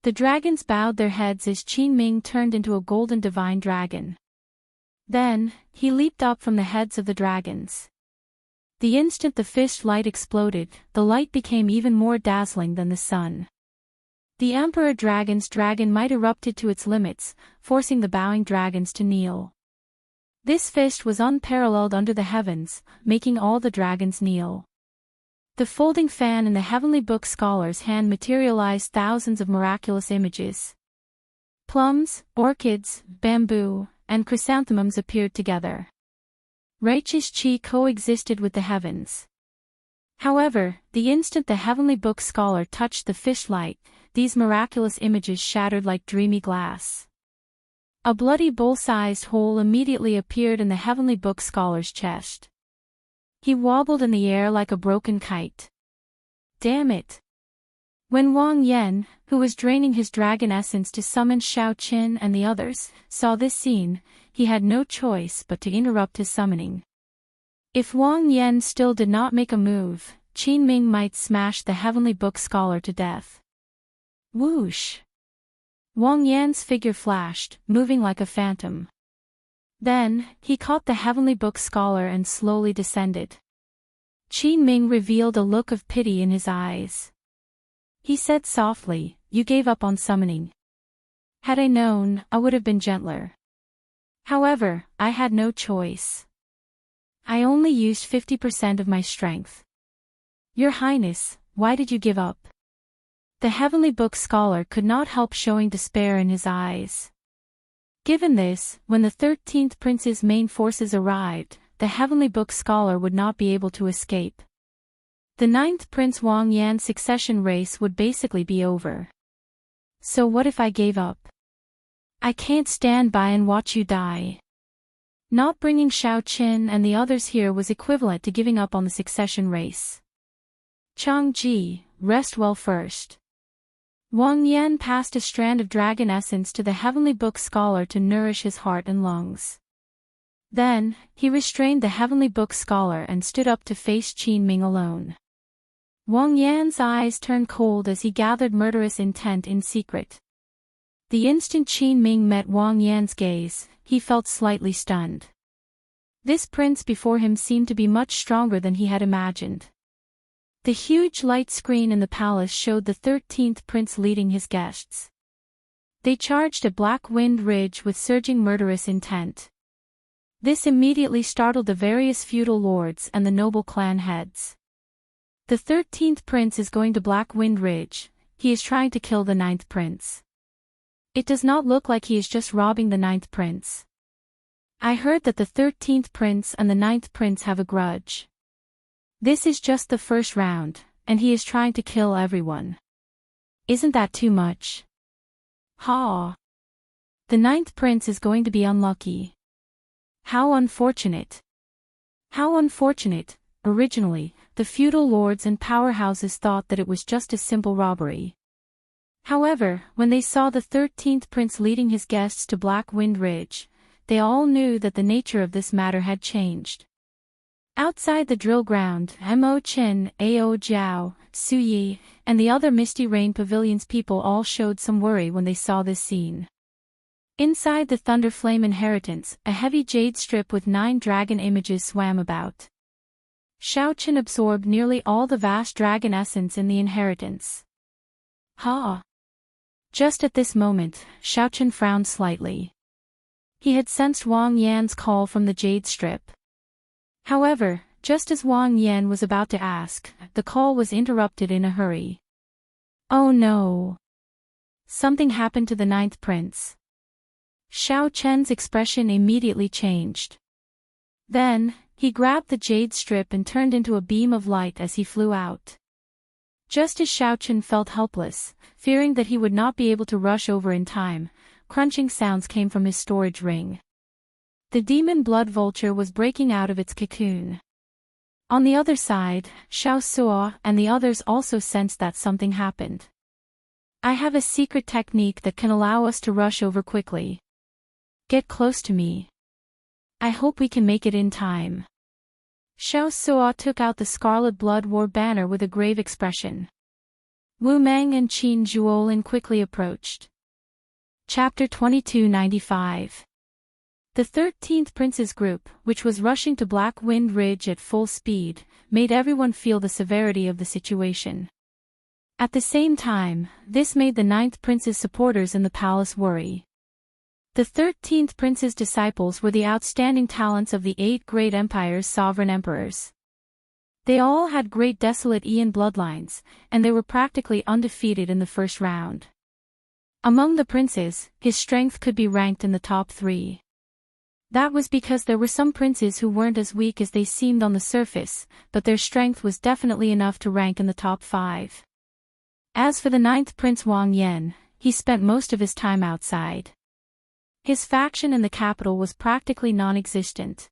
Speaker 1: The dragons bowed their heads as Qin Ming turned into a golden divine dragon. Then, he leaped up from the heads of the dragons. The instant the fist light exploded, the light became even more dazzling than the sun. The Emperor Dragon's dragon might erupted to its limits, forcing the bowing dragons to kneel. This fist was unparalleled under the heavens, making all the dragons kneel. The folding fan in the Heavenly Book Scholar's hand materialized thousands of miraculous images. Plums, orchids, bamboo, and chrysanthemums appeared together. Righteous Qi coexisted with the heavens. However, the instant the Heavenly Book Scholar touched the fish light, these miraculous images shattered like dreamy glass. A bloody bowl-sized hole immediately appeared in the Heavenly Book Scholar's chest. He wobbled in the air like a broken kite. Damn it! When Wang Yan, who was draining his dragon essence to summon Xiao Qin and the others, saw this scene, he had no choice but to interrupt his summoning. If Wang Yan still did not make a move, Qin Ming might smash the Heavenly Book Scholar to death. Whoosh! Wang Yan's figure flashed, moving like a phantom. Then, he caught the Heavenly Book Scholar and slowly descended. Qin Ming revealed a look of pity in his eyes. He said softly, "You gave up on summoning. Had I known, I would have been gentler. However, I had no choice. I only used 50% of my strength. Your Highness, why did you give up? The Heavenly Book scholar could not help showing despair in his eyes. Given this, when the 13th prince's main forces arrived, the Heavenly Book scholar would not be able to escape. The 9th Prince Wang Yan's succession race would basically be over. So what if I gave up? I can't stand by and watch you die. Not bringing Xiao Qin and the others here was equivalent to giving up on the succession race. Chang Ji, rest well first. Wang Yan passed a strand of dragon essence to the Heavenly Book scholar to nourish his heart and lungs. Then, he restrained the Heavenly Book scholar and stood up to face Qin Ming alone. Wang Yan's eyes turned cold as he gathered murderous intent in secret. The instant Qin Ming met Wang Yan's gaze, he felt slightly stunned. This prince before him seemed to be much stronger than he had imagined. The huge light screen in the palace showed the 13th prince leading his guests. They charged at Black Wind Ridge with surging murderous intent. This immediately startled the various feudal lords and the noble clan heads. The 13th prince is going to Black Wind Ridge. He is trying to kill the 9th prince. It does not look like he is just robbing the 9th prince. I heard that the 13th prince and the 9th prince have a grudge. This is just the first round, and he is trying to kill everyone. Isn't that too much? Ha! The 9th prince is going to be unlucky. How unfortunate. How unfortunate. Originally, the feudal lords and powerhouses thought that it was just a simple robbery. However, when they saw the 13th prince leading his guests to Black Wind Ridge, they all knew that the nature of this matter had changed. Outside the drill ground, Mo Qin, Ao Jiao, Su Yi, and the other Misty Rain Pavilion's people all showed some worry when they saw this scene. Inside the Thunderflame Inheritance, a heavy jade strip with 9 dragon images swam about. Xiao Qin absorbed nearly all the vast dragon essence in the inheritance. Ha! Just at this moment, Xiao Qin frowned slightly. He had sensed Wang Yan's call from the jade strip. However, just as Wang Yan was about to ask, the call was interrupted in a hurry. Oh no! Something happened to the 9th prince. Xiao Qin's expression immediately changed. Then, he grabbed the jade strip and turned into a beam of light as he flew out. Just as Xiao Qin felt helpless, fearing that he would not be able to rush over in time, crunching sounds came from his storage ring. The demon blood vulture was breaking out of its cocoon. On the other side, Xiao Suo and the others also sensed that something happened. I have a secret technique that can allow us to rush over quickly. Get close to me. I hope we can make it in time. Xiao Suo took out the Scarlet Blood War banner with a grave expression. Wu Meng and Qin Zhuolin quickly approached. Chapter 2295. The 13th Prince's group, which was rushing to Black Wind Ridge at full speed, made everyone feel the severity of the situation. At the same time, this made the 9th Prince's supporters in the palace worry. The 13th Prince's disciples were the outstanding talents of the 8 great empires' sovereign emperors. They all had great desolate Ian bloodlines, and they were practically undefeated in the first round. Among the princes, his strength could be ranked in the top 3. That was because there were some princes who weren't as weak as they seemed on the surface, but their strength was definitely enough to rank in the top 5. As for the 9th Prince Wang Yan, he spent most of his time outside. His faction in the capital was practically non-existent.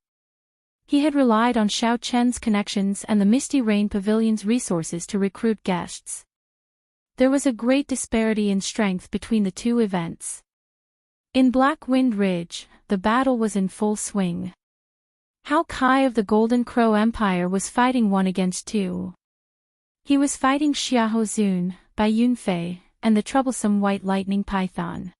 Speaker 1: He had relied on Xiao Chen's connections and the Misty Rain Pavilion's resources to recruit guests. There was a great disparity in strength between the two events. In Black Wind Ridge, the battle was in full swing. Hao Kai of the Golden Crow Empire was fighting 1 against 2. He was fighting Xiahou Zun, Bai Yunfei, and the troublesome White Lightning Python.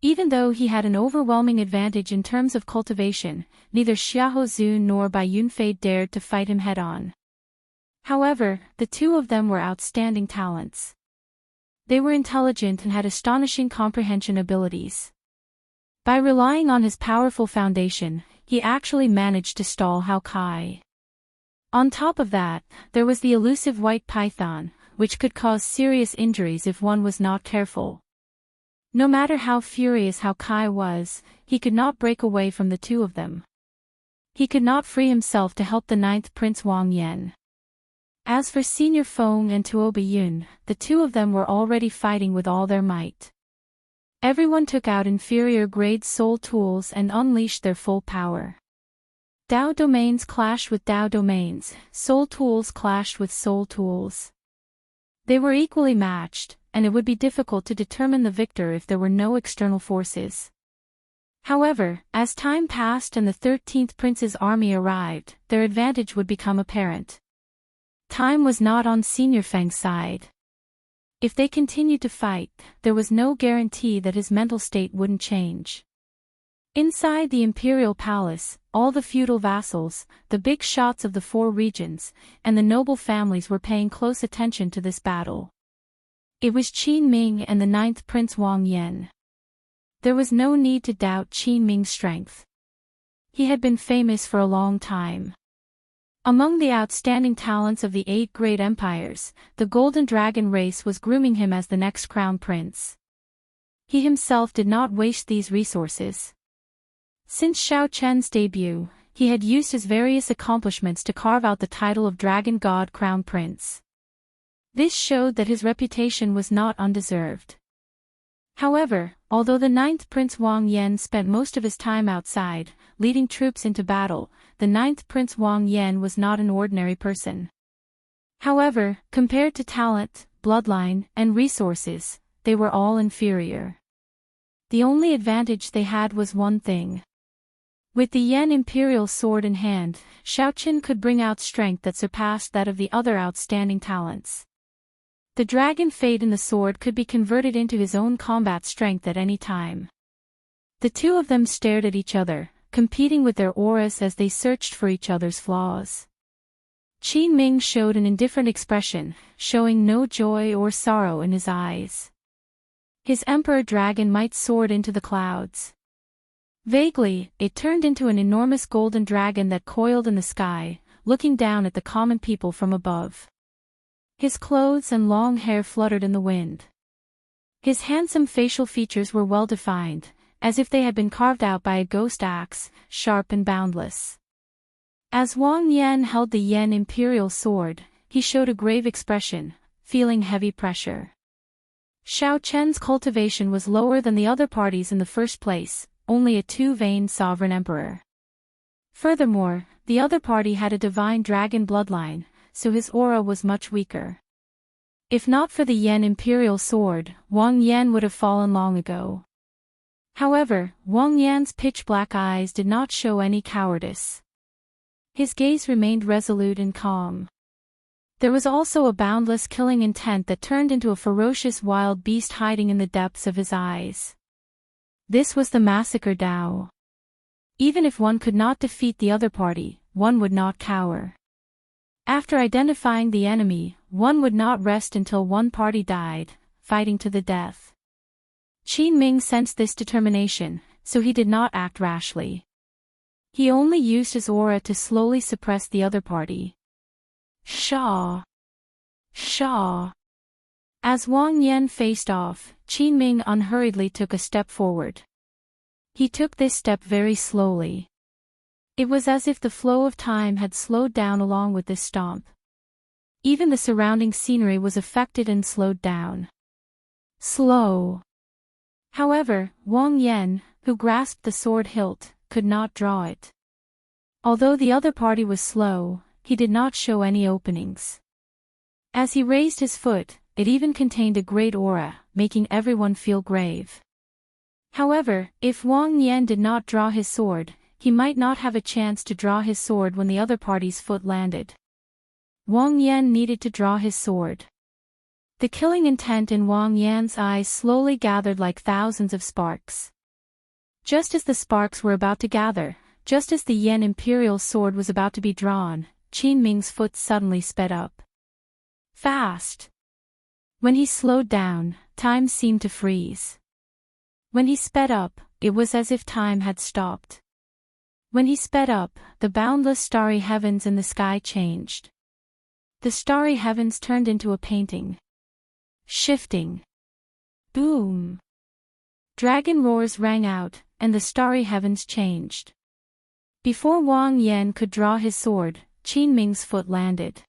Speaker 1: Even though he had an overwhelming advantage in terms of cultivation, neither Xiahou Zun nor Bai Yunfei dared to fight him head-on. However, the two of them were outstanding talents. They were intelligent and had astonishing comprehension abilities. By relying on his powerful foundation, he actually managed to stall Hao Kai. On top of that, there was the elusive white python, which could cause serious injuries if one was not careful. No matter how furious Hao Kai was, he could not break away from the two of them. He could not free himself to help the ninth Prince Wang Yan. As for Senior Feng and Tuoba Yun, the two of them were already fighting with all their might. Everyone took out inferior-grade soul tools and unleashed their full power. Dao domains clashed with Dao domains, soul tools clashed with soul tools. They were equally matched, and it would be difficult to determine the victor if there were no external forces. However, as time passed and the 13th Prince's army arrived, their advantage would become apparent. Time was not on Senior Feng's side. If they continued to fight, there was no guarantee that his mental state wouldn't change. Inside the imperial palace, all the feudal vassals, the big shots of the four regions, and the noble families were paying close attention to this battle. It was Qin Ming and the ninth Prince Wang Yan. There was no need to doubt Qin Ming's strength. He had been famous for a long time. Among the outstanding talents of the 8 great empires, the Golden Dragon race was grooming him as the next crown prince. He himself did not waste these resources. Since Xiao Chen's debut, he had used his various accomplishments to carve out the title of Dragon God Crown Prince. This showed that his reputation was not undeserved. However, although the ninth Prince Wang Yan spent most of his time outside, leading troops into battle, the ninth Prince Wang Yan was not an ordinary person. However, compared to talent, bloodline, and resources, they were all inferior. The only advantage they had was one thing. With the Yan Imperial sword in hand, Xiaoqin could bring out strength that surpassed that of the other outstanding talents. The dragon fate in the sword could be converted into his own combat strength at any time. The two of them stared at each other, competing with their auras as they searched for each other's flaws. Qin Ming showed an indifferent expression, showing no joy or sorrow in his eyes. His emperor dragon might soared into the clouds. Vaguely, it turned into an enormous golden dragon that coiled in the sky, looking down at the common people from above. His clothes and long hair fluttered in the wind. His handsome facial features were well defined, as if they had been carved out by a ghost axe, sharp and boundless. As Wang Yan held the Yan Imperial sword, he showed a grave expression, feeling heavy pressure. Xiao Chen's cultivation was lower than the other parties in the first place, only a two-veined sovereign emperor. Furthermore, the other party had a divine dragon bloodline, so his aura was much weaker. If not for the Yan Imperial sword, Wang Yan would have fallen long ago. However, Wang Yan's pitch-black eyes did not show any cowardice. His gaze remained resolute and calm. There was also a boundless killing intent that turned into a ferocious wild beast hiding in the depths of his eyes. This was the massacre Dao. Even if one could not defeat the other party, one would not cower. After identifying the enemy, one would not rest until one party died, fighting to the death. Qin Ming sensed this determination, so he did not act rashly. He only used his aura to slowly suppress the other party. Shaw! Shaw! As Wang Yan faced off, Qin Ming unhurriedly took a step forward. He took this step very slowly. It was as if the flow of time had slowed down along with this stomp. Even the surrounding scenery was affected and slowed down. Slow. However, Wang Yan, who grasped the sword hilt, could not draw it. Although the other party was slow, he did not show any openings. As he raised his foot, it even contained a great aura, making everyone feel grave. However, if Wang Yan did not draw his sword, he might not have a chance to draw his sword when the other party's foot landed. Wang Yan needed to draw his sword. The killing intent in Wang Yan's eyes slowly gathered like thousands of sparks. Just as the sparks were about to gather, just as the Yan Imperial sword was about to be drawn, Qin Ming's foot suddenly sped up. Fast! When he slowed down, time seemed to freeze. When he sped up, it was as if time had stopped. When he sped up, the boundless starry heavens in the sky changed. The starry heavens turned into a painting. Shifting. Boom. Dragon roars rang out, and the starry heavens changed. Before Wang Yan could draw his sword, Qin Ming's foot landed.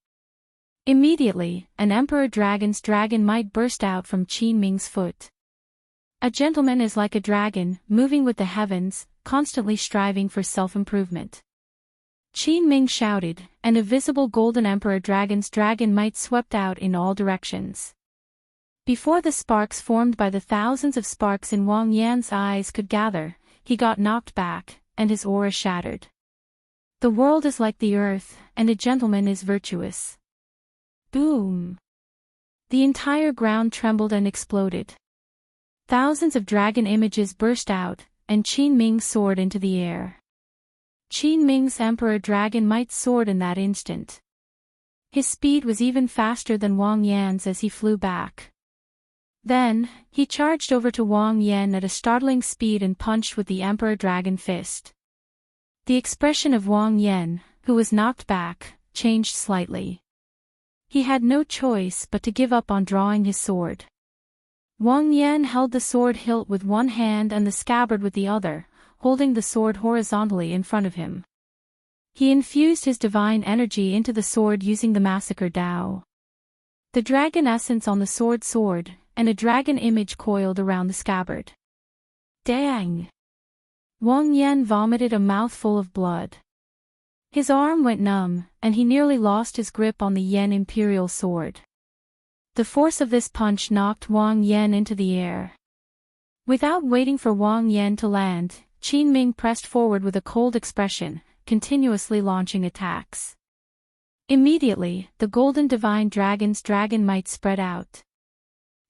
Speaker 1: Immediately, an emperor dragon's dragon might burst out from Qin Ming's foot. A gentleman is like a dragon, moving with the heavens, constantly striving for self-improvement. Qin Ming shouted, and a visible golden emperor dragon's dragon might swept out in all directions. Before the sparks formed by the thousands of sparks in Wang Yan's eyes could gather, he got knocked back, and his aura shattered. The world is like the earth, and a gentleman is virtuous. Boom! The entire ground trembled and exploded. Thousands of dragon images burst out, and Qin Ming soared into the air. Qin Ming's emperor dragon might soared in that instant. His speed was even faster than Wang Yan's as he flew back. Then, he charged over to Wang Yan at a startling speed and punched with the emperor dragon fist. The expression of Wang Yan, who was knocked back, changed slightly. He had no choice but to give up on drawing his sword. Wang Yan held the sword hilt with one hand and the scabbard with the other, holding the sword horizontally in front of him. He infused his divine energy into the sword using the massacre Dao. The dragon essence on the sword soared, and a dragon image coiled around the scabbard. Dang! Wang Yan vomited a mouthful of blood. His arm went numb, and he nearly lost his grip on the Yan Imperial sword. The force of this punch knocked Wang Yan into the air. Without waiting for Wang Yan to land, Qin Ming pressed forward with a cold expression, continuously launching attacks. Immediately, the golden divine dragon's dragon might spread out.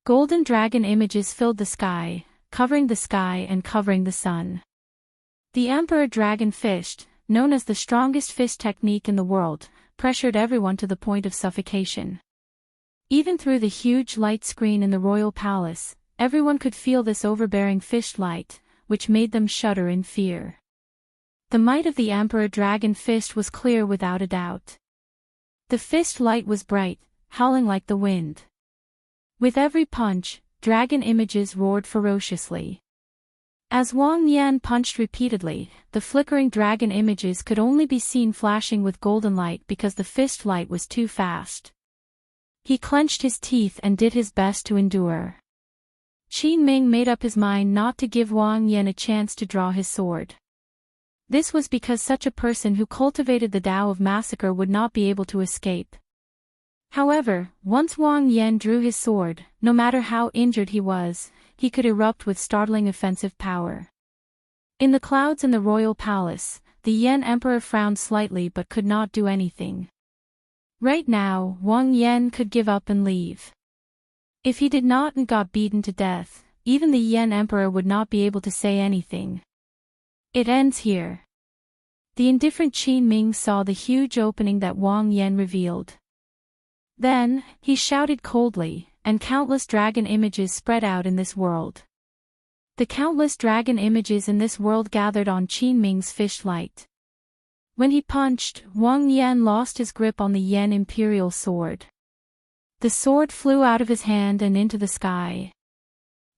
Speaker 1: Golden dragon images filled the sky, covering and covering the sun. The emperor dragon fist, known as the strongest fist technique in the world, pressured everyone to the point of suffocation. Even through the huge light screen in the royal palace, everyone could feel this overbearing fist light, which made them shudder in fear. The might of the emperor dragon fist was clear without a doubt. The fist light was bright, howling like the wind. With every punch, dragon images roared ferociously. As Wang Yan punched repeatedly, the flickering dragon images could only be seen flashing with golden light because the fist light was too fast. He clenched his teeth and did his best to endure. Qin Ming made up his mind not to give Wang Yan a chance to draw his sword. This was because such a person who cultivated the Tao of massacre would not be able to escape. However, once Wang Yan drew his sword, no matter how injured he was, he could erupt with startling offensive power. In the clouds in the royal palace, the Yan emperor frowned slightly but could not do anything. Right now, Wang Yan could give up and leave. If he did not and got beaten to death, even the Yan emperor would not be able to say anything. It ends here. The indifferent Qin Ming saw the huge opening that Wang Yan revealed. Then, he shouted coldly, and countless dragon images spread out in this world. The countless dragon images in this world gathered on Qin Ming's fish light. When he punched, Wang Yan lost his grip on the Yan Imperial sword. The sword flew out of his hand and into the sky.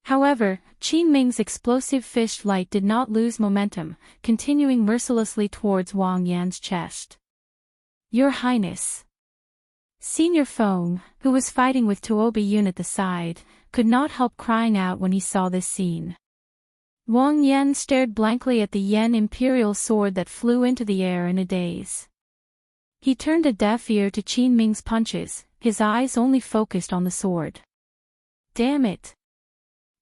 Speaker 1: However, Qin Ming's explosive fish light did not lose momentum, continuing mercilessly towards Wang Yan's chest. Your Highness. Senior Feng, who was fighting with Tuobi Yun at the side, could not help crying out when he saw this scene. Wang Yan stared blankly at the Yan Imperial sword that flew into the air in a daze. He turned a deaf ear to Qin Ming's punches, his eyes only focused on the sword. Damn it!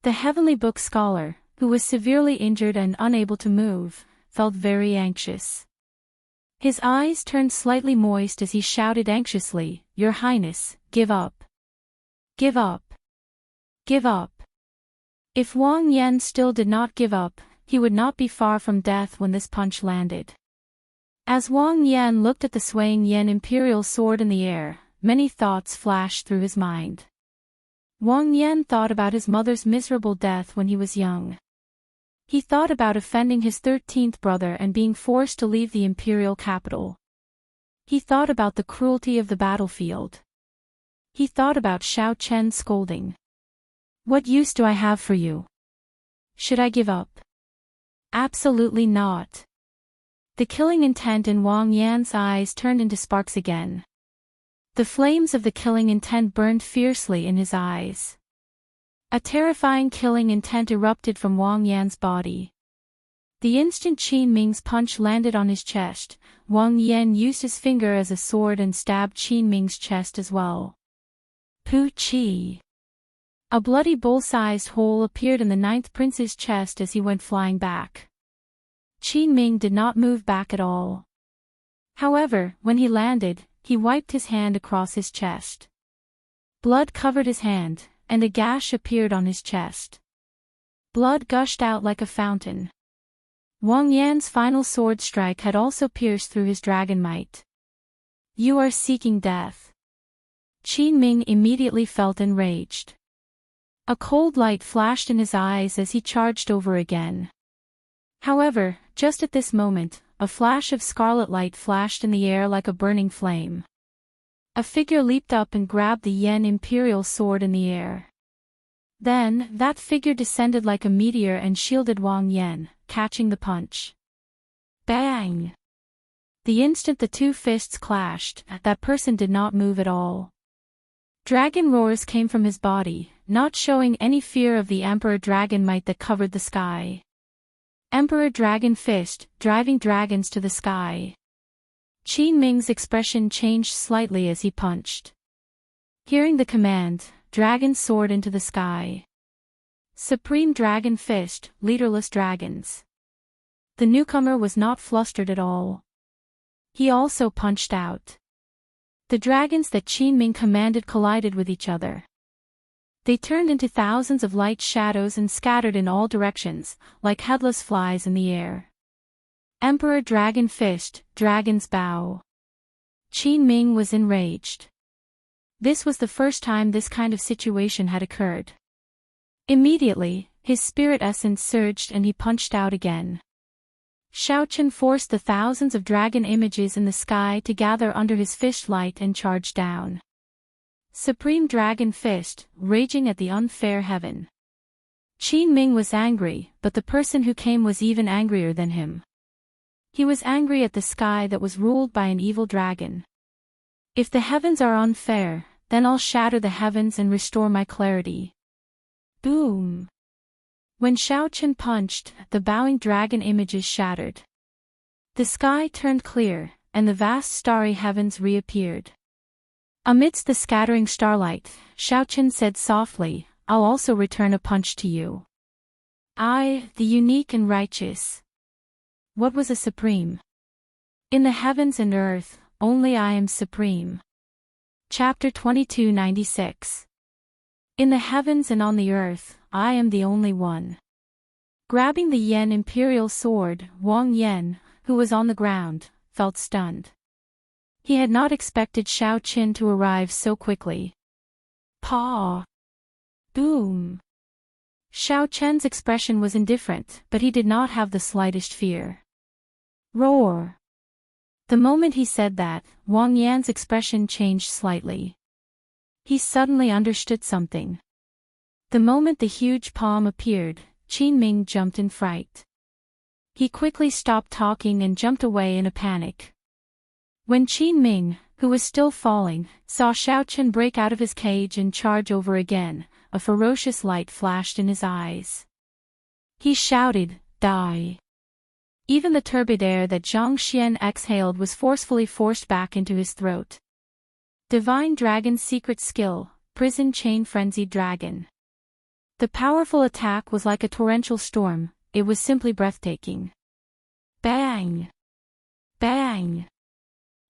Speaker 1: The Heavenly Book scholar, who was severely injured and unable to move, felt very anxious. His eyes turned slightly moist as he shouted anxiously, Your Highness, give up. Give up. Give up. If Wang Yan still did not give up, he would not be far from death when this punch landed. As Wang Yan looked at the swaying Yan Imperial sword in the air, many thoughts flashed through his mind. Wang Yan thought about his mother's miserable death when he was young. He thought about offending his 13th brother and being forced to leave the imperial capital. He thought about the cruelty of the battlefield. He thought about Xiao Chen's scolding. What use do I have for you? Should I give up? Absolutely not. The killing intent in Wang Yan's eyes turned into sparks again. The flames of the killing intent burned fiercely in his eyes. A terrifying killing intent erupted from Wang Yan's body. The instant Qin Ming's punch landed on his chest, Wang Yan used his finger as a sword and stabbed Qin Ming's chest as well. Pu Qi. A bloody bull-sized hole appeared in the ninth prince's chest as he went flying back. Qin Ming did not move back at all. However, when he landed, he wiped his hand across his chest. Blood covered his hand, and a gash appeared on his chest. Blood gushed out like a fountain. Wang Yan's final sword strike had also pierced through his dragon might. You are seeking death. Qin Ming immediately felt enraged. A cold light flashed in his eyes as he charged over again. However, just at this moment, a flash of scarlet light flashed in the air like a burning flame. A figure leaped up and grabbed the Yan Imperial sword in the air. Then, that figure descended like a meteor and shielded Wang Yan, catching the punch. Bang! The instant the two fists clashed, that person did not move at all. Dragon roars came from his body, not showing any fear of the Emperor Dragon might that covered the sky. Emperor Dragon Fist, driving dragons to the sky. Qin Ming's expression changed slightly as he punched. Hearing the command, Dragon soared into the sky. Supreme Dragon Fist, leaderless dragons. The newcomer was not flustered at all. He also punched out. The dragons that Qin Ming commanded collided with each other. They turned into thousands of light shadows and scattered in all directions, like headless flies in the air. Emperor Dragon Fist, Dragon's Bow. Qin Ming was enraged. This was the first time this kind of situation had occurred. Immediately, his spirit essence surged and he punched out again. Xiao Chen forced the thousands of dragon images in the sky to gather under his fist light and charge down. Supreme Dragon Fist, raging at the unfair heaven. Qin Ming was angry, but the person who came was even angrier than him. He was angry at the sky that was ruled by an evil dragon. If the heavens are unfair, then I'll shatter the heavens and restore my clarity. Boom! When Xiao Chen punched, the bowing dragon images shattered. The sky turned clear, and the vast starry heavens reappeared. Amidst the scattering starlight, Xiao Chen said softly, I'll also return a punch to you. I, the unique and righteous. What was a supreme? In the heavens and earth, only I am supreme. Chapter 2296. In the heavens and on the earth, I am the only one. Grabbing the Yan Imperial sword, Wang Yan, who was on the ground, felt stunned. He had not expected Xiao Chen to arrive so quickly. Paw! Boom! Xiao Chen's expression was indifferent, but he did not have the slightest fear. Roar! The moment he said that, Wang Yan's expression changed slightly. He suddenly understood something. The moment the huge palm appeared, Qin Ming jumped in fright. He quickly stopped talking and jumped away in a panic. When Qin Ming, who was still falling, saw Xiao Chen break out of his cage and charge over again, a ferocious light flashed in his eyes. He shouted, Die! Even the turbid air that Zhang Xian exhaled was forcefully forced back into his throat. Divine Dragon's secret skill, Prison Chain Frenzied Dragon. The powerful attack was like a torrential storm, it was simply breathtaking. Bang! Bang!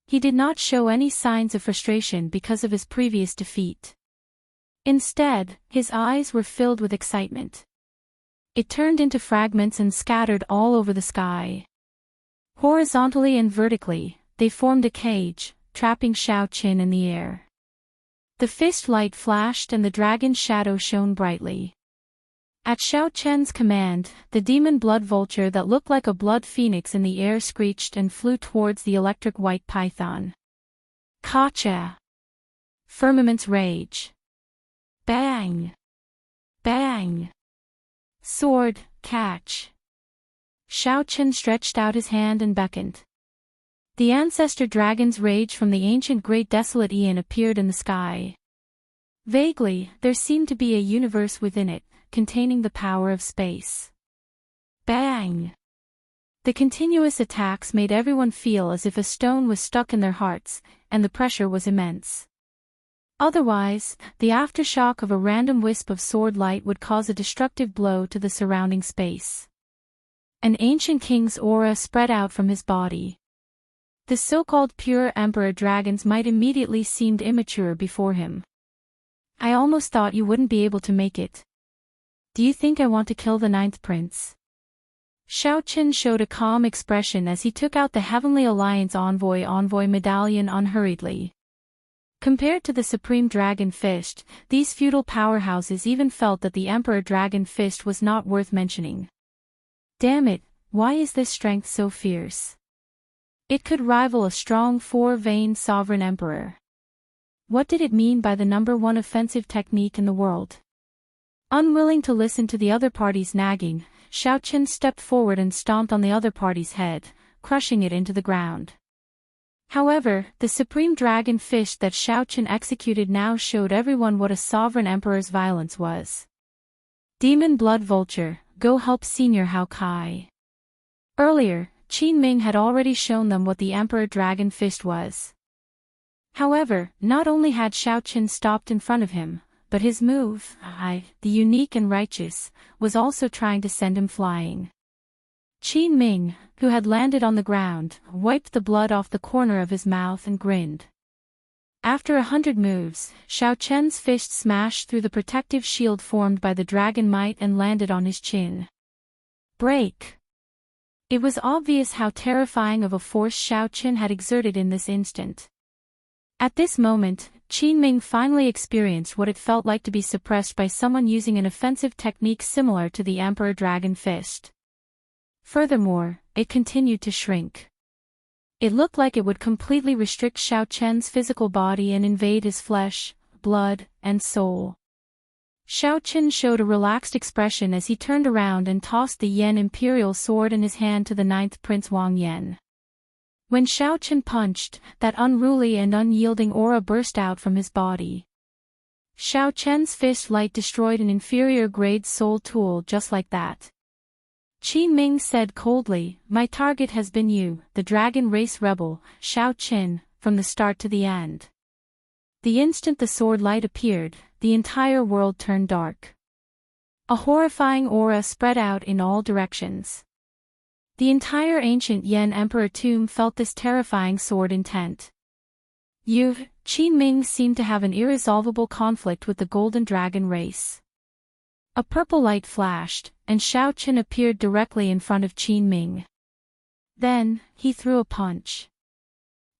Speaker 1: He did not show any signs of frustration because of his previous defeat. Instead, his eyes were filled with excitement. It turned into fragments and scattered all over the sky. Horizontally and vertically, they formed a cage, trapping Xiao Chen in the air. The fist light flashed and the dragon's shadow shone brightly. At Xiao Chen's command, the demon blood vulture that looked like a blood phoenix in the air screeched and flew towards the electric white python. Kacha! Firmament's rage. Bang! Bang! Sword, catch! Xiao Chen stretched out his hand and beckoned. The ancestor dragon's rage from the ancient great desolate Aeon appeared in the sky. Vaguely, there seemed to be a universe within it, containing the power of space. Bang! The continuous attacks made everyone feel as if a stone was stuck in their hearts, and the pressure was immense. Otherwise, the aftershock of a random wisp of sword light would cause a destructive blow to the surrounding space. An ancient king's aura spread out from his body. The so-called pure emperor dragons might immediately seemed immature before him. I almost thought you wouldn't be able to make it. Do you think I want to kill the ninth prince? Xiao Chen showed a calm expression as he took out the Heavenly Alliance envoy medallion unhurriedly. Compared to the Supreme Dragon Fist, these feudal powerhouses even felt that the Emperor Dragon Fist was not worth mentioning. Damn it, why is this strength so fierce? It could rival a strong four-veined sovereign emperor. What did it mean by the #1 offensive technique in the world? Unwilling to listen to the other party's nagging, Xiao Chen stepped forward and stomped on the other party's head, crushing it into the ground. However, the Supreme Dragon Fist that Xiao Chen executed now showed everyone what a sovereign emperor's violence was. Demon Blood Vulture, go help Senior Hao Kai. Earlier, Qin Ming had already shown them what the Emperor Dragon Fist was. However, not only had Xiao Chen stopped in front of him, but his move, the unique and righteous, was also trying to send him flying. Qin Ming, who had landed on the ground, wiped the blood off the corner of his mouth and grinned. After 100 moves, Xiao Chen's fist smashed through the protective shield formed by the dragon might and landed on his chin. Break! It was obvious how terrifying of a force Xiao Chen had exerted in this instant. At this moment, Qin Ming finally experienced what it felt like to be suppressed by someone using an offensive technique similar to the Emperor Dragon Fist. Furthermore, it continued to shrink. It looked like it would completely restrict Xiao Chen's physical body and invade his flesh, blood, and soul. Xiao Chen showed a relaxed expression as he turned around and tossed the Yan Imperial sword in his hand to the ninth Prince Wang Yan. When Xiao Chen punched, that unruly and unyielding aura burst out from his body. Xiao Chen's fist light destroyed an inferior-grade soul tool just like that. Qin Ming said coldly, "My target has been you, the dragon race rebel, Xiao Chen, from the start to the end." The instant the sword light appeared, the entire world turned dark. A horrifying aura spread out in all directions. The entire ancient Yan Emperor tomb felt this terrifying sword intent. Qin Ming seemed to have an irresolvable conflict with the golden dragon race. A purple light flashed, and Xiao Chen appeared directly in front of Qin Ming. Then, he threw a punch.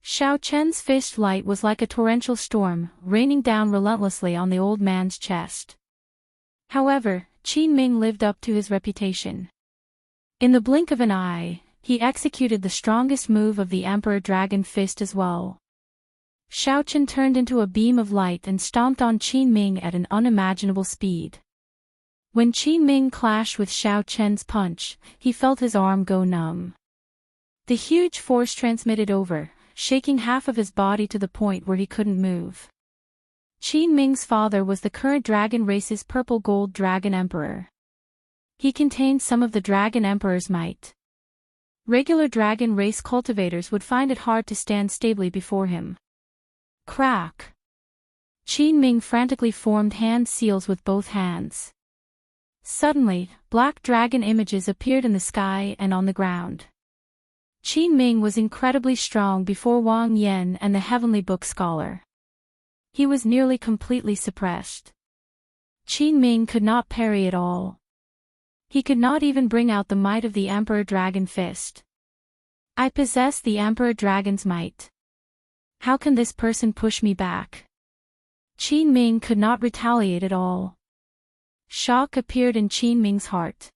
Speaker 1: Xiao Chen's fist light was like a torrential storm, raining down relentlessly on the old man's chest. However, Qin Ming lived up to his reputation. In the blink of an eye, he executed the strongest move of the Emperor Dragon Fist as well. Xiao Chen turned into a beam of light and stomped on Qin Ming at an unimaginable speed. When Qin Ming clashed with Xiao Chen's punch, he felt his arm go numb. The huge force transmitted over, shaking half of his body to the point where he couldn't move. Qin Ming's father was the current dragon race's purple gold dragon emperor. He contained some of the dragon emperor's might. Regular dragon race cultivators would find it hard to stand stably before him. Crack! Qin Ming frantically formed hand seals with both hands. Suddenly, black dragon images appeared in the sky and on the ground. Qin Ming was incredibly strong before Wang Yan and the Heavenly Book scholar. He was nearly completely suppressed. Qin Ming could not parry at all. He could not even bring out the might of the Emperor Dragon Fist. I possess the Emperor Dragon's might. How can this person push me back? Qin Ming could not retaliate at all. Shock appeared in Qin Ming's heart.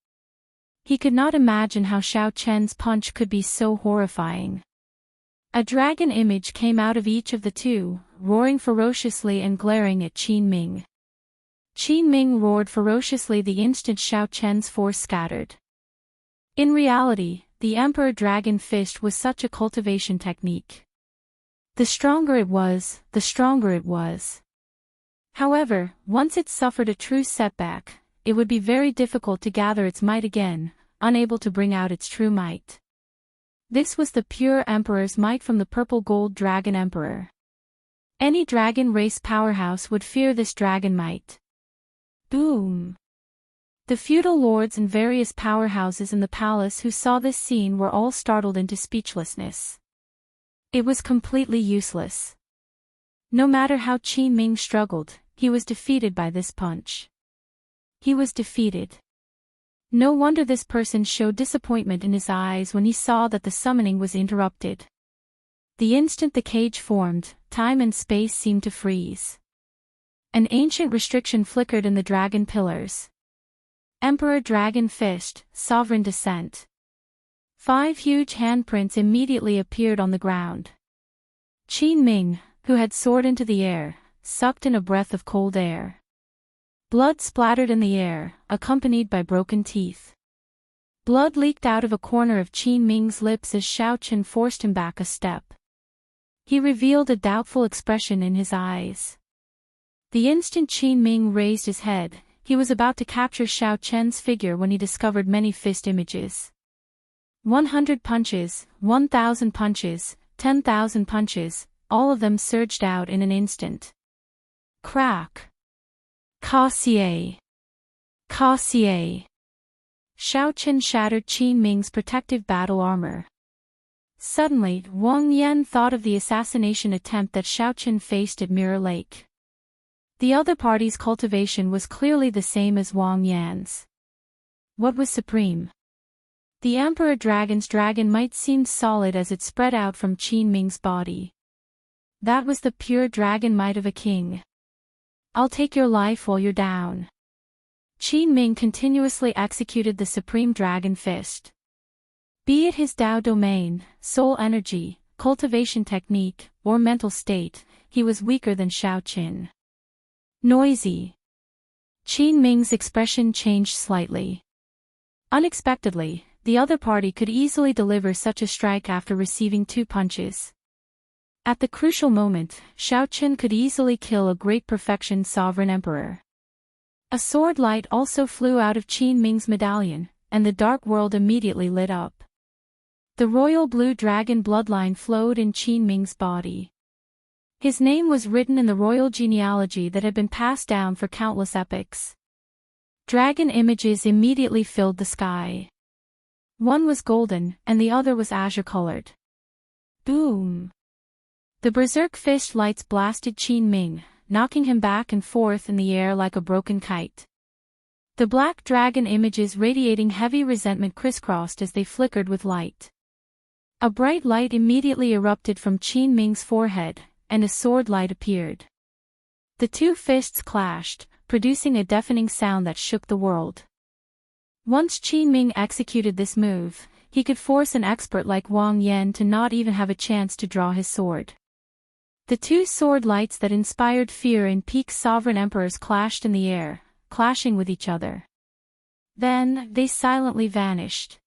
Speaker 1: He could not imagine how Xiao Chen's punch could be so horrifying. A dragon image came out of each of the two, roaring ferociously and glaring at Qin Ming. Qin Ming roared ferociously the instant Xiao Chen's force scattered. In reality, the Emperor Dragon Fist was such a cultivation technique. The stronger it was, the stronger it was. However, once it suffered a true setback, it would be very difficult to gather its might again, unable to bring out its true might. This was the pure Emperor's might from the Purple Gold Dragon Emperor. Any dragon race powerhouse would fear this dragon might. Boom! The feudal lords and various powerhouses in the palace who saw this scene were all startled into speechlessness. It was completely useless. No matter how Qin Ming struggled, he was defeated by this punch. He was defeated. No wonder this person showed disappointment in his eyes when he saw that the summoning was interrupted. The instant the cage formed, time and space seemed to freeze. An ancient restriction flickered in the dragon pillars. Emperor Dragon Fist, Sovereign Descent. 5 huge handprints immediately appeared on the ground. Qin Ming, who had soared into the air, sucked in a breath of cold air. Blood splattered in the air, accompanied by broken teeth. Blood leaked out of a corner of Qin Ming's lips as Xiao Chen forced him back a step. He revealed a doubtful expression in his eyes. The instant Qin Ming raised his head, he was about to capture Xiao Chen's figure when he discovered many fist images. 100 punches, 1,000 punches, 10,000 punches, all of them surged out in an instant. Crack! Cassier! Cassier! Xiao Chen shattered Qin Ming's protective battle armor. Suddenly, Wang Yan thought of the assassination attempt that Xiao Chen faced at Mirror Lake. The other party's cultivation was clearly the same as Wang Yan's. What was supreme? The Emperor Dragon's dragon might seem solid as it spread out from Qin Ming's body. That was the pure dragon might of a king. I'll take your life while you're down. Qin Ming continuously executed the supreme dragon fist. Be it his Dao domain, soul energy, cultivation technique, or mental state, he was weaker than Xiao Chen. Noisy. Qin Ming's expression changed slightly. Unexpectedly, the other party could easily deliver such a strike after receiving 2 punches. At the crucial moment, Xiao Chen could easily kill a great perfection sovereign emperor. A sword light also flew out of Qin Ming's medallion, and the dark world immediately lit up. The royal blue dragon bloodline flowed in Qin Ming's body. His name was written in the royal genealogy that had been passed down for countless epochs. Dragon images immediately filled the sky. One was golden, and the other was azure-colored. Boom! The berserk fist lights blasted Qin Ming, knocking him back and forth in the air like a broken kite. The black dragon images radiating heavy resentment crisscrossed as they flickered with light. A bright light immediately erupted from Qin Ming's forehead, and a sword light appeared. The 2 fists clashed, producing a deafening sound that shook the world. Once Qin Ming executed this move, he could force an expert like Wang Yan to not even have a chance to draw his sword. The 2 sword lights that inspired fear in peak sovereign emperors clashed in the air, clashing with each other. Then, they silently vanished.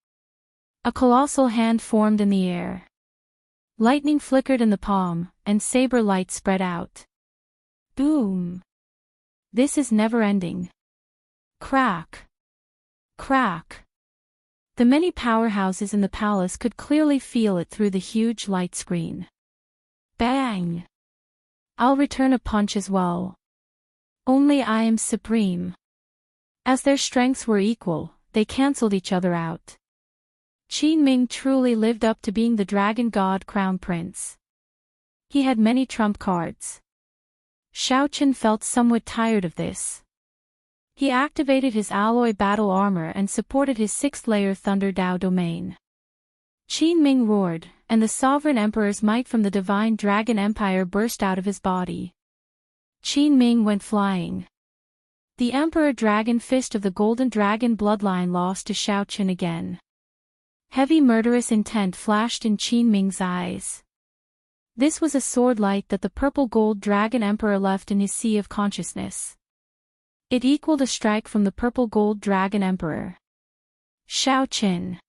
Speaker 1: A colossal hand formed in the air. Lightning flickered in the palm, and saber light spread out. Boom! This is never-ending. Crack! Crack! The many powerhouses in the palace could clearly feel it through the huge light screen. Bang! I'll return a punch as well. Only I am supreme. As their strengths were equal, they cancelled each other out. Qin Ming truly lived up to being the dragon god crown prince. He had many trump cards. Xiao Chen felt somewhat tired of this. He activated his alloy battle armor and supported his 6th-layer Thunder Dao domain. Qin Ming roared, and the sovereign emperor's might from the divine dragon empire burst out of his body. Qin Ming went flying. The Emperor Dragon Fist of the Golden Dragon bloodline lost to Shao Chen again. Heavy murderous intent flashed in Qin Ming's eyes. This was a sword light that the Purple Gold Dragon Emperor left in his sea of consciousness. It equaled a strike from the Purple Gold Dragon Emperor. Shao Chen.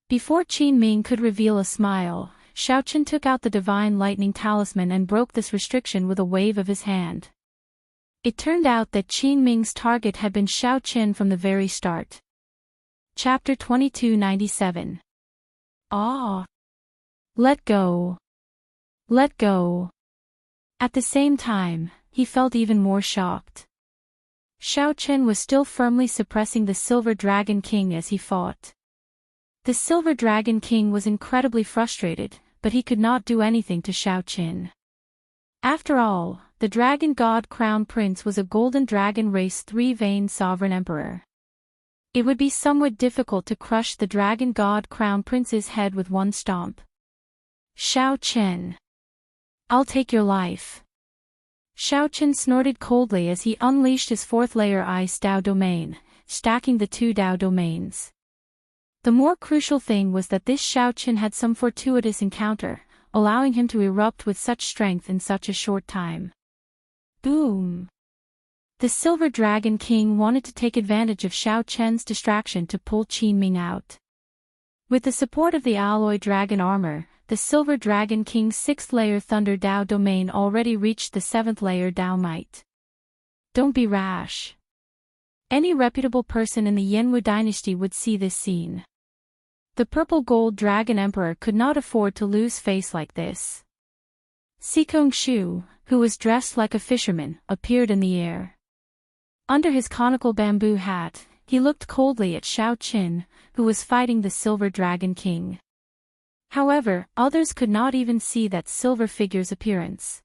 Speaker 1: Before Qin Ming could reveal a smile, Shao Chen took out the Divine Lightning Talisman and broke this restriction with a wave of his hand. It turned out that Qin Ming's target had been Shao Chen from the very start. Chapter 2297. Ah! Let go! Let go! At the same time, he felt even more shocked. Shao Chen was still firmly suppressing the Silver Dragon King as he fought. The Silver Dragon King was incredibly frustrated, but he could not do anything to Shao Chen. After all, the Dragon God Crown Prince was a Golden Dragon Race 3-Vein Sovereign Emperor. It would be somewhat difficult to crush the Dragon God Crown Prince's head with one stomp. Shao Chen. I'll take your life. Shao Chen snorted coldly as he unleashed his fourth-layer Ice Dao Domain, stacking the two Dao Domains. The more crucial thing was that this Shao Chen had some fortuitous encounter, allowing him to erupt with such strength in such a short time. Boom! The Silver Dragon King wanted to take advantage of Shao Chen's distraction to pull Qin Ming out. With the support of the Alloy Dragon Armor, the Silver Dragon King's 6th-layer Thunder Dao Domain already reached the 7th-layer Dao Might. Don't be rash. Any reputable person in the Yanwu dynasty would see this scene. The Purple Gold Dragon Emperor could not afford to lose face like this. Sikong Shu, who was dressed like a fisherman, appeared in the air. Under his conical bamboo hat, he looked coldly at Shao Chen, who was fighting the Silver Dragon King. However, others could not even see that silver figure's appearance.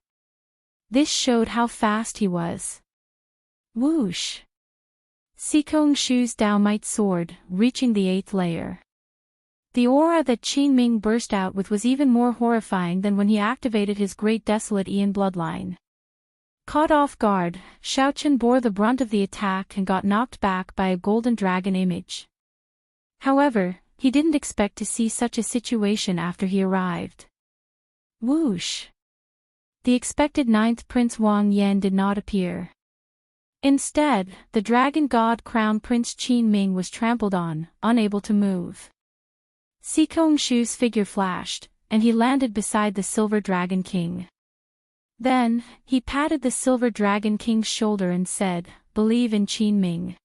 Speaker 1: This showed how fast he was. Whoosh! Sikong Shu's Dao Might sword, reaching the 8th layer. The aura that Qin Ming burst out with was even more horrifying than when he activated his Great Desolate Aeon bloodline. Caught off guard, Shao Chen bore the brunt of the attack and got knocked back by a golden dragon image. However, he didn't expect to see such a situation after he arrived. Whoosh! The expected 9th Prince Wang Yan did not appear. Instead, the Dragon God Crown Prince Qin Ming was trampled on, unable to move. Sikong Shu's figure flashed, and he landed beside the Silver Dragon King. Then, he patted the Silver Dragon King's shoulder and said, "Believe in Qin Ming."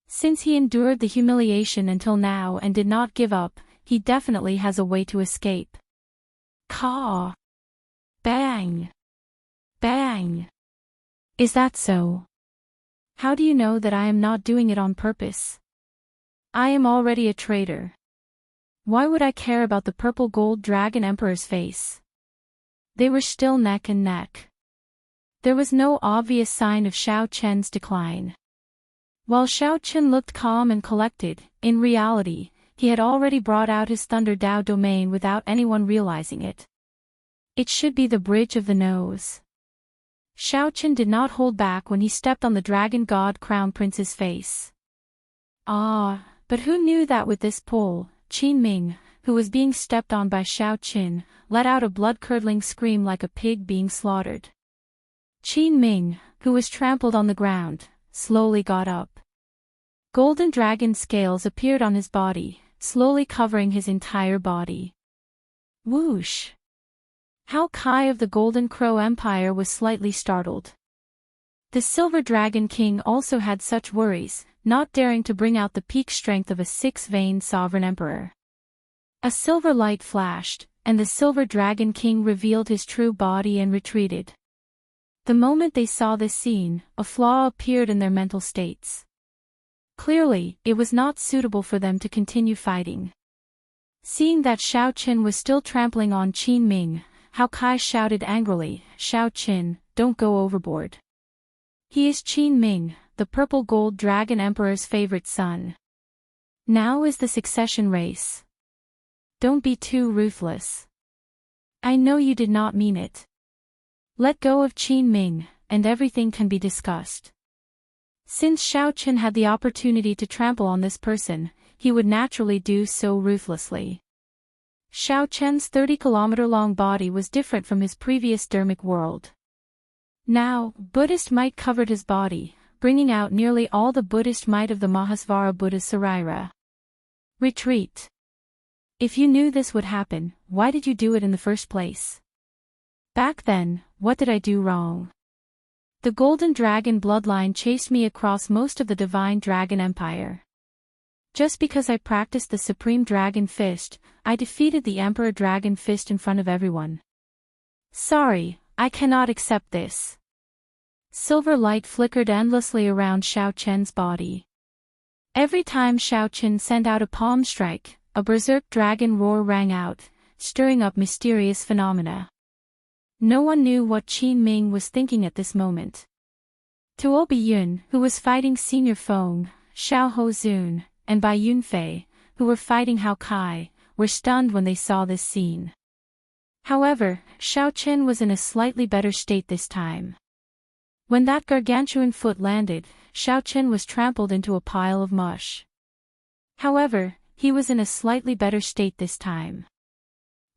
Speaker 1: Since he endured the humiliation until now and did not give up, he definitely has a way to escape. Caw! Bang! Bang! Is that so? How do you know that I am not doing it on purpose? I am already a traitor. Why would I care about the Purple Gold Dragon Emperor's face? They were still neck and neck. There was no obvious sign of Shao Chen's decline. While Shao Chen looked calm and collected, in reality, he had already brought out his Thunder Dao Domain without anyone realizing it. It should be the bridge of the nose. Shao Chen did not hold back when he stepped on the Dragon God Crown Prince's face. Ah, but who knew that with this pull, Qin Ming, who was being stepped on by Shao Chen, let out a blood-curdling scream like a pig being slaughtered. Qin Ming, who was trampled on the ground, slowly got up. Golden dragon scales appeared on his body, slowly covering his entire body. Whoosh! Hao Kai of the Golden Crow Empire was slightly startled. The Silver Dragon King also had such worries, not daring to bring out the peak strength of a 6-vein sovereign emperor. A silver light flashed, and the Silver Dragon King revealed his true body and retreated. The moment they saw this scene, a flaw appeared in their mental states. Clearly, it was not suitable for them to continue fighting. Seeing that Shao Chen was still trampling on Qin Ming, Hao Kai shouted angrily, "Shao Chen, don't go overboard. He is Qin Ming, the Purple Gold Dragon Emperor's favorite son. Now is the succession race. Don't be too ruthless. I know you did not mean it. Let go of Qin Ming, and everything can be discussed." Since Xiao Chen had the opportunity to trample on this person, he would naturally do so ruthlessly. Xiao Chen's 30-kilometer-long body was different from his previous dermic world. Now, Buddhist might covered his body, bringing out nearly all the Buddhist might of the Mahasvara Buddha's Sarira. Retreat. If you knew this would happen, why did you do it in the first place? Back then, what did I do wrong? The Golden Dragon bloodline chased me across most of the Divine Dragon Empire. Just because I practiced the Supreme Dragon Fist, I defeated the Emperor Dragon Fist in front of everyone. Sorry, I cannot accept this. Silver light flickered endlessly around Xiao Chen's body. Every time Xiao Chen sent out a palm strike, a berserk dragon roar rang out, stirring up mysterious phenomena. No one knew what Qin Ming was thinking at this moment. Tuo Biyun, who was fighting Senior Feng, Xiao Hozun, and Bai Yunfei, who were fighting Hao Kai, were stunned when they saw this scene. However, Xiao Chen was in a slightly better state this time. When that gargantuan foot landed, Xiao Chen was trampled into a pile of mush. However, he was in a slightly better state this time.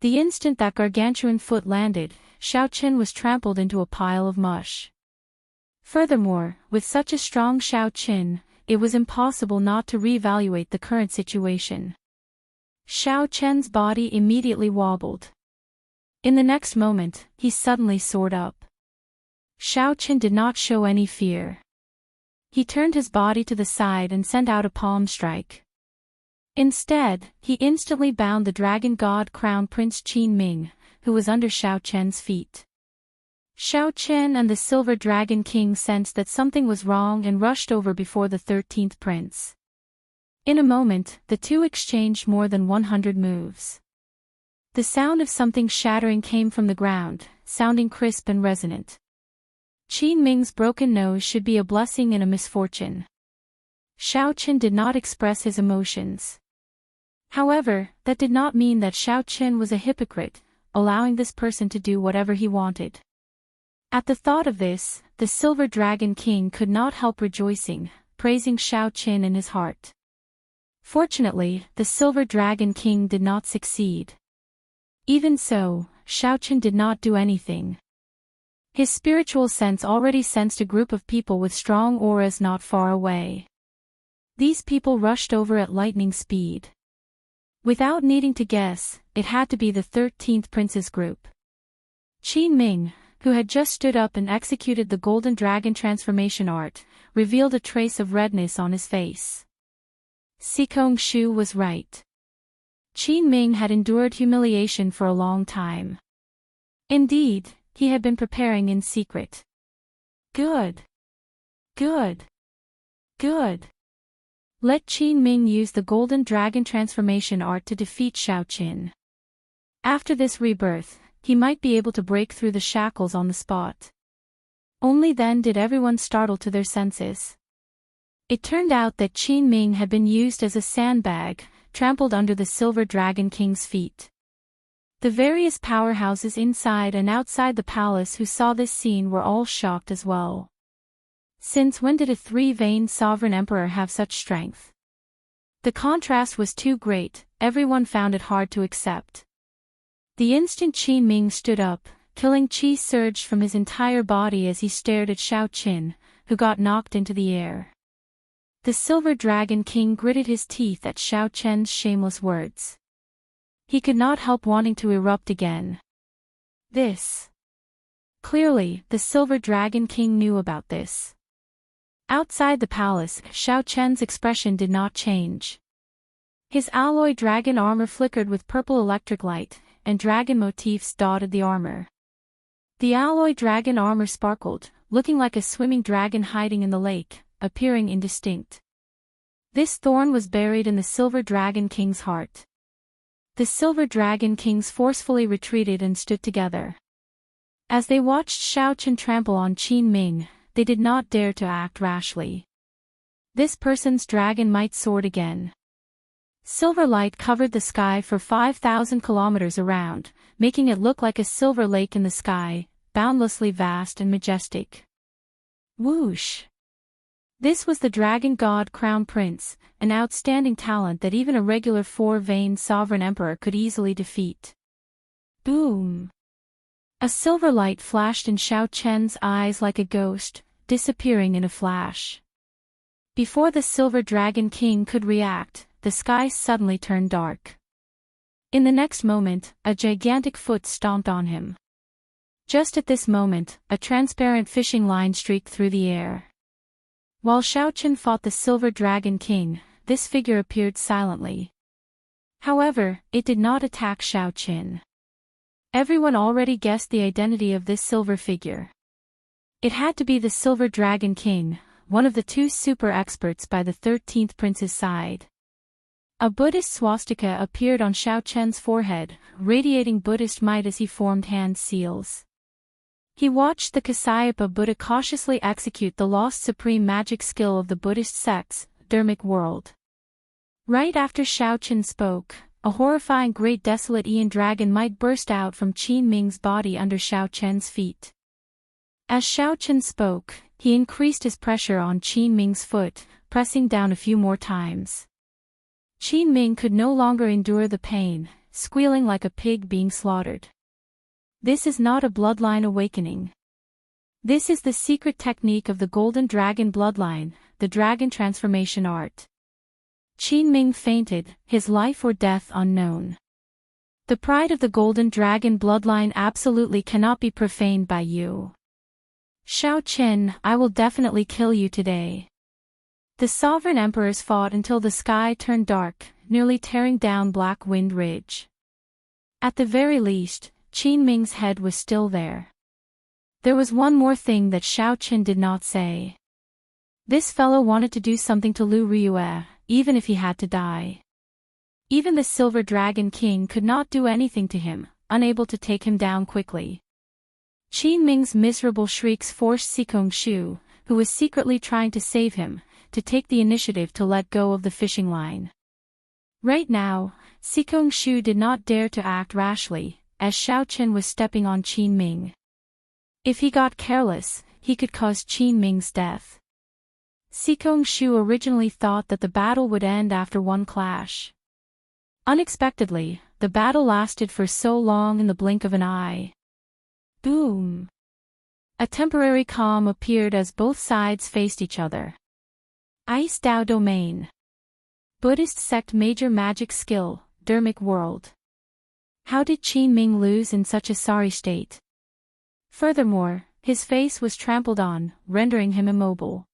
Speaker 1: The instant that gargantuan foot landed, Xiao Chen was trampled into a pile of mush. Furthermore, with such a strong Xiao Chen, it was impossible not to reevaluate the current situation. Xiao Chen's body immediately wobbled. In the next moment, he suddenly soared up. Xiao Chen did not show any fear. He turned his body to the side and sent out a palm strike. Instead, he instantly bound the Dragon God Crown Prince Qin Ming, who was under Xiao Chen's feet. Xiao Chen and the Silver Dragon King sensed that something was wrong and rushed over before the 13th prince. In a moment, the two exchanged more than 100 moves. The sound of something shattering came from the ground, sounding crisp and resonant. Qin Ming's broken nose should be a blessing and a misfortune. Xiao Chen did not express his emotions. However, that did not mean that Xiao Chen was a hypocrite, allowing this person to do whatever he wanted. At the thought of this, the Silver Dragon King could not help rejoicing, praising Xiao Chen in his heart. Fortunately, the Silver Dragon King did not succeed. Even so, Xiao Chen did not do anything. His spiritual sense already sensed a group of people with strong auras not far away. These people rushed over at lightning speed. Without needing to guess, it had to be the 13th prince's group. Qin Ming, who had just stood up and executed the Golden Dragon transformation art, revealed a trace of redness on his face. Sikong Shu was right. Qin Ming had endured humiliation for a long time. Indeed, he had been preparing in secret. Good. Good. Good. Let Qin Ming use the Golden Dragon transformation art to defeat Xiao Chen. After this rebirth, he might be able to break through the shackles on the spot. Only then did everyone startle to their senses. It turned out that Qin Ming had been used as a sandbag, trampled under the Silver Dragon King's feet. The various powerhouses inside and outside the palace who saw this scene were all shocked as well. Since when did a three-veined sovereign emperor have such strength? The contrast was too great, everyone found it hard to accept. The instant Qin Ming stood up, killing chi surged from his entire body as he stared at Xiao Chen, who got knocked into the air. The Silver Dragon King gritted his teeth at Xiao Chen's shameless words. He could not help wanting to erupt again. This. Clearly, the Silver Dragon King knew about this. Outside the palace, Xiao Chen's expression did not change. His alloy dragon armor flickered with purple electric light, and dragon motifs dotted the armor. The alloy dragon armor sparkled, looking like a swimming dragon hiding in the lake, appearing indistinct. This thorn was buried in the Silver Dragon King's heart. The Silver Dragon Kings forcefully retreated and stood together. As they watched Xiao Chen trample on Qin Ming, they did not dare to act rashly. This person's dragon might soared again. Silver light covered the sky for 5,000 kilometers around, making it look like a silver lake in the sky, boundlessly vast and majestic. Whoosh! This was the dragon god crown prince, an outstanding talent that even a regular four-veined sovereign emperor could easily defeat. Boom! A silver light flashed in Xiao Chen's eyes like a ghost, disappearing in a flash. Before the Silver Dragon King could react, the sky suddenly turned dark. In the next moment, a gigantic foot stomped on him. Just at this moment, a transparent fishing line streaked through the air. While Xiao Chen fought the Silver Dragon King, this figure appeared silently. However, it did not attack Xiao Chen. Everyone already guessed the identity of this silver figure. It had to be the Silver Dragon King, one of the two super experts by the 13th prince's side. A Buddhist swastika appeared on Xiao Chen's forehead, radiating Buddhist might as he formed hand seals. He watched the Kasyapa Buddha cautiously execute the lost supreme magic skill of the Buddhist sect's dermic world. Right after Xiao Chen spoke, a horrifying great desolate Aeon dragon might burst out from Qin Ming's body under Xiao Chen's feet. As Xiao Chen spoke, he increased his pressure on Qin Ming's foot, pressing down a few more times. Qin Ming could no longer endure the pain, squealing like a pig being slaughtered. This is not a bloodline awakening. This is the secret technique of the Golden Dragon bloodline, the dragon transformation art. Qin Ming fainted, his life or death unknown. The pride of the Golden Dragon bloodline absolutely cannot be profaned by you. Xiao Chen, I will definitely kill you today. The sovereign emperors fought until the sky turned dark, nearly tearing down Black Wind Ridge. At the very least, Qin Ming's head was still there. There was one more thing that Xiao Chen did not say. This fellow wanted to do something to Lu Ryue, even if he had to die. Even the Silver Dragon King could not do anything to him, unable to take him down quickly. Qin Ming's miserable shrieks forced Sikong Shu, who was secretly trying to save him, to take the initiative to let go of the fishing line. Right now, Sikong Shu did not dare to act rashly, as Xiao Chen was stepping on Qin Ming. If he got careless, he could cause Qin Ming's death. Sikong Shu originally thought that the battle would end after one clash. Unexpectedly, the battle lasted for so long in the blink of an eye. Boom! A temporary calm appeared as both sides faced each other. Ice Dao Domain. Buddhist sect major magic skill, dermic world. How did Qin Ming lose in such a sorry state? Furthermore, his face was trampled on, rendering him immobile.